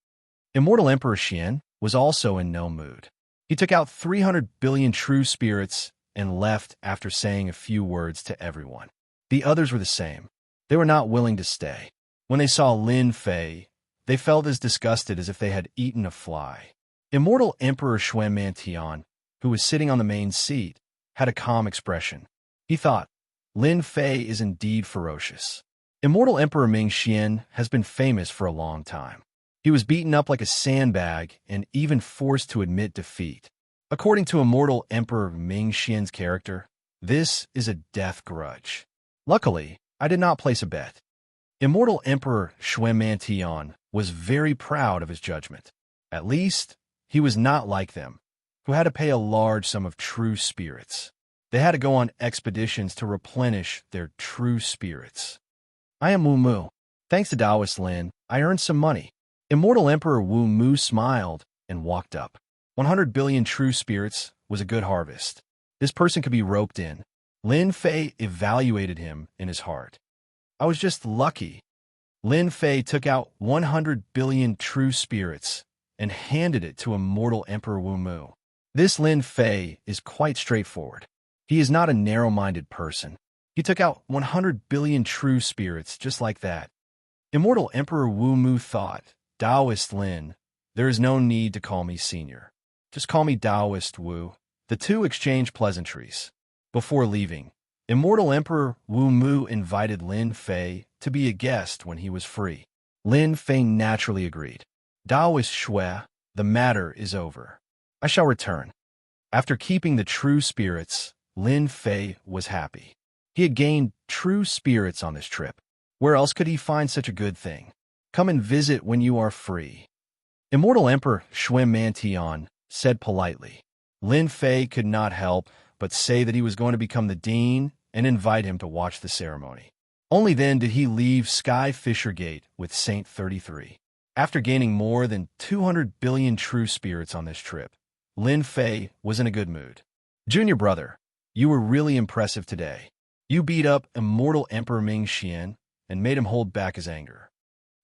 Immortal Emperor Xian was also in no mood. He took out 300 billion true spirits and left after saying a few words to everyone. The others were the same. They were not willing to stay. When they saw Lin Fei, they felt as disgusted as if they had eaten a fly. Immortal Emperor Xianxia, who was sitting on the main seat, had a calm expression. He thought, Lin Fei is indeed ferocious. Immortal Emperor Ming Xian has been famous for a long time. He was beaten up like a sandbag and even forced to admit defeat. According to Immortal Emperor Ming Xian's character, this is a death grudge. Luckily, I did not place a bet. Immortal Emperor Xianxia was very proud of his judgment. At least, he was not like them, who had to pay a large sum of true spirits. They had to go on expeditions to replenish their true spirits. I am Wu Mu. Thanks to Taoist Lin, I earned some money. Immortal Emperor Wu Mu smiled and walked up. 100 billion true spirits was a good harvest. This person could be roped in. Lin Fei evaluated him in his heart. I was just lucky. Lin Fei took out 100 billion true spirits and handed it to Immortal Emperor Wu Mu. This Lin Fei is quite straightforward. He is not a narrow-minded person. He took out 100 billion true spirits just like that. Immortal Emperor Wu Mu thought, Taoist Lin, there is no need to call me senior. Just call me Taoist Wu. The two exchanged pleasantries. Before leaving, Immortal Emperor Wu Mu invited Lin Fei to be a guest when he was free. Lin Fei naturally agreed. Taoist Shui, the matter is over. I shall return. After keeping the true spirits, Lin Fei was happy. He had gained true spirits on this trip. Where else could he find such a good thing? Come and visit when you are free. Immortal Emperor Shui Mantian said politely. Lin Fei could not help but say that he was going to become the dean and invite him to watch the ceremony. Only then did he leave Sky Fisher Gate with Saint 33. After gaining more than 200 billion true spirits on this trip, Lin Fei was in a good mood. Junior brother, you were really impressive today. You beat up Immortal Emperor Ming Xian and made him hold back his anger.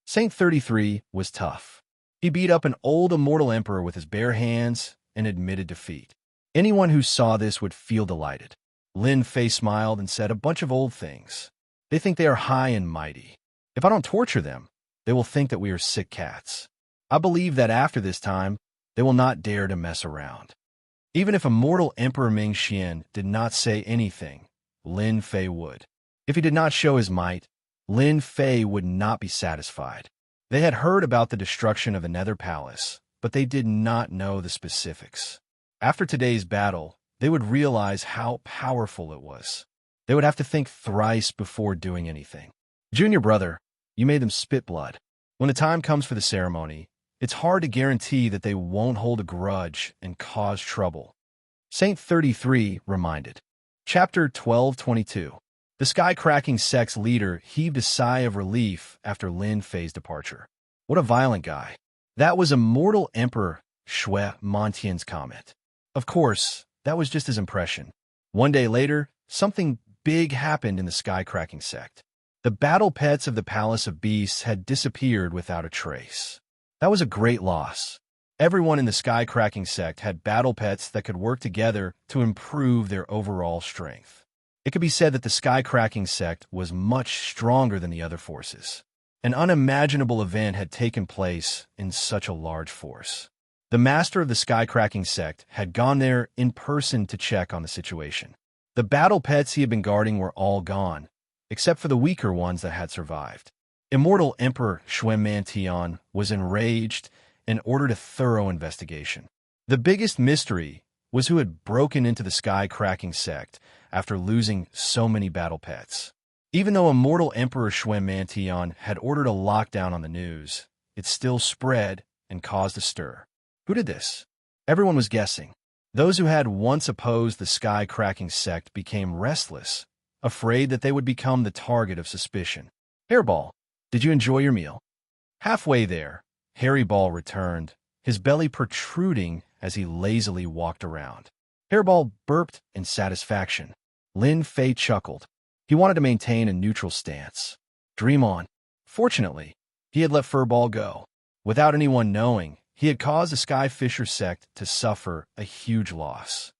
Saint 33 was tough. He beat up an old immortal emperor with his bare hands and admitted defeat. Anyone who saw this would feel delighted. Lin Fei smiled and said a bunch of old things. They think they are high and mighty. If I don't torture them, they will think that we are sick cats. I believe that after this time, they will not dare to mess around. Even if Immortal Emperor Ming Xian did not say anything, Lin Fei would. If he did not show his might, Lin Fei would not be satisfied. They had heard about the destruction of the Nether Palace, but they did not know the specifics. After today's battle, they would realize how powerful it was. They would have to think thrice before doing anything. Junior brother, you made them spit blood. When the time comes for the ceremony, it's hard to guarantee that they won't hold a grudge and cause trouble. Saint 33 reminded. Chapter 1222. The sky-cracking sect's leader heaved a sigh of relief after Lin Fei's departure. What a violent guy. That was Immortal Emperor Shui Mantian's comment. Of course, that was just his impression. One day later, something big happened in the sky-cracking sect. The battle pets of the Palace of Beasts had disappeared without a trace. That was a great loss. Everyone in the sky-cracking sect had battle pets that could work together to improve their overall strength. It could be said that the sky-cracking sect was much stronger than the other forces. An unimaginable event had taken place in such a large force. The master of the sky-cracking sect had gone there in person to check on the situation. The battle pets he had been guarding were all gone, except for the weaker ones that had survived. Immortal Emperor Shui Mantian was enraged and ordered a thorough investigation. The biggest mystery was who had broken into the sky-cracking sect after losing so many battle pets. Even though Immortal Emperor Shui Mantian had ordered a lockdown on the news, it still spread and caused a stir. Who did this? Everyone was guessing. Those who had once opposed the sky-cracking sect became restless, afraid that they would become the target of suspicion. Hairball, did you enjoy your meal? Halfway there, Hairball returned, his belly protruding as he lazily walked around. Hairball burped in satisfaction. Lin Fei chuckled. He wanted to maintain a neutral stance. Dream on. Fortunately, he had let Furball go. Without anyone knowing, he had caused the Sky Fisher sect to suffer a huge loss.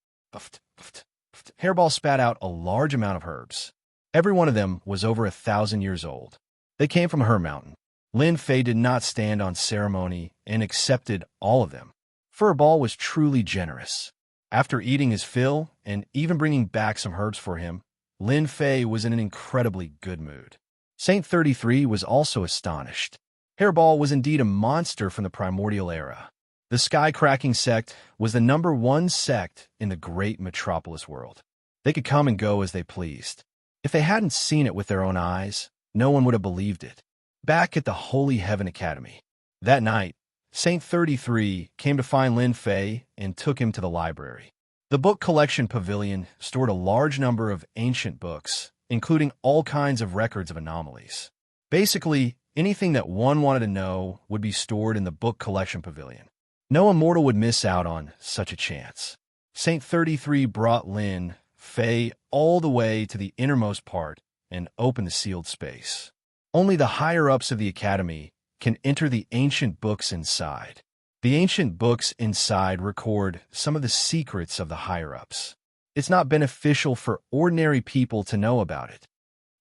Hairball spat out a large amount of herbs. Every one of them was over 1,000 years old. They came from Her Mountain. Lin Fei did not stand on ceremony and accepted all of them. Furball was truly generous. After eating his fill and even bringing back some herbs for him, Lin Fei was in an incredibly good mood. Saint 33 was also astonished. Hairball was indeed a monster from the primordial era. The sky-cracking sect was the #1 sect in the great metropolis world. They could come and go as they pleased. If they hadn't seen it with their own eyes, no one would have believed it. Back at the Holy Heaven Academy. That night, Saint 33 came to find Lin Fei and took him to the library. The book collection pavilion stored a large number of ancient books, including all kinds of records of anomalies. Basically, Anything that one wanted to know would be stored in the book collection pavilion. No immortal would miss out on such a chance. Saint 33 brought Lin Fei all the way to the innermost part and opened the sealed space. Only the higher-ups of the academy can enter the ancient books inside. The ancient books inside record some of the secrets of the higher-ups. It's not beneficial for ordinary people to know about it.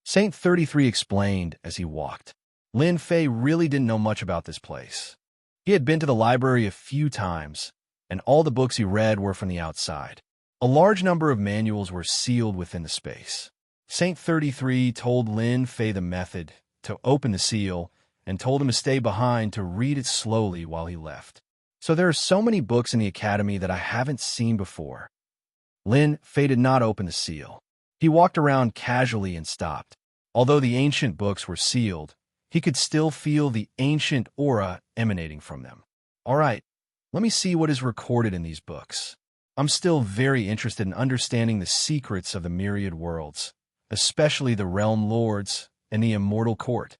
Saint 33 explained as he walked. Lin Fei really didn't know much about this place. He had been to the library a few times, and all the books he read were from the outside. A large number of manuals were sealed within the space. Saint 33 told Lin Fei the method to open the seal and told him to stay behind to read it slowly while he left. So there are so many books in the academy that I haven't seen before. Lin Fei did not open the seal. He walked around casually and stopped. Although the ancient books were sealed, he could still feel the ancient aura emanating from them. All right, let me see what is recorded in these books. I'm still very interested in understanding the secrets of the myriad worlds, especially the realm lords and the immortal court.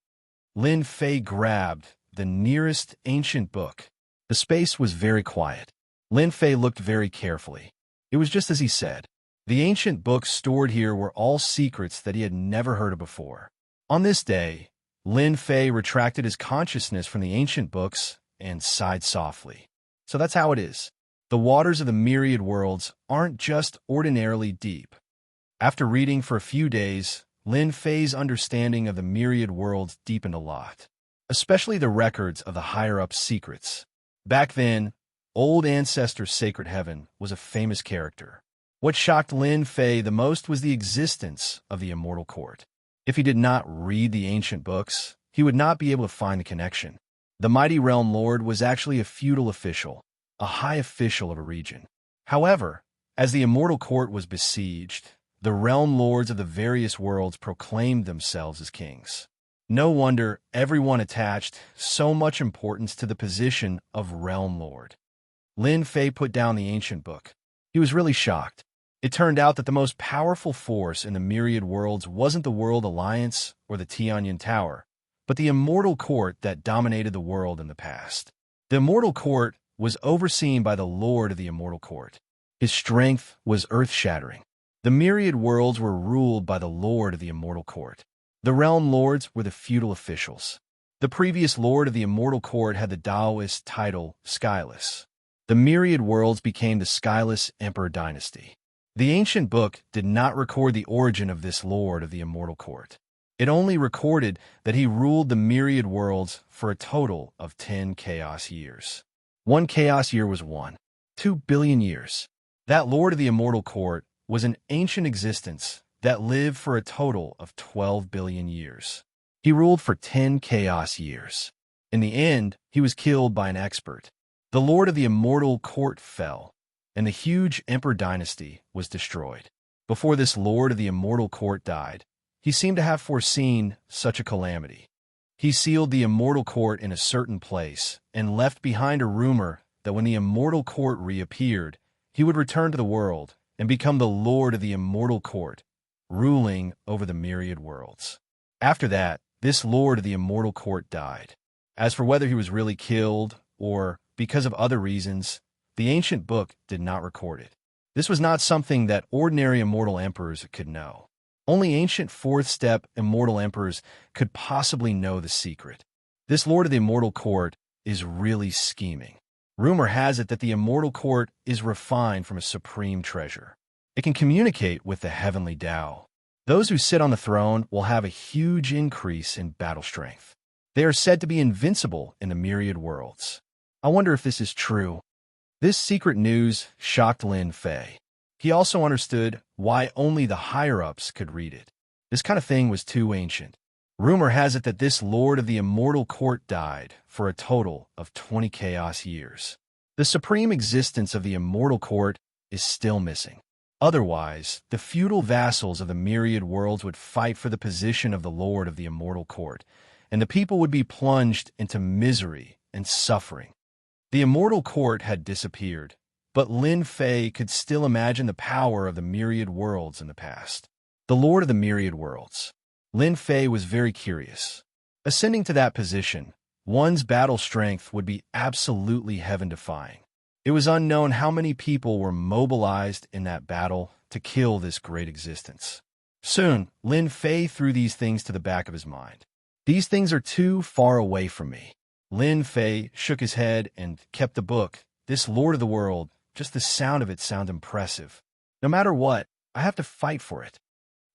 Lin Fei grabbed the nearest ancient book. The space was very quiet. Lin Fei looked very carefully. It was just as he said. The ancient books stored here were all secrets that he had never heard of before. On this day, Lin Fei retracted his consciousness from the ancient books and sighed softly. So that's how it is. The waters of the myriad worlds aren't just ordinarily deep. After reading for a few days, Lin Fei's understanding of the myriad worlds deepened a lot, especially the records of the higher-up secrets. Back then, Old Ancestor Sacred Heaven was a famous character. What shocked Lin Fei the most was the existence of the Immortal Court. If he did not read the ancient books, he would not be able to find the connection. The mighty realm lord was actually a feudal official, a high official of a region. However, as the Immortal Court was besieged, the realm lords of the various worlds proclaimed themselves as kings. No wonder everyone attached so much importance to the position of realm lord. Lin Fei put down the ancient book. He was really shocked. It turned out that the most powerful force in the myriad worlds wasn't the World Alliance or the Tianyan Tower, but the Immortal Court that dominated the world in the past. The Immortal Court was overseen by the Lord of the Immortal Court. His strength was earth-shattering. The myriad worlds were ruled by the Lord of the Immortal Court. The realm lords were the feudal officials. The previous Lord of the Immortal Court had the Taoist title Skyless. The myriad worlds became the Skyless Emperor dynasty. The ancient book did not record the origin of this Lord of the Immortal Court. It only recorded that he ruled the myriad worlds for a total of 10 chaos years. One chaos year was 2 billion years. That Lord of the Immortal Court was an ancient existence that lived for a total of 12 billion years. He ruled for 10 chaos years. In the end, he was killed by an expert. The Lord of the Immortal Court fell, and the huge Emperor dynasty was destroyed. Before this Lord of the Immortal Court died, he seemed to have foreseen such a calamity. He sealed the Immortal Court in a certain place and left behind a rumor that when the Immortal Court reappeared, he would return to the world and become the Lord of the Immortal Court, ruling over the myriad worlds. After that, this Lord of the Immortal Court died. As for whether he was really killed or because of other reasons, the ancient book did not record it. This was not something that ordinary immortal emperors could know. Only ancient fourth-step immortal emperors could possibly know the secret. This Lord of the Immortal Court is really scheming. Rumor has it that the Immortal Court is refined from a supreme treasure. It can communicate with the heavenly Tao. Those who sit on the throne will have a huge increase in battle strength. They are said to be invincible in the myriad worlds. I wonder if this is true. This secret news shocked Lin Fei. He also understood why only the higher-ups could read it. This kind of thing was too ancient. Rumor has it that this Lord of the Immortal Court died for a total of 20 chaos years. The supreme existence of the Immortal Court is still missing. Otherwise, the feudal vassals of the myriad worlds would fight for the position of the Lord of the Immortal Court, and the people would be plunged into misery and suffering. The Immortal Court had disappeared, but Lin Fei could still imagine the power of the myriad worlds in the past. The Lord of the myriad worlds. Lin Fei was very curious. Ascending to that position, one's battle strength would be absolutely heaven-defying. It was unknown how many people were mobilized in that battle to kill this great existence. Soon, Lin Fei threw these things to the back of his mind. These things are too far away from me. Lin Fei shook his head and kept the book. This Lord of the World, just the sound of it sounded impressive. No matter what, I have to fight for it.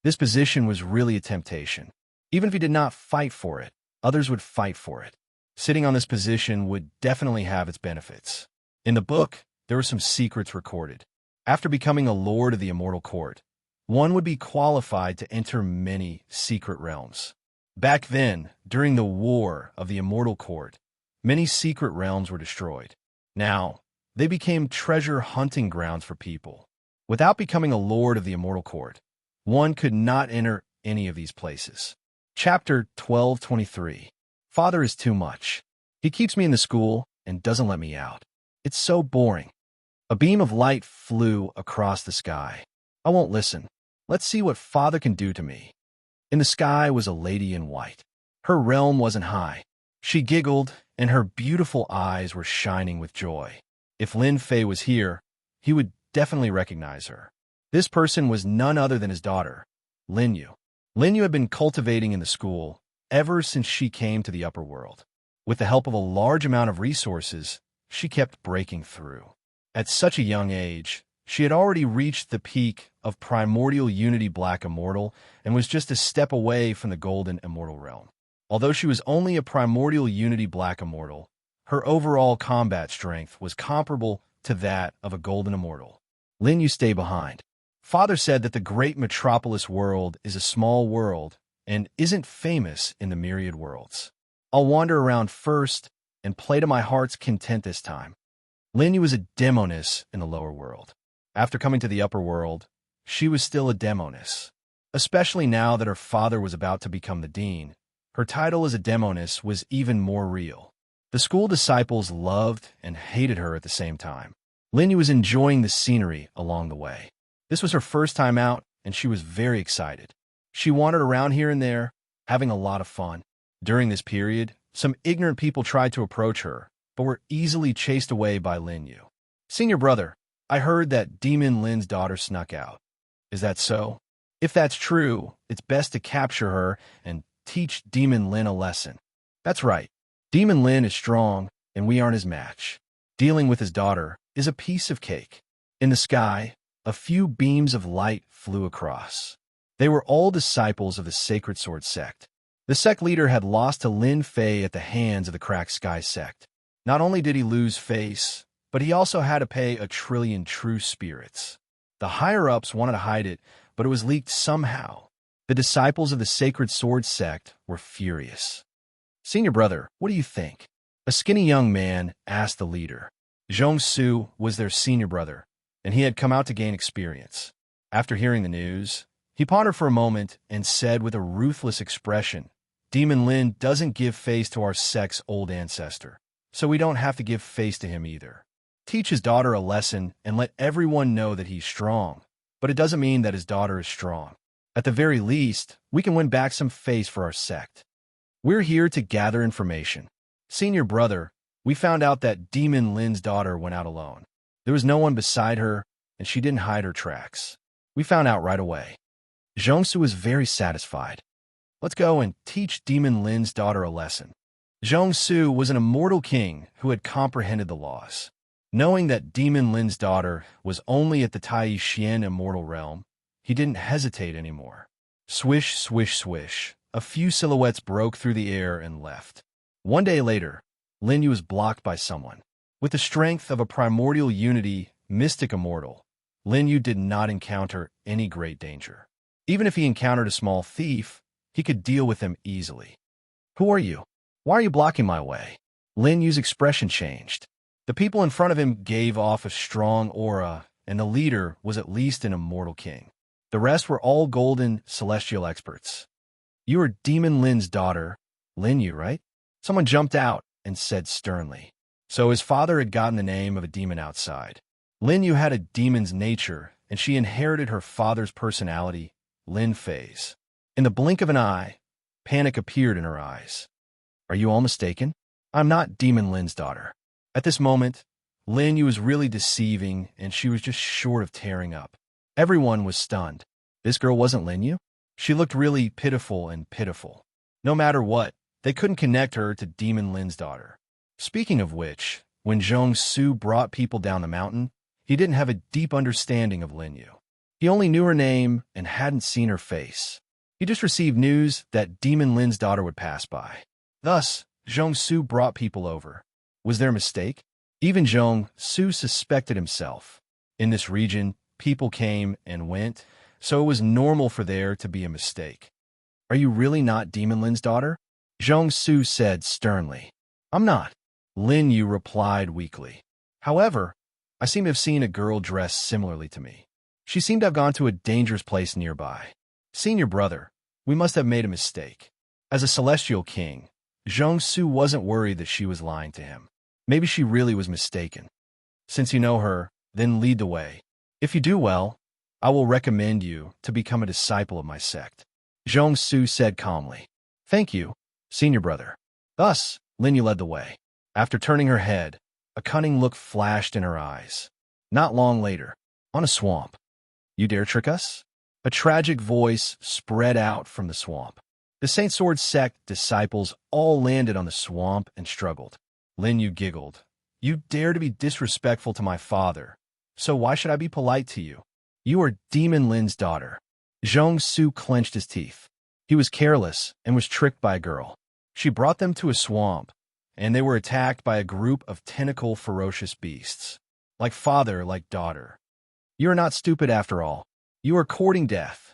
This position was really a temptation. Even if he did not fight for it, others would fight for it. Sitting on this position would definitely have its benefits. In the book, there were some secrets recorded. After becoming a lord of the Immortal Court, one would be qualified to enter many secret realms. Back then, during the War of the Immortal Court, many secret realms were destroyed. Now, they became treasure hunting grounds for people. Without becoming a lord of the Immortal Court, one could not enter any of these places. Chapter 1223. Father is too much. He keeps me in the school and doesn't let me out. It's so boring. A beam of light flew across the sky. I won't listen. Let's see what Father can do to me. In the sky was a lady in white. Her realm wasn't high. She giggled, and her beautiful eyes were shining with joy. If Lin Fei was here, he would definitely recognize her. This person was none other than his daughter, Lin Yu. Lin Yu had been cultivating in the school ever since she came to the upper world. With the help of a large amount of resources, she kept breaking through. At such a young age, she had already reached the peak of primordial unity Black Immortal and was just a step away from the golden immortal realm. Although she was only a primordial unity Black Immortal, her overall combat strength was comparable to that of a golden immortal. Lin Yu, stay behind. Father said that the great metropolis world is a small world and isn't famous in the myriad worlds. I'll wander around first and play to my heart's content this time. Lin Yu was a demoness in the lower world. After coming to the upper world, she was still a demoness. Especially now that her father was about to become the dean, her title as a demoness was even more real. The school disciples loved and hated her at the same time. Lin Yu was enjoying the scenery along the way. This was her first time out, and she was very excited. She wandered around here and there, having a lot of fun. During this period, some ignorant people tried to approach her, but were easily chased away by Lin Yu. Senior brother, I heard that Demon Lin's daughter snuck out. Is that so? If that's true, it's best to capture her and teach Demon Lin a lesson. That's right. Demon Lin is strong, and we aren't his match. Dealing with his daughter is a piece of cake. In the sky, a few beams of light flew across. They were all disciples of the Sacred Sword sect. The sect leader had lost to Lin Fei at the hands of the Cracked Sky sect. Not only did he lose face, but he also had to pay 1,000,000,000 true spirits. The higher-ups wanted to hide it, but it was leaked somehow. The disciples of the Sacred Sword sect were furious. Senior brother, what do you think? A skinny young man asked the leader. Xianxia was their senior brother, and he had come out to gain experience. After hearing the news, he pondered for a moment and said with a ruthless expression, Demon Lin doesn't give face to our sect's old ancestor, so we don't have to give face to him either. Teach his daughter a lesson and let everyone know that he's strong, but it doesn't mean that his daughter is strong. At the very least, we can win back some face for our sect. We're here to gather information. Senior brother, we found out that Demon Lin's daughter went out alone. There was no one beside her, and she didn't hide her tracks. We found out right away. Xianxia was very satisfied. Let's go and teach Demon Lin's daughter a lesson. Xianxia was an immortal king who had comprehended the laws. Knowing that Demon Lin's daughter was only at the Tai Xian immortal realm, he didn't hesitate anymore. Swish, swish, swish. A few silhouettes broke through the air and left. One day later, Lin Yu was blocked by someone. With the strength of a primordial unity, mystic immortal, Lin Yu did not encounter any great danger. Even if he encountered a small thief, he could deal with him easily. Who are you? Why are you blocking my way? Lin Yu's expression changed. The people in front of him gave off a strong aura, and the leader was at least an immortal king. The rest were all golden celestial experts. You are Demon Lin's daughter, Lin Yu, right? Someone jumped out and said sternly. So his father had gotten the name of a demon outside. Lin Yu had a demon's nature, and she inherited her father's personality, Lin Fei's. In the blink of an eye, panic appeared in her eyes. Are you all mistaken? I'm not Demon Lin's daughter. At this moment, Lin Yu was really deceiving, and she was just short of tearing up. Everyone was stunned. This girl wasn't Lin Yu? She looked really pitiful and pitiful. No matter what, they couldn't connect her to Demon Lin's daughter. Speaking of which, when Xianxia brought people down the mountain, he didn't have a deep understanding of Lin Yu. He only knew her name and hadn't seen her face. He just received news that Demon Lin's daughter would pass by. Thus, Xianxia brought people over. Was there a mistake? Even Xianxia suspected himself. In this region, people came and went, so it was normal for there to be a mistake. Are you really not Demon Lin's daughter? Xianxia said sternly. I'm not. Lin Yu replied weakly. However, I seem to have seen a girl dressed similarly to me. She seemed to have gone to a dangerous place nearby. Senior brother, we must have made a mistake. As a celestial king, Xianxia wasn't worried that she was lying to him. Maybe she really was mistaken. Since you know her, then lead the way. If you do well, I will recommend you to become a disciple of my sect. Xianxia said calmly. Thank you, senior brother. Thus, Lin Yu led the way. After turning her head, a cunning look flashed in her eyes. Not long later, on a swamp. You dare trick us? A tragic voice spread out from the swamp. The Saint Sword sect disciples all landed on the swamp and struggled. Lin Yu giggled. You dare to be disrespectful to my father, so why should I be polite to you? You are Demon Lin's daughter. Xianxia clenched his teeth. He was careless and was tricked by a girl. She brought them to a swamp, and they were attacked by a group of tentacle ferocious beasts. Like father, like daughter. You are not stupid after all. You are courting death.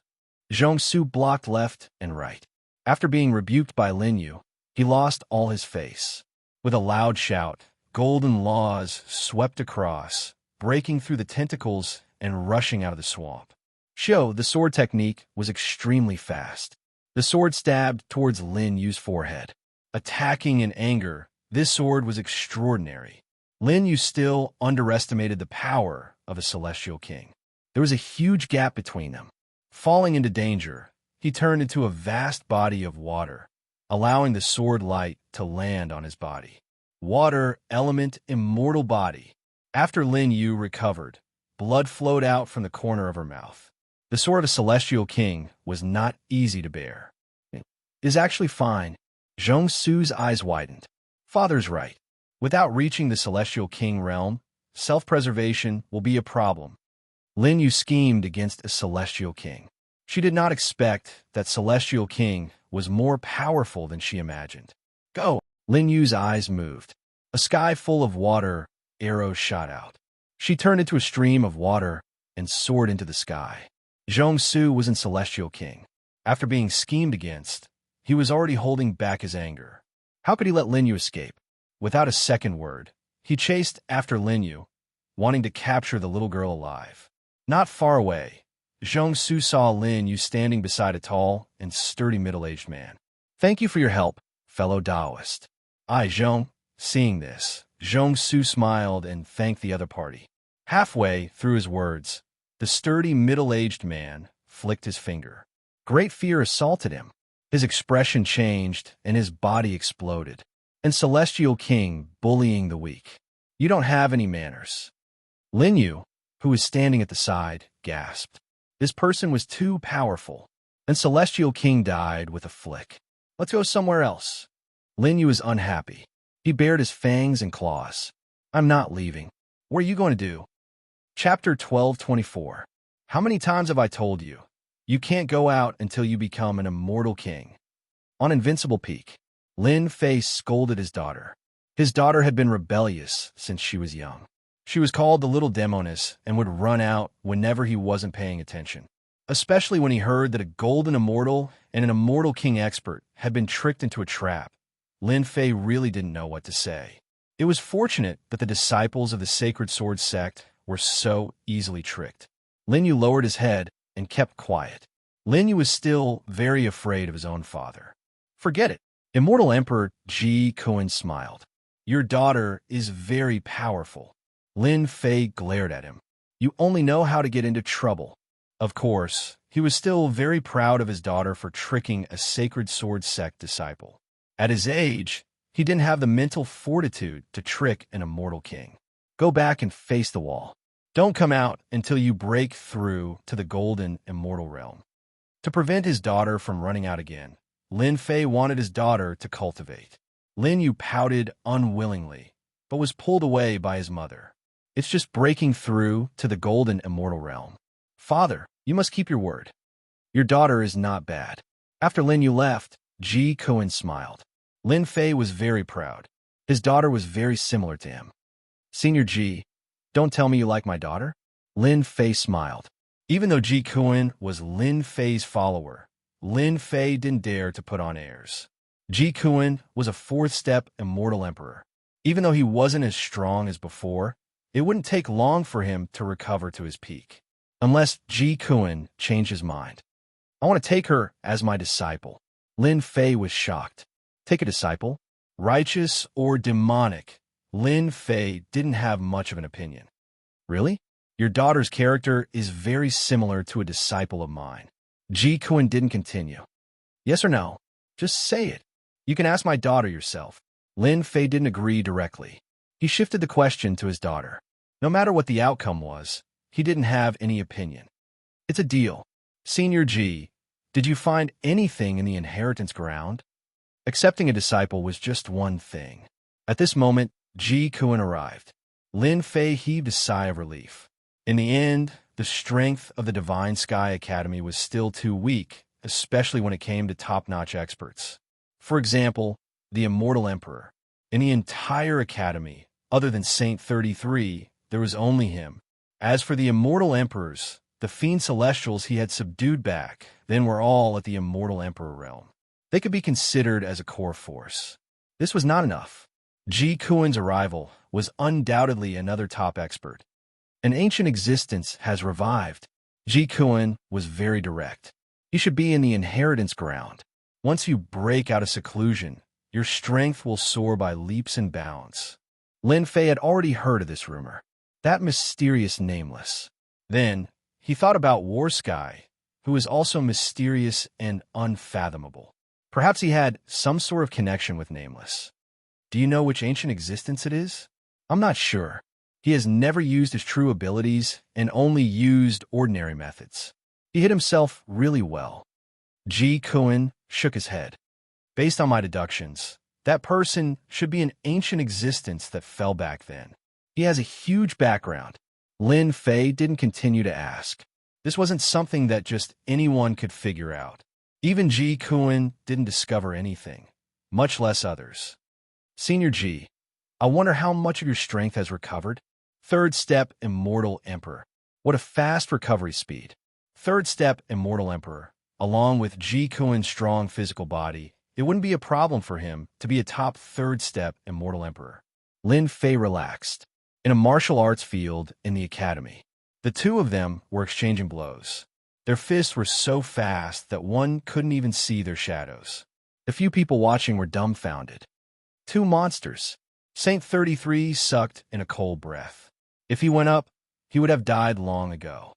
Xianxia blocked left and right. After being rebuked by Lin Yu, he lost all his face. With a loud shout, golden laws swept across, breaking through the tentacles and rushing out of the swamp. The sword technique was extremely fast. The sword stabbed towards Lin Yu's forehead. Attacking in anger, this sword was extraordinary. Lin Yu still underestimated the power of a celestial king. There was a huge gap between them. Falling into danger, he turned into a vast body of water, allowing the sword light to land on his body. Water, element, immortal body. After Lin Yu recovered, blood flowed out from the corner of her mouth. The sword of a celestial king was not easy to bear. It is actually fine. Xianxia's eyes widened. Father's right. Without reaching the celestial king realm, self-preservation will be a problem. Lin Yu schemed against a celestial king. She did not expect that celestial king was more powerful than she imagined. Go! Lin Yu's eyes moved. A sky full of water, arrows shot out. She turned into a stream of water and soared into the sky. Xianxia was in celestial king. After being schemed against, he was already holding back his anger. How could he let Lin Yu escape? Without a second word, he chased after Lin Yu, wanting to capture the little girl alive. Not far away, Xianxia saw Lin Yu standing beside a tall and sturdy middle-aged man. Thank you for your help, fellow Taoist. Xiang. Seeing this, Xianxia smiled and thanked the other party. Halfway through his words, the sturdy middle-aged man flicked his finger. Great fear assaulted him. His expression changed and his body exploded. And Celestial King bullying the weak. You don't have any manners. Lin Yu, who was standing at the side, gasped. This person was too powerful. And Celestial King died with a flick. Let's go somewhere else. Lin Yu was unhappy. He bared his fangs and claws. I'm not leaving. What are you going to do? Chapter 12:24. How many times have I told you? You can't go out until you become an immortal king. On Invincible Peak, Lin Fei scolded his daughter. His daughter had been rebellious since she was young. She was called the little demoness and would run out whenever he wasn't paying attention, especially when he heard that a golden immortal and an immortal king expert had been tricked into a trap. Lin Fei really didn't know what to say. It was fortunate that the disciples of the Sacred Sword sect were so easily tricked. Lin Yu lowered his head and kept quiet. Lin Yu was still very afraid of his own father. Forget it. Immortal Emperor Ji Kuan smiled. Your daughter is very powerful. Lin Fei glared at him. You only know how to get into trouble. Of course, he was still very proud of his daughter for tricking a Sacred Sword sect disciple. At his age, he didn't have the mental fortitude to trick an immortal king. Go back and face the wall. Don't come out until you break through to the golden immortal realm. To prevent his daughter from running out again, Lin Fei wanted his daughter to cultivate. Lin Yu pouted unwillingly, but was pulled away by his mother. It's just breaking through to the golden immortal realm. Father, you must keep your word. Your daughter is not bad. After Lin Yu left, Ji Kuan smiled. Lin Fei was very proud. His daughter was very similar to him. Senior Ji, don't tell me you like my daughter? Lin Fei smiled. Even though Ji Kuan was Lin Fei's follower, Lin Fei didn't dare to put on airs. Ji Kuan was a fourth-step immortal emperor. Even though he wasn't as strong as before, it wouldn't take long for him to recover to his peak. Unless Ji Kuan changed his mind. I want to take her as my disciple. Lin Fei was shocked. Take a disciple? Righteous or demonic? Lin Fei didn't have much of an opinion. Really? Your daughter's character is very similar to a disciple of mine. Ji Kuan didn't continue. Yes or no? Just say it. You can ask my daughter yourself. Lin Fei didn't agree directly. He shifted the question to his daughter. No matter what the outcome was, he didn't have any opinion. It's a deal. Senior Ji, did you find anything in the inheritance ground? Accepting a disciple was just one thing. At this moment, Ji Kuan arrived. Lin Fei heaved a sigh of relief. In the end, the strength of the Divine Sky Academy was still too weak, especially when it came to top-notch experts. For example, the Immortal Emperor. In the entire academy, other than Saint 33, there was only him. As for the Immortal Emperors, the Fiend Celestials he had subdued back, then were all at the Immortal Emperor realm. They could be considered as a core force. This was not enough. Ji Kuan's arrival was undoubtedly another top expert. An ancient existence has revived. Ji Kuan was very direct. He should be in the inheritance ground. Once you break out of seclusion, your strength will soar by leaps and bounds. Lin Fei had already heard of this rumor. That mysterious nameless. Then, he thought about War Sky, who is also mysterious and unfathomable. Perhaps he had some sort of connection with Nameless. Do you know which ancient existence it is? I'm not sure. He has never used his true abilities and only used ordinary methods. He hid himself really well. Ji Kuan shook his head. Based on my deductions, that person should be an ancient existence that fell back then. He has a huge background. Lin Fei didn't continue to ask. This wasn't something that just anyone could figure out. Even Ji Kuan didn't discover anything, much less others. Senior Ji, I wonder how much of your strength has recovered? Third step, Immortal Emperor. What a fast recovery speed. Third step, Immortal Emperor. Along with Ji Kuan's strong physical body, it wouldn't be a problem for him to be a top third step Immortal Emperor. Lin Fei relaxed. In a martial arts field in the academy, the two of them were exchanging blows. Their fists were so fast that one couldn't even see their shadows. The few people watching were dumbfounded. Two monsters. Saint 33 sucked in a cold breath. If he went up, he would have died long ago.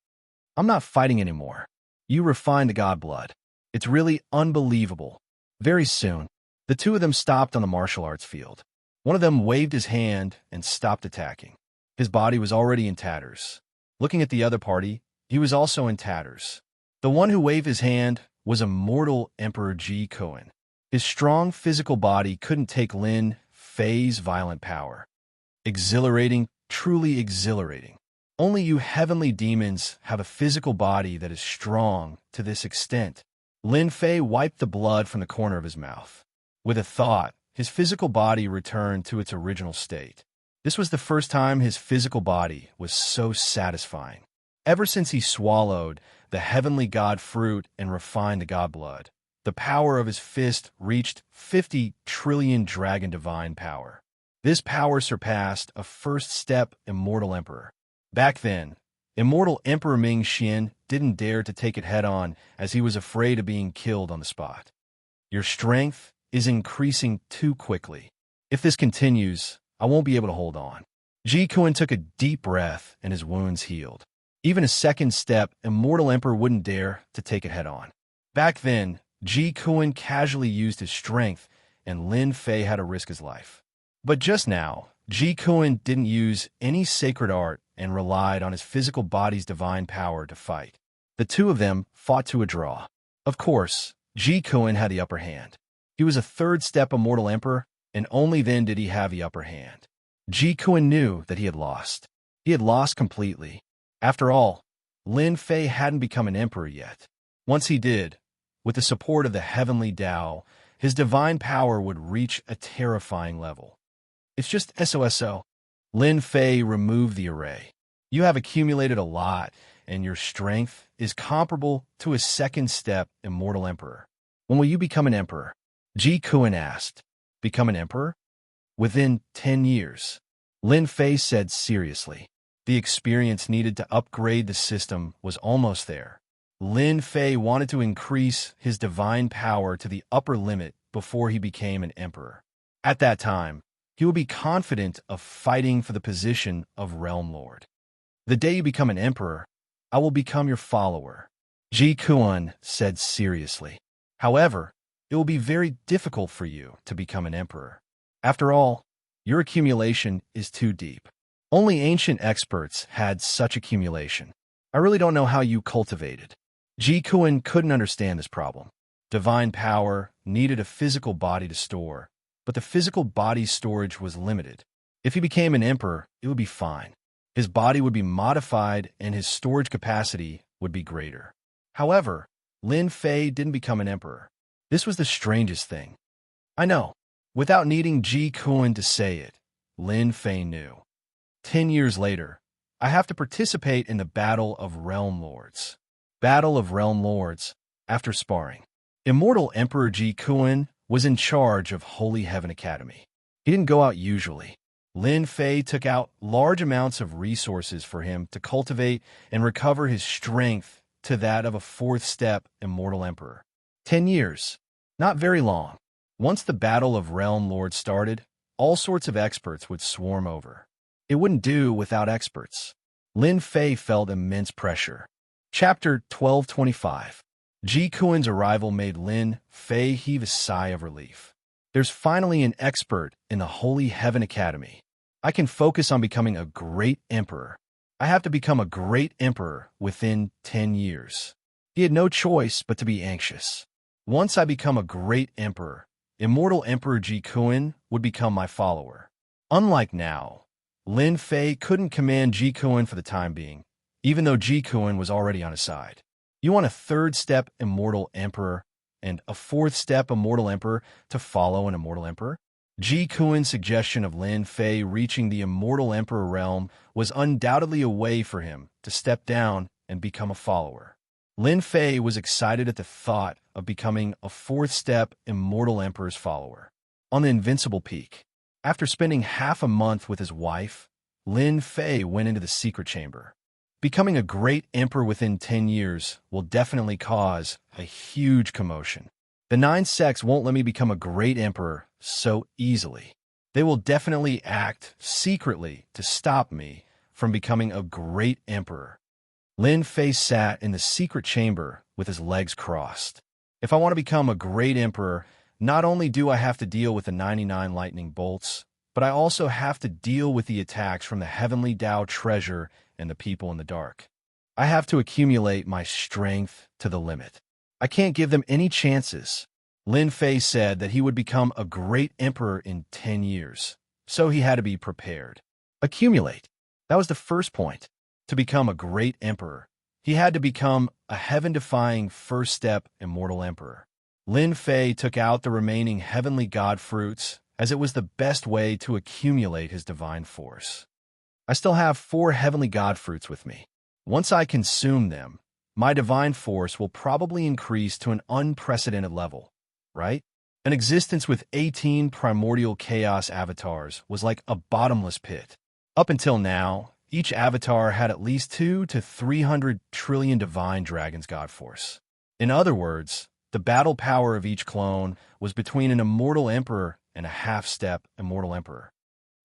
I'm not fighting anymore. You refined the god blood. It's really unbelievable. Very soon, the two of them stopped on the martial arts field. One of them waved his hand and stopped attacking. His body was already in tatters. Looking at the other party, he was also in tatters. The one who waved his hand was Immortal Emperor Ji Kuan. His strong physical body couldn't take Lin Fei's violent power. Exhilarating, truly exhilarating. Only you heavenly demons have a physical body that is strong to this extent. Lin Fei wiped the blood from the corner of his mouth. With a thought, his physical body returned to its original state. This was the first time his physical body was so satisfying. Ever since he swallowed the heavenly god fruit and refined the god blood, the power of his fist reached 50 trillion dragon divine power. This power surpassed a first-step Immortal Emperor. Back then, Immortal Emperor Ming Xian didn't dare to take it head-on as he was afraid of being killed on the spot. Your strength is increasing too quickly. If this continues, I won't be able to hold on. Ji Kuan took a deep breath and his wounds healed. Even a second step, Immortal Emperor wouldn't dare to take it head-on. Back then, Ji Kuan casually used his strength and Lin Fei had to risk his life. But just now, Ji Kuan didn't use any sacred art and relied on his physical body's divine power to fight. The two of them fought to a draw. Of course, Ji Kuan had the upper hand. He was a third-step immortal emperor, and only then did he have the upper hand. Ji Kuan knew that he had lost. He had lost completely. After all, Lin Fei hadn't become an emperor yet. Once he did, with the support of the heavenly Tao, his divine power would reach a terrifying level. It's just SOSO. Lin Fei removed the array. You have accumulated a lot, and your strength is comparable to a second-step immortal emperor. When will you become an emperor? Ji Kuan asked. Become an emperor? Within 10 years. Lin Fei said seriously. The experience needed to upgrade the system was almost there. Lin Fei wanted to increase his divine power to the upper limit before he became an emperor. At that time, he would be confident of fighting for the position of Realm Lord. The day you become an emperor, I will become your follower, Ji Kuan said seriously. However, it will be very difficult for you to become an emperor. After all, your accumulation is too deep. Only ancient experts had such accumulation. I really don't know how you cultivated. Ji Kuan couldn't understand this problem. Divine power needed a physical body to store, but the physical body's storage was limited. If he became an emperor, it would be fine. His body would be modified and his storage capacity would be greater. However, Lin Fei didn't become an emperor. This was the strangest thing. I know. Without needing Ji Kuan to say it, Lin Fei knew. 10 years later, I have to participate in the Battle of Realm Lords. Battle of Realm Lords, after sparring. Immortal Emperor Ji Kuan was in charge of Holy Heaven Academy. He didn't go out usually. Lin Fei took out large amounts of resources for him to cultivate and recover his strength to that of a fourth-step Immortal Emperor. 10 years. Not very long. Once the Battle of Realm Lords started, all sorts of experts would swarm over. It wouldn't do without experts. Lin Fei felt immense pressure. Chapter 1225. Ji Kuan's arrival made Lin Fei heave a sigh of relief. There's finally an expert in the Holy Heaven Academy. I can focus on becoming a great emperor. I have to become a great emperor within 10 years. He had no choice but to be anxious. Once I become a great emperor, Immortal Emperor Ji Kuan would become my follower. Unlike now, Lin Fei couldn't command Ji Kuan for the time being, even though Ji Kuan was already on his side. You want a third-step Immortal Emperor and a fourth-step Immortal Emperor to follow an Immortal Emperor? Ji Kuan's suggestion of Lin Fei reaching the Immortal Emperor realm was undoubtedly a way for him to step down and become a follower. Lin Fei was excited at the thought of becoming a fourth-step Immortal Emperor's follower. On the Invincible Peak, after spending half a month with his wife, Lin Fei went into the secret chamber. Becoming a great emperor within 10 years will definitely cause a huge commotion. The 9 sects won't let me become a great emperor so easily. They will definitely act secretly to stop me from becoming a great emperor. Lin Fei sat in the secret chamber with his legs crossed. If I want to become a great emperor, not only do I have to deal with the 99 lightning bolts, but I also have to deal with the attacks from the heavenly Tao treasure and the people in the dark. I have to accumulate my strength to the limit. I can't give them any chances. Lin Fei said that he would become a great emperor in 10 years, so he had to be prepared. Accumulate. That was the first point. To become a great emperor, he had to become a heaven-defying first-step Immortal Emperor. Lin Fei took out the remaining heavenly god fruits as it was the best way to accumulate his divine force. I still have 4 heavenly god fruits with me. Once I consume them, my divine force will probably increase to an unprecedented level, right? An existence with 18 primordial chaos avatars was like a bottomless pit. Up until now, each avatar had at least 2 to 300 trillion divine dragons god force. In other words, the battle power of each clone was between an immortal emperor and a half-step immortal emperor.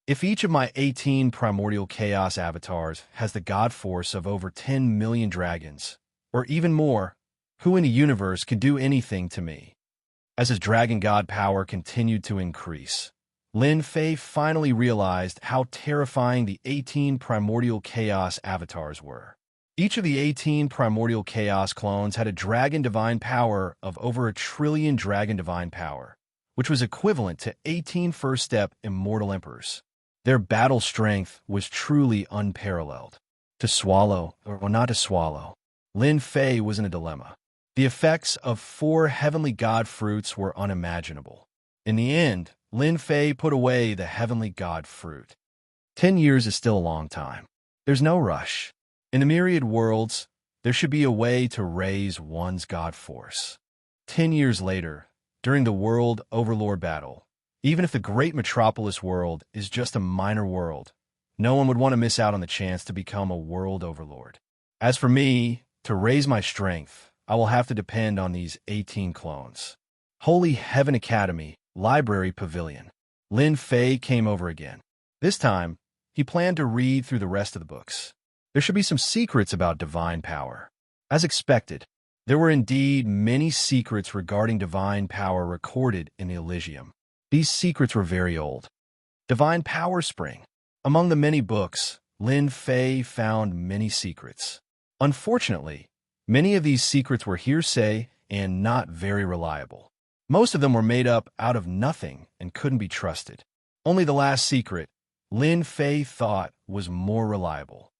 If each of my 18 primordial chaos avatars has the god force of over 10 million dragons, or even more, who in the universe can do anything to me? As his dragon god power continued to increase, Lin Fei finally realized how terrifying the 18 primordial chaos avatars were. Each of the 18 primordial chaos clones had a dragon divine power of over 1 trillion dragon divine power, which was equivalent to 18 first-step immortal emperors. Their battle strength was truly unparalleled. To swallow, or not to swallow, Lin Fei was in a dilemma. The effects of 4 heavenly god fruits were unimaginable. In the end, Lin Fei put away the heavenly god fruit. 10 years is still a long time. There's no rush. In the myriad worlds, there should be a way to raise one's god force. 10 years later, during the World Overlord battle, even if the great metropolis world is just a minor world, no one would want to miss out on the chance to become a world overlord. As for me, to raise my strength, I will have to depend on these 18 clones. Holy Heaven Academy, Library Pavilion. Lin Fei came over again. This time, he planned to read through the rest of the books. There should be some secrets about divine power. As expected, there were indeed many secrets regarding divine power recorded in the Elysium. These secrets were very old. Divine Power Spring. Among the many books, Lin Fei found many secrets. Unfortunately, many of these secrets were hearsay and not very reliable. Most of them were made up out of nothing and couldn't be trusted. Only the last secret, Lin Fei thought, was more reliable.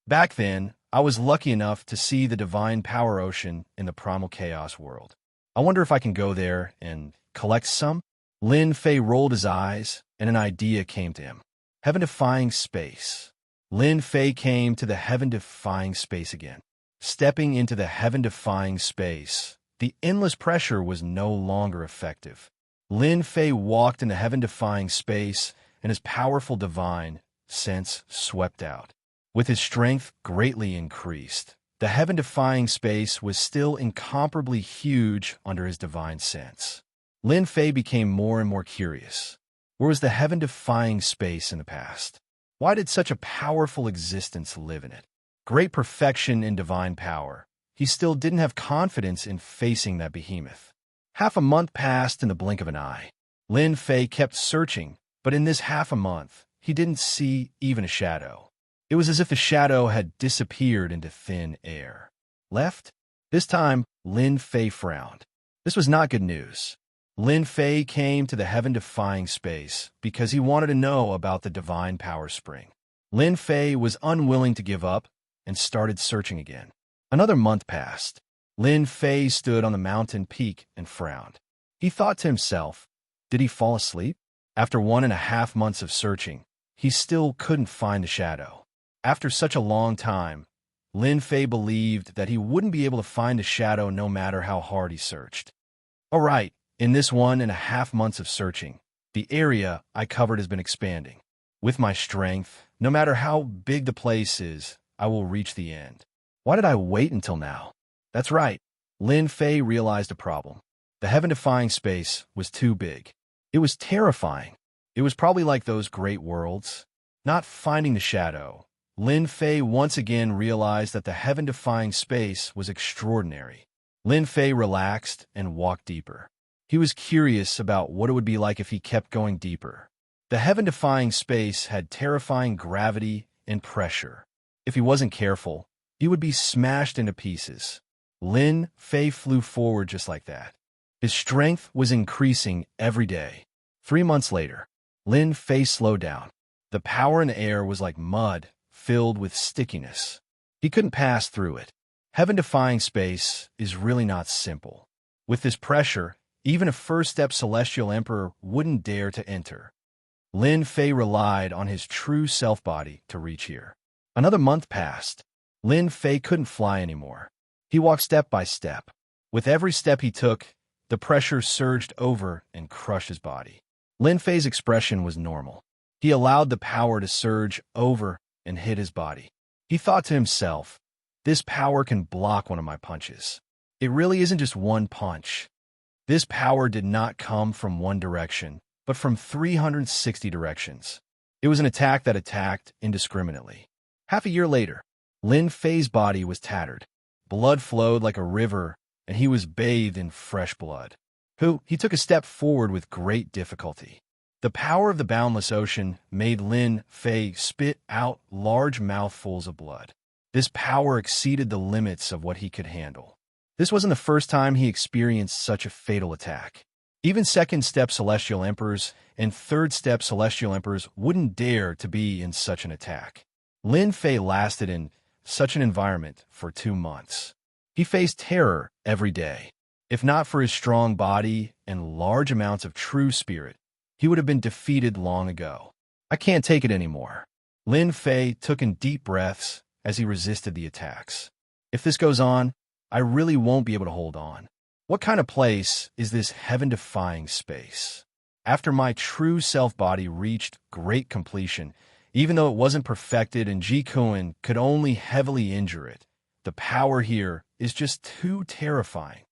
Back then, I was lucky enough to see the divine power ocean in the primal chaos world. I wonder if I can go there and collect some? Lin Fei rolled his eyes, and an idea came to him. Heaven-defying space. Lin Fei came to the heaven-defying space again. Stepping into the heaven-defying space, the endless pressure was no longer effective. Lin Fei walked in the heaven-defying space, and his powerful divine sense swept out. With his strength greatly increased, the heaven-defying space was still incomparably huge under his divine sense. Lin Fei became more and more curious. Where was the heaven-defying space in the past? Why did such a powerful existence live in it? Great perfection in divine power, he still didn't have confidence in facing that behemoth. Half a month passed in the blink of an eye. Lin Fei kept searching, but in this half a month, he didn't see even a shadow. It was as if the shadow had disappeared into thin air. Left? This time, Lin Fei frowned. This was not good news. Lin Fei came to the heaven-defying space because he wanted to know about the divine power spring. Lin Fei was unwilling to give up and started searching again. Another month passed. Lin Fei stood on the mountain peak and frowned. He thought to himself, did he fall asleep? After 1.5 months of searching, he still couldn't find the shadow. After such a long time, Lin Fei believed that he wouldn't be able to find the shadow no matter how hard he searched. All right, in this 1.5 months of searching, the area I covered has been expanding. With my strength, no matter how big the place is, I will reach the end. Why did I wait until now? That's right. Lin Fei realized a problem. The heaven-defying space was too big. It was terrifying. It was probably like those great worlds. Not finding the shadow, Lin Fei once again realized that the heaven-defying space was extraordinary. Lin Fei relaxed and walked deeper. He was curious about what it would be like if he kept going deeper. The heaven-defying space had terrifying gravity and pressure. If he wasn't careful, he would be smashed into pieces. Lin Fei flew forward just like that. His strength was increasing every day. 3 months later, Lin Fei slowed down. The power in the air was like mud, filled with stickiness. He couldn't pass through it. Heaven-defying space is really not simple. With this pressure, even a first-step celestial emperor wouldn't dare to enter. Lin Fei relied on his true self-body to reach here. Another month passed. Lin Fei couldn't fly anymore. He walked step by step. With every step he took, the pressure surged over and crushed his body. Lin Fei's expression was normal. He allowed the power to surge over and hit his body. He thought to himself, this power can block one of my punches. It really isn't just one punch. This power did not come from one direction, but from 360 directions. It was an attack that attacked indiscriminately. Half a year later, Lin Fei's body was tattered. Blood flowed like a river, and he was bathed in fresh blood. He took a step forward with great difficulty. The power of the boundless ocean made Lin Fei spit out large mouthfuls of blood. This power exceeded the limits of what he could handle. This wasn't the first time he experienced such a fatal attack. Even second-step Celestial Emperors and third-step Celestial Emperors wouldn't dare to be in such an attack. Lin Fei lasted in such an environment for 2 months. He faced terror every day. If not for his strong body and large amounts of true spirit, he would have been defeated long ago. I can't take it anymore. Lin Fei took in deep breaths as he resisted the attacks. If this goes on, I really won't be able to hold on. What kind of place is this heaven-defying space? After my true self-body reached great completion, even though it wasn't perfected and Ji Kuan could only heavily injure it, the power here is just too terrifying.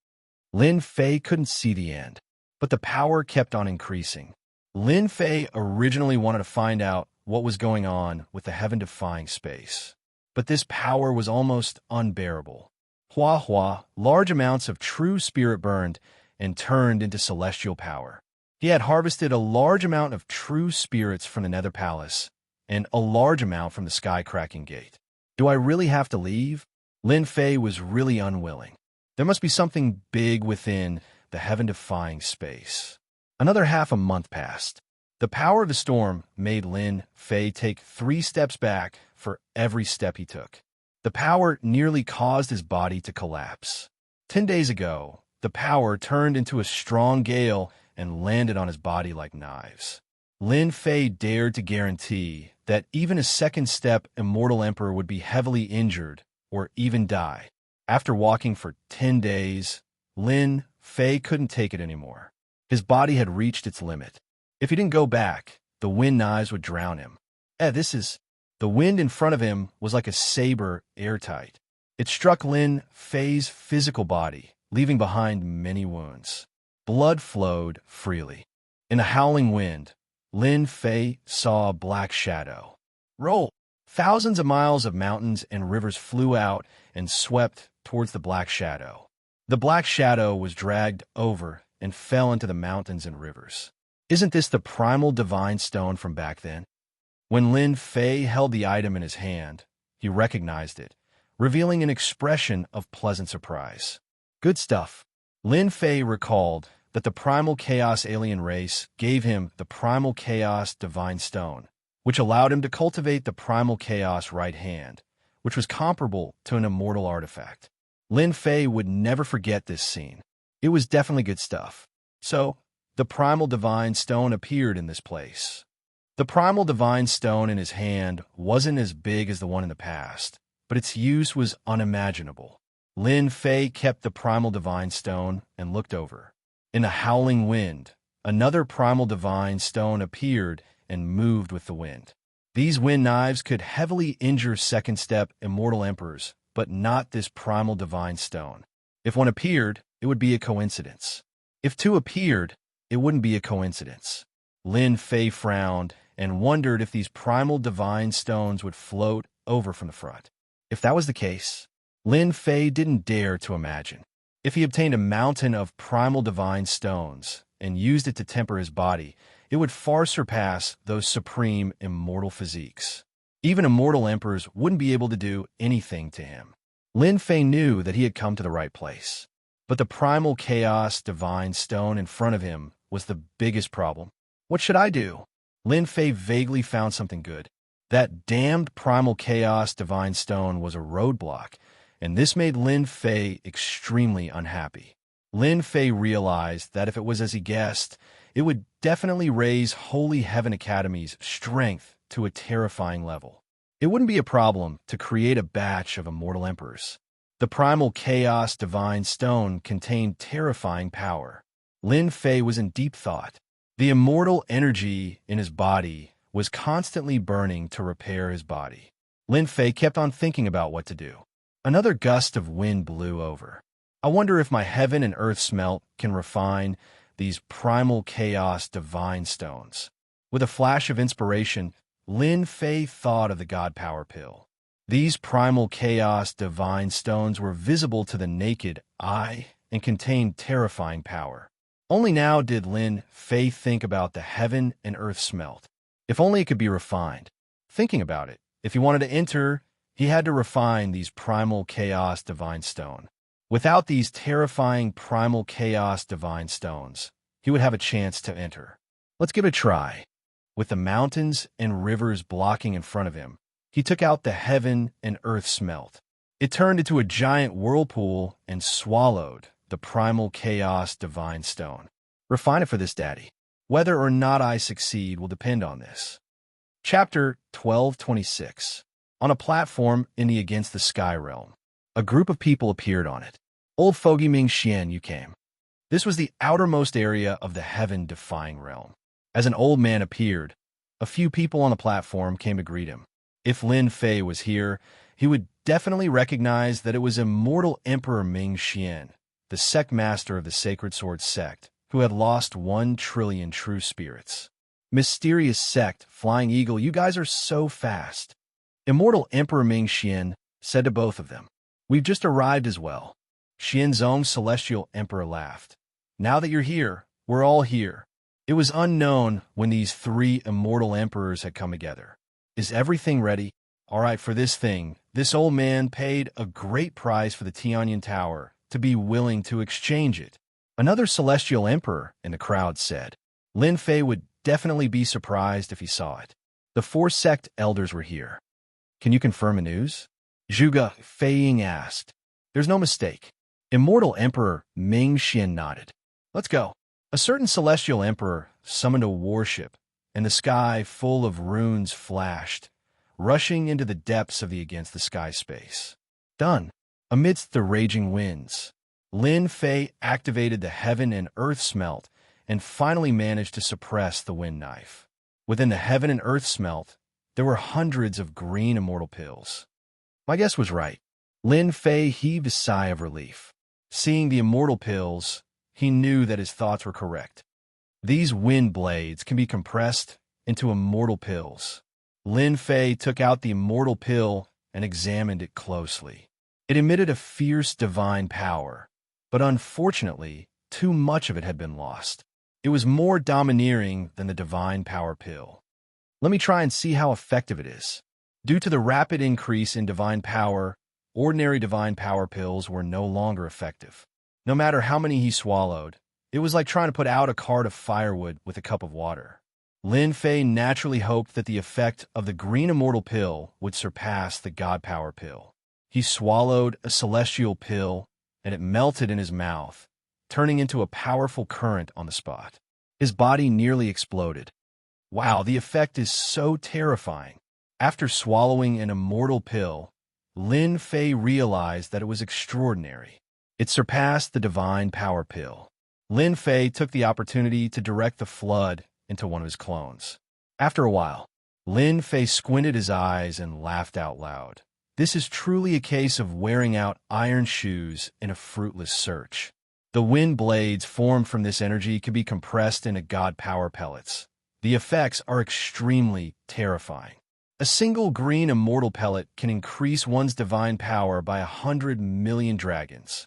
Lin Fei couldn't see the end, but the power kept on increasing. Lin Fei originally wanted to find out what was going on with the heaven-defying space, but this power was almost unbearable. Hua, large amounts of true spirit burned and turned into celestial power. He had harvested a large amount of true spirits from the Nether Palace and a large amount from the Sky-Cracking Gate. Do I really have to leave? Lin Fei was really unwilling. There must be something big within the heaven-defying space. Another half a month passed. The power of the storm made Lin Fei take 3 steps back for every step he took. The power nearly caused his body to collapse. 10 days ago, the power turned into a strong gale and landed on his body like knives. Lin Fei dared to guarantee that even a second-step Immortal Emperor would be heavily injured or even die. After walking for 10 days, Lin Fei couldn't take it anymore. His body had reached its limit. If he didn't go back, the wind knives would drown him. The wind in front of him was like a saber, airtight. It struck Lin Fei's physical body, leaving behind many wounds. Blood flowed freely. In a howling wind, Lin Fei saw a black shadow. Roll! Thousands of miles of mountains and rivers flew out and swept towards the black shadow. The black shadow was dragged over and fell into the mountains and rivers. Isn't this the primal divine stone from back then? When Lin Fei held the item in his hand, he recognized it, revealing an expression of pleasant surprise. Good stuff. Lin Fei recalled that the primal chaos alien race gave him the primal chaos divine stone, which allowed him to cultivate the primal chaos right hand, which was comparable to an immortal artifact. Lin Fei would never forget this scene. It was definitely good stuff. So, the primal divine stone appeared in this place. The primal divine stone in his hand wasn't as big as the one in the past, but its use was unimaginable. Lin Fei kept the primal divine stone and looked over. In a howling wind, another primal divine stone appeared and moved with the wind. These wind knives could heavily injure second-step Immortal Emperors, but not this primal divine stone. If one appeared, it would be a coincidence. If 2 appeared, it wouldn't be a coincidence. Lin Fei frowned and wondered if these primal divine stones would float over from the front. If that was the case, Lin Fei didn't dare to imagine. If he obtained a mountain of primal divine stones and used it to temper his body, it would far surpass those supreme immortal physiques. Even immortal emperors wouldn't be able to do anything to him. Lin Fei knew that he had come to the right place. But the primal chaos divine stone in front of him was the biggest problem. What should I do? Lin Fei vaguely found something good. That damned primal chaos divine stone was a roadblock, and this made Lin Fei extremely unhappy. Lin Fei realized that if it was as he guessed, it would definitely raise Holy Heaven Academy's strength to a terrifying level. It wouldn't be a problem to create a batch of immortal emperors. The primal chaos divine stone contained terrifying power. Lin Fei was in deep thought. The immortal energy in his body was constantly burning to repair his body. Lin Fei kept on thinking about what to do. Another gust of wind blew over. I wonder if my heaven and earth smelt can refine these primal chaos divine stones. With a flash of inspiration, Lin Fei thought of the God Power Pill. These primal chaos divine stones were visible to the naked eye and contained terrifying power. Only now did Lin Fei think about the heaven and earth smelt. If only it could be refined. Thinking about it, if he wanted to enter, he had to refine these primal chaos divine stone. Without these terrifying primal chaos divine stones, he would have a chance to enter. Let's give it a try. With the mountains and rivers blocking in front of him, he took out the heaven and earth smelt. It turned into a giant whirlpool and swallowed the primal chaos divine stone. Refine it for this, Daddy. Whether or not I succeed will depend on this. Chapter 1226. On a platform in the Against the Sky realm, a group of people appeared on it. Old Fogey Ming Xian, you came. This was the outermost area of the heaven-defying realm. As an old man appeared, a few people on the platform came to greet him. If Lin Fei was here, he would definitely recognize that it was Immortal Emperor Ming Xian, the sect master of the Sacred Sword sect, who had lost 1 trillion true spirits. Mysterious sect, Flying Eagle, you guys are so fast. Immortal Emperor Ming Xian said to both of them. We've just arrived as well. Xianzong Celestial Emperor laughed. Now that you're here, we're all here. It was unknown when these 3 immortal emperors had come together. Is everything ready? All right, for this thing, this old man paid a great price for the Tianyan Tower to be willing to exchange it. Another celestial emperor in the crowd said. Lin Fei would definitely be surprised if he saw it. The 4 sect elders were here. Can you confirm the news? Zhuge Feiying asked. There's no mistake. Immortal Emperor Ming Xian nodded. Let's go. A certain celestial emperor summoned a warship, and the sky full of runes flashed, rushing into the depths of the Against the Sky space. Done. Amidst the raging winds, Lin Fei activated the heaven and earth smelt and finally managed to suppress the wind knife. Within the heaven and earth smelt, there were hundreds of green immortal pills. My guess was right. Lin Fei heaved a sigh of relief. Seeing the immortal pills, he knew that his thoughts were correct. These wind blades can be compressed into immortal pills. Lin Fei took out the immortal pill and examined it closely. It emitted a fierce divine power, but unfortunately, too much of it had been lost. It was more domineering than the divine power pill. Let me try and see how effective it is. Due to the rapid increase in divine power, ordinary divine power pills were no longer effective. No matter how many he swallowed, it was like trying to put out a cart of firewood with a cup of water. Lin Fei naturally hoped that the effect of the green immortal pill would surpass the god power pill. He swallowed a celestial pill, and it melted in his mouth, turning into a powerful current on the spot. His body nearly exploded. Wow, the effect is so terrifying. After swallowing an immortal pill, Lin Fei realized that it was extraordinary. It surpassed the divine power pill. Lin Fei took the opportunity to direct the flood into one of his clones. After a while, Lin Fei squinted his eyes and laughed out loud. This is truly a case of wearing out iron shoes in a fruitless search. The wind blades formed from this energy can be compressed into god power pellets. The effects are extremely terrifying. A single green immortal pellet can increase one's divine power by 100 million dragons.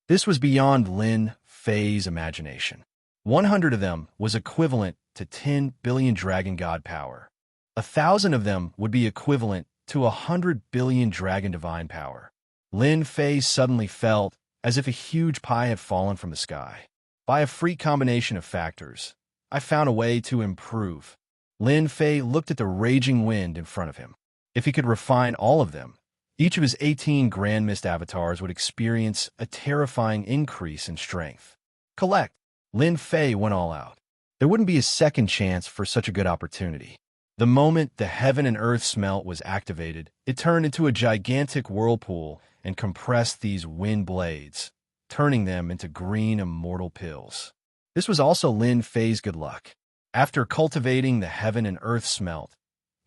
This was beyond Lin Fei's imagination. 100 of them was equivalent to 10 billion dragon god power. 1,000 of them would be equivalent to 100 billion dragon divine power. Lin Fei suddenly felt as if a huge pie had fallen from the sky. By a freak combination of factors, I found a way to improve. Lin Fei looked at the raging wind in front of him. If he could refine all of them, each of his 18 Grand Mist avatars would experience a terrifying increase in strength. Collect. Lin Fei went all out. There wouldn't be a second chance for such a good opportunity. The moment the heaven and earth smelt was activated, it turned into a gigantic whirlpool and compressed these wind blades, turning them into green immortal pills. This was also Lin Fei's good luck. After cultivating the heaven and earth smelt,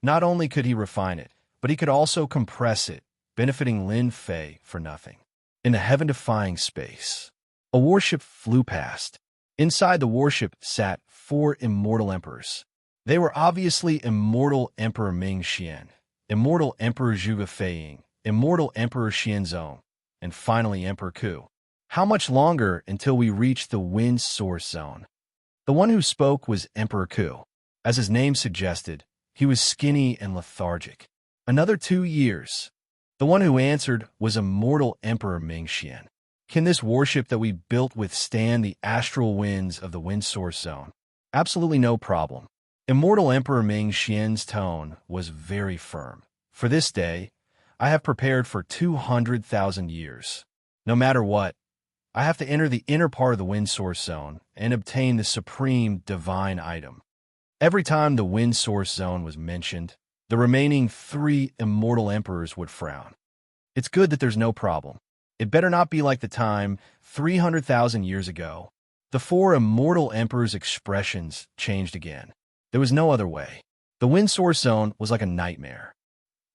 not only could he refine it, but he could also compress it, benefiting Lin Fei for nothing. In the heaven-defying space, a warship flew past. Inside the warship sat 4 immortal emperors. They were obviously Immortal Emperor Ming Xian, Immortal Emperor Zhuge Feiying, Immortal Emperor Xianzong, and finally Emperor Ku. How much longer until we reach the wind source zone? The one who spoke was Emperor Ku. As his name suggested, he was skinny and lethargic. Another 2 years. The one who answered was Immortal Emperor Mingxian. Can this warship that we built withstand the astral winds of the wind source zone? Absolutely no problem. Immortal Emperor Mingxian's tone was very firm. For this day, I have prepared for 200,000 years. No matter what, I have to enter the inner part of the wind source zone and obtain the supreme divine item. Every time the wind source zone was mentioned, the remaining 3 immortal emperors would frown. It's good that there's no problem. It better not be like the time 300,000 years ago. The 4 immortal emperors' expressions changed again. There was no other way. The wind source zone was like a nightmare.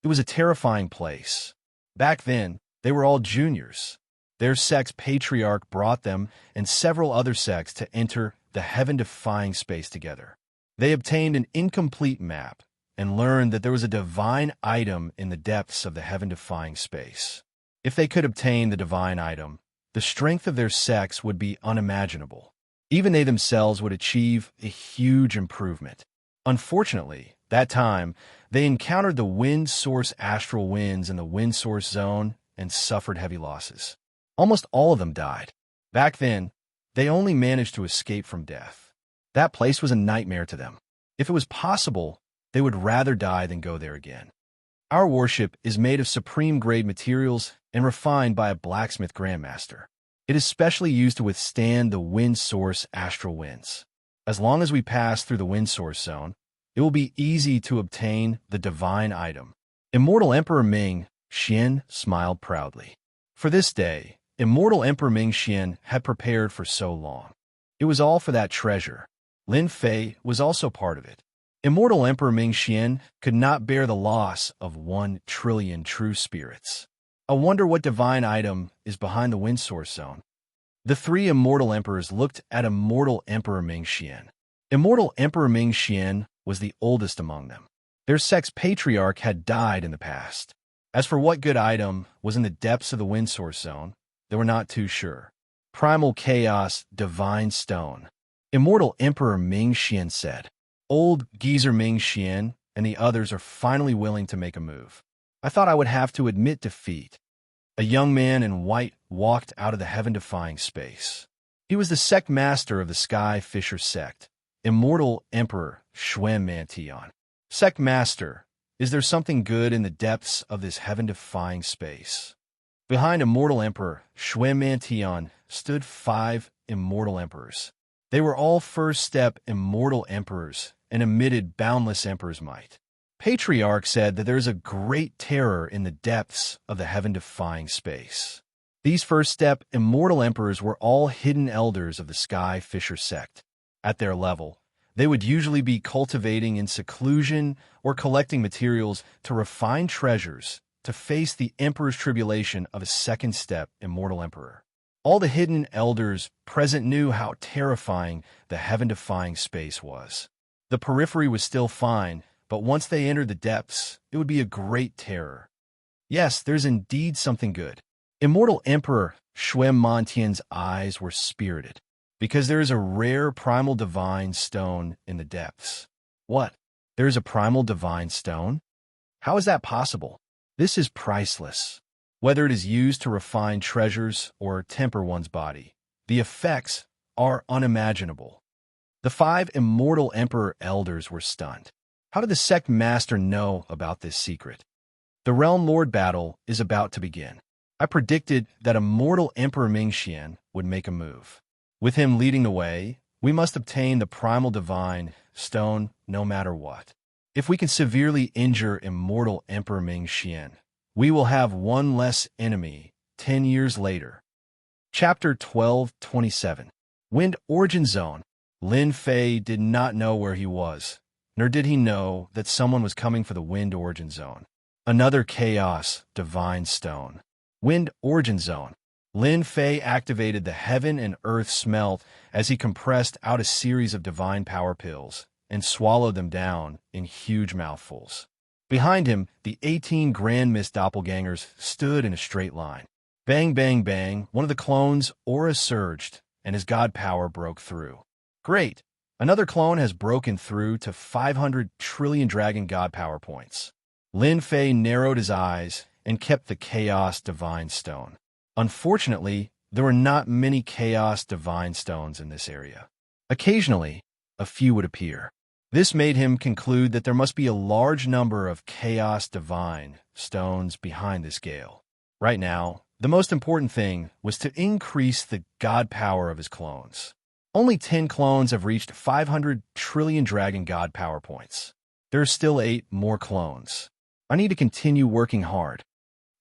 It was a terrifying place. Back then, they were all juniors. Their sect's patriarch brought them and several other sects to enter the heaven-defying space together. They obtained an incomplete map and learned that there was a divine item in the depths of the heaven-defying space. If they could obtain the divine item, the strength of their sects would be unimaginable. Even they themselves would achieve a huge improvement. Unfortunately, that time, they encountered the wind source astral winds in the wind source zone and suffered heavy losses. Almost all of them died. Back then, they only managed to escape from death. That place was a nightmare to them. If it was possible, they would rather die than go there again. Our warship is made of supreme-grade materials and refined by a blacksmith grandmaster. It is specially used to withstand the wind source astral winds. As long as we pass through the wind source zone, it will be easy to obtain the divine item. Immortal Emperor Mingxian smiled proudly. For this day, Immortal Emperor Mingxian had prepared for so long. It was all for that treasure. Lin Fei was also part of it. Immortal Emperor Mingxian could not bear the loss of 1 trillion true spirits. I wonder what divine item is behind the wind source zone. The 3 immortal emperors looked at Immortal Emperor Mingxian. Immortal Emperor Mingxian was the oldest among them. Their sect's patriarch had died in the past. As for what good item was in the depths of the wind source zone, they were not too sure. Primal Chaos Divine Stone. Immortal Emperor Mingxian said. Old geezer Mingxian and the others are finally willing to make a move. I thought I would have to admit defeat. A young man in white walked out of the heaven-defying space. He was the sect master of the Sky Fisher sect, Immortal Emperor Xianxia. Sect master, is there something good in the depths of this heaven-defying space? Behind Immortal Emperor Xianxia stood 5 immortal emperors. They were all first-step immortal emperors and emitted boundless emperor's might. Patriarch said that there is a great terror in the depths of the heaven-defying space. These first-step immortal emperors were all hidden elders of the Sky Fisher sect. At their level, they would usually be cultivating in seclusion or collecting materials to refine treasures to face the emperor's tribulation of a second-step immortal emperor. All the hidden elders present knew how terrifying the heaven-defying space was. The periphery was still fine, but once they entered the depths, it would be a great terror. Yes, there's indeed something good. Immortal Emperor Xianxia's eyes were spirited, because there is a rare primal divine stone in the depths. What? There is a primal divine stone? How is that possible? This is priceless. Whether it is used to refine treasures or temper one's body, the effects are unimaginable. The 5 immortal emperor elders were stunned. How did the sect master know about this secret? The Realm Lord battle is about to begin. I predicted that Immortal Emperor Mingxian would make a move. With him leading the way, we must obtain the primal divine stone no matter what. If we can severely injure Immortal Emperor Mingxian, we will have 1 less enemy 10 years later. Chapter 12:27. Wind Origin Zone. Lin Fei did not know where he was, nor did he know that someone was coming for the Wind Origin Zone. Another Chaos Divine Stone. Wind Origin Zone. Lin Fei activated the Heaven and Earth Smelt as he compressed out a series of divine power pills and swallowed them down in huge mouthfuls. Behind him, the 18 Grand Mist doppelgangers stood in a straight line. Bang, bang, bang, one of the clones' aura surged, and his god power broke through. Great! Another clone has broken through to 500 trillion dragon god power points. Lin Fei narrowed his eyes and kept the Chaos Divine Stone. Unfortunately, there were not many Chaos Divine Stones in this area. Occasionally, a few would appear. This made him conclude that there must be a large number of Chaos Divine Stones behind this gale. Right now, the most important thing was to increase the god power of his clones. Only 10 clones have reached 500 trillion dragon god power points. There are still 8 more clones. I need to continue working hard.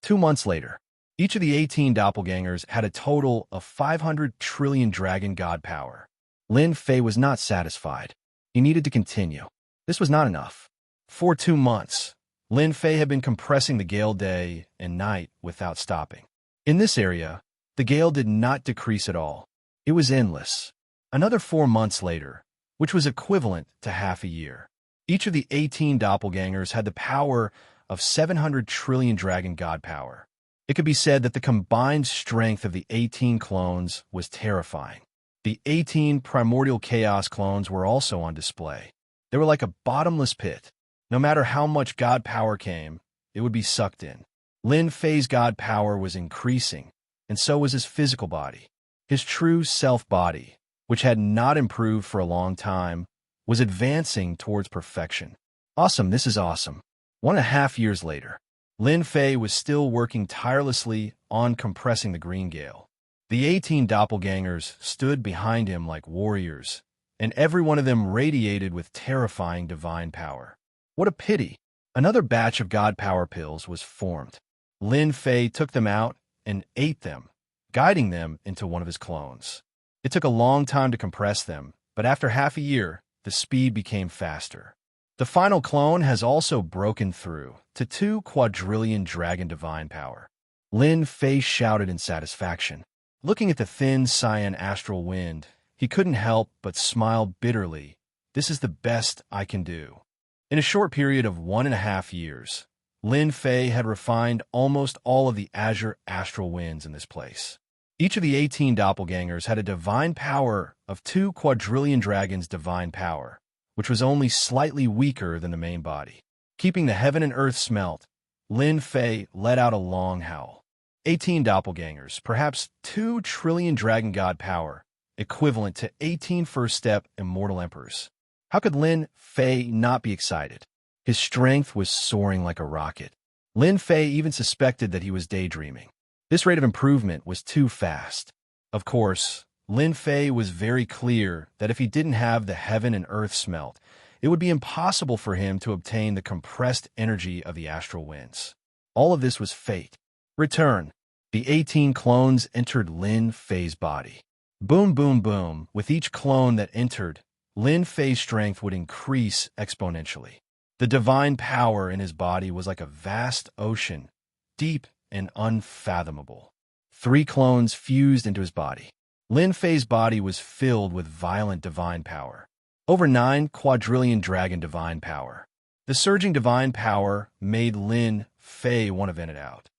2 months later, each of the 18 doppelgangers had a total of 500 trillion dragon god power. Lin Fei was not satisfied. He needed to continue. This was not enough. For 2 months, Lin Fei had been compressing the gale day and night without stopping. In this area, the gale did not decrease at all. It was endless. Another 4 months later, which was equivalent to half a year, each of the 18 doppelgangers had the power of 700 trillion dragon god power. It could be said that the combined strength of the 18 clones was terrifying. The 18 primordial chaos clones were also on display. They were like a bottomless pit. No matter how much god power came, it would be sucked in. Lin Fei's god power was increasing, and so was his physical body. His true self-body, which had not improved for a long time, was advancing towards perfection. Awesome, this is awesome. 1.5 years later, Lin Fei was still working tirelessly on compressing the green gale. The 18 doppelgangers stood behind him like warriors, and every one of them radiated with terrifying divine power. What a pity! Another batch of god power pills was formed. Lin Fei took them out and ate them, guiding them into one of his clones. It took a long time to compress them, but after half a year, the speed became faster. The final clone has also broken through to 2 quadrillion dragon divine power. Lin Fei shouted in satisfaction. Looking at the thin cyan astral wind, he couldn't help but smile bitterly. This is the best I can do. In a short period of 1.5 years, Lin Fei had refined almost all of the azure astral winds in this place. Each of the 18 doppelgangers had a divine power of 2 quadrillion dragons divine power, which was only slightly weaker than the main body. Keeping the heaven and earth smelt, Lin Fei let out a long howl. 18 doppelgangers, perhaps 2 trillion dragon god power, equivalent to 18 first-step immortal emperors. How could Lin Fei not be excited? His strength was soaring like a rocket. Lin Fei even suspected that he was daydreaming. This rate of improvement was too fast. Of course, Lin Fei was very clear that if he didn't have the heaven and earth smelt, it would be impossible for him to obtain the compressed energy of the astral winds. All of this was fate. Return. The 18 clones entered Lin Fei's body. Boom, boom, boom. With each clone that entered, Lin Fei's strength would increase exponentially. The divine power in his body was like a vast ocean, deep and unfathomable. 3 clones fused into his body. Lin Fei's body was filled with violent divine power. Over 9 quadrillion dragon divine power. The surging divine power made Lin Fei want to vent it out.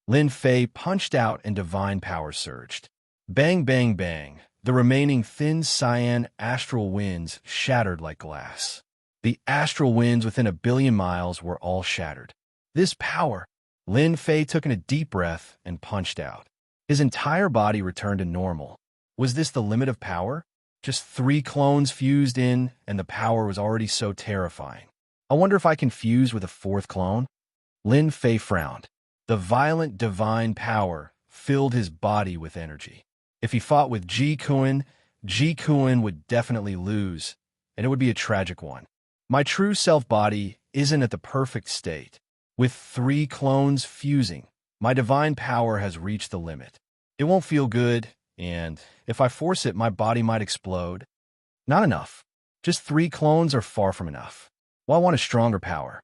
Lin Fei punched out and divine power surged. Bang, bang, bang. The remaining thin cyan astral winds shattered like glass. The astral winds within 1 billion miles were all shattered. This power. Lin Fei took in a deep breath and punched out. His entire body returned to normal. Was this the limit of power? Just 3 clones fused in, and the power was already so terrifying. I wonder if I can fuse with a 4th clone? Lin Fei frowned. The violent divine power filled his body with energy. If he fought with Ji Kuan would definitely lose, and it would be a tragic one. My true self-body isn't at the perfect state. With 3 clones fusing, my divine power has reached the limit. It won't feel good, and if I force it, my body might explode. Not enough. Just 3 clones are far from enough. Well, I want a stronger power.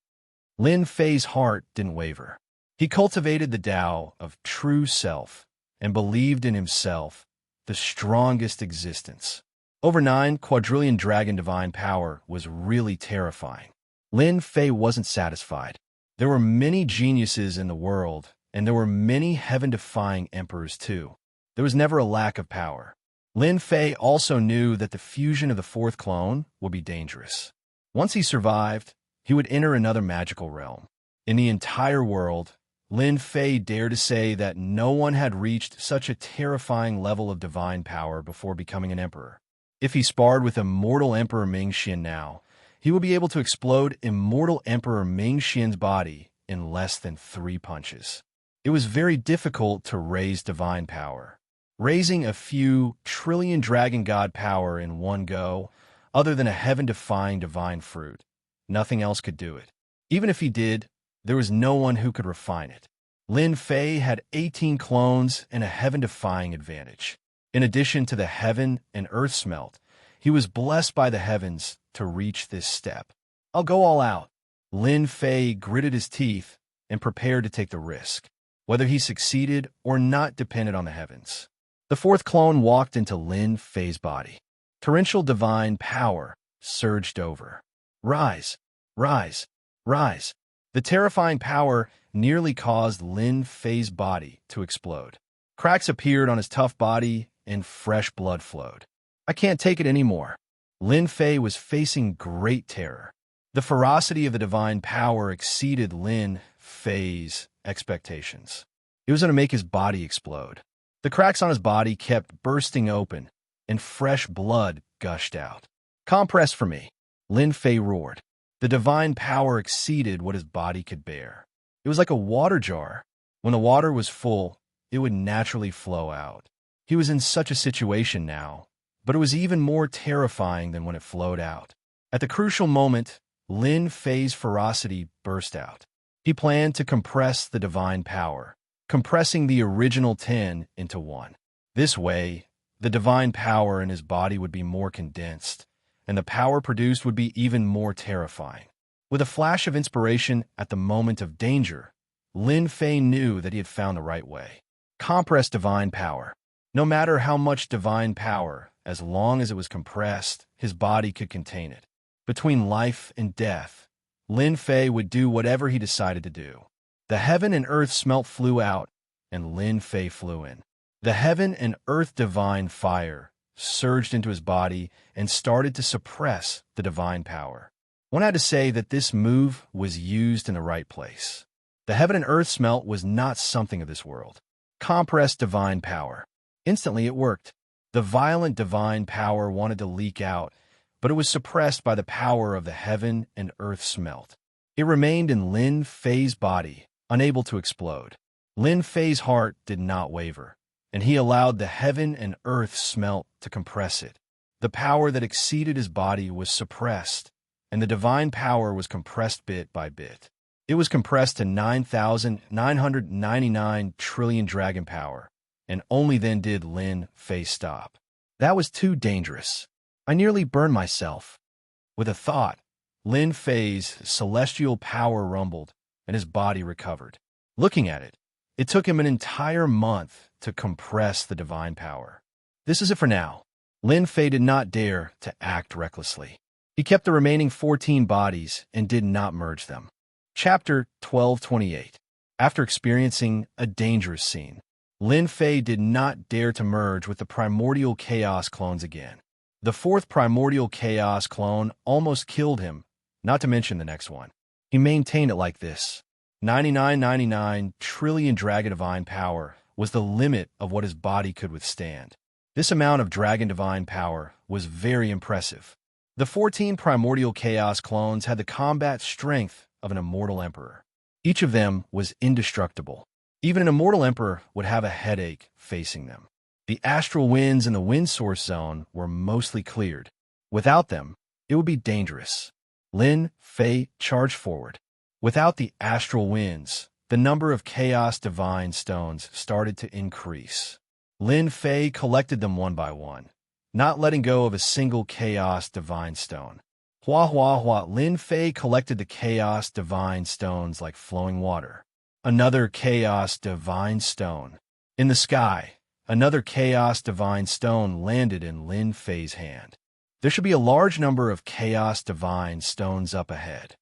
Lin Fei's heart didn't waver. He cultivated the Tao of true self and believed in himself, the strongest existence. Over 9 quadrillion dragon divine power was really terrifying. Lin Fei wasn't satisfied. There were many geniuses in the world, and there were many heaven-defying emperors too. There was never a lack of power. Lin Fei also knew that the fusion of the fourth clone would be dangerous. Once he survived, he would enter another magical realm. In the entire world, Lin Fei dared to say that no one had reached such a terrifying level of divine power before becoming an emperor. If he sparred with Immortal Emperor Mingxian now, he would be able to explode Immortal Emperor Mingxian's body in less than 3 punches. It was very difficult to raise divine power. Raising a few trillion dragon god power in one go, other than a heaven-defying divine fruit, nothing else could do it. Even if he did, there was no one who could refine it. Lin Fei had 18 clones and a heaven-defying advantage. In addition to the heaven and earth smelt, he was blessed by the heavens to reach this step. I'll go all out. Lin Fei gritted his teeth and prepared to take the risk. Whether he succeeded or not depended on the heavens. The fourth clone walked into Lin Fei's body. Torrential divine power surged over. Rise, rise, rise. The terrifying power nearly caused Lin Fei's body to explode. Cracks appeared on his tough body and fresh blood flowed. I can't take it anymore. Lin Fei was facing great terror. The ferocity of the divine power exceeded Lin Fei's expectations. It was going to make his body explode. The cracks on his body kept bursting open, and fresh blood gushed out. Compress for me, Lin Fei roared. The divine power exceeded what his body could bear. It was like a water jar. When the water was full, it would naturally flow out. He was in such a situation now, but it was even more terrifying than when it flowed out. At the crucial moment, Lin Fei's ferocity burst out. He planned to compress the divine power, compressing the original 10 into 1. This way, the divine power in his body would be more condensed, and the power produced would be even more terrifying. With a flash of inspiration at the moment of danger, Lin Fei knew that he had found the right way. Compress divine power. No matter how much divine power, as long as it was compressed, his body could contain it. Between life and death, Lin Fei would do whatever he decided to do. The heaven and earth smelt flew out, and Lin Fei flew in. The heaven and earth divine fire surged into his body and started to suppress the divine power. One had to say that this move was used in the right place. The heaven and earth smelt was not something of this world. Compressed divine power. Instantly it worked. The violent divine power wanted to leak out, but it was suppressed by the power of the heaven and earth smelt. It remained in Lin Fei's body, unable to explode. Lin Fei's heart did not waver, and he allowed the heaven and earth smelt to compress it. The power that exceeded his body was suppressed, and the divine power was compressed bit by bit. It was compressed to 9,999 trillion dragon power, and only then did Lin Fei stop. That was too dangerous. I nearly burned myself. With a thought, Lin Fei's celestial power rumbled, and his body recovered. Looking at it, it took him an entire month to compress the divine power. This is it for now. Lin Fei did not dare to act recklessly. He kept the remaining 14 bodies and did not merge them. Chapter 1228. After experiencing a dangerous scene, Lin Fei did not dare to merge with the primordial chaos clones again. The fourth primordial chaos clone almost killed him, not to mention the next one. He maintained it like this. 9999 trillion dragon divine power was the limit of what his body could withstand. This amount of dragon divine power was very impressive. The 14 primordial chaos clones had the combat strength of an immortal emperor. Each of them was indestructible. Even an immortal emperor would have a headache facing them. The astral winds in the wind source zone were mostly cleared. Without them, it would be dangerous. Lin Fei charged forward. Without the astral winds, the number of chaos divine stones started to increase. Lin Fei collected them one by one, not letting go of a single chaos divine stone. Hua hua hua, Lin Fei collected the chaos divine stones like flowing water. Another chaos divine stone. In the sky, another chaos divine stone landed in Lin Fei's hand. There should be a large number of chaos divine stones up ahead.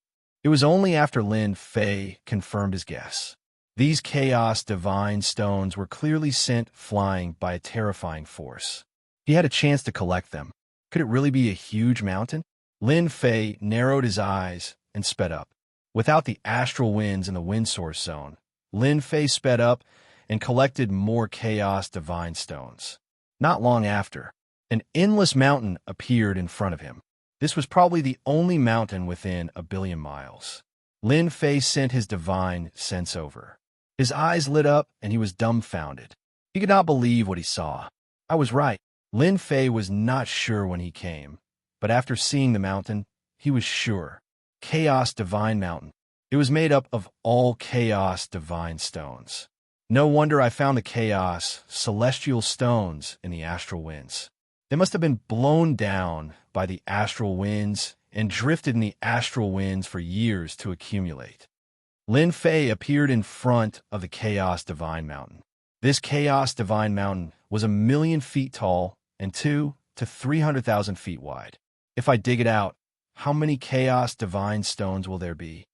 It was only after Lin Fei confirmed his guess. These chaos divine stones were clearly sent flying by a terrifying force. He had a chance to collect them. Could it really be a huge mountain? Lin Fei narrowed his eyes and sped up. Without the astral winds in the wind source zone, Lin Fei sped up and collected more chaos divine stones. Not long after, an endless mountain appeared in front of him. This was probably the only mountain within 1,000,000,000 miles. Lin Fei sent his divine sense over. His eyes lit up and he was dumbfounded. He could not believe what he saw. I was right. Lin Fei was not sure when he came, but after seeing the mountain, he was sure. Chaos Divine Mountain. It was made up of all chaos divine stones. No wonder I found the chaos celestial stones in the astral winds. They must have been blown down by the astral winds and drifted in the astral winds for years to accumulate. Lin Fei appeared in front of the Chaos Divine Mountain. This Chaos Divine Mountain was 1,000,000 feet tall and 2 to 300,000 feet wide. If I dig it out, how many Chaos Divine stones will there be?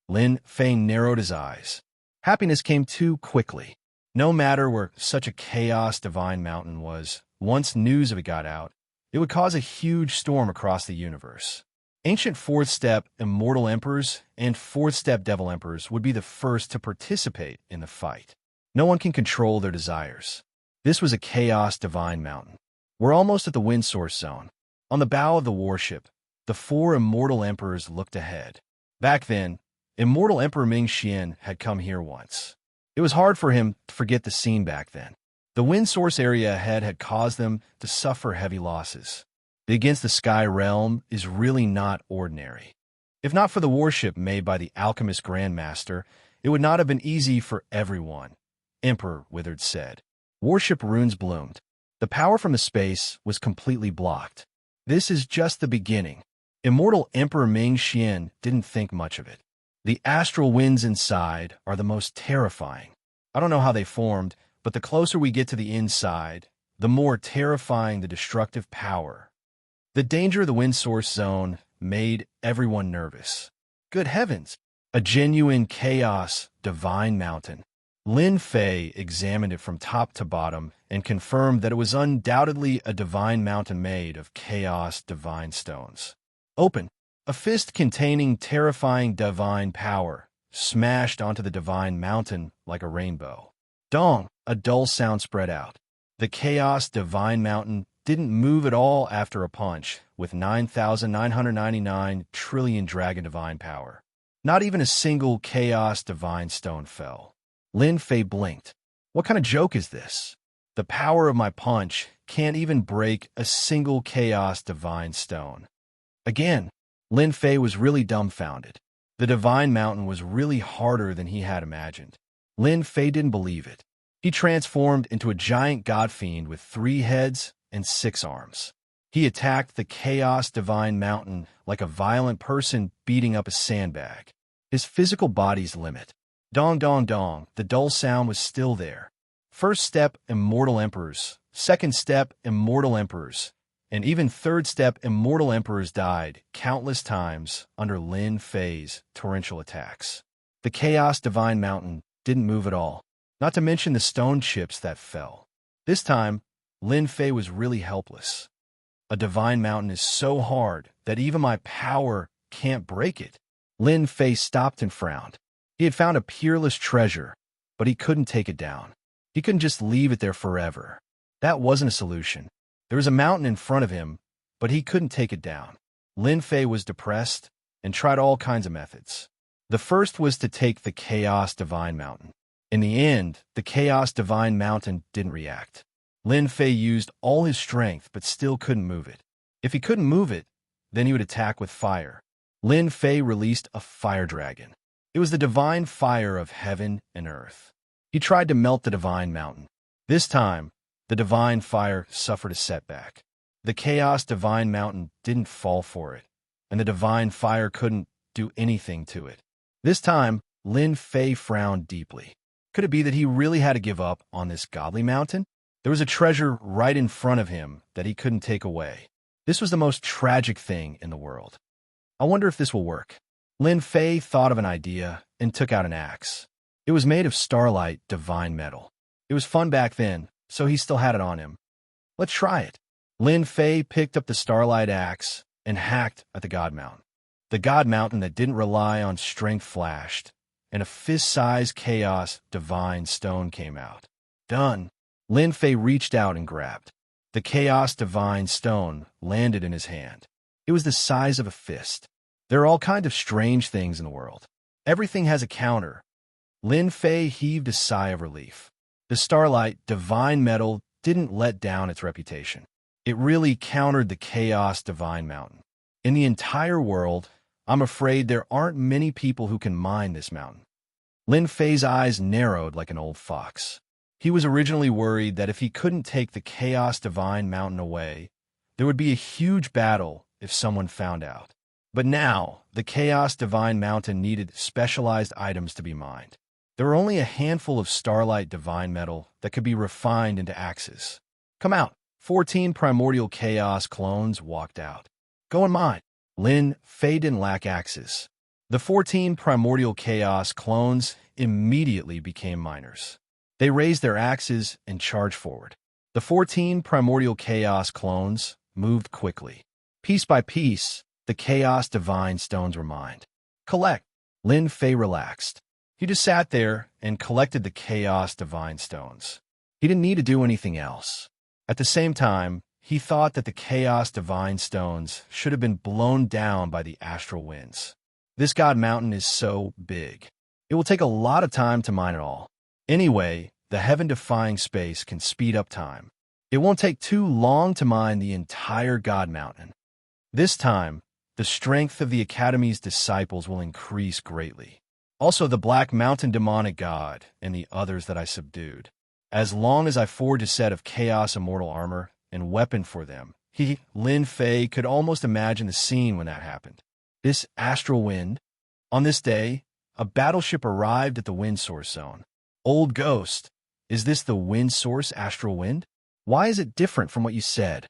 Lin Fei narrowed his eyes. Happiness came too quickly. No matter where such a Chaos Divine Mountain was, once news of it got out, it would cause a huge storm across the universe. Ancient fourth-step Immortal Emperors and fourth-step Devil Emperors would be the first to participate in the fight. No one can control their desires. This was a Chaos Divine Mountain. We're almost at the wind source zone. On the bow of the warship, the 4 Immortal Emperors looked ahead. Back then, Immortal Emperor Ming Xian had come here once. It was hard for him to forget the scene back then. The wind source area ahead had caused them to suffer heavy losses. The Against the Sky realm is really not ordinary. If not for the warship made by the alchemist Grandmaster, it would not have been easy for everyone, Emperor Withered said. Warship runes bloomed. The power from the space was completely blocked. This is just the beginning. Immortal Emperor Ming Xian didn't think much of it. The astral winds inside are the most terrifying. I don't know how they formed, but the closer we get to the inside, the more terrifying the destructive power. The danger of the wind source zone made everyone nervous. Good heavens! A genuine chaos divine mountain. Lin Fei examined it from top to bottom and confirmed that it was undoubtedly a divine mountain made of chaos divine stones. Open. A fist containing terrifying divine power smashed onto the divine mountain like a rainbow. Dong! A dull sound spread out. The chaos divine mountain didn't move at all after a punch with 9,999 trillion dragon divine power. Not even a single chaos divine stone fell. Lin Fei blinked. What kind of joke is this? The power of my punch can't even break a single chaos divine stone. Again, Lin Fei was really dumbfounded. The divine mountain was really harder than he had imagined. Lin Fei didn't believe it. He transformed into a giant god fiend with 3 heads and 6 arms. He attacked the chaos divine mountain like a violent person beating up a sandbag. His physical body's limit. Dong dong dong, the dull sound was still there. First step, Immortal Emperors. Second step, Immortal Emperors. And even third step, Immortal Emperors died countless times under Lin Fei's torrential attacks. The Chaos Divine Mountain didn't move at all, not to mention the stone chips that fell. This time, Lin Fei was really helpless. A divine mountain is so hard that even my power can't break it. Lin Fei stopped and frowned. He had found a peerless treasure, but he couldn't take it down. He couldn't just leave it there forever. That wasn't a solution. There was a mountain in front of him, but he couldn't take it down. Lin Fei was depressed and tried all kinds of methods. The first was to take the Chaos Divine Mountain. In the end, the Chaos Divine Mountain didn't react. Lin Fei used all his strength but still couldn't move it. If he couldn't move it, then he would attack with fire. Lin Fei released a fire dragon. It was the divine fire of heaven and earth. He tried to melt the divine mountain. This time, the divine fire suffered a setback. The Chaos Divine Mountain didn't fall for it, and the divine fire couldn't do anything to it. This time, Lin Fei frowned deeply. Could it be that he really had to give up on this godly mountain? There was a treasure right in front of him that he couldn't take away. This was the most tragic thing in the world. I wonder if this will work. Lin Fei thought of an idea and took out an axe. It was made of starlight divine metal. It was fun back then, so he still had it on him. Let's try it. Lin Fei picked up the starlight axe and hacked at the God Mountain. The God Mountain that didn't rely on strength flashed, and a fist-sized chaos divine stone came out. Done. Lin Fei reached out and grabbed. The chaos divine stone landed in his hand. It was the size of a fist. There are all kinds of strange things in the world. Everything has a counter. Lin Fei heaved a sigh of relief. The starlight divine metal didn't let down its reputation. It really countered the chaos divine mountain. In the entire world, I'm afraid there aren't many people who can mine this mountain. Lin Fei's eyes narrowed like an old fox. He was originally worried that if he couldn't take the chaos divine mountain away, there would be a huge battle if someone found out. But now, the chaos divine mountain needed specialized items to be mined. There were only a handful of starlight divine metal that could be refined into axes. Come out. 14 primordial chaos clones walked out. Go and mine. Lin Fei didn't lack axes. The 14 primordial chaos clones immediately became miners. They raised their axes and charged forward. The 14 primordial chaos clones moved quickly. Piece by piece, the chaos divine stones were mined. Collect. Lin Fei relaxed. He just sat there and collected the chaos divine stones. He didn't need to do anything else. At the same time, he thought that the chaos divine stones should have been blown down by the astral winds. This God Mountain is so big. It will take a lot of time to mine it all. Anyway, the heaven-defying space can speed up time. It won't take too long to mine the entire God Mountain. This time, the strength of the Academy's disciples will increase greatly. Also, the Black Mountain demonic god and the others that I subdued. As long as I forged a set of chaos immortal armor and weapon for them, Lin Fei, could almost imagine the scene when that happened. This astral wind. On this day, a battleship arrived at the wind source zone. Old Ghost, is this the wind source astral wind? Why is it different from what you said?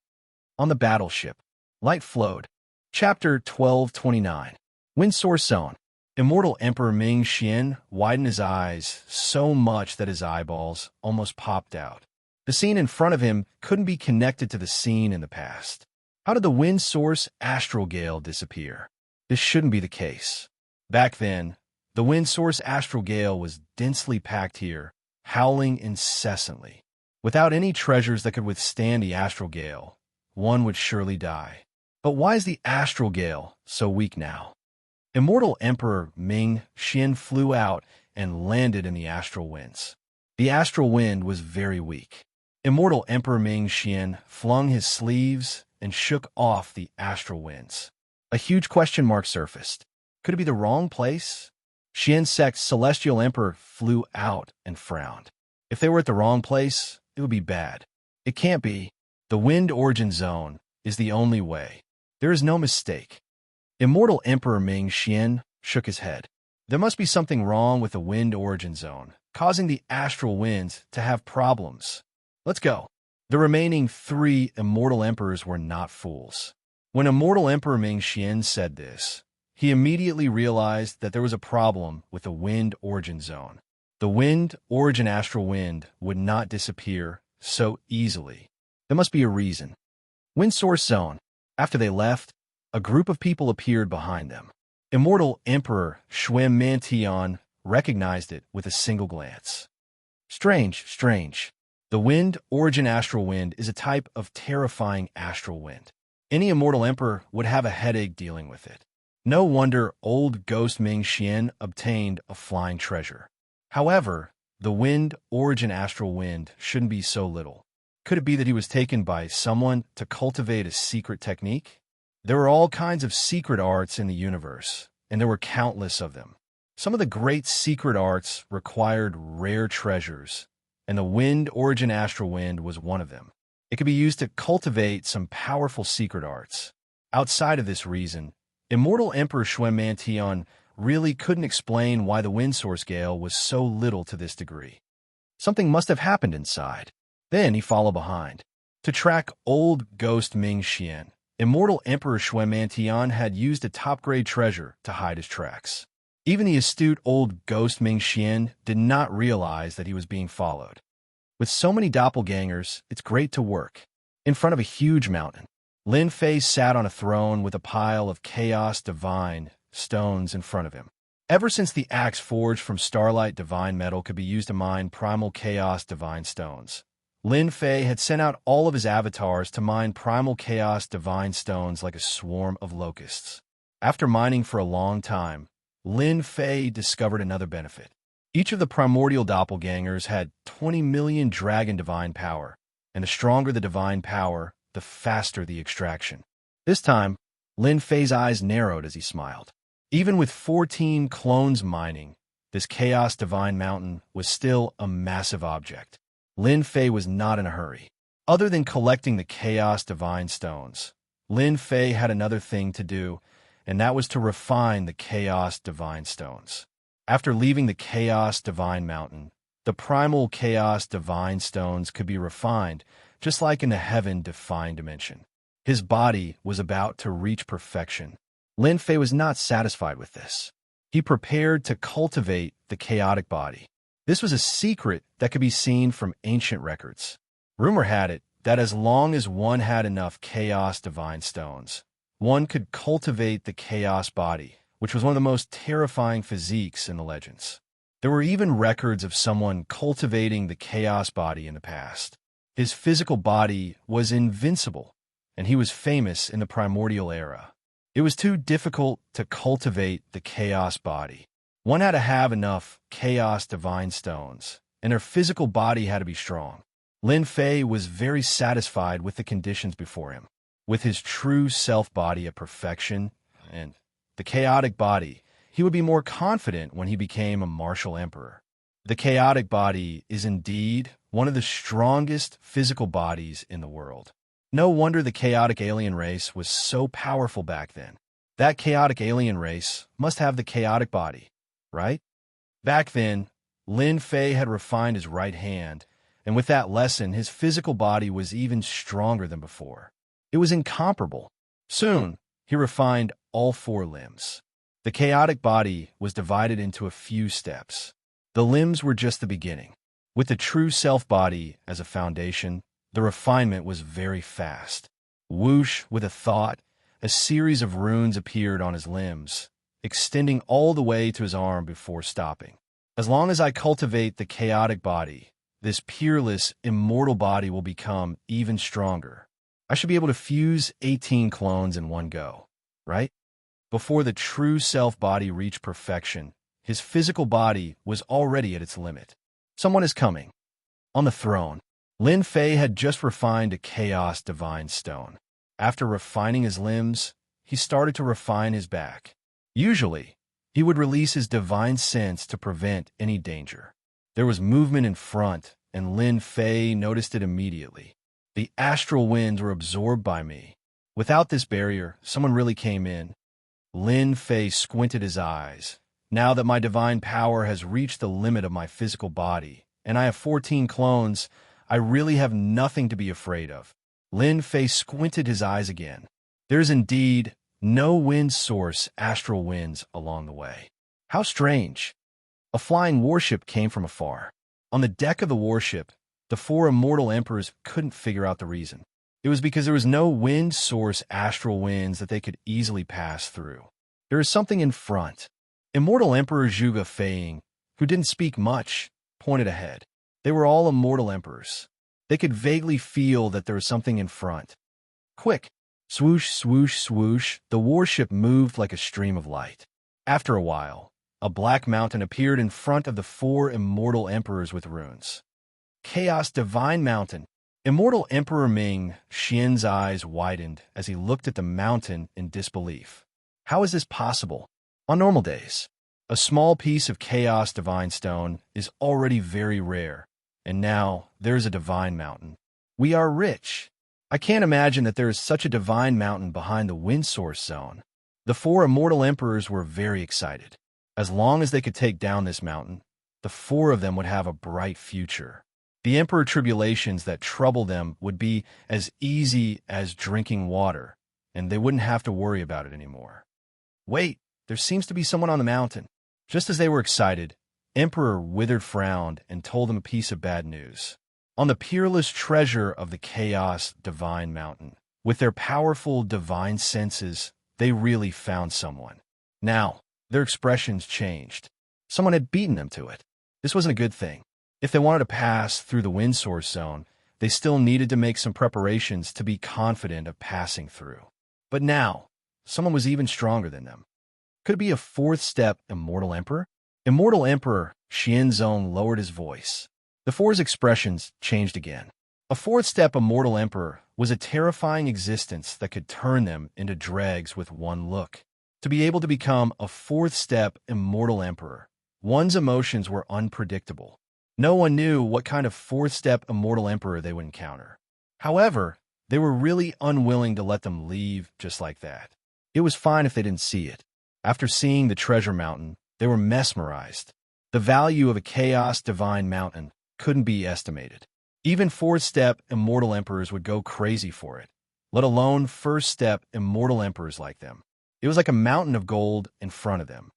On the battleship, light flowed. Chapter 1229. Wind source zone. Immortal Emperor Ming Xian widened his eyes so much that his eyeballs almost popped out. The scene in front of him couldn't be connected to the scene in the past. How did the wind source astral gale disappear? This shouldn't be the case. Back then, the wind source astral gale was densely packed here, howling incessantly. Without any treasures that could withstand the astral gale, one would surely die. But why is the astral gale so weak now? Immortal Emperor Ming Xian flew out and landed in the astral winds. The astral wind was very weak. Immortal Emperor Ming Xian flung his sleeves and shook off the astral winds. A huge question mark surfaced. Could it be the wrong place? Xian Sect's Celestial Emperor flew out and frowned. If they were at the wrong place, it would be bad. It can't be. The wind origin zone is the only way. There is no mistake. Immortal Emperor Ming Xian shook his head. There must be something wrong with the wind origin zone, causing the astral winds to have problems. Let's go. The remaining 3 Immortal Emperors were not fools. When Immortal Emperor Ming Xian said this, he immediately realized that there was a problem with the wind origin zone. The wind origin astral wind would not disappear so easily. There must be a reason. Wind source zone. After they left, a group of people appeared behind them. Immortal Emperor Xianxia recognized it with a single glance. Strange. The wind origin astral wind is a type of terrifying astral wind. Any immortal emperor would have a headache dealing with it. No wonder old ghost Ming Xian obtained a flying treasure. However, the wind origin astral wind shouldn't be so little. Could it be that he was taken by someone to cultivate a secret technique? There were all kinds of secret arts in the universe, and there were countless of them. Some of the great secret arts required rare treasures, and the wind origin astral wind was one of them. It could be used to cultivate some powerful secret arts. Outside of this reason, Immortal Emperor Xianxia really couldn't explain why the wind source gale was so little to this degree. Something must have happened inside. Then he followed behind. To track old ghost Ming Xian, Immortal Emperor Xianxia had used a top-grade treasure to hide his tracks. Even the astute old ghost Ming Xian did not realize that he was being followed. With so many doppelgangers, it's great to work. In front of a huge mountain, Lin Fei sat on a throne with a pile of chaos divine stones in front of him. Ever since the axe forged from starlight divine metal could be used to mine primal chaos divine stones, Lin Fei had sent out all of his avatars to mine primal chaos divine stones like a swarm of locusts. After mining for a long time, Lin Fei discovered another benefit. Each of the primordial doppelgangers had 20 million dragon divine power, and the stronger the divine power, the faster the extraction. This time, Lin Fei's eyes narrowed as he smiled. Even with 14 clones mining, this chaos divine mountain was still a massive object. Lin Fei was not in a hurry. Other than collecting the chaos divine stones, Lin Fei had another thing to do, and that was to refine the chaos divine stones. After leaving the chaos divine mountain, the primal chaos divine stones could be refined, just like in the heaven-defined dimension. His body was about to reach perfection. Lin Fei was not satisfied with this. He prepared to cultivate the chaotic body. This was a secret that could be seen from ancient records. Rumor had it that as long as one had enough chaos divine stones, one could cultivate the chaos body, which was one of the most terrifying physiques in the legends. There were even records of someone cultivating the chaos body in the past. His physical body was invincible, and he was famous in the primordial era. It was too difficult to cultivate the chaos body. One had to have enough chaos divine stones, and their physical body had to be strong. Lin Fei was very satisfied with the conditions before him. With his true self-body at perfection and the chaotic body, he would be more confident when he became a martial emperor. The chaotic body is indeed one of the strongest physical bodies in the world. No wonder the chaotic alien race was so powerful back then. That chaotic alien race must have the chaotic body, right? Back then, Lin Fei had refined his right hand, and with that lesson, his physical body was even stronger than before. It was incomparable. Soon, he refined all 4 limbs. The chaotic body was divided into a few steps. The limbs were just the beginning. With the true self-body as a foundation, the refinement was very fast. Whoosh, with a thought, a series of runes appeared on his limbs, extending all the way to his arm before stopping. As long as I cultivate the chaotic body, this peerless, immortal body will become even stronger. I should be able to fuse 18 clones in one go, right? Before the true self-body reached perfection, his physical body was already at its limit. Someone is coming. On the throne, Lin Fei had just refined a chaos divine stone. After refining his limbs, he started to refine his back. Usually, he would release his divine sense to prevent any danger. There was movement in front, and Lin Fei noticed it immediately. The astral winds were absorbed by me. Without this barrier, someone really came in. Lin Fei squinted his eyes. Now that my divine power has reached the limit of my physical body, and I have 14 clones, I really have nothing to be afraid of. Lin Fei squinted his eyes again. There's indeed no wind source astral winds along the way. How strange. A flying warship came from afar. On the deck of the warship, the 4 immortal emperors couldn't figure out the reason. It was because there was no wind source astral winds that they could easily pass through. There is something in front. Immortal Emperor Zhuge Feiying, who didn't speak much, pointed ahead. They were all immortal emperors. They could vaguely feel that there was something in front. Quick! Swoosh, swoosh, swoosh, the warship moved like a stream of light. After a while, a black mountain appeared in front of the 4 immortal emperors with runes. Chaos Divine Mountain. Immortal Emperor Ming Xian's eyes widened as he looked at the mountain in disbelief. How is this possible? On normal days, a small piece of Chaos Divine Stone is already very rare, and now there's a Divine Mountain. We are rich. I can't imagine that there is such a Divine Mountain behind the Wind Source Zone. The 4 immortal emperors were very excited. As long as they could take down this mountain, the 4 of them would have a bright future. The Emperor tribulations that trouble them would be as easy as drinking water, and they wouldn't have to worry about it anymore. Wait, there seems to be someone on the mountain. Just as they were excited, Emperor Withered frowned and told them a piece of bad news. On the peerless treasure of the Chaos Divine Mountain, with their powerful divine senses, they really found someone. Now, their expressions changed. Someone had beaten them to it. This wasn't a good thing. If they wanted to pass through the wind source zone, they still needed to make some preparations to be confident of passing through. But now, someone was even stronger than them. Could it be a fourth-step Immortal Emperor? Immortal Emperor Xianxia lowered his voice. The four's expressions changed again. A fourth-step Immortal Emperor was a terrifying existence that could turn them into dregs with one look. To be able to become a fourth-step Immortal Emperor, one's emotions were unpredictable. No one knew what kind of fourth-step Immortal Emperor they would encounter. However, they were really unwilling to let them leave just like that. It was fine if they didn't see it. After seeing the treasure mountain, they were mesmerized. The value of a Chaos Divine Mountain couldn't be estimated. Even fourth-step Immortal Emperors would go crazy for it, let alone first-step Immortal Emperors like them. It was like a mountain of gold in front of them.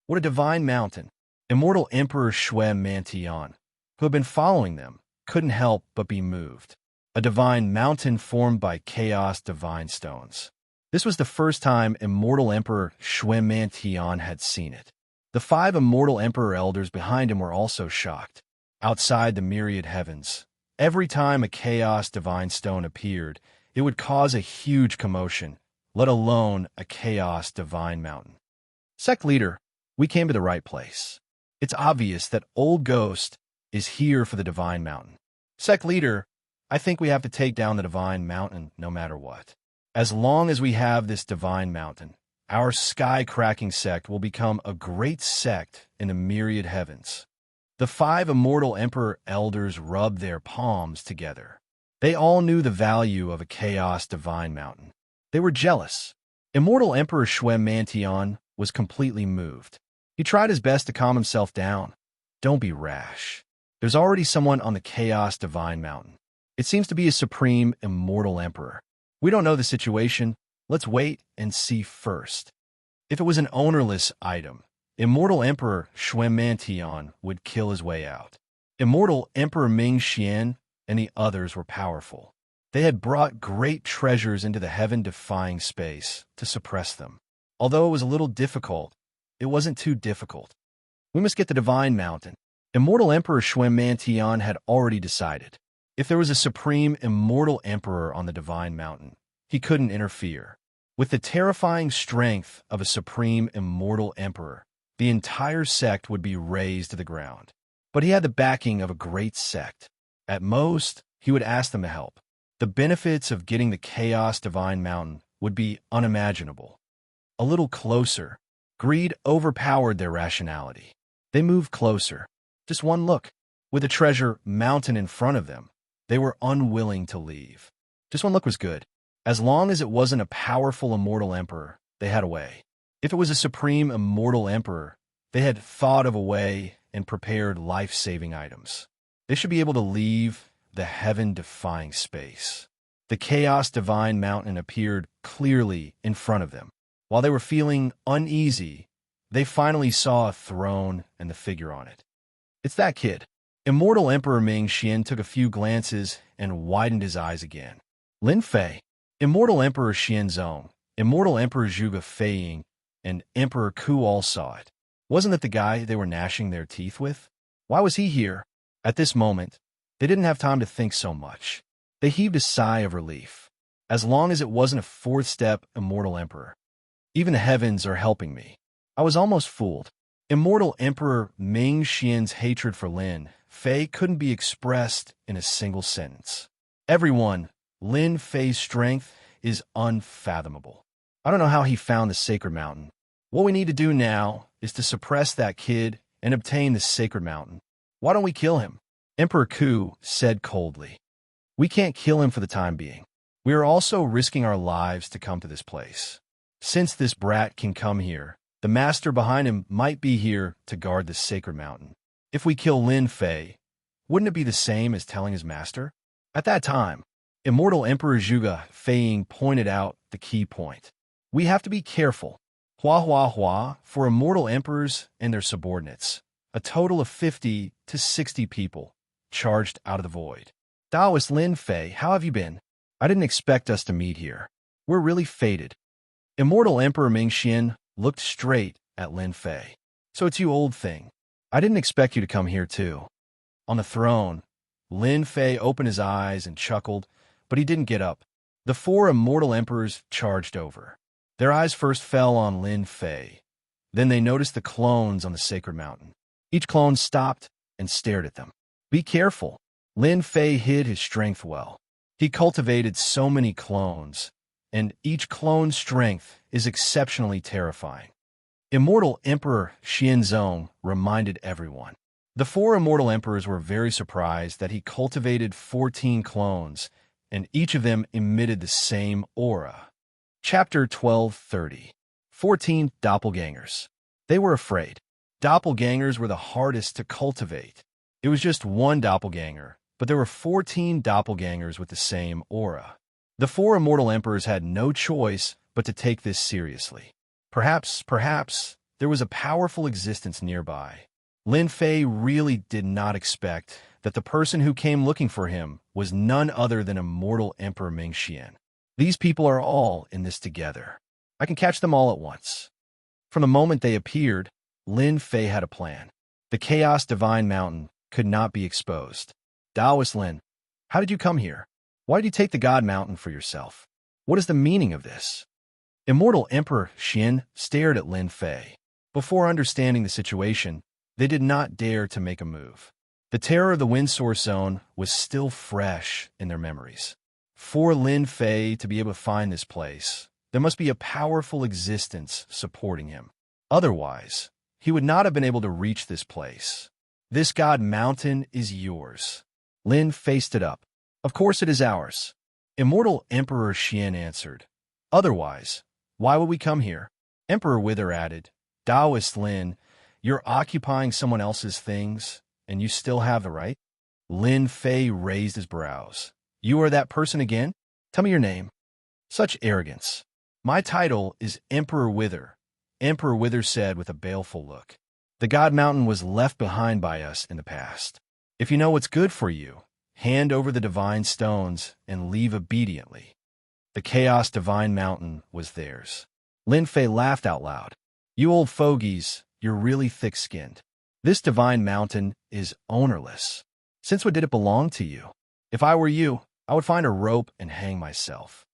What a divine mountain! Immortal Emperor Xianxia, who had been following them, couldn't help but be moved. A divine mountain formed by Chaos Divine Stones. This was the first time Immortal Emperor Xianxia had seen it. The 5 Immortal Emperor elders behind him were also shocked. Outside the myriad heavens, every time a Chaos Divine Stone appeared, it would cause a huge commotion, let alone a Chaos Divine Mountain. Sect Leader, we came to the right place. It's obvious that Old Ghost is here for the Divine Mountain. Sect Leader, I think we have to take down the Divine Mountain no matter what. As long as we have this Divine Mountain, our sky-cracking sect will become a great sect in the myriad heavens. The 5 Immortal Emperor elders rubbed their palms together. They all knew the value of a Chaos Divine Mountain. They were jealous. Immortal Emperor Xianxia was completely moved. He tried his best to calm himself down. Don't be rash. There's already someone on the Chaos Divine Mountain. It seems to be a Supreme Immortal Emperor. We don't know the situation. Let's wait and see first. If it was an ownerless item, Immortal Emperor Xianxia would kill his way out. Immortal Emperor Ming Xian and the others were powerful. They had brought great treasures into the heaven-defying space to suppress them. Although it was a little difficult, it wasn't too difficult. We must get the Divine Mountain. Immortal Emperor Xianxia had already decided. If there was a Supreme Immortal Emperor on the Divine Mountain, he couldn't interfere. With the terrifying strength of a Supreme Immortal Emperor, the entire sect would be razed to the ground. But he had the backing of a great sect. At most, he would ask them to help. The benefits of getting the Chaos Divine Mountain would be unimaginable. A little closer. Greed overpowered their rationality. They moved closer. Just one look. With the treasure mountain in front of them, they were unwilling to leave. Just one look was good. As long as it wasn't a powerful Immortal Emperor, they had a way. If it was a Supreme Immortal Emperor, they had thought of a way and prepared life-saving items. They should be able to leave the heaven-defying space. The Chaos Divine Mountain appeared clearly in front of them. While they were feeling uneasy, they finally saw a throne and the figure on it. It's that kid. Immortal Emperor Ming Xian took a few glances and widened his eyes again. Lin Fei, Immortal Emperor Xianzong, Immortal Emperor Zhuge Feiying, and Emperor Ku all saw it. Wasn't it the guy they were gnashing their teeth with? Why was he here? At this moment, they didn't have time to think so much. They heaved a sigh of relief. As long as it wasn't a fourth-step Immortal Emperor. Even the heavens are helping me. I was almost fooled. Immortal Emperor Ming Xian's hatred for Lin Fei couldn't be expressed in a single sentence. Everyone, Lin Fei's strength is unfathomable. I don't know how he found the Sacred Mountain. What we need to do now is to suppress that kid and obtain the Sacred Mountain. Why don't we kill him? Emperor Ku said coldly. We can't kill him for the time being. We are also risking our lives to come to this place. Since this brat can come here, the master behind him might be here to guard the Sacred Mountain. If we kill Lin Fei, wouldn't it be the same as telling his master? At that time, Immortal Emperor Zhuge Feiying pointed out the key point. We have to be careful. Hua hua hua for immortal emperors and their subordinates. A total of 50 to 60 people charged out of the void. Taoist Lin Fei, how have you been? I didn't expect us to meet here. We're really fated. Immortal Emperor Mingxian looked straight at Lin Fei. So it's you, old thing. I didn't expect you to come here too. On the throne, Lin Fei opened his eyes and chuckled, but he didn't get up. The four immortal emperors charged over. Their eyes first fell on Lin Fei. Then they noticed the clones on the sacred mountain. Each clone stopped and stared at them. Be careful. Lin Fei hid his strength well. He cultivated so many clones, and each clone's strength is exceptionally terrifying. Immortal Emperor Xianxia reminded everyone. The four immortal emperors were very surprised that he cultivated 14 clones, and each of them emitted the same aura. Chapter 12:30. 14 Doppelgangers. They were afraid. Doppelgangers were the hardest to cultivate. It was just one doppelganger, but there were 14 doppelgangers with the same aura. The four immortal emperors had no choice but to take this seriously. Perhaps, there was a powerful existence nearby. Lin Fei really did not expect that the person who came looking for him was none other than Immortal Emperor Mingxian. These people are all in this together. I can catch them all at once. From the moment they appeared, Lin Fei had a plan. The Chaos Divine Mountain could not be exposed. Taoist Lin, how did you come here? Why did you take the God Mountain for yourself? What is the meaning of this? Immortal Emperor Xin stared at Lin Fei. Before understanding the situation, they did not dare to make a move. The terror of the Wind Source Zone was still fresh in their memories. For Lin Fei to be able to find this place, there must be a powerful existence supporting him. Otherwise, he would not have been able to reach this place. This God Mountain is yours. Lin Fei stood up. Of course it is ours. Immortal Emperor Xian answered. Otherwise, why would we come here? Emperor Wither added. Taoist Lin, you're occupying someone else's things, and you still have the right? Lin Fei raised his brows. You are that person again? Tell me your name. Such arrogance. My title is Emperor Wither, Emperor Wither said with a baleful look. The God Mountain was left behind by us in the past. If you know what's good for you, hand over the divine stones and leave obediently. The Chaos Divine Mountain was theirs. Lin Fei laughed out loud. You old fogies, you're really thick-skinned. This divine mountain is ownerless. Since when did it belong to you? If I were you, I would find a rope and hang myself.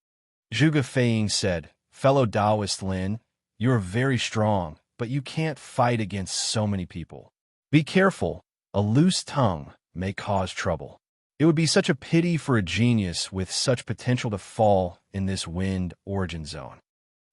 Zhuge Feiying said, Fellow Taoist Lin, you are very strong, but you can't fight against so many people. Be careful, a loose tongue may cause trouble. It would be such a pity for a genius with such potential to fall in this wind origin zone.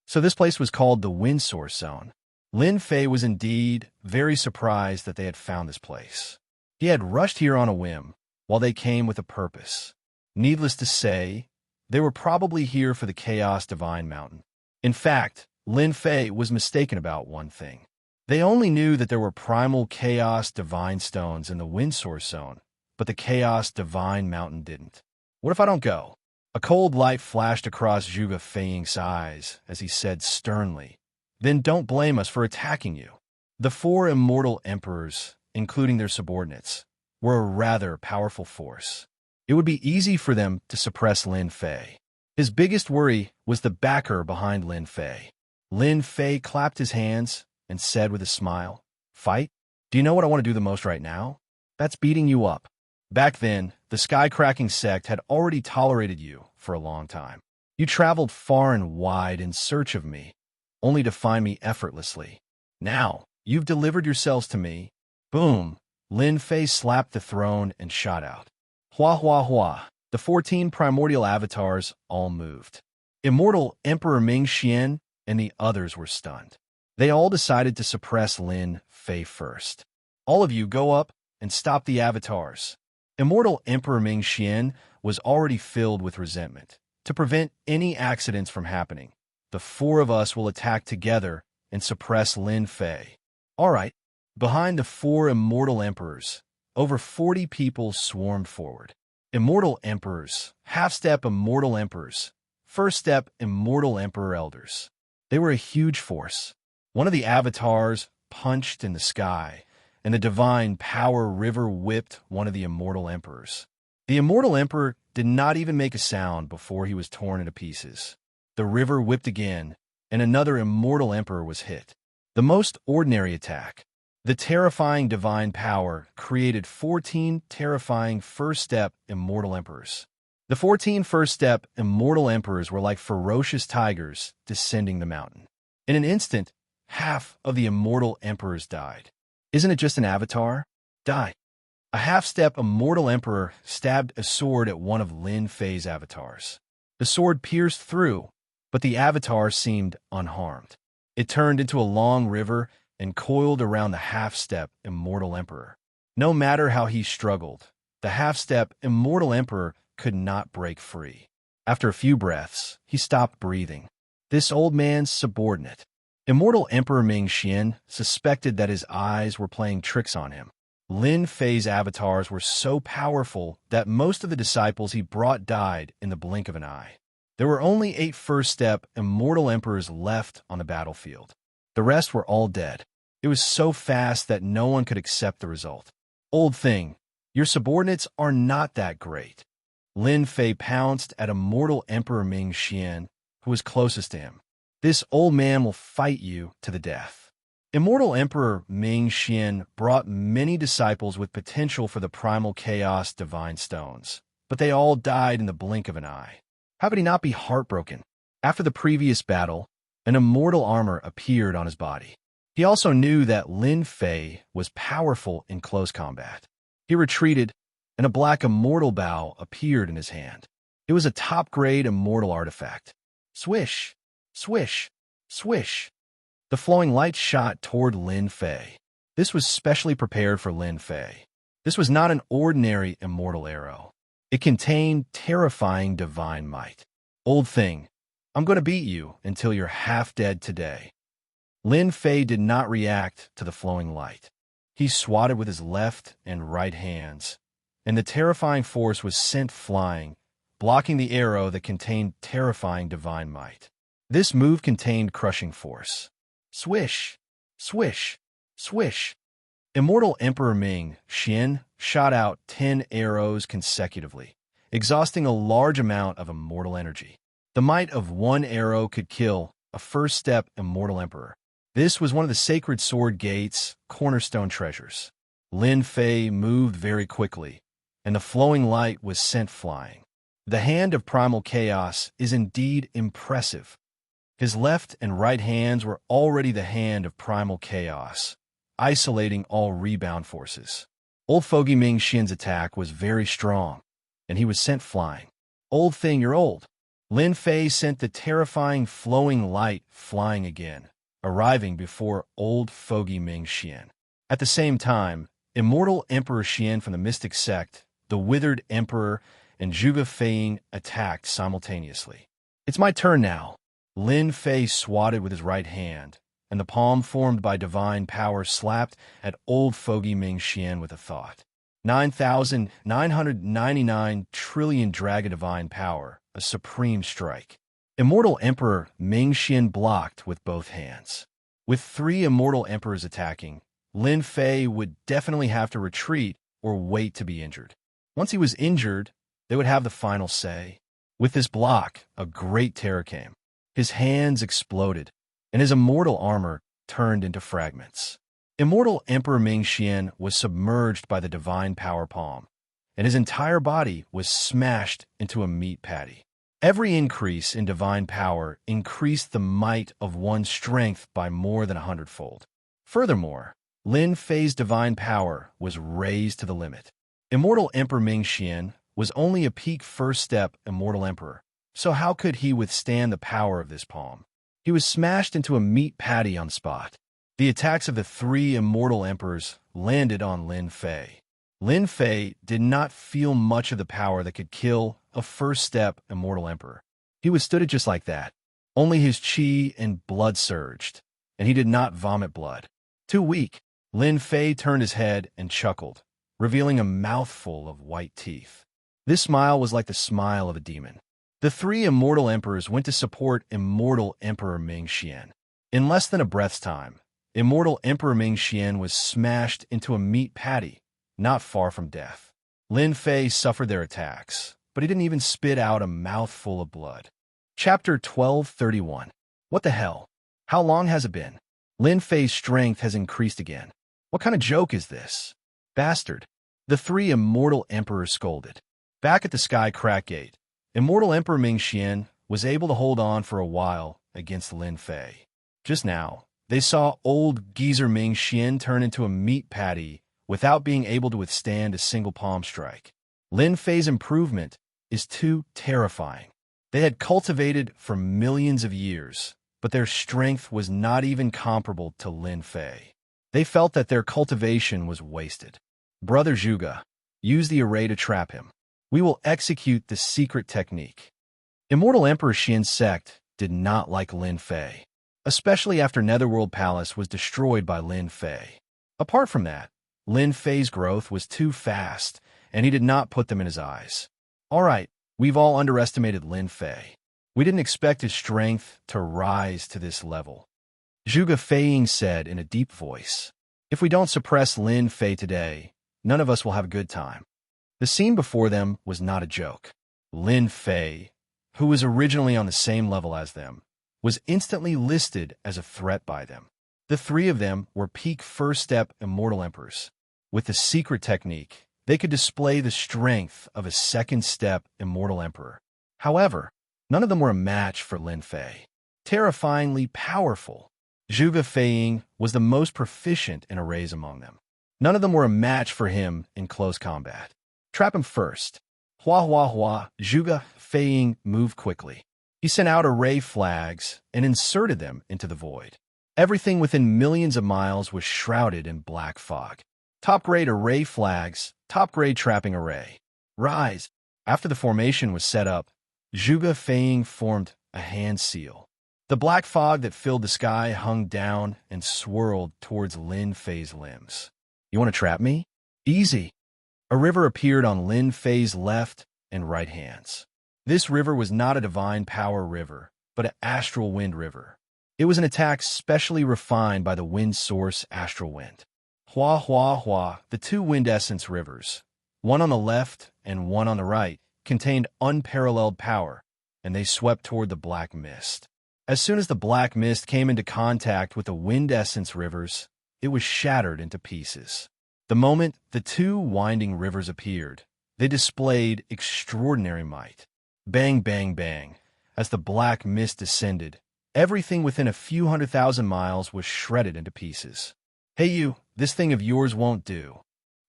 So this place was called the Wind Source Zone. Lin Fei was indeed very surprised that they had found this place. He had rushed here on a whim, while they came with a purpose. Needless to say, they were probably here for the Chaos Divine Mountain. In fact, Lin Fei was mistaken about one thing. They only knew that there were primal Chaos Divine Stones in the Wind Source Zone, but the Chaos Divine Mountain didn't. What if I don't go? A cold light flashed across Zhuge Feiying's eyes as he said sternly, Then don't blame us for attacking you. The four immortal emperors, including their subordinates, were a rather powerful force. It would be easy for them to suppress Lin Fei. His biggest worry was the backer behind Lin Fei. Lin Fei clapped his hands and said with a smile, Fight? Do you know what I want to do the most right now? That's beating you up. Back then, the Sky-Cracking sect had already tolerated you for a long time. You traveled far and wide in search of me, only to find me effortlessly. Now, you've delivered yourselves to me. Boom! Lin Fei slapped the throne and shot out. Hua hua hua. The 14 primordial avatars all moved. Immortal Emperor Mingxian and the others were stunned. They all decided to suppress Lin Fei first. All of you go up and stop the avatars. Immortal Emperor Mingxian was already filled with resentment. To prevent any accidents from happening, the four of us will attack together and suppress Lin Fei. All right. Behind the four immortal emperors, over 40 people swarmed forward. Immortal emperors, half-step immortal emperors, first step immortal emperor elders. They were a huge force. One of the avatars punched in the sky, and the divine power river whipped one of the immortal emperors. The immortal emperor did not even make a sound before he was torn into pieces. The river whipped again, and another immortal emperor was hit. The most ordinary attack. The terrifying divine power created 14 terrifying first-step immortal emperors. The 14 first-step immortal emperors were like ferocious tigers descending the mountain. In an instant, half of the immortal emperors died. Isn't it just an avatar? Die. A half-step immortal emperor stabbed a sword at one of Lin Fei's avatars. The sword pierced through, but the avatar seemed unharmed. It turned into a long river and coiled around the half-step immortal emperor. No matter how he struggled, the half-step immortal emperor could not break free. After a few breaths, he stopped breathing. This old man's subordinate, Immortal Emperor Ming Xian, suspected that his eyes were playing tricks on him. Lin Fei's avatars were so powerful that most of the disciples he brought died in the blink of an eye. There were only 8 first-step immortal emperors left on the battlefield. The rest were all dead. It was so fast that no one could accept the result. Old thing, your subordinates are not that great. Lin Fei pounced at Immortal Emperor Ming Xian, who was closest to him. This old man will fight you to the death. Immortal Emperor Ming Xian brought many disciples with potential for the primal chaos divine stones, but they all died in the blink of an eye. How could he not be heartbroken? After the previous battle, an immortal armor appeared on his body. He also knew that Lin Fei was powerful in close combat. He retreated, and a black immortal bow appeared in his hand. It was a top-grade immortal artifact. Swish, swish, swish. The flowing light shot toward Lin Fei. This was specially prepared for Lin Fei. This was not an ordinary immortal arrow. It contained terrifying divine might. Old thing, I'm going to beat you until you're half dead today. Lin Fei did not react to the flowing light. He swatted with his left and right hands, and the terrifying force was sent flying, blocking the arrow that contained terrifying divine might. This move contained crushing force. Swish, swish, swish. Immortal Emperor Ming Xian shot out 10 arrows consecutively, exhausting a large amount of immortal energy. The might of one arrow could kill a first-step immortal emperor. This was one of the sacred sword gate's cornerstone treasures. Lin Fei moved very quickly, and the flowing light was sent flying. The hand of primal chaos is indeed impressive. His left and right hands were already the hand of primal chaos, isolating all rebound forces. Old Fogey Ming Xian's attack was very strong, and he was sent flying. Old thing, you're old. Lin Fei sent the terrifying flowing light flying again, arriving before Old Fogey Ming Xian. At the same time, Immortal Emperor Xian from the Mystic Sect, the Withered Emperor, and Zhuge Feiying attacked simultaneously. It's my turn now. Lin Fei swatted with his right hand, and the palm formed by divine power slapped at Old Fogey Ming Xian with a thought. 9,999 trillion dragon divine power, a supreme strike. Immortal Emperor Ming Xian blocked with both hands. With 3 immortal emperors attacking, Lin Fei would definitely have to retreat or wait to be injured. Once he was injured, they would have the final say. With this block, a great terror came. His hands exploded, and his immortal armor turned into fragments. Immortal Emperor Ming Xian was submerged by the divine power palm, and his entire body was smashed into a meat patty. Every increase in divine power increased the might of one's strength by more than 100-fold. Furthermore, Lin Fei's divine power was raised to the limit. Immortal Emperor Ming Xian was only a peak first-step immortal emperor, so how could he withstand the power of this palm? He was smashed into a meat patty on the spot. The attacks of the 3 immortal emperors landed on Lin Fei. Lin Fei did not feel much of the power that could kill a first-step immortal emperor. He withstood it just like that. Only his chi and blood surged, and he did not vomit blood. Too weak, Lin Fei turned his head and chuckled, revealing a mouthful of white teeth. This smile was like the smile of a demon. The 3 immortal emperors went to support Immortal Emperor Ming Xian. In less than a breath's time, immortal Emperor Ming Xian was smashed into a meat patty, not far from death. Lin Fei suffered their attacks, but he didn't even spit out a mouthful of blood. Chapter 1231. What the hell? How long has it been? Lin Fei's strength has increased again. What kind of joke is this? Bastard. The three immortal emperors scolded. Back at the Sky Crack Gate, immortal Emperor Ming Xian was able to hold on for a while against Lin Fei. Just now, they saw old geezer Ming Xian turn into a meat patty without being able to withstand a single palm strike. Lin Fei's improvement is too terrifying. They had cultivated for millions of years, but their strength was not even comparable to Lin Fei. They felt that their cultivation was wasted. Brother Zhuge, use the array to trap him. We will execute the secret technique. Immortal Emperor Xian's sect did not like Lin Fei, especially after Netherworld Palace was destroyed by Lin Fei. Apart from that, Lin Fei's growth was too fast, and he did not put them in his eyes. All right, we've all underestimated Lin Fei. We didn't expect his strength to rise to this level. Zhuge Feiying said in a deep voice, if we don't suppress Lin Fei today, none of us will have a good time. The scene before them was not a joke. Lin Fei, who was originally on the same level as them, was instantly listed as a threat by them. The three of them were peak first-step immortal emperors. With the secret technique, they could display the strength of a second-step immortal emperor. However, none of them were a match for Lin Fei. Terrifyingly powerful, Zhuge Feiying was the most proficient in arrays among them. None of them were a match for him in close combat. Trap him first. Hua hua hua, Zhuge Feiying moved quickly. He sent out array flags and inserted them into the void. Everything within millions of miles was shrouded in black fog. Top-grade array flags, top-grade trapping array. Rise. After the formation was set up, Zhuge Feiying formed a hand seal. The black fog that filled the sky hung down and swirled towards Lin Fei's limbs. You want to trap me? Easy. A river appeared on Lin Fei's left and right hands. This river was not a divine power river, but an astral wind river. It was an attack specially refined by the wind source astral wind. Hua hua hua, the two wind essence rivers, one on the left and one on the right, contained unparalleled power, and they swept toward the black mist. As soon as the black mist came into contact with the wind essence rivers, it was shattered into pieces. The moment the two winding rivers appeared, they displayed extraordinary might. Bang, bang, bang. As the black mist descended, everything within a few 100,000 miles was shredded into pieces. Hey you, this thing of yours won't do.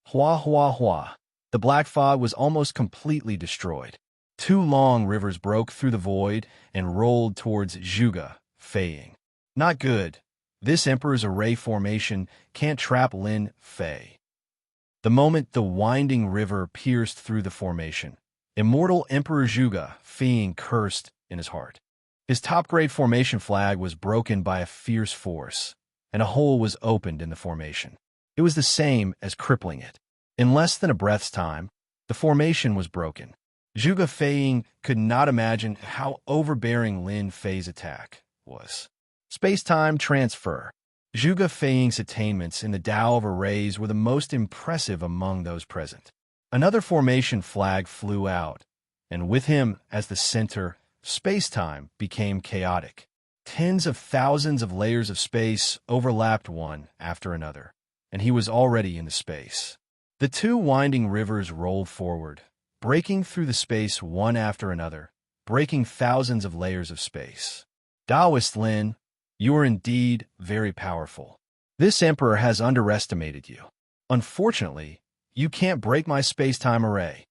Hua, hua, hua. The black fog was almost completely destroyed. Two long rivers broke through the void and rolled towards Zhuge Feiying. Not good. This Emperor's array formation can't trap Lin Fei. The moment the winding river pierced through the formation, Immortal Emperor Zhuge Feiying cursed in his heart. His top-grade formation flag was broken by a fierce force, and a hole was opened in the formation. It was the same as crippling it. In less than a breath's time, the formation was broken. Zhuge Feiying could not imagine how overbearing Lin Fei's attack was. Space-time transfer. Zhuge Feiying's attainments in the Tao of arrays were the most impressive among those present. Another formation flag flew out, and with him as the center, space-time became chaotic. Tens of thousands of layers of space overlapped one after another, and he was already in the space. The two winding rivers rolled forward, breaking through the space one after another, breaking thousands of layers of space. Taoist Lin, you are indeed very powerful. This emperor has underestimated you. Unfortunately, you can't break my space-time array.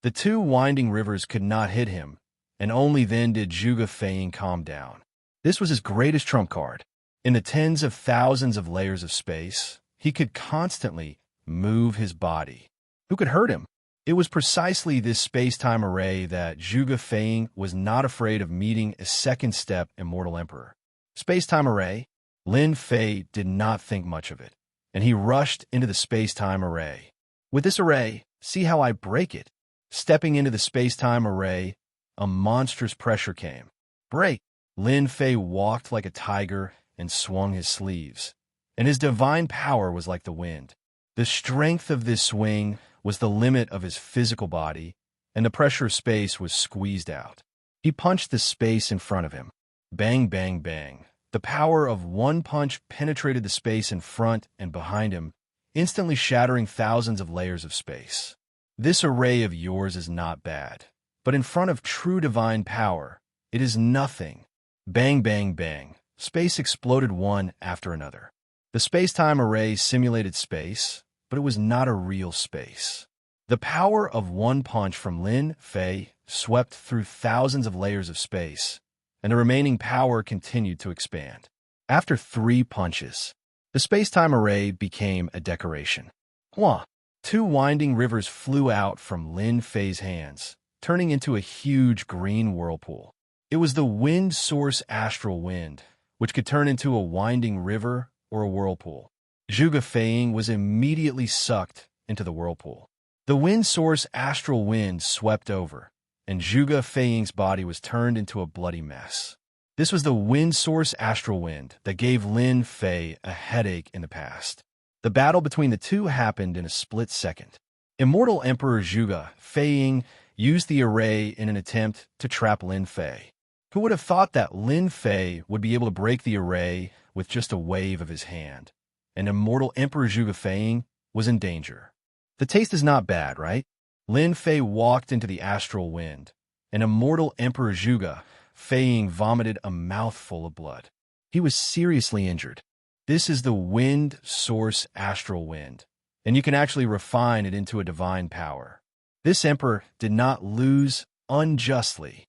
The two winding rivers could not hit him, and only then did Zhuge Feiying calm down. This was his greatest trump card. In the tens of thousands of layers of space, he could constantly move his body. Who could hurt him? It was precisely this space-time array that Zhuge Feiying was not afraid of meeting a second-step immortal emperor. Space-time array? Lin Fei did not think much of it, and he rushed into the space-time array. With this array, see how I break it. Stepping into the space-time array, a monstrous pressure came. Break! Lin Fei walked like a tiger and swung his sleeves, and his divine power was like the wind. The strength of this swing was the limit of his physical body, and the pressure of space was squeezed out. He punched the space in front of him. Bang, bang, bang. The power of one punch penetrated the space in front and behind him, instantly shattering thousands of layers of space. This array of yours is not bad, but in front of true divine power, it is nothing. Bang, bang, bang. Space exploded one after another. The space-time array simulated space, but it was not a real space. The power of one punch from Lin Fei swept through thousands of layers of space, and the remaining power continued to expand. After 3 punches, the space-time array became a decoration. Hua! 2 winding rivers flew out from Lin Fei's hands, turning into a huge green whirlpool. It was the wind source astral wind, which could turn into a winding river or a whirlpool. Zhuge Feiying was immediately sucked into the whirlpool. The wind source astral wind swept over, and Zhuge Feiying's body was turned into a bloody mess. This was the wind source astral wind that gave Lin Fei a headache in the past. The battle between the two happened in a split second. Immortal Emperor Zhuge Feiying used the array in an attempt to trap Lin Fei. Who would have thought that Lin Fei would be able to break the array with just a wave of his hand? And Immortal Emperor Zhuge Feiying was in danger. The taste is not bad, right? Lin Fei walked into the astral wind, and Immortal Emperor Zhuge Feiying vomited a mouthful of blood. He was seriously injured. This is the wind source astral wind, and you can actually refine it into a divine power. This emperor did not lose unjustly.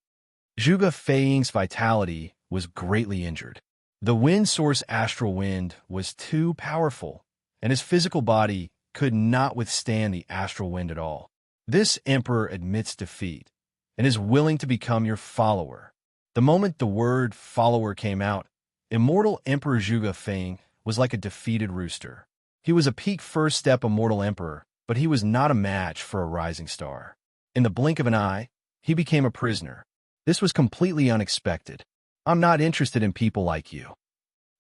Zhuge Feiying's vitality was greatly injured. The wind source astral wind was too powerful, and his physical body could not withstand the astral wind at all. This emperor admits defeat and is willing to become your follower. The moment the word follower came out, Immortal Emperor Zhuge Feiying was like a defeated rooster. He was a peak first step immortal emperor, but he was not a match for a rising star. In the blink of an eye, he became a prisoner. This was completely unexpected. I'm not interested in people like you.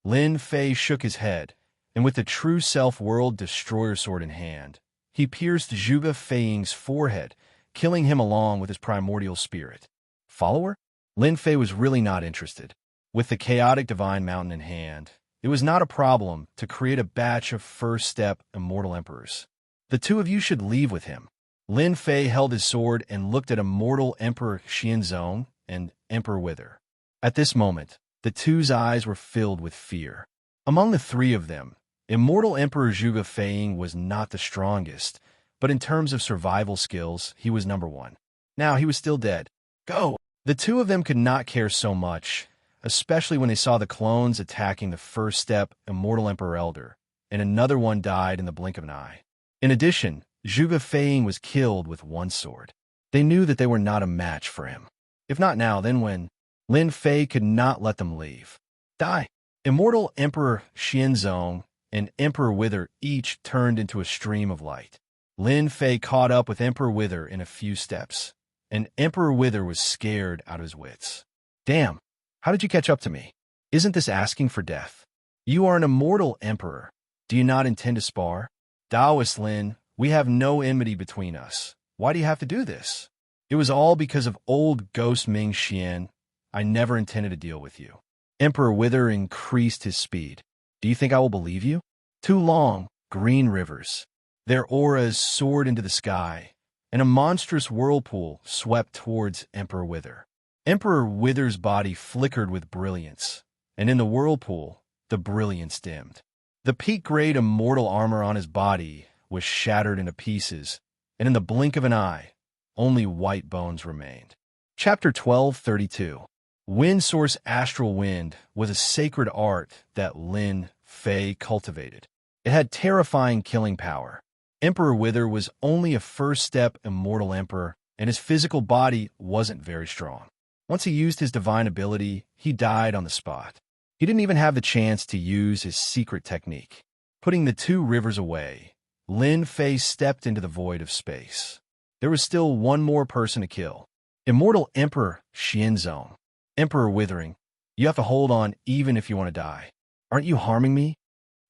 Lin Fei shook his head, and with the true self-world destroyer sword in hand, he pierced Zhuge Feiying's forehead, killing him along with his primordial spirit. Follower? Lin Fei was really not interested. With the chaotic divine mountain in hand, it was not a problem to create a batch of first-step immortal emperors. The two of you should leave with him. Lin Fei held his sword and looked at Immortal Emperor Xianxia and Emperor Wither. At this moment, the two's eyes were filled with fear. Among the 3 of them, Immortal Emperor Zhuge Feiying was not the strongest, but in terms of survival skills, he was number 1. Now he was still dead. Go! The 2 of them could not care so much, especially when they saw the clones attacking the first-step Immortal Emperor Elder, and another one died in the blink of an eye. In addition, Zhuge Feiying was killed with 1 sword. They knew that they were not a match for him. If not now, then when? Lin Fei could not let them leave. Die! Immortal Emperor Xianxia and Emperor Wither each turned into a stream of light. Lin Fei caught up with Emperor Wither in a few steps, and Emperor Wither was scared out of his wits. Damn! How did you catch up to me? Isn't this asking for death? You are an immortal emperor. Do you not intend to spar? Taoist Lin, we have no enmity between us. Why do you have to do this? It was all because of old Ghost Ming Xian. I never intended to deal with you. Emperor Wither increased his speed. Do you think I will believe you? 2 long, green rivers. Their auras soared into the sky, and a monstrous whirlpool swept towards Emperor Wither. Emperor Wither's body flickered with brilliance, and in the whirlpool, the brilliance dimmed. The peak-grade immortal armor on his body was shattered into pieces, and in the blink of an eye, only white bones remained. Chapter 1232. Wind Source Astral Wind was a sacred art that Lin Fei cultivated. It had terrifying killing power. Emperor Wither was only a first-step immortal emperor, and his physical body wasn't very strong. Once he used his divine ability, he died on the spot. He didn't even have the chance to use his secret technique. Putting the 2 rivers away, Lin Fei stepped into the void of space. There was still 1 more person to kill. Immortal Emperor Xianxia. Emperor Withering, you have to hold on even if you want to die. Aren't you harming me?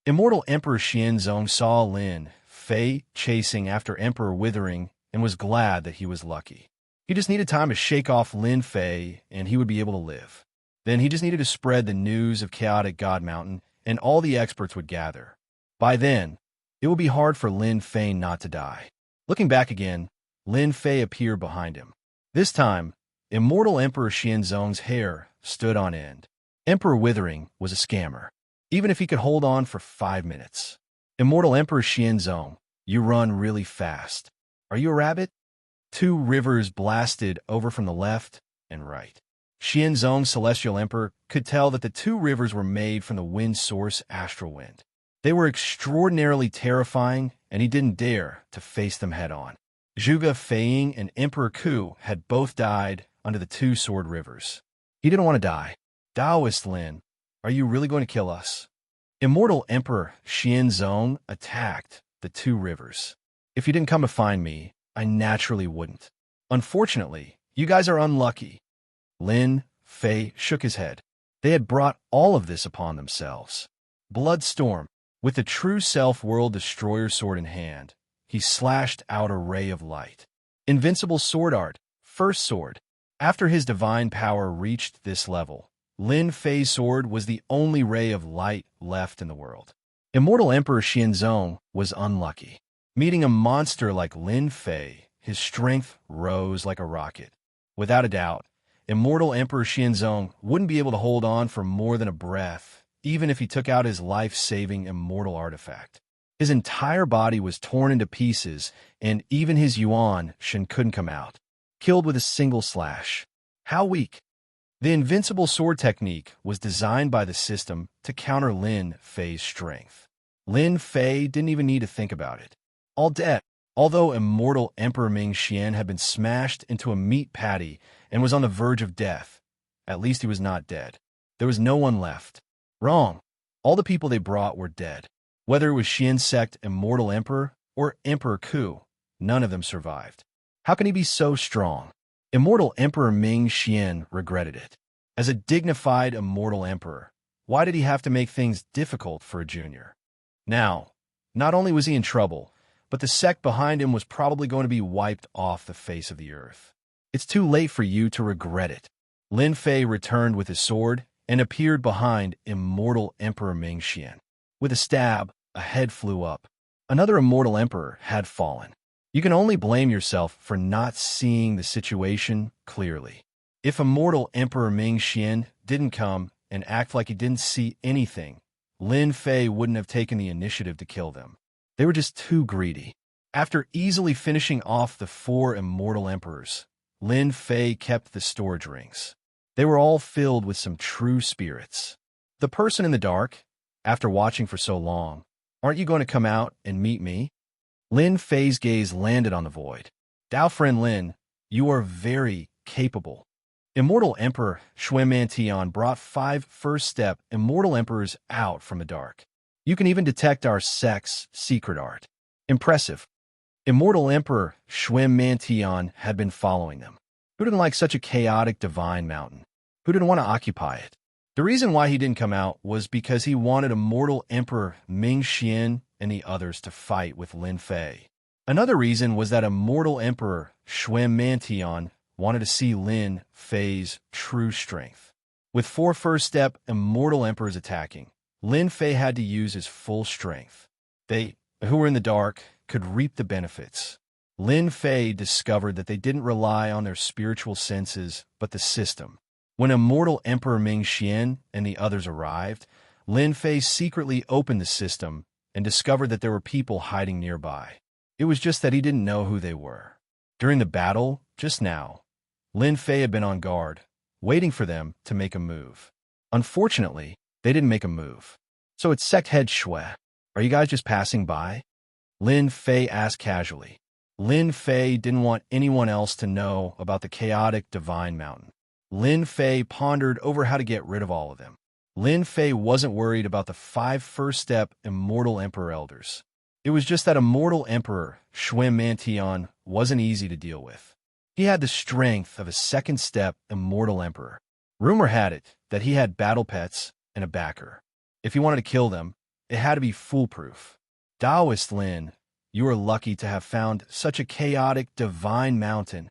Immortal Emperor Xianzong saw Lin Fei chasing after Emperor Withering and was glad that he was lucky. He just needed time to shake off Lin Fei and he would be able to live. Then he just needed to spread the news of chaotic God Mountain and all the experts would gather. By then, it would be hard for Lin Fei not to die. Looking back again, Lin Fei appeared behind him. This time, Immortal Emperor Xianzong's hair stood on end. Emperor Withering was a scammer, even if he could hold on for 5 minutes. Immortal Emperor Xianzong, you run really fast. Are you a rabbit? 2 rivers blasted over from the left and right. Xianzong's Celestial Emperor could tell that the 2 rivers were made from the wind source Astral Wind. They were extraordinarily terrifying, and he didn't dare to face them head-on. Zhuge Feiying and Emperor Ku had both died under the 2 sword rivers. He didn't want to die. Taoist Lin, are you really going to kill us? Immortal Emperor Xianzong attacked the 2 rivers. If you didn't come to find me, I naturally wouldn't. Unfortunately, you guys are unlucky. Lin Fei shook his head. They had brought all of this upon themselves. Bloodstorm, with the true self-world destroyer sword in hand, he slashed out a ray of light. Invincible sword art, first sword. After his divine power reached this level, Lin Fei's sword was the only ray of light left in the world. Immortal Emperor Xianzong was unlucky. Meeting a monster like Lin Fei, his strength rose like a rocket. Without a doubt, Immortal Emperor Xianzong wouldn't be able to hold on for more than a breath, even if he took out his life-saving immortal artifact. His entire body was torn into pieces, and even his Yuan Shen couldn't come out. Killed with a single slash. How weak! The invincible sword technique was designed by the system to counter Lin Fei's strength. Lin Fei didn't even need to think about it. All dead. Although Immortal Emperor Ming Xian had been smashed into a meat patty and was on the verge of death, at least he was not dead. There was no one left. Wrong. All the people they brought were dead. Whether it was Xian Sect Immortal Emperor or Emperor Ku, none of them survived. How can he be so strong? Immortal Emperor Ming Xian regretted it. As a dignified Immortal Emperor, why did he have to make things difficult for a junior? Now, not only was he in trouble, but the sect behind him was probably going to be wiped off the face of the earth. It's too late for you to regret it. Lin Fei returned with his sword and appeared behind Immortal Emperor Ming Xian. With a stab, a head flew up. Another Immortal Emperor had fallen. You can only blame yourself for not seeing the situation clearly. If Immortal Emperor Ming Xian didn't come and act like he didn't see anything, Lin Fei wouldn't have taken the initiative to kill them. They were just too greedy. After easily finishing off the 4 Immortal Emperors, Lin Fei kept the storage rings. They were all filled with some true spirits. The person in the dark, after watching for so long, aren't you going to come out and meet me? Lin Fei's gaze landed on the void. Dao friend Lin, you are very capable. Immortal Emperor Xuemantian brought 5 first-step Immortal Emperors out from the dark. You can even detect our sect's secret art. Impressive. Immortal Emperor Xuemantian had been following them. Who didn't like such a chaotic divine mountain? Who didn't want to occupy it? The reason why he didn't come out was because he wanted Immortal Emperor Ming Xian and the others to fight with Lin Fei. Another reason was that Immortal Emperor Xuemantian wanted to see Lin Fei's true strength. With 4 first-step Immortal Emperors attacking, Lin Fei had to use his full strength. They, who were in the dark, could reap the benefits. Lin Fei discovered that they didn't rely on their spiritual senses, but the system. When Immortal Emperor Ming Xian and the others arrived, Lin Fei secretly opened the system and discovered that there were people hiding nearby. It was just that he didn't know who they were. During the battle, just now, Lin Fei had been on guard, waiting for them to make a move. Unfortunately, they didn't make a move. So it's sect head Shui. Are you guys just passing by? Lin Fei asked casually. Lin Fei didn't want anyone else to know about the chaotic divine mountain. Lin Fei pondered over how to get rid of all of them. Lin Fei wasn't worried about the 5 first-step Immortal Emperor elders. It was just that Immortal Emperor Xuemantian wasn't easy to deal with. He had the strength of a second-step Immortal Emperor. Rumor had it that he had battle pets and a backer. If he wanted to kill them, it had to be foolproof. Taoist Lin, you are lucky to have found such a chaotic, divine mountain.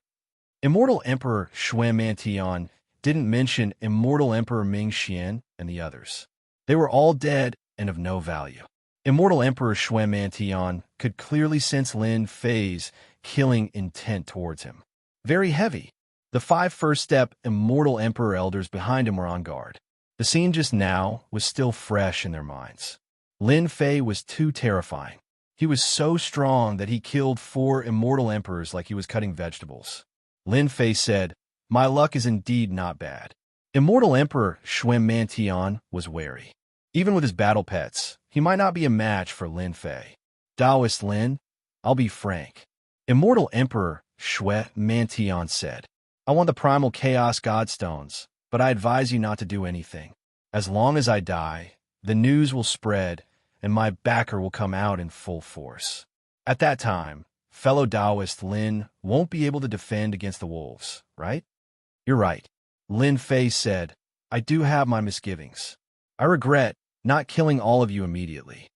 Immortal Emperor Xianxia didn't mention Immortal Emperor Ming Xian and the others. They were all dead and of no value. Immortal Emperor Xianxia could clearly sense Lin Fei's killing intent towards him. Very heavy. The 5 first-step Immortal Emperor elders behind him were on guard. The scene just now was still fresh in their minds. Lin Fei was too terrifying. He was so strong that he killed 4 Immortal Emperors like he was cutting vegetables. Lin Fei said, "My luck is indeed not bad." Immortal Emperor Xianxia was wary. Even with his battle pets, he might not be a match for Lin Fei. Taoist Lin, I'll be frank. Immortal Emperor Xianxia said, "I want the primal chaos godstones, but I advise you not to do anything. As long as I die, the news will spread, and my backer will come out in full force. At that time, fellow Taoist Lin won't be able to defend against the wolves, right?" "You're right," Lin Fei said. "I do have my misgivings. I regret not killing all of you immediately.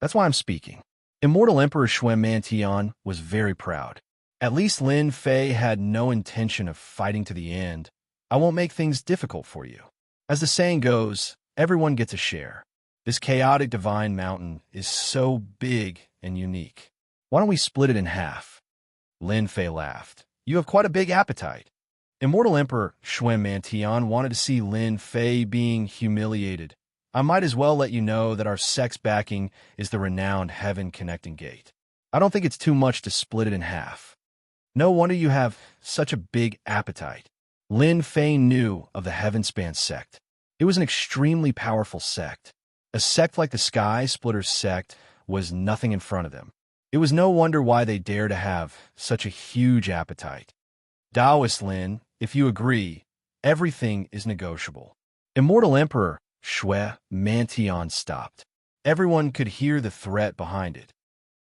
That's why I'm speaking." Immortal Emperor Xianxia was very proud. At least Lin Fei had no intention of fighting to the end. "I won't make things difficult for you. As the saying goes, everyone gets a share. This chaotic divine mountain is so big and unique. Why don't we split it in half?" Lin Fei laughed. "You have quite a big appetite." Immortal Emperor Xianxia wanted to see Lin Fei being humiliated. "I might as well let you know that our sex backing is the renowned Heaven Connecting Gate. I don't think it's too much to split it in half." "No wonder you have such a big appetite." Lin Fei knew of the Heavenspan sect. It was an extremely powerful sect. A sect like the Sky Splitters sect was nothing in front of them. It was no wonder why they dare to have such a huge appetite. "Taoist Lin, if you agree, everything is negotiable." Immortal Emperor Xianxia stopped. Everyone could hear the threat behind it.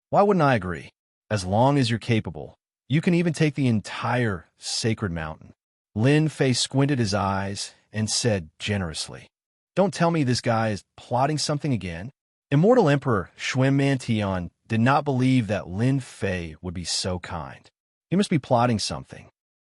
"Why wouldn't I agree? As long as you're capable, you can even take the entire sacred mountain." Lin Fei squinted his eyes and said generously, "Don't tell me this guy is plotting something again." Immortal Emperor Xianxia did not believe that Lin Fei would be so kind. He must be plotting something.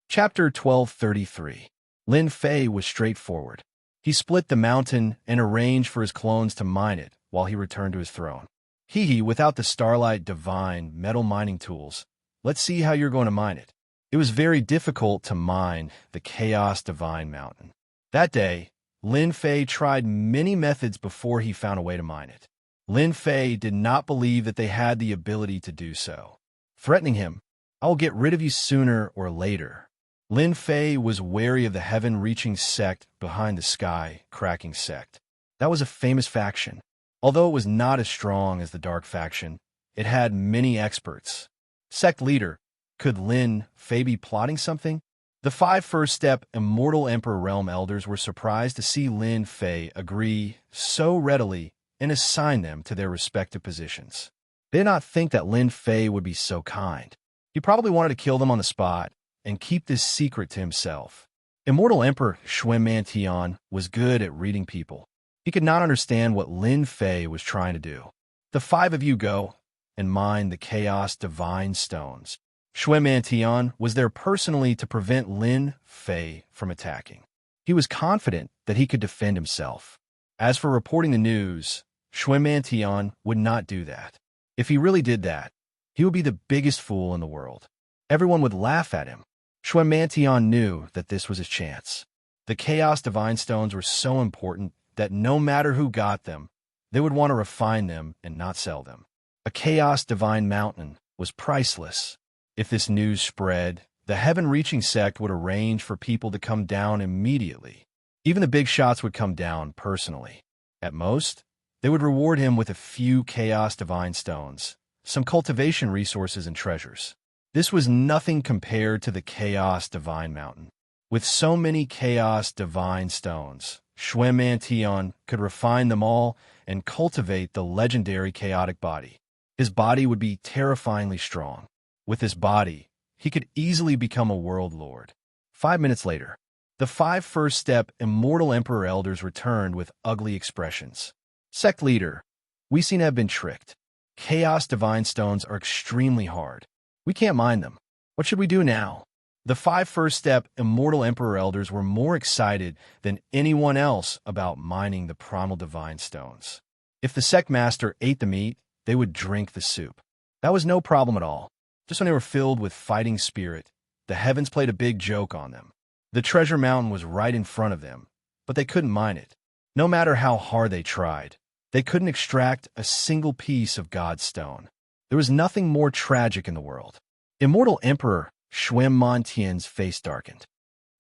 Chapter 1233. Lin Fei was straightforward. He split the mountain and arranged for his clones to mine it while he returned to his throne. Without the Starlight Divine metal mining tools, let's see how you're going to mine it." It was very difficult to mine the Chaos Divine Mountain. That day, Lin Fei tried many methods before he found a way to mine it. Lin Fei did not believe that they had the ability to do so. Threatening him, "I will get rid of you sooner or later." Lin Fei was wary of the heaven-reaching sect behind the sky-cracking sect. That was a famous faction. Although it was not as strong as the Dark faction, it had many experts. Sect leader, could Lin Fei be plotting something? The 5 first-step Immortal Emperor Realm Elders were surprised to see Lin Fei agree so readily and assign them to their respective positions. They did not think that Lin Fei would be so kind. He probably wanted to kill them on the spot and keep this secret to himself. Immortal Emperor Xianxia was good at reading people. He could not understand what Lin Fei was trying to do. "The 5 of you go and mine the Chaos Divine Stones." Xianxia was there personally to prevent Lin Fei from attacking. He was confident that he could defend himself. As for reporting the news, Xianxia would not do that. If he really did that, he would be the biggest fool in the world. Everyone would laugh at him. Xianxia knew that this was his chance. The Chaos Divine Stones were so important that no matter who got them, they would want to refine them and not sell them. A Chaos Divine Mountain was priceless. If this news spread, the heaven-reaching sect would arrange for people to come down immediately. Even the big shots would come down personally. At most, they would reward him with a few Chaos Divine Stones, some cultivation resources and treasures. This was nothing compared to the Chaos Divine Mountain. With so many Chaos Divine Stones, Xianxia could refine them all and cultivate the legendary chaotic body. His body would be terrifyingly strong. With his body, he could easily become a world lord. 5 minutes later, the 5 first-step Immortal Emperor Elders returned with ugly expressions. Sect leader, we seem to have been tricked. Chaos Divine Stones are extremely hard. We can't mine them. What should we do now? The 5 first-step Immortal Emperor Elders were more excited than anyone else about mining the Primal Divine Stones. If the Sect Master ate the meat, they would drink the soup. That was no problem at all. Just when they were filled with fighting spirit, the heavens played a big joke on them. The treasure mountain was right in front of them, but they couldn't mine it. No matter how hard they tried, they couldn't extract a single piece of God's stone. There was nothing more tragic in the world. Immortal Emperor Xianxia's face darkened.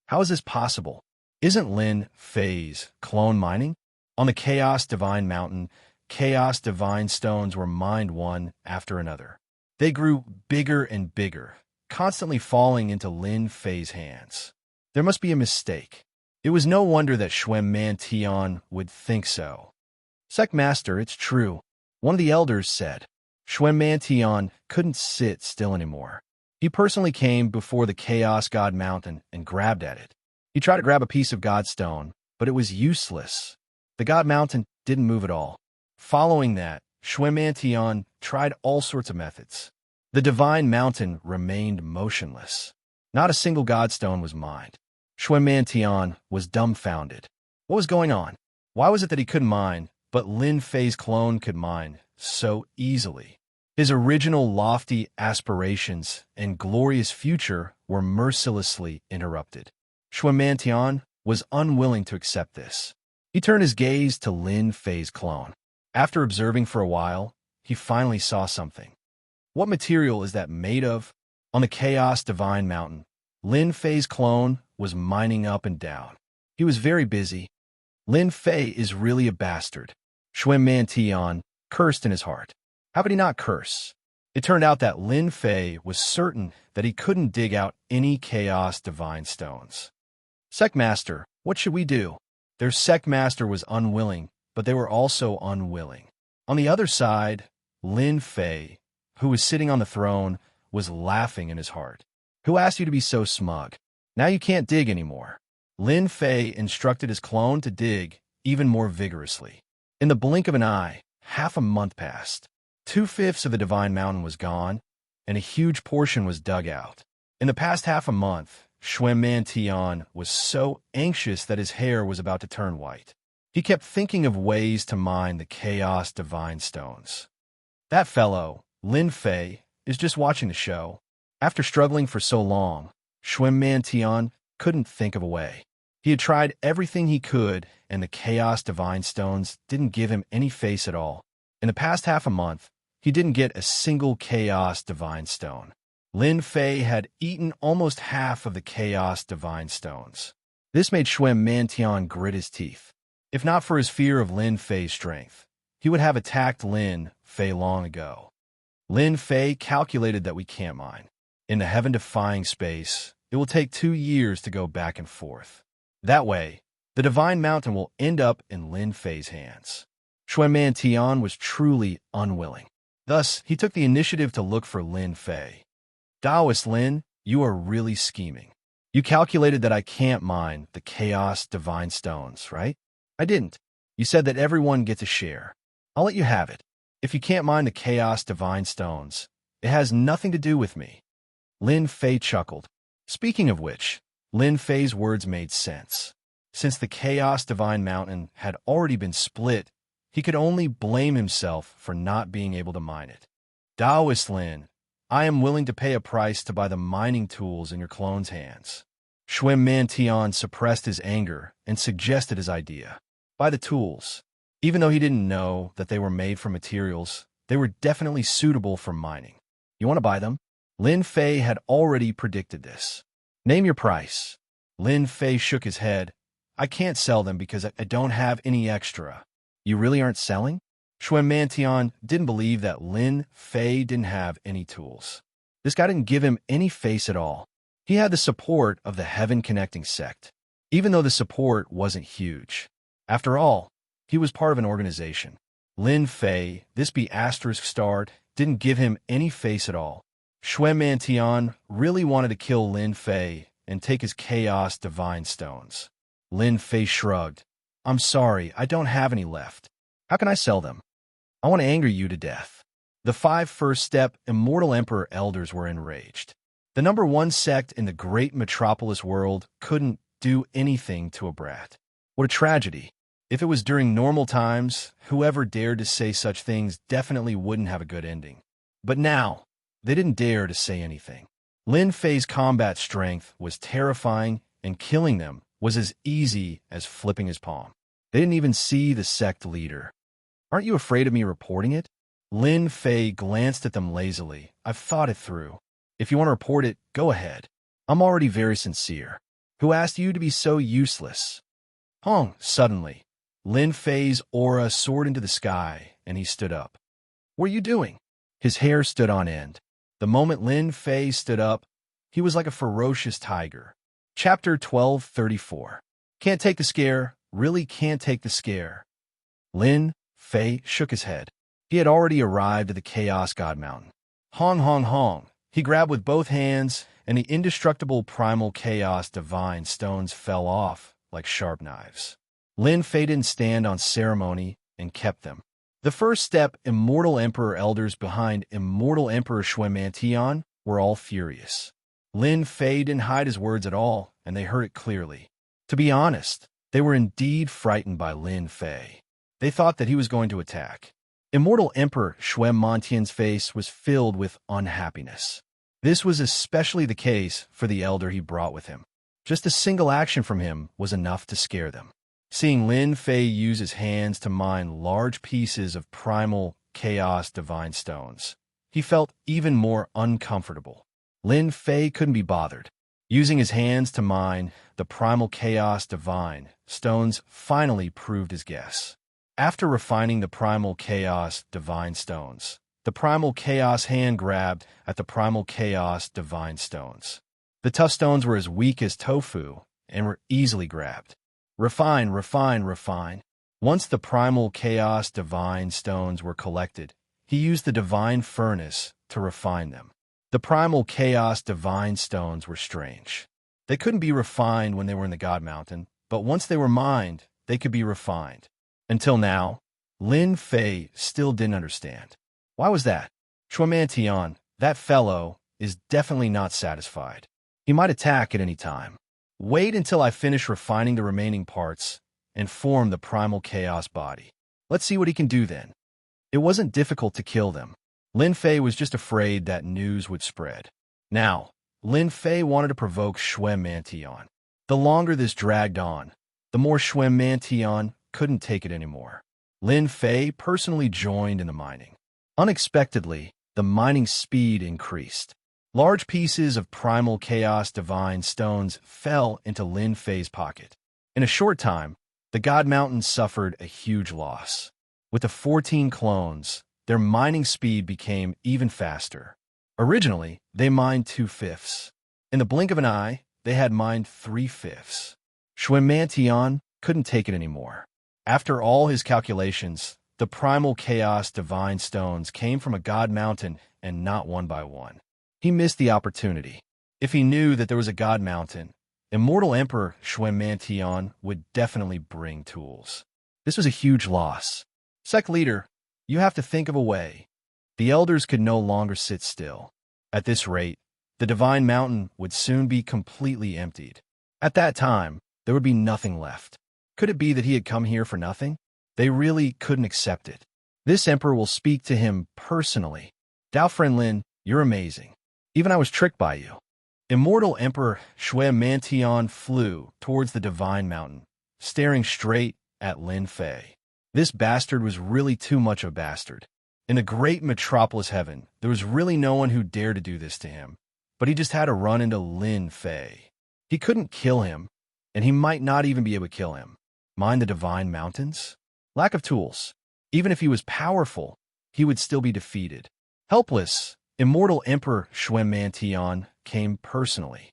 How is this possible? Isn't Lin Fei's clone mining? On the Chaos Divine Mountain, Chaos Divine Stones were mined one after another. They grew bigger and bigger, constantly falling into Lin Fei's hands. There must be a mistake. It was no wonder that Xianxia would think so. Sect Master, it's true. One of the elders said. Xianxia couldn't sit still anymore. He personally came before the Chaos God Mountain and grabbed at it. He tried to grab a piece of God's stone, but it was useless. The God Mountain didn't move at all. Following that, Xianxia tried all sorts of methods. The Divine Mountain remained motionless. Not a single Godstone was mined. Xianxia was dumbfounded. What was going on? Why was it that he couldn't mine, but Lin Fei's clone could mine so easily? His original lofty aspirations and glorious future were mercilessly interrupted. Xianxia was unwilling to accept this. He turned his gaze to Lin Fei's clone. After observing for a while, he finally saw something. What material is that made of? On the Chaos Divine Mountain, Lin Fei's clone was mining up and down. He was very busy. Lin Fei is really a bastard. Xianxia cursed in his heart. How could he not curse? It turned out that Lin Fei was certain that he couldn't dig out any Chaos Divine Stones. Sect Master, what should we do? Their Sect Master was unwilling, but they were also unwilling. On the other side, Lin Fei, who was sitting on the throne, was laughing in his heart. Who asked you to be so smug? Now you can't dig anymore. Lin Fei instructed his clone to dig even more vigorously. In the blink of an eye, half a month passed. 2/5 of the Divine Mountain was gone, and a huge portion was dug out. In the past half a month, Xianxia was so anxious that his hair was about to turn white. He kept thinking of ways to mine the Chaos Divine Stones. That fellow, Lin Fei, is just watching the show. After struggling for so long, Xianxia couldn't think of a way. He had tried everything he could, and the Chaos Divine Stones didn't give him any face at all. In the past half a month, he didn't get a single Chaos Divine Stone. Lin Fei had eaten almost half of the Chaos Divine Stones. This made Xianxia grit his teeth. If not for his fear of Lin Fei's strength, he would have attacked Lin Fei long ago. Lin Fei calculated that we can't mine. In the heaven-defying space, it will take 2 years to go back and forth. That way, the Divine Mountain will end up in Lin Fei's hands. Xianxia was truly unwilling. Thus, he took the initiative to look for Lin Fei. Taoist Lin, you are really scheming. You calculated that I can't mine the Chaos Divine Stones, right? I didn't. You said that everyone gets a share. I'll let you have it. If you can't mine the Chaos Divine Stones, it has nothing to do with me. Lin Fei chuckled. Speaking of which, Lin Fei's words made sense. Since the Chaos Divine Mountain had already been split, he could only blame himself for not being able to mine it. Taoist Lin, I am willing to pay a price to buy the mining tools in your clone's hands. Xianxia suppressed his anger and suggested his idea. Buy the tools. Even though he didn't know that they were made from materials, they were definitely suitable for mining. You want to buy them? Lin Fei had already predicted this. Name your price. Lin Fei shook his head. I can't sell them because I don't have any extra. You really aren't selling? Xianxia didn't believe that Lin Fei didn't have any tools. This guy didn't give him any face at all. He had the support of the Heaven Connecting sect, even though the support wasn't huge. After all, he was part of an organization. Lin Fei, this be asterisk starred, didn't give him any face at all. Xianxia really wanted to kill Lin Fei and take his Chaos Divine Stones. Lin Fei shrugged. I'm sorry, I don't have any left. How can I sell them? I want to anger you to death. The 5 first-step Immortal Emperor elders were enraged. The number 1 sect in the great metropolis world couldn't do anything to a brat. What a tragedy. If it was during normal times, whoever dared to say such things definitely wouldn't have a good ending. But now, they didn't dare to say anything. Lin Fei's combat strength was terrifying, and killing them was as easy as flipping his palm. They didn't even see the sect leader. Aren't you afraid of me reporting it? Lin Fei glanced at them lazily. I've thought it through. If you want to report it, go ahead. I'm already very sincere. Who asked you to be so useless? Hong, suddenly, Lin Fei's aura soared into the sky, and he stood up. What are you doing? His hair stood on end. The moment Lin Fei stood up, he was like a ferocious tiger. Chapter 1234. Can't take the scare, really can't take the scare. Lin Fei shook his head. He had already arrived at the Chaos God Mountain. Hong, hong, hong. He grabbed with both hands, and the indestructible primal chaos divine stones fell off like sharp knives. Lin Fei didn't stand on ceremony and kept them. The first step Immortal Emperor elders behind Immortal Emperor Xianxia were all furious. Lin Fei didn't hide his words at all, and they heard it clearly. To be honest, they were indeed frightened by Lin Fei. They thought that he was going to attack. Immortal Emperor Xianxia's face was filled with unhappiness. This was especially the case for the elder he brought with him. Just a single action from him was enough to scare them. Seeing Lin Fei use his hands to mine large pieces of primal chaos divine stones, he felt even more uncomfortable. Lin Fei couldn't be bothered. Using his hands to mine the primal chaos divine stones finally proved his guess. After refining the primal chaos divine stones, the primal chaos hand grabbed at the primal chaos divine stones. The tough stones were as weak as tofu and were easily grabbed. Refine, refine, refine. Once the primal chaos divine stones were collected, he used the divine furnace to refine them. The primal chaos divine stones were strange. They couldn't be refined when they were in the God Mountain, but once they were mined, they could be refined. Until now, Lin Fei still didn't understand. Why was that? Xianxia, that fellow, is definitely not satisfied. He might attack at any time. Wait until I finish refining the remaining parts and form the primal chaos body. Let's see what he can do then. It wasn't difficult to kill them. Lin Fei was just afraid that news would spread. Now, Lin Fei wanted to provoke Xianxia. The longer this dragged on, the more Xianxia couldn't take it anymore. Lin Fei personally joined in the mining. Unexpectedly, the mining speed increased. Large pieces of primal chaos divine stones fell into Lin Fei's pocket. In a short time, the God Mountain suffered a huge loss. With the 14 clones, their mining speed became even faster. Originally, they mined 2/5. In the blink of an eye, they had mined 3/5. Xianxia couldn't take it anymore. After all his calculations, the primal chaos divine stones came from a God Mountain and not one by one. He missed the opportunity. If he knew that there was a God Mountain, Immortal Emperor Xianxia would definitely bring tools. This was a huge loss. Sect leader, you have to think of a way. The elders could no longer sit still. At this rate, the Divine Mountain would soon be completely emptied. At that time, there would be nothing left. Could it be that he had come here for nothing? They really couldn't accept it. This emperor will speak to him personally. Dao Friend Lin, you're amazing. Even I was tricked by you. Immortal Emperor Xianxia flew towards the Divine Mountain, staring straight at Lin Fei. This bastard was really too much of a bastard. In the great metropolis heaven, there was really no one who dared to do this to him, but he just had to run into Lin Fei. He couldn't kill him, and he might not even be able to kill him. Mind the Divine Mountains? Lack of tools. Even if he was powerful, he would still be defeated. Helpless, Immortal Emperor Xianxia came personally.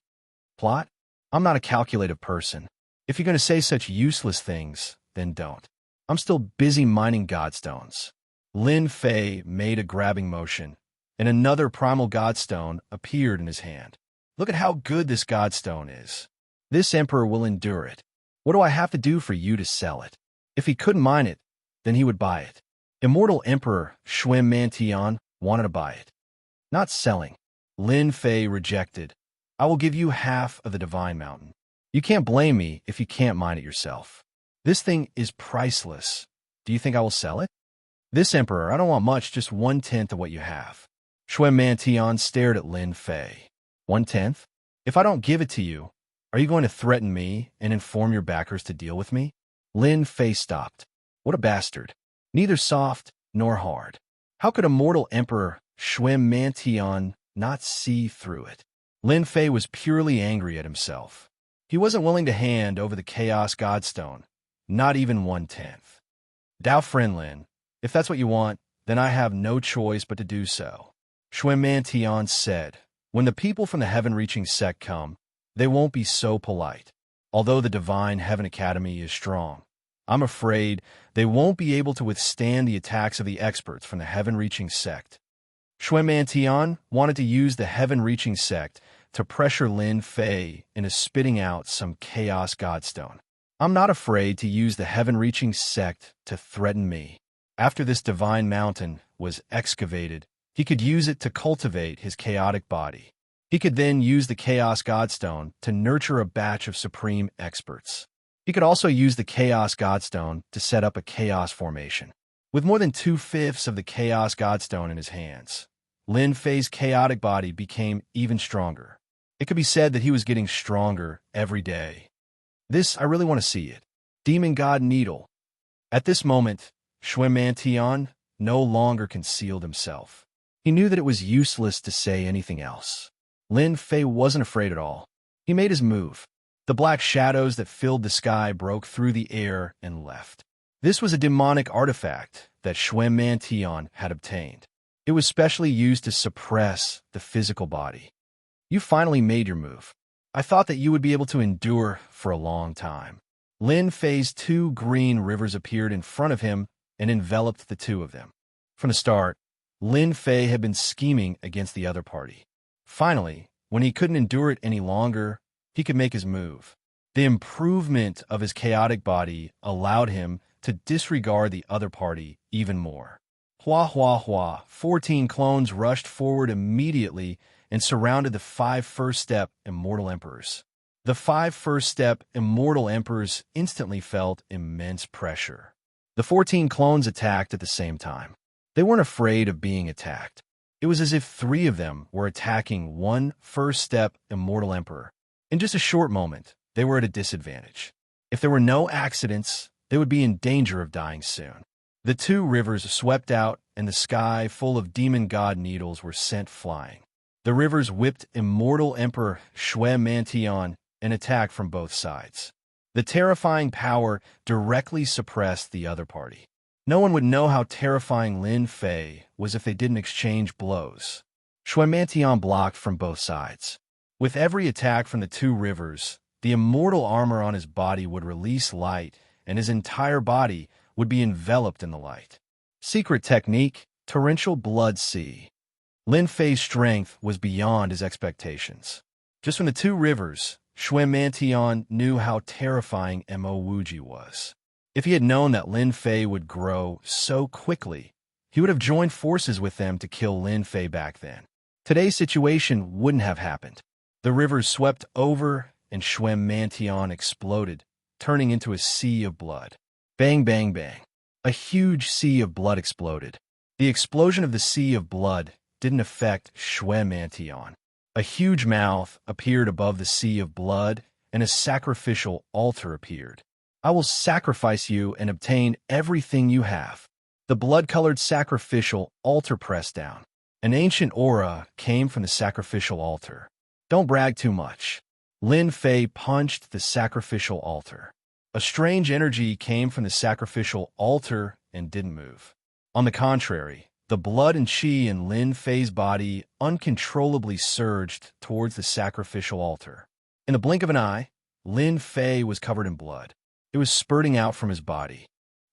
Plot? I'm not a calculative person. If you're going to say such useless things, then don't. I'm still busy mining godstones. Lin Fei made a grabbing motion, and another primal godstone appeared in his hand. Look at how good this godstone is. This emperor will endure it. What do I have to do for you to sell it? If he couldn't mine it, then he would buy it. Immortal Emperor Xianxia wanted to buy it. Not selling. Lin Fei rejected. I will give you half of the Divine Mountain. You can't blame me if you can't mine it yourself. This thing is priceless. Do you think I will sell it? This emperor, I don't want much, just 1/10 of what you have. Xianxia stared at Lin Fei. 1/10? If I don't give it to you, are you going to threaten me and inform your backers to deal with me? Lin Fei stopped. What a bastard. Neither soft nor hard. How could Immortal Emperor Xianxia not see through it? Lin Fei was purely angry at himself. He wasn't willing to hand over the Chaos Godstone, not even 1/10. Dao friend Lin, if that's what you want, then I have no choice but to do so. Xianxia said, when the people from the heaven-reaching sect come, they won't be so polite. Although the Divine Heaven Academy is strong, I'm afraid they won't be able to withstand the attacks of the experts from the heaven-reaching sect. Xianxia wanted to use the heaven-reaching sect to pressure Lin Fei into spitting out some Chaos Godstone. I'm not afraid to use the heaven-reaching sect to threaten me. After this divine mountain was excavated, he could use it to cultivate his chaotic body. He could then use the Chaos Godstone to nurture a batch of supreme experts. He could also use the Chaos Godstone to set up a chaos formation. With more than 2/5 of the Chaos Godstone in his hands, Lin Fei's chaotic body became even stronger. It could be said that he was getting stronger every day. This, I really want to see it. Demon God Needle. At this moment, Xianxia no longer concealed himself. He knew that it was useless to say anything else. Lin Fei wasn't afraid at all. He made his move. The black shadows that filled the sky broke through the air and left. This was a demonic artifact that Xianxia had obtained. It was specially used to suppress the physical body. You finally made your move. I thought that you would be able to endure for a long time. Lin Fei's 2 green rivers appeared in front of him and enveloped the 2 of them. From the start, Lin Fei had been scheming against the other party. Finally, when he couldn't endure it any longer, he could make his move. The improvement of his chaotic body allowed him to disregard the other party even more. Hua hua hua, 14 clones rushed forward immediately and surrounded the 5 first-step Immortal Emperors. The 5 first-step Immortal Emperors instantly felt immense pressure. The 14 clones attacked at the same time. They weren't afraid of being attacked. It was as if 3 of them were attacking one first-step Immortal Emperor. In just a short moment, they were at a disadvantage. If there were no accidents, they would be in danger of dying soon. The 2 rivers swept out, and the sky full of demon god needles were sent flying. The rivers whipped Immortal Emperor Xianxia and attacked from both sides. The terrifying power directly suppressed the other party. No one would know how terrifying Lin Fei was if they didn't exchange blows. Xianxia blocked from both sides. With every attack from the 2 rivers, the immortal armor on his body would release light, and his entire body would be enveloped in the light. Secret technique, torrential blood sea. Lin Fei's strength was beyond his expectations. Just from the 2 rivers, Xianxia knew how terrifying Mo Wuji was. If he had known that Lin Fei would grow so quickly, he would have joined forces with them to kill Lin Fei back then. Today's situation wouldn't have happened. The rivers swept over, and Xianxia exploded, turning into a sea of blood. Bang, bang, bang. A huge sea of blood exploded. The explosion of the sea of blood didn't affect Xianxia. A huge mouth appeared above the sea of blood, and a sacrificial altar appeared. I will sacrifice you and obtain everything you have. The blood-colored sacrificial altar pressed down. An ancient aura came from the sacrificial altar. Don't brag too much. Lin Fei punched the sacrificial altar. A strange energy came from the sacrificial altar and didn't move. On the contrary, the blood and qi in Lin Fei's body uncontrollably surged towards the sacrificial altar. In the blink of an eye, Lin Fei was covered in blood. It was spurting out from his body.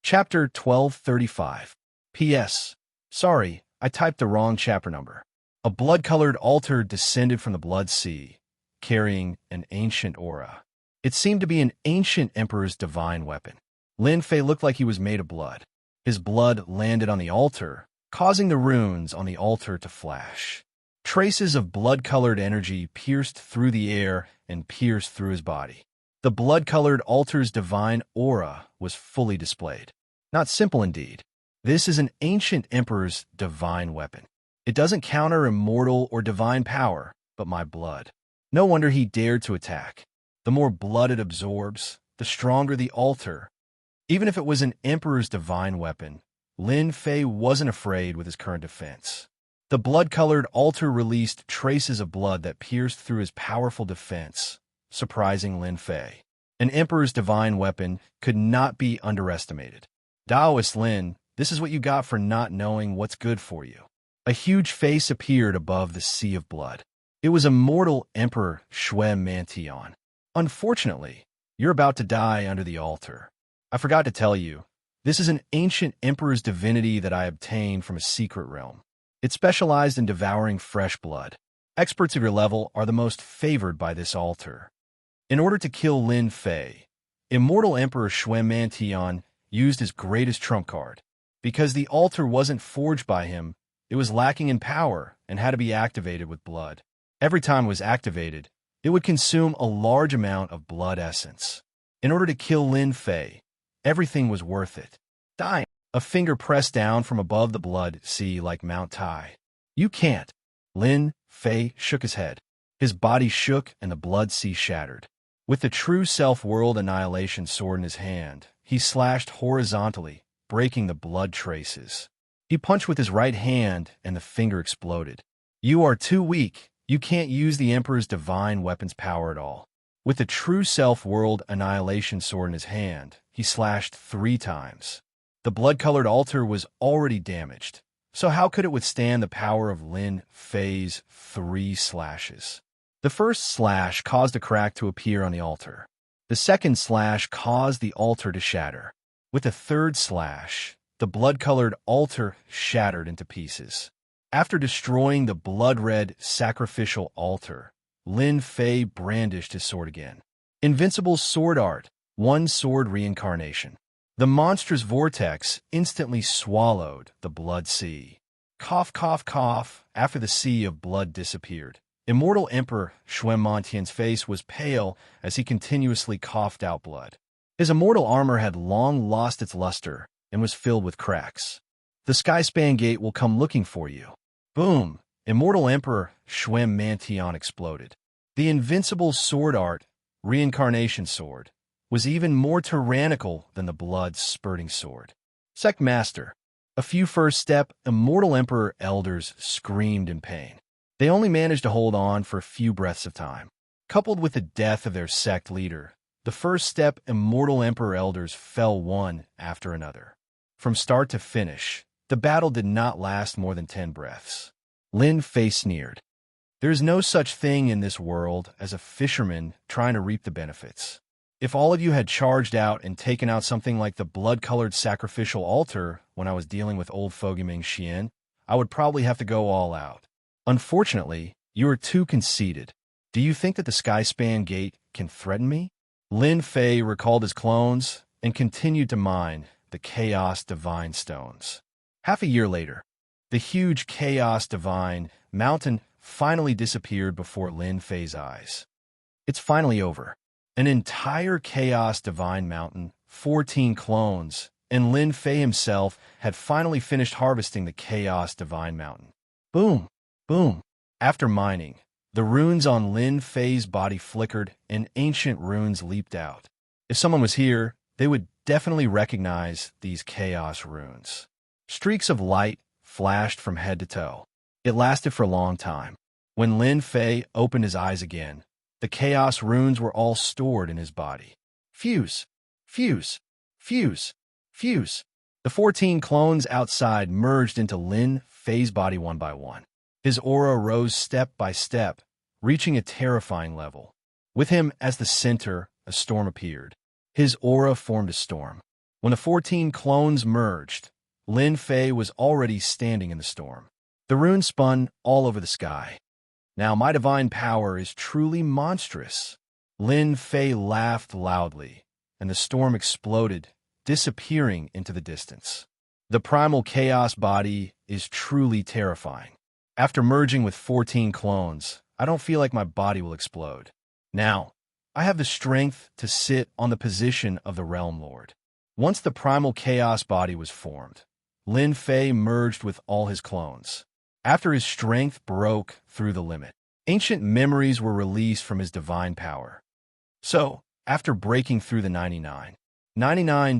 Chapter 1235. P.S. Sorry, I typed the wrong chapter number. A blood-colored altar descended from the blood sea, carrying an ancient aura. It seemed to be an ancient emperor's divine weapon. Lin Fei looked like he was made of blood. His blood landed on the altar, causing the runes on the altar to flash. Traces of blood-colored energy pierced through the air and pierced through his body. The blood-colored altar's divine aura was fully displayed. Not simple indeed. This is an ancient emperor's divine weapon. It doesn't counter immortal or divine power, but my blood. No wonder he dared to attack. The more blood it absorbs, the stronger the altar. Even if it was an emperor's divine weapon, Lin Fei wasn't afraid with his current defense. The blood-colored altar released traces of blood that pierced through his powerful defense, surprising Lin Fei. An emperor's divine weapon could not be underestimated. Taoist Lin, this is what you got for not knowing what's good for you. A huge face appeared above the sea of blood. It was Immortal Emperor Xianxia. Unfortunately, you're about to die under the altar. I forgot to tell you, this is an ancient emperor's divinity that I obtained from a secret realm. It specialized in devouring fresh blood. Experts of your level are the most favored by this altar. In order to kill Lin Fei, Immortal Emperor Xianxia used his greatest trump card. Because the altar wasn't forged by him, it was lacking in power and had to be activated with blood. Every time it was activated, it would consume a large amount of blood essence. In order to kill Lin Fei, everything was worth it. Dying. A finger pressed down from above the blood sea like Mount Tai. You can't. Lin Fei shook his head. His body shook and the blood sea shattered. With the true self-world annihilation sword in his hand, he slashed horizontally, breaking the blood traces. He punched with his right hand and the finger exploded. You are too weak. You can't use the Emperor's divine weapon's power at all. With the true self-world annihilation sword in his hand, he slashed 3 times. The blood-colored altar was already damaged, so how could it withstand the power of Lin Fei's 3 slashes? The first slash caused a crack to appear on the altar. The second slash caused the altar to shatter. With the third slash, the blood-colored altar shattered into pieces. After destroying the blood-red sacrificial altar, Lin Fei brandished his sword again. Invincible sword art, 1 sword reincarnation. The monstrous vortex instantly swallowed the blood sea. Cough, cough, cough. After the sea of blood disappeared, Immortal Emperor Xianxia's face was pale as he continuously coughed out blood. His immortal armor had long lost its luster and was filled with cracks. The Skyspan Gate will come looking for you. Boom! Immortal Emperor Xianxia exploded. The invincible sword art, reincarnation sword, was even more tyrannical than the blood-spurting sword. Sect Master. A few first step Immortal Emperor elders screamed in pain. They only managed to hold on for a few breaths of time. Coupled with the death of their sect leader, the first step Immortal Emperor elders fell one after another. From start to finish, the battle did not last more than 10 breaths. Lin Fei sneered. There is no such thing in this world as a fisherman trying to reap the benefits. If all of you had charged out and taken out something like the blood-colored sacrificial altar when I was dealing with old fogey Ming Xian, I would probably have to go all out. Unfortunately, you are too conceited. Do you think that the Skyspan Gate can threaten me? Lin Fei recalled his clones and continued to mine the Chaos Divine Stones. Half a year later, the huge Chaos Divine Mountain finally disappeared before Lin Fei's eyes. It's finally over. An entire Chaos Divine Mountain, 14 clones, and Lin Fei himself had finally finished harvesting the Chaos Divine Mountain. Boom! Boom! After mining, the runes on Lin Fei's body flickered and ancient runes leaped out. If someone was here, they would definitely recognize these chaos runes. Streaks of light flashed from head to toe. It lasted for a long time. When Lin Fei opened his eyes again, the chaos runes were all stored in his body. Fuse! Fuse! Fuse! Fuse! The 14 clones outside merged into Lin Fei's body one by one. His aura rose step by step, reaching a terrifying level. With him as the center, a storm appeared. His aura formed a storm. When the 14 clones merged, Lin Fei was already standing in the storm. The runes spun all over the sky. Now my divine power is truly monstrous. Lin Fei laughed loudly, and the storm exploded, disappearing into the distance. The primal chaos body is truly terrifying. After merging with 14 clones, I don't feel like my body will explode. Now, I have the strength to sit on the position of the Realm Lord. Once the primal chaos body was formed, Lin Fei merged with all his clones. After his strength broke through the limit, ancient memories were released from his divine power. So, after breaking through the 99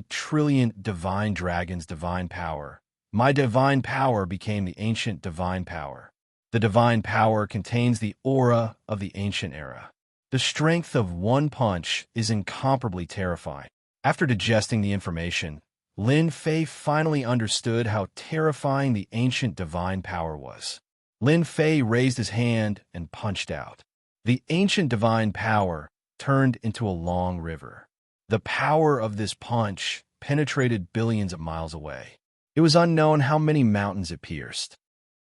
trillion divine dragons' divine power, my divine power became the ancient divine power. The divine power contains the aura of the ancient era. The strength of one punch is incomparably terrifying. After digesting the information, Lin Fei finally understood how terrifying the ancient divine power was. Lin Fei raised his hand and punched out. The ancient divine power turned into a long river. The power of this punch penetrated billions of miles away. It was unknown how many mountains it pierced.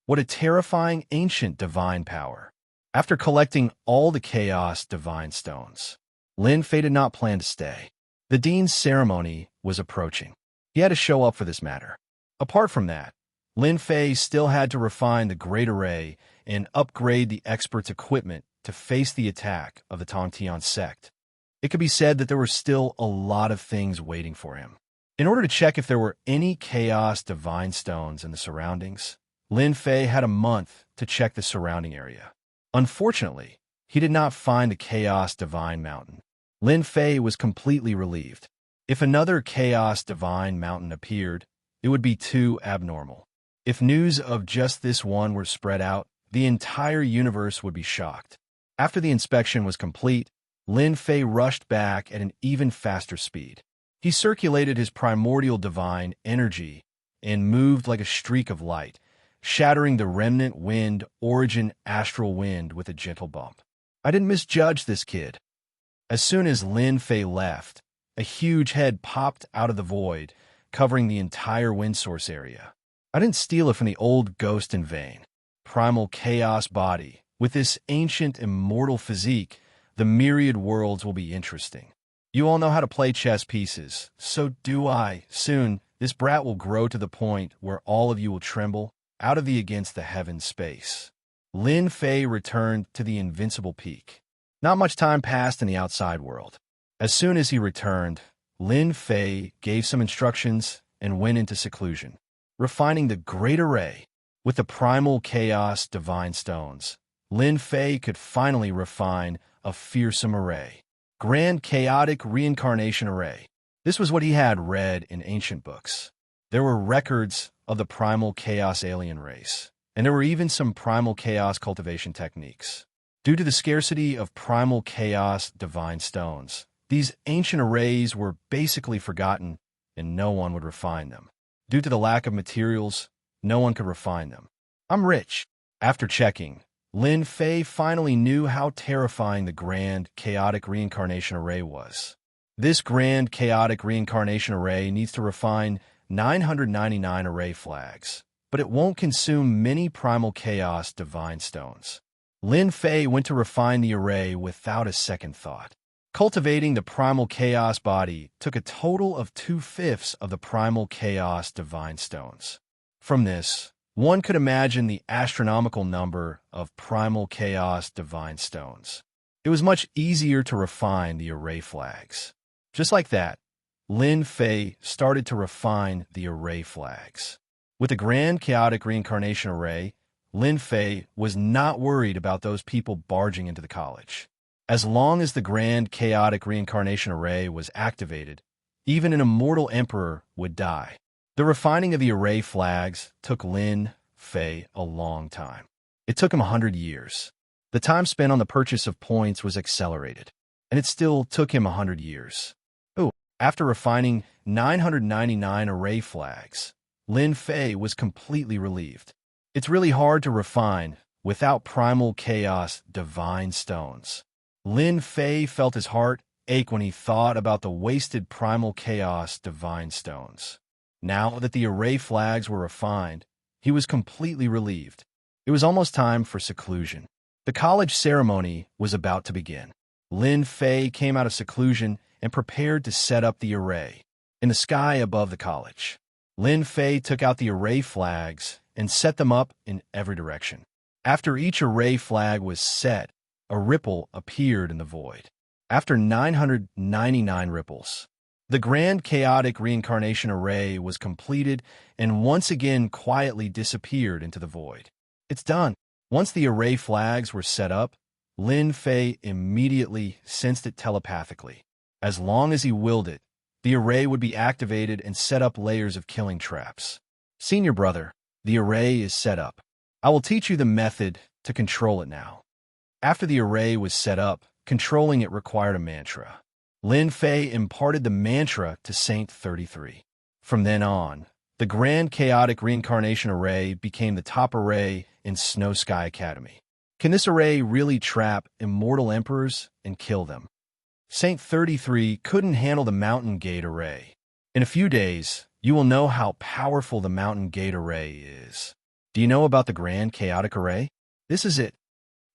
What a terrifying ancient divine power. After collecting all the Chaos Divine Stones, Lin Fei did not plan to stay. The Dean's ceremony was approaching. He had to show up for this matter. Apart from that, Lin Fei still had to refine the Great Array and upgrade the expert's equipment to face the attack of the Tongtian sect. It could be said that there were still a lot of things waiting for him. In order to check if there were any Chaos Divine Stones in the surroundings, Lin Fei had a month to check the surrounding area. Unfortunately, he did not find the Chaos Divine Mountain. Lin Fei was completely relieved. If another Chaos Divine Mountain appeared, it would be too abnormal. If news of just this one were spread out, the entire universe would be shocked. After the inspection was complete, Lin Fei rushed back at an even faster speed. He circulated his primordial divine energy and moved like a streak of light, shattering the remnant wind origin astral wind with a gentle bump. I didn't misjudge this kid. As soon as Lin Fei left, a huge head popped out of the void, covering the entire wind source area. I didn't steal it from the old ghost in vain. Primal chaos body. With this ancient immortal physique, the myriad worlds will be interesting. You all know how to play chess pieces, so do I. Soon, this brat will grow to the point where all of you will tremble out of the against the heaven space. Lin Fei returned to the invincible peak. Not much time passed in the outside world. As soon as he returned, Lin Fei gave some instructions and went into seclusion, refining the Great Array. With the primal chaos divine stones, Lin Fei could finally refine a fearsome array. Grand Chaotic Reincarnation Array. This was what he had read in ancient books. There were records of the primal chaos alien race, and there were even some primal chaos cultivation techniques. Due to the scarcity of primal chaos divine stones, these ancient arrays were basically forgotten, and no one would refine them. Due to the lack of materials, no one could refine them. I'm rich. After checking, Lin Fei finally knew how terrifying the Grand Chaotic Reincarnation Array was. This Grand Chaotic Reincarnation Array needs to refine 999 array flags, but it won't consume many primal chaos divine stones. Lin Fei went to refine the array without a second thought. Cultivating the primal chaos body took a total of 2/5 of the primal chaos divine stones. From this, one could imagine the astronomical number of primal chaos divine stones. It was much easier to refine the array flags. Just like that, Lin Fei started to refine the array flags. With the Grand Chaotic Reincarnation Array, Lin Fei was not worried about those people barging into the college. As long as the Grand Chaotic Reincarnation Array was activated, even an immortal emperor would die. The refining of the array flags took Lin Fei a long time. It took him 100 years. The time spent on the purchase of points was accelerated, and it still took him 100 years. After refining 999 array flags, Lin Fei was completely relieved. It's really hard to refine without primal chaos divine stones. Lin Fei felt his heart ache when he thought about the wasted primal chaos divine stones. Now that the array flags were refined, he was completely relieved. It was almost time for seclusion. The college ceremony was about to begin. Lin Fei came out of seclusion and prepared to set up the array in the sky above the college. Lin Fei took out the array flags and set them up in every direction. After each array flag was set, a ripple appeared in the void. After 999 ripples, the Grand Chaotic Reincarnation Array was completed and once again quietly disappeared into the void. It's done. Once the array flags were set up, Lin Fei immediately sensed it telepathically. As long as he willed it, the array would be activated and set up layers of killing traps. Senior brother, the array is set up. I will teach you the method to control it now. After the array was set up, controlling it required a mantra. Lin Fei imparted the mantra to Saint 33. From then on, the Grand Chaotic Reincarnation Array became the top array in Snow Sky Academy. Can this array really trap immortal emperors and kill them? Saint 33 couldn't handle the Mountain Gate Array. In a few days, you will know how powerful the Mountain Gate Array is. Do you know about the Grand Chaotic Array? This is it.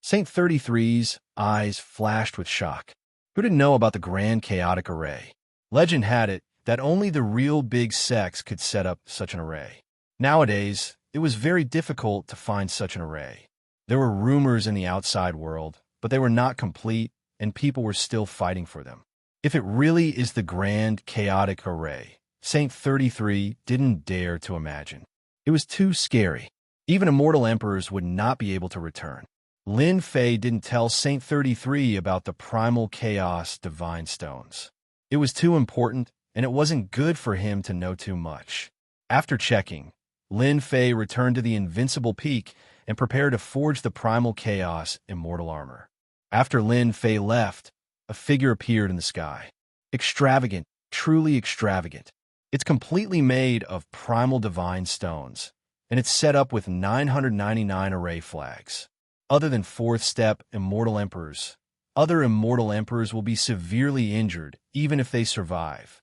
Saint 33's eyes flashed with shock. Who didn't know about the Grand Chaotic Array? Legend had it that only the real big sects could set up such an array. Nowadays, it was very difficult to find such an array. There were rumors in the outside world, but they were not complete, and people were still fighting for them. If it really is the Grand Chaotic Array, Saint 33 didn't dare to imagine. It was too scary. Even immortal emperors would not be able to return. Lin Fei didn't tell Saint 33 about the Primal Chaos Divine Stones. It was too important, and it wasn't good for him to know too much. After checking, Lin Fei returned to the Invincible Peak and prepared to forge the Primal Chaos Immortal Armor. After Lin Fei left, a figure appeared in the sky. Extravagant, truly extravagant. It's completely made of primal divine stones, and it's set up with 999 array flags. Other than fourth step immortal emperors, other immortal emperors will be severely injured even if they survive.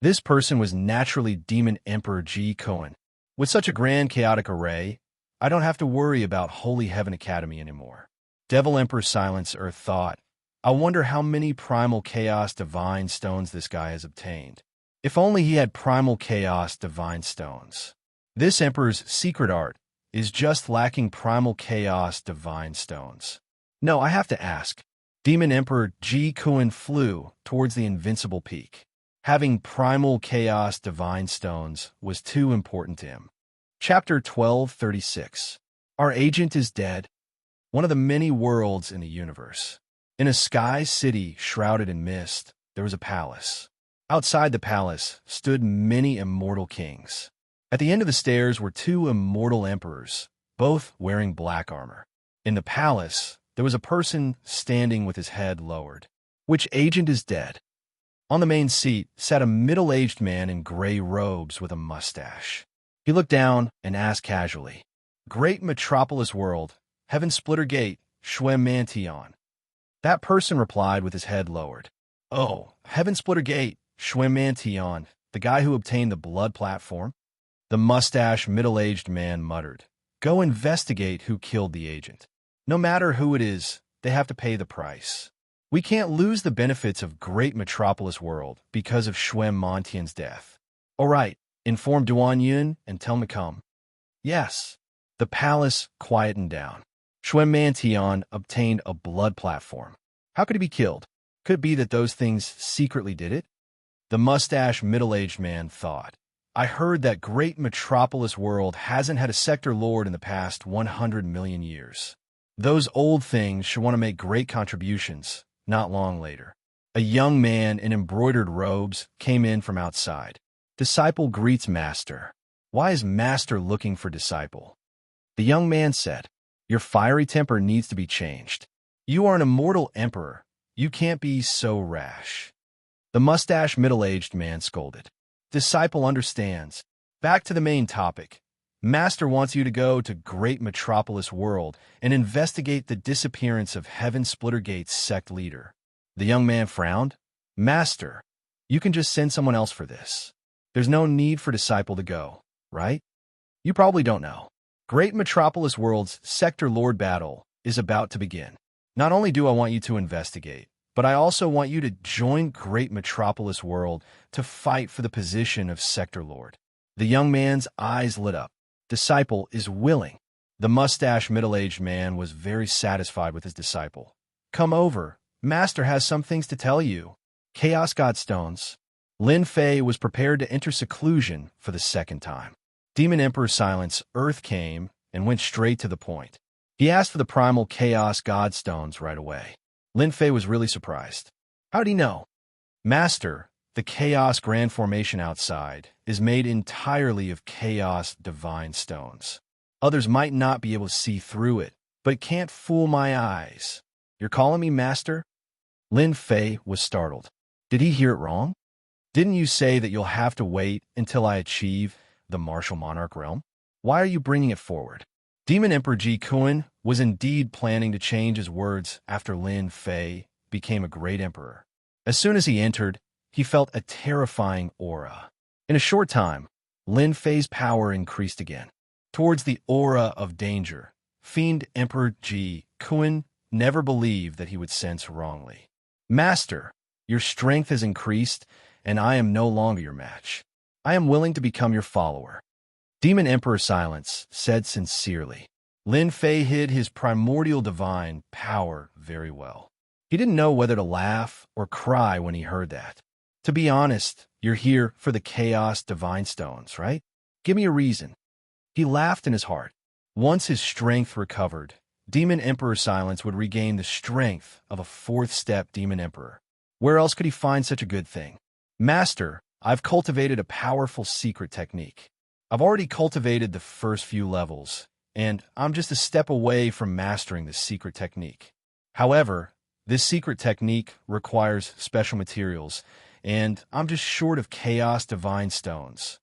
This person was naturally Demon Emperor Ji Cohen. With such a grand chaotic array, I don't have to worry about Holy Heaven Academy anymore. Devil Emperor Silence Earth thought, I wonder how many Primal Chaos Divine Stones this guy has obtained. If only he had Primal Chaos Divine Stones. This Emperor's secret art is just lacking Primal Chaos Divine Stones. No, I have to ask. Demon Emperor Ji Kuan flew towards the Invincible Peak. Having Primal Chaos Divine Stones was too important to him. Chapter 1236. Our agent is dead. One of the many worlds in the universe. In a sky city shrouded in mist, there was a palace. Outside the palace stood many immortal kings. At the end of the stairs were two immortal emperors, both wearing black armor. In the palace, there was a person standing with his head lowered. Which agent is dead? On the main seat sat a middle-aged man in gray robes with a mustache. He looked down and asked casually, Great Metropolis World, Heaven Splitter Gate, Shuem Mantion. That person replied with his head lowered. Oh, Heaven Splitter Gate, Shuem Mantion, the guy who obtained the blood platform? The mustache middle-aged man muttered, Go investigate who killed the agent. No matter who it is, they have to pay the price. We can't lose the benefits of Great Metropolis World because of Shuem Mantian's death. All right, inform Duan Yun and tell him to come. Yes. The palace quietened down. Shuem Mantian obtained a blood platform. How could he be killed? Could it be that those things secretly did it? The mustache middle-aged man thought. I heard that Great Metropolis World hasn't had a sector lord in the past 100 million years. Those old things should want to make great contributions, not long later. A young man in embroidered robes came in from outside. Disciple greets Master. Why is Master looking for Disciple? The young man said, Your fiery temper needs to be changed. You are an immortal emperor. You can't be so rash. The mustache middle-aged man scolded. Disciple understands. Back to the main topic. Master wants you to go to Great Metropolis World and investigate the disappearance of Heaven Splitter Gate's sect leader. The young man frowned. Master, you can just send someone else for this. There's no need for Disciple to go, right? You probably don't know. Great Metropolis World's Sector Lord battle is about to begin. Not only do I want you to investigate, but I also want you to join Great Metropolis World to fight for the position of Sector Lord. The young man's eyes lit up. Disciple is willing. The mustached middle-aged man was very satisfied with his disciple. Come over. Master has some things to tell you. Chaos Godstones. Lin Fei was prepared to enter seclusion for the second time. Demon Emperor Silence Earth came and went straight to the point. He asked for the primal Chaos Godstones right away. Lin Fei was really surprised. How'd he know? Master, the Chaos Grand Formation outside is made entirely of Chaos Divine Stones. Others might not be able to see through it, but it can't fool my eyes. You're calling me Master? Lin Fei was startled. Did he hear it wrong? Didn't you say that you'll have to wait until I achieve the martial monarch realm? Why are you bringing it forward? Demon Emperor Ji Kun was indeed planning to change his words after Lin Fei became a great emperor. As soon as he entered, he felt a terrifying aura. In a short time, Lin Fei's power increased again. Towards the aura of danger, Fiend Emperor Ji Kun never believed that he would sense wrongly. Master, your strength has increased, and I am no longer your match. I am willing to become your follower. Demon Emperor Silence said sincerely. Lin Fei hid his primordial divine power very well. He didn't know whether to laugh or cry when he heard that. To be honest, you're here for the Chaos Divine Stones, right? Give me a reason. He laughed in his heart. Once his strength recovered, Demon Emperor Silence would regain the strength of a fourth-step Demon Emperor. Where else could he find such a good thing? Master, I've cultivated a powerful secret technique. I've already cultivated the first few levels, and I'm just a step away from mastering this secret technique. However, this secret technique requires special materials, and I'm just short of Chaos Divine Stones.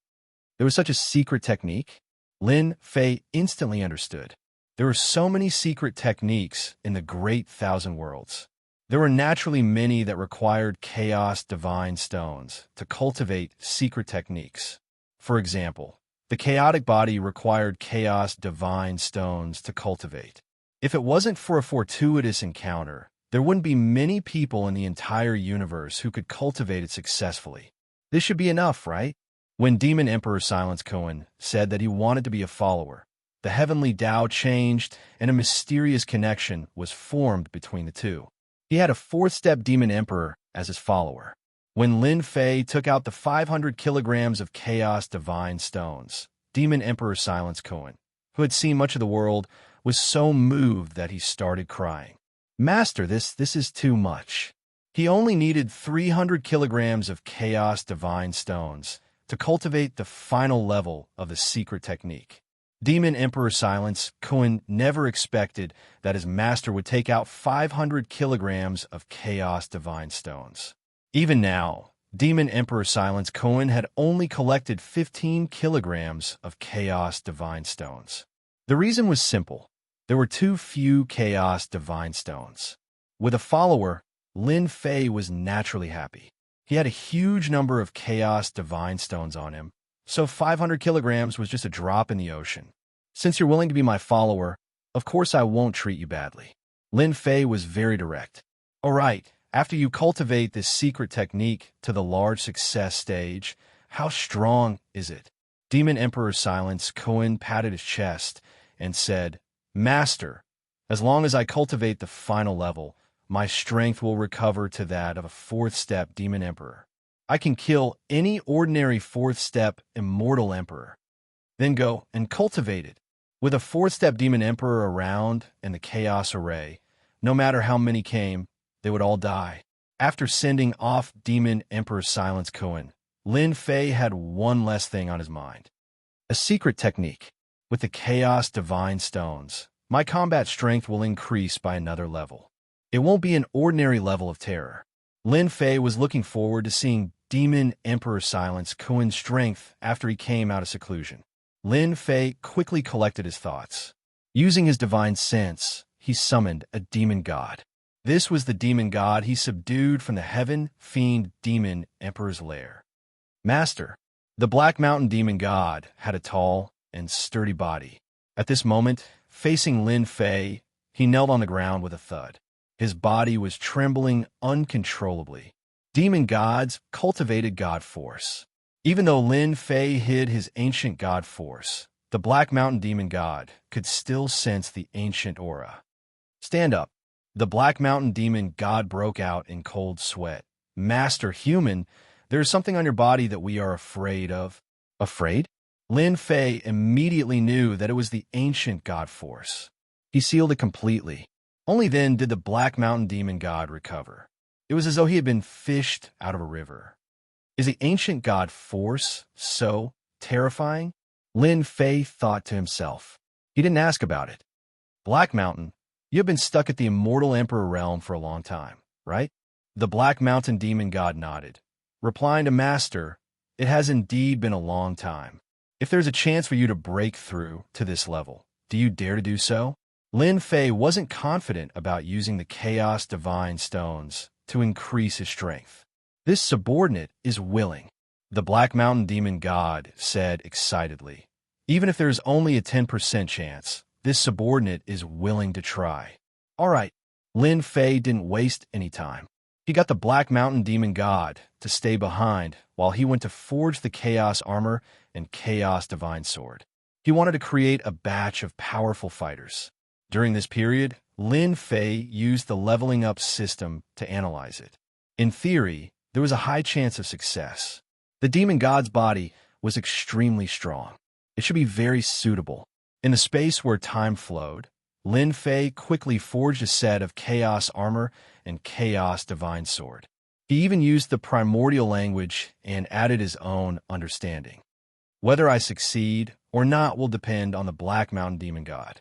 There was such a secret technique? Lin Fei instantly understood. There were so many secret techniques in the Great Thousand Worlds. There were naturally many that required Chaos Divine Stones to cultivate secret techniques. For example, the chaotic body required Chaos Divine Stones to cultivate. If it wasn't for a fortuitous encounter, there wouldn't be many people in the entire universe who could cultivate it successfully. This should be enough, right? When Demon Emperor Silence Cohen said that he wanted to be a follower, the heavenly Tao changed and a mysterious connection was formed between the two. He had a fourth-step Demon Emperor as his follower. When Lin Fei took out the 500 kilograms of Chaos Divine Stones, Demon Emperor Silence Cohen, who had seen much of the world, was so moved that he started crying. Master, this is too much. He only needed 300 kilograms of Chaos Divine Stones to cultivate the final level of the secret technique. Demon Emperor Silence Cohen never expected that his master would take out 500 kilograms of Chaos Divine Stones. Even now, Demon Emperor Silence Cohen had only collected 15 kilograms of Chaos Divine Stones. The reason was simple. There were too few Chaos Divine Stones. With a follower, Lin Fei was naturally happy. He had a huge number of Chaos Divine Stones on him, so 500 kilograms was just a drop in the ocean. Since you're willing to be my follower, of course I won't treat you badly. Lin Fei was very direct. All right, after you cultivate this secret technique to the large success stage, how strong is it? Demon Emperor Silence Cohen patted his chest and said, Master, as long as I cultivate the final level, my strength will recover to that of a fourth-step Demon Emperor. I can kill any ordinary fourth-step Immortal Emperor. Then go and cultivate it. With a fourth-step Demon Emperor around and the Chaos Array, no matter how many came, they would all die. After sending off Demon Emperor Silence Cohen, Lin Fei had one less thing on his mind. A secret technique. With the Chaos Divine Stones, my combat strength will increase by another level. It won't be an ordinary level of terror. Lin Fei was looking forward to seeing Demon Emperor Silence Cohen's strength after he came out of seclusion. Lin Fei quickly collected his thoughts. Using his divine sense, he summoned a demon god. This was the demon god he subdued from the Heaven Fiend Demon Emperor's lair. Master, the Black Mountain Demon God had a tall and sturdy body. At this moment, facing Lin Fei, he knelt on the ground with a thud. His body was trembling uncontrollably. Demon gods cultivated god force. Even though Lin Fei hid his ancient god force, the Black Mountain Demon God could still sense the ancient aura. Stand up. The Black Mountain Demon God broke out in cold sweat. Master Human, there is something on your body that we are afraid of. Afraid? Lin Fei immediately knew that it was the ancient god force. He sealed it completely. Only then did the Black Mountain Demon God recover. It was as though he had been fished out of a river. Is the ancient god force so terrifying? Lin Fei thought to himself. He didn't ask about it. Black Mountain, you have been stuck at the Immortal Emperor realm for a long time, right? The Black Mountain Demon God nodded, replying to Master, it has indeed been a long time. If there's a chance for you to break through to this level, do you dare to do so? Lin Fei wasn't confident about using the Chaos Divine Stones to increase his strength. This subordinate is willing, the Black Mountain Demon God said excitedly. Even if there's only a 10% chance, this subordinate is willing to try. All right, Lin Fei didn't waste any time. He got the Black Mountain Demon God to stay behind while he went to forge the Chaos Armor and Chaos Divine Sword. He wanted to create a batch of powerful fighters. During this period, Lin Fei used the leveling up system to analyze it. In theory, there was a high chance of success. The Demon God's body was extremely strong. It should be very suitable. In the space where time flowed, Lin Fei quickly forged a set of Chaos Armor and Chaos Divine Sword. He even used the primordial language and added his own understanding. Whether I succeed or not will depend on the Black Mountain Demon God.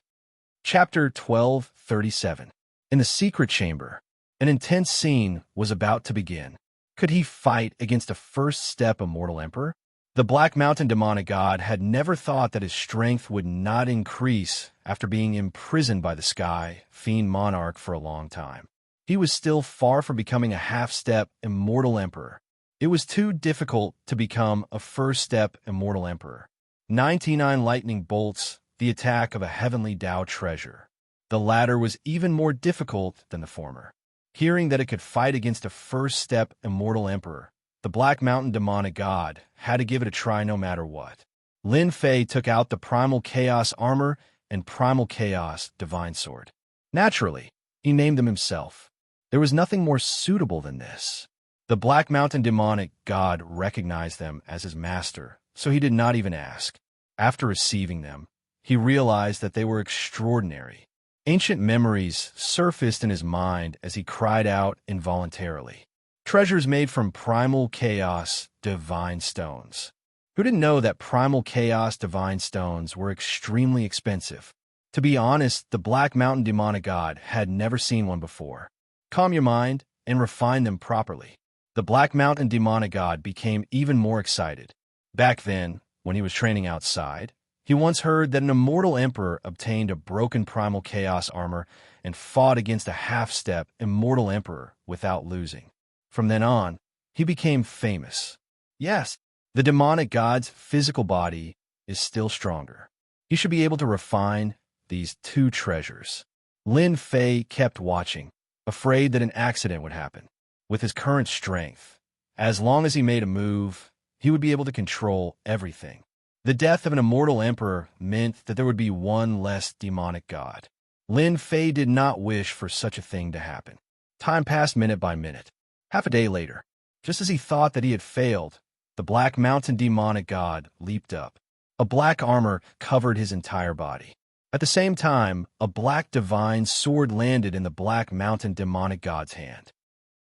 Chapter 1237. In the secret chamber, an intense scene was about to begin. Could he fight against a first-step Immortal Emperor? The Black Mountain Demonic God had never thought that his strength would not increase after being imprisoned by the Sky Fiend Monarch for a long time. He was still far from becoming a half-step Immortal Emperor. It was too difficult to become a first-step Immortal Emperor. 99 lightning bolts, the attack of a heavenly Tao treasure. The latter was even more difficult than the former. Hearing that it could fight against a first-step Immortal Emperor, the Black Mountain Demonic God had to give it a try no matter what. Lin Fei took out the Primal Chaos Armor and Primal Chaos Divine Sword. Naturally, he named them himself. There was nothing more suitable than this. The Black Mountain Demonic God recognized them as his master, so he did not even ask. After receiving them, he realized that they were extraordinary. Ancient memories surfaced in his mind as he cried out involuntarily. Treasures made from Primal Chaos Divine Stones. Who didn't know that Primal Chaos Divine Stones were extremely expensive? To be honest, the Black Mountain Demonic God had never seen one before. Calm your mind and refine them properly. The Black Mountain Demonic God became even more excited. Back then, when he was training outside, he once heard that an Immortal Emperor obtained a broken Primal Chaos Armor and fought against a half-step Immortal Emperor without losing. From then on, he became famous. Yes, the Demonic God's physical body is still stronger. He should be able to refine these two treasures. Lin Fei kept watching, afraid that an accident would happen. With his current strength, as long as he made a move, he would be able to control everything. The death of an Immortal Emperor meant that there would be one less demonic god. Lin Fei did not wish for such a thing to happen. Time passed minute by minute. Half a day later, just as he thought that he had failed, the Black Mountain Demonic God leaped up. A black armor covered his entire body. At the same time, a black divine sword landed in the Black Mountain Demonic God's hand.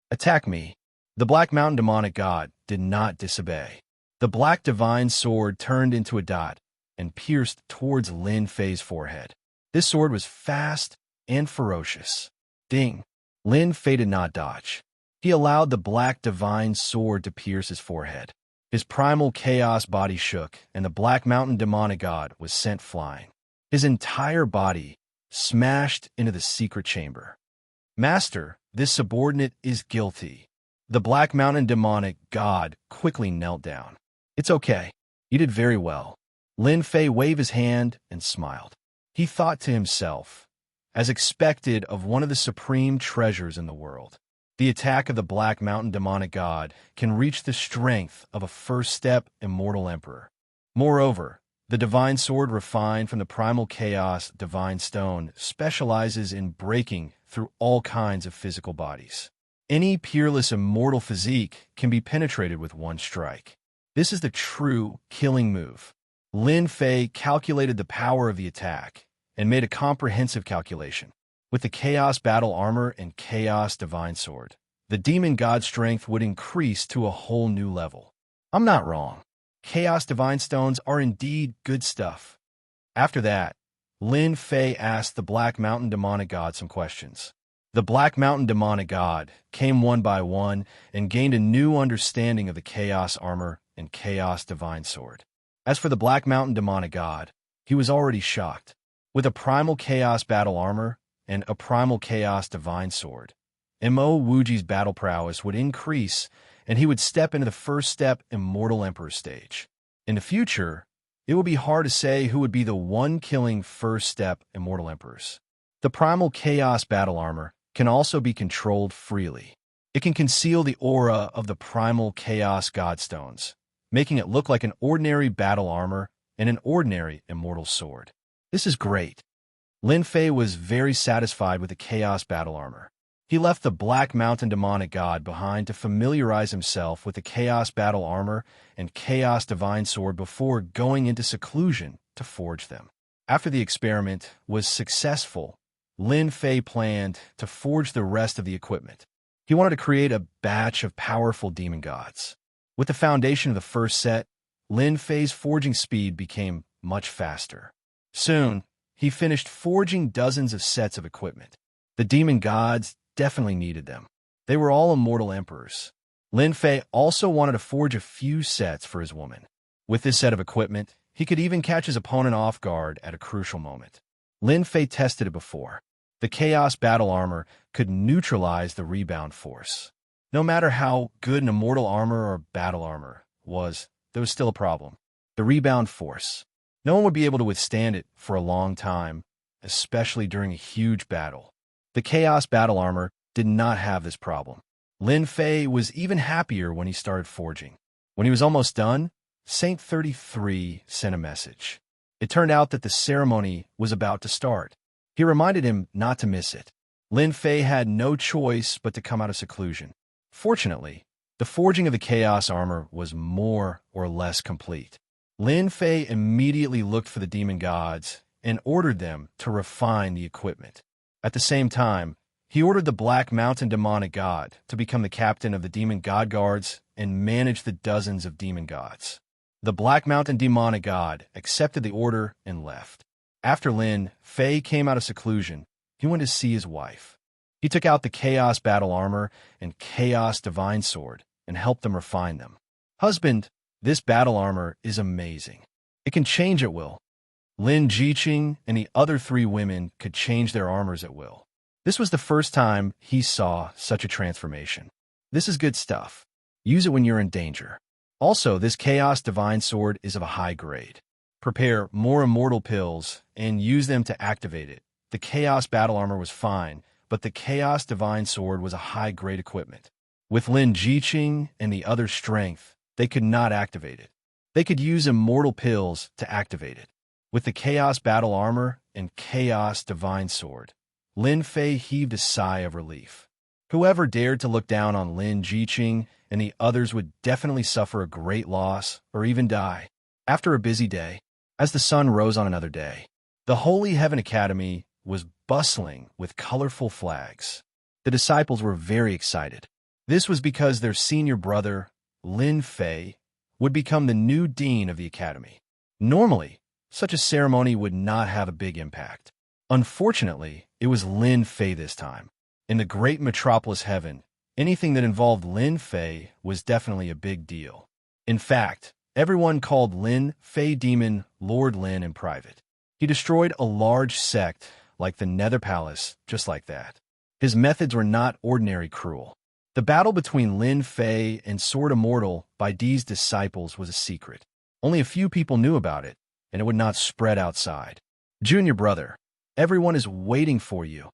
Attack me. The Black Mountain Demonic God did not disobey. The black divine sword turned into a dot and pierced towards Lin Fei's forehead. This sword was fast and ferocious. Ding! Lin Fei did not dodge. He allowed the black divine sword to pierce his forehead. His primal chaos body shook, and the Black Mountain Demonic God was sent flying. His entire body smashed into the secret chamber. Master, this subordinate is guilty. The Black Mountain Demonic God quickly knelt down. It's okay. You did very well. Lin Fei waved his hand and smiled. He thought to himself, as expected of one of the supreme treasures in the world. The attack of the Black Mountain demonic god can reach the strength of a first-step immortal emperor. Moreover, the divine sword refined from the primal chaos divine stone specializes in breaking through all kinds of physical bodies. Any peerless immortal physique can be penetrated with one strike. This is the true killing move. Lin Fei calculated the power of the attack and made a comprehensive calculation. With the Chaos Battle Armor and Chaos Divine Sword, the Demon God strength would increase to a whole new level. I'm not wrong. Chaos Divine Stones are indeed good stuff. After that, Lin Fei asked the Black Mountain Demonic God some questions. The Black Mountain Demonic God came one by one and gained a new understanding of the Chaos Armor and Chaos Divine Sword. As for the Black Mountain Demonic God, he was already shocked. With a Primal Chaos Battle Armor and a Primal Chaos Divine Sword, Mo Wuji's battle prowess would increase, and he would step into the first-step Immortal Emperor stage. In the future, it will be hard to say who would be the one-killing first-step Immortal Emperors. The Primal Chaos Battle Armor can also be controlled freely. It can conceal the aura of the Primal Chaos Godstones, making it look like an ordinary battle armor and an ordinary immortal sword. This is great. Lin Fei was very satisfied with the Chaos Battle Armor. He left the Black Mountain Demonic God behind to familiarize himself with the Chaos Battle Armor and Chaos Divine Sword before going into seclusion to forge them. After the experiment was successful, Lin Fei planned to forge the rest of the equipment. He wanted to create a batch of powerful demon gods. With the foundation of the first set, Lin Fei's forging speed became much faster. Soon, he finished forging dozens of sets of equipment. The demon gods definitely needed them. They were all immortal emperors. Lin Fei also wanted to forge a few sets for his woman. With this set of equipment, he could even catch his opponent off guard at a crucial moment. Lin Fei tested it before. The Chaos Battle Armor could neutralize the rebound force. No matter how good an immortal armor or battle armor was, there was still a problem. The rebound force. No one would be able to withstand it for a long time, especially during a huge battle. The Chaos Battle Armor did not have this problem. Lin Fei was even happier when he started forging. When he was almost done, Saint 33 sent a message. It turned out that the ceremony was about to start. He reminded him not to miss it. Lin Fei had no choice but to come out of seclusion. Fortunately, the forging of the Chaos Armor was more or less complete. Lin Fei immediately looked for the demon gods and ordered them to refine the equipment. At the same time, he ordered the Black Mountain Demonic God to become the captain of the Demon God Guards and manage the dozens of demon gods. The Black Mountain Demonic God accepted the order and left. After Lin Fei came out of seclusion, he went to see his wife. He took out the Chaos Battle Armor and Chaos Divine Sword and helped them refine them. Husband, this battle armor is amazing. It can change at will. Lin Jiqing and the other 3 women could change their armors at will. This was the first time he saw such a transformation. This is good stuff. Use it when you're in danger. Also, this Chaos Divine Sword is of a high grade. Prepare more immortal pills and use them to activate it. The Chaos Battle Armor was fine, but the Chaos Divine Sword was a high-grade equipment. With Lin Jiqing and the other strength, they could not activate it. They could use immortal pills to activate it. With the Chaos Battle Armor and Chaos Divine Sword, Lin Fei heaved a sigh of relief. Whoever dared to look down on Lin Jiqing and the others would definitely suffer a great loss or even die. After a busy day, as the sun rose on another day, the Holy Heaven Academy was bustling with colorful flags. The disciples were very excited. This was because their senior brother, Lin Fei, would become the new dean of the academy. Normally, such a ceremony would not have a big impact. Unfortunately, it was Lin Fei this time. In the great metropolis heaven, anything that involved Lin Fei was definitely a big deal. In fact, everyone called Lin Fei Demon Lord Lin in private. He destroyed a large sect like the Nether Palace just like that. His methods were not ordinary cruel. The battle between Lin Fei and Sword Immortal by Dee's disciples was a secret. Only a few people knew about it, and it would not spread outside. Junior brother, everyone is waiting for you.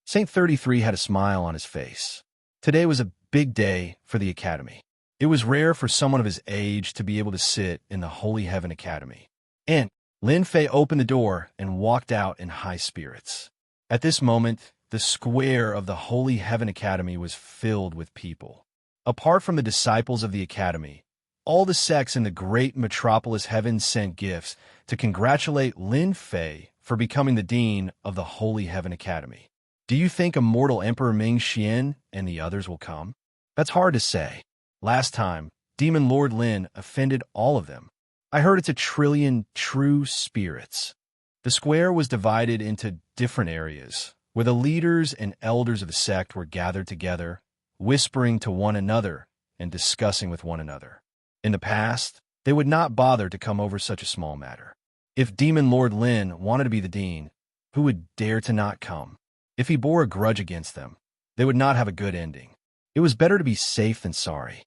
Saint 33 had a smile on his face. Today was a big day for the Academy. It was rare for someone of his age to be able to sit in the Holy Heaven Academy. And Lin Fei opened the door and walked out in high spirits. At this moment, the square of the Holy Heaven Academy was filled with people. Apart from the disciples of the Academy, all the sects in the great metropolis heaven sent gifts to congratulate Lin Fei for becoming the dean of the Holy Heaven Academy. Do you think Immortal Emperor Ming Xian and the others will come? That's hard to say. Last time, Demon Lord Lin offended all of them. I heard it's 1,000,000,000,000 true spirits. The square was divided into different areas, where the leaders and elders of the sect were gathered together, whispering to one another and discussing with one another. In the past, they would not bother to come over such a small matter. If Demon Lord Lin wanted to be the dean, who would dare to not come? If he bore a grudge against them, they would not have a good ending. It was better to be safe than sorry.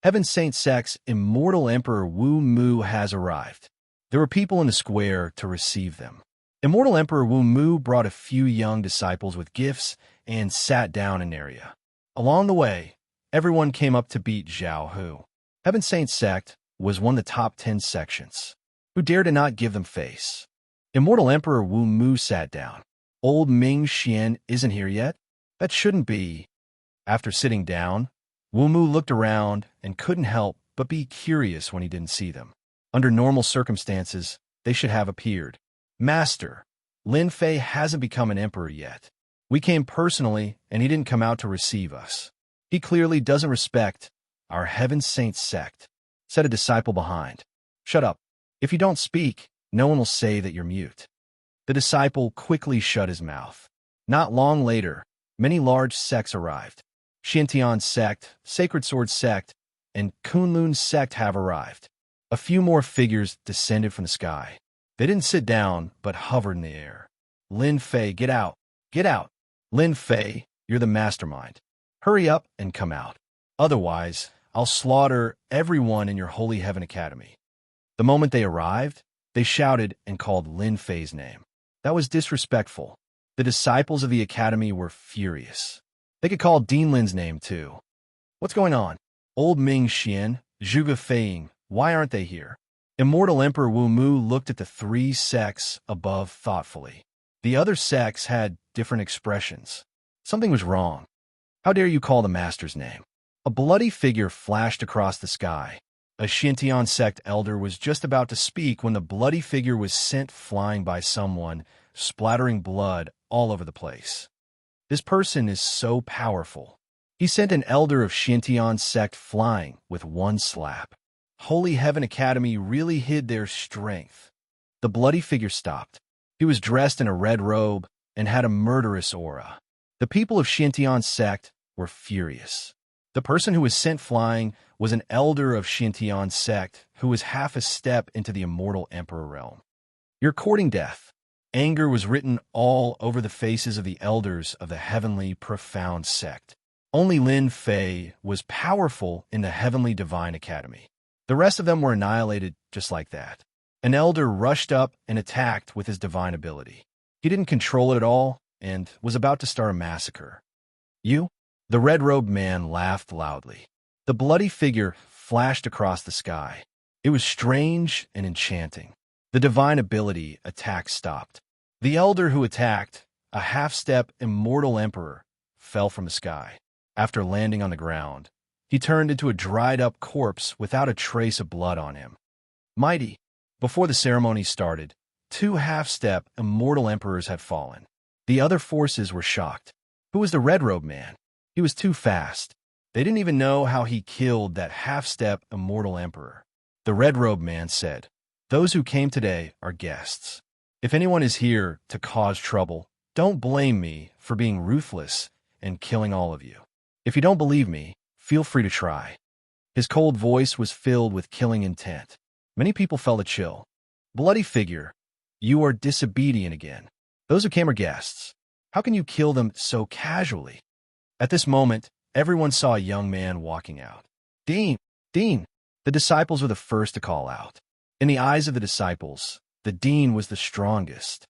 Heaven Saint Sect's Immortal Emperor Wu Mu has arrived. There were people in the square to receive them. Immortal Emperor Wu Mu brought a few young disciples with gifts and sat down in an area. Along the way, everyone came up to beat Zhao Hu. Heaven Saint Sect was one of the top 10 sections. Who dared to not give them face? Immortal Emperor Wu Mu sat down. Old Ming Xian isn't here yet? That shouldn't be. After sitting down, Wu Mu looked around and couldn't help but be curious when he didn't see them. Under normal circumstances, they should have appeared. Master, Lin Fei hasn't become an emperor yet. We came personally, and he didn't come out to receive us. He clearly doesn't respect our Heaven Saint Sect, said a disciple behind. Shut up. If you don't speak, no one will say that you're mute. The disciple quickly shut his mouth. Not long later, many large sects arrived. Xianxia Sect, Sacred Sword Sect, and Kunlun Sect have arrived. A few more figures descended from the sky. They didn't sit down, but hovered in the air. Lin Fei, get out! Get out! Lin Fei, you're the mastermind. Hurry up and come out. Otherwise, I'll slaughter everyone in your Holy Heaven Academy. The moment they arrived, they shouted and called Lin Fei's name. That was disrespectful. The disciples of the Academy were furious. They could call Dean Lin's name, too. What's going on? Old Ming Xian, Zhuge Feiying, why aren't they here? Immortal Emperor Wu Mu looked at the 3 sects above thoughtfully. The other sects had different expressions. Something was wrong. How dare you call the master's name? A bloody figure flashed across the sky. A Xianxia sect elder was just about to speak when the bloody figure was sent flying by someone, splattering blood all over the place. This person is so powerful. He sent an elder of Xianxia sect flying with one slap. Holy Heaven Academy really hid their strength. The bloody figure stopped. He was dressed in a red robe and had a murderous aura. The people of Xianxia sect were furious. The person who was sent flying was an elder of Xianxia sect who was half a step into the Immortal Emperor realm. You're courting death. Anger was written all over the faces of the elders of the Heavenly Profound Sect. Only Lin Fei was powerful in the Heavenly Divine Academy. The rest of them were annihilated just like that. An elder rushed up and attacked with his divine ability. He didn't control it at all and was about to start a massacre. You? The red-robed man laughed loudly. The bloody figure flashed across the sky. It was strange and enchanting. The divine ability attack stopped. The elder who attacked, a half-step immortal emperor, fell from the sky. After landing on the ground, he turned into a dried-up corpse without a trace of blood on him. Mighty! Before the ceremony started, 2 half-step immortal emperors had fallen. The other forces were shocked. Who was the red-robed man? He was too fast. They didn't even know how he killed that half-step immortal emperor. The red-robed man said, "Those who came today are guests. If anyone is here to cause trouble, don't blame me for being ruthless and killing all of you. If you don't believe me, feel free to try." His cold voice was filled with killing intent. Many people felt a chill. Bloody figure, you are disobedient again. Those who came are guests. How can you kill them so casually? At this moment, everyone saw a young man walking out. Dean! Dean! The disciples were the first to call out. In the eyes of the disciples, the dean was the strongest.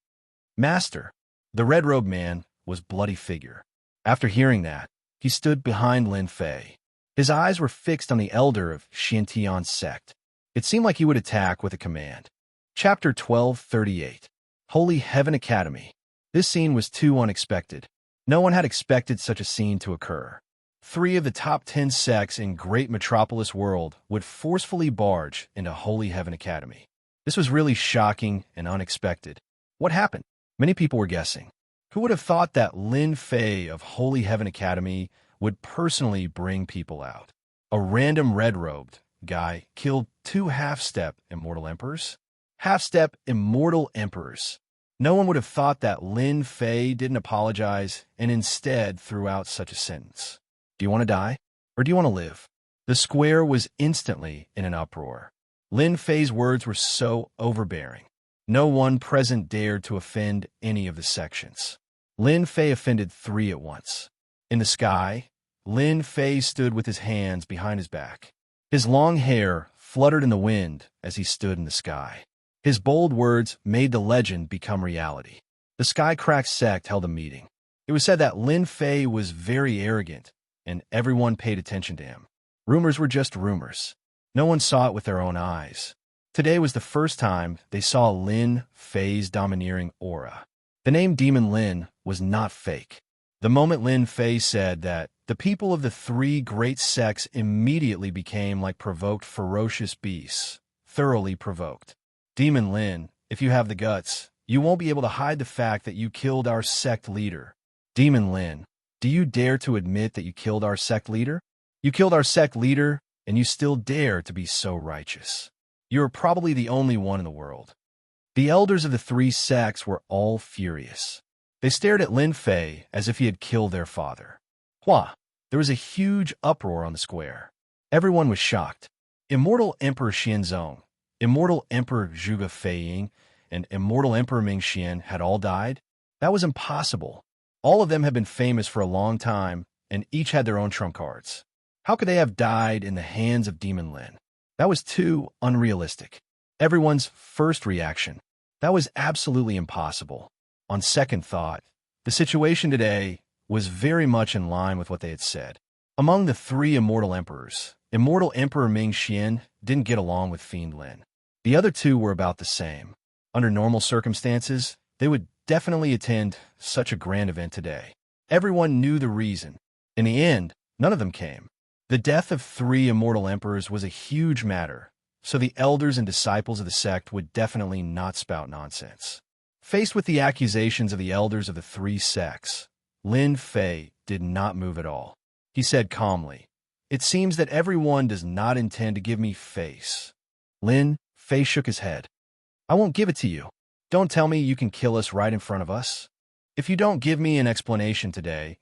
Master! The red-robed man was bloody figure. After hearing that, He stood behind Lin Fei. His eyes were fixed on the elder of Xianxia's sect. It seemed like he would attack with a command. Chapter 1238. Holy Heaven Academy. This scene was too unexpected. No one had expected such a scene to occur. 3 of the top 10 sects in great metropolis world would forcefully barge into Holy Heaven Academy. This was really shocking and unexpected. What happened? Many people were guessing. Who would have thought that Lin Fei of Holy Heaven Academy would personally bring people out? A random red-robed guy killed 2 half-step Immortal Emperors? Half-step Immortal Emperors. No one would have thought that Lin Fei didn't apologize and instead threw out such a sentence. Do you want to die? Or do you want to live? The square was instantly in an uproar. Lin Fei's words were so overbearing. No one present dared to offend any of the sections. Lin Fei offended 3 at once. In the sky, Lin Fei stood with his hands behind his back. His long hair fluttered in the wind as he stood in the sky. His bold words made the legend become reality. The Skycrack sect held a meeting. It was said that Lin Fei was very arrogant, and everyone paid attention to him. Rumors were just rumors. No one saw it with their own eyes. Today was the first time they saw Lin Fei's domineering aura. The name Demon Lin was not fake. The moment Lin Fei said that, the people of the 3 great sects immediately became like provoked ferocious beasts, thoroughly provoked. Demon Lin, if you have the guts, you won't be able to hide the fact that you killed our sect leader. Demon Lin, do you dare to admit that you killed our sect leader? You killed our sect leader, and you still dare to be so righteous. You are probably the only one in the world. The elders of the 3 sects were all furious. They stared at Lin Fei as if he had killed their father. Hua! There was a huge uproar on the square. Everyone was shocked. Immortal Emperor Xianzong, Immortal Emperor Zhuge Feiying, and Immortal Emperor Mingxian had all died? That was impossible. All of them had been famous for a long time, and each had their own trump cards. How could they have died in the hands of Demon Lin? That was too unrealistic. Everyone's first reaction. That was absolutely impossible. On second thought, the situation today was very much in line with what they had said. Among the 3 Immortal Emperors, Immortal Emperor Mingxian didn't get along with Fiend Lin. The other 2 were about the same. Under normal circumstances, they would definitely attend such a grand event today. Everyone knew the reason. In the end, none of them came. The death of 3 Immortal Emperors was a huge matter, so the elders and disciples of the sect would definitely not spout nonsense. Faced with the accusations of the elders of the 3 sects, Lin Fei did not move at all. He said calmly, "It seems that everyone does not intend to give me face." Lin Fei shook his head. "I won't give it to you. Don't tell me you can kill us right in front of us. If you don't give me an explanation today,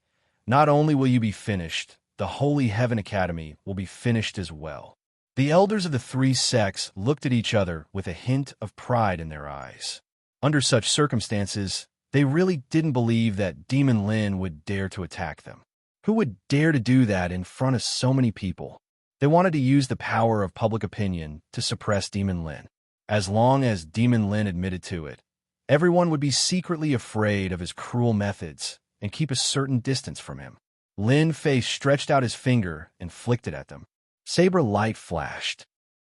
not only will you be finished, the Holy Heaven Academy will be finished as well." The elders of the 3 sects looked at each other with a hint of pride in their eyes. Under such circumstances, they really didn't believe that Demon Lin would dare to attack them. Who would dare to do that in front of so many people? They wanted to use the power of public opinion to suppress Demon Lin. As long as Demon Lin admitted to it, everyone would be secretly afraid of his cruel methods and keep a certain distance from him. Lin Fei stretched out his finger and flicked it at them. Saber light flashed.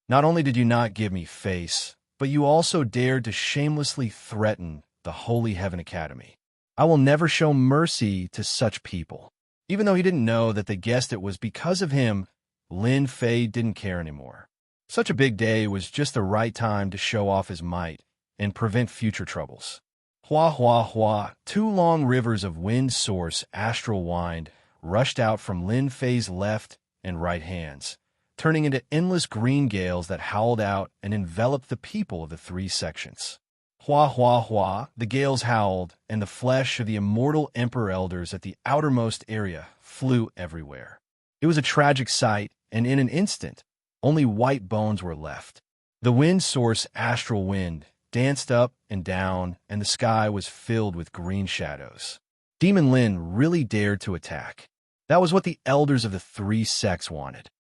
"Not only did you not give me face, but you also dared to shamelessly threaten the Holy Heaven Academy. I will never show mercy to such people." Even though he didn't know that they guessed it was because of him, Lin Fei didn't care anymore. Such a big day was just the right time to show off his might and prevent future troubles. Hua hua hua, 2 long rivers of wind source astral wind rushed out from Lin Fei's left and right hands, turning into endless green gales that howled out and enveloped the people of the 3 sections. Hua hua hua, the gales howled, and the flesh of the immortal emperor elders at the outermost area flew everywhere. It was a tragic sight, and in an instant, only white bones were left. The wind source astral wind danced up and down, and the sky was filled with green shadows. Demon Lin really dared to attack. That was what the elders of the 3 sects wanted.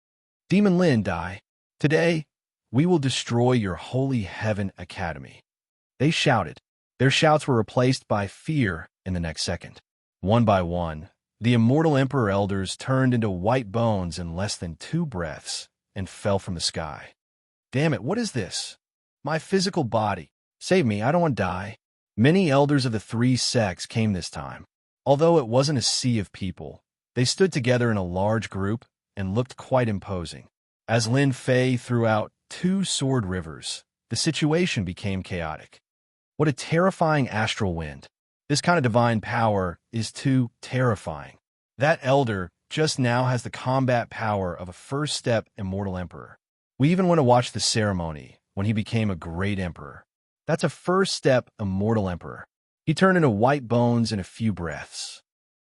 Demon Lin, die. Today, we will destroy your Holy Heaven Academy. They shouted. Their shouts were replaced by fear in the next second. One by one, The Immortal Emperor elders turned into white bones in less than 2 breaths and fell from the sky. Damn it, what is this? My physical body. Save me, I don't want to die. Many elders of the 3 sects came this time. Although it wasn't a sea of people, they stood together in a large group and looked quite imposing. As Lin Fei threw out 2 sword rivers, the situation became chaotic. What a terrifying astral wind. This kind of divine power is too terrifying. That elder just now has the combat power of a first-step Immortal Emperor. We even went to watch the ceremony when he became a great emperor. That's a first-step Immortal Emperor. He turned into white bones in a few breaths.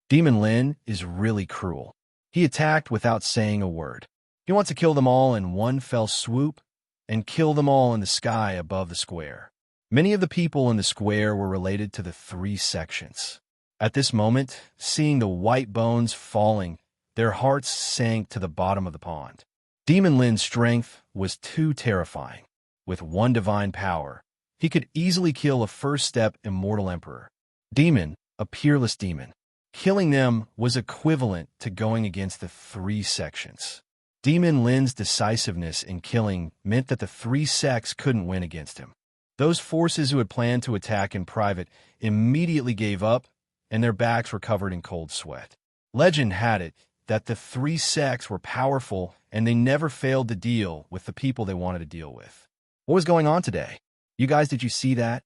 Demon Lin is really cruel. He attacked without saying a word. He wants to kill them all in one fell swoop and kill them all in the sky above the square. Many of the people in the square were related to the 3 sections. At this moment, seeing the white bones falling, their hearts sank to the bottom of the pond. Demon Lin's strength was too terrifying. With 1 divine power, he could easily kill a first-step Immortal Emperor. Demon, a peerless demon. Killing them was equivalent to going against the 3 sections. Demon Lin's decisiveness in killing meant that the 3 sects couldn't win against him. Those forces who had planned to attack in private immediately gave up, and their backs were covered in cold sweat. Legend had it that the 3 sects were powerful, and they never failed to deal with the people they wanted to deal with. What was going on today? You guys, did you see that?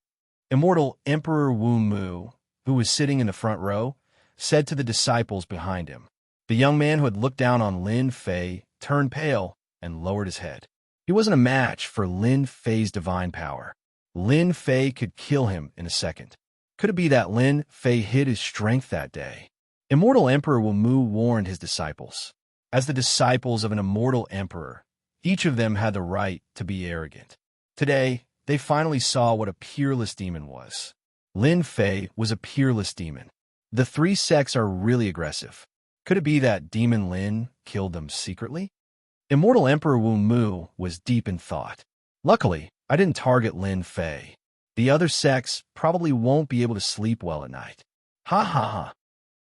Immortal Emperor Wu Mu, who was sitting in the front row, said to the disciples behind him. The young man who had looked down on Lin Fei turned pale and lowered his head. He wasn't a match for Lin Fei's divine power. Lin Fei could kill him in a second. Could it be that Lin Fei hid his strength that day? Immortal Emperor Wu Mu warned his disciples. As the disciples of an immortal emperor, each of them had the right to be arrogant. Today, they finally saw what a peerless demon was. Lin Fei was a peerless demon. The 3 sects are really aggressive. Could it be that Demon Lin killed them secretly? Immortal Emperor Wu Mu was deep in thought. Luckily, I didn't target Lin Fei. The other sects probably won't be able to sleep well at night. Ha ha ha.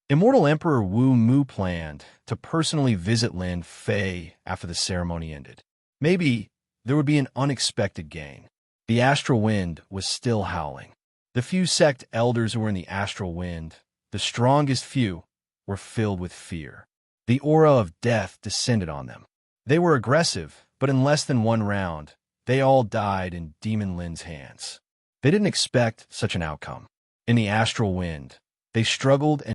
Immortal Emperor Wu Mu planned to personally visit Lin Fei after the ceremony ended. Maybe there would be an unexpected gain. The astral wind was still howling. The few sect elders who were in the astral wind, the strongest few, were filled with fear. The aura of death descended on them. They were aggressive, but in less than 1 round, they all died in Demon Lin's hands. They didn't expect such an outcome. In the astral wind, they struggled and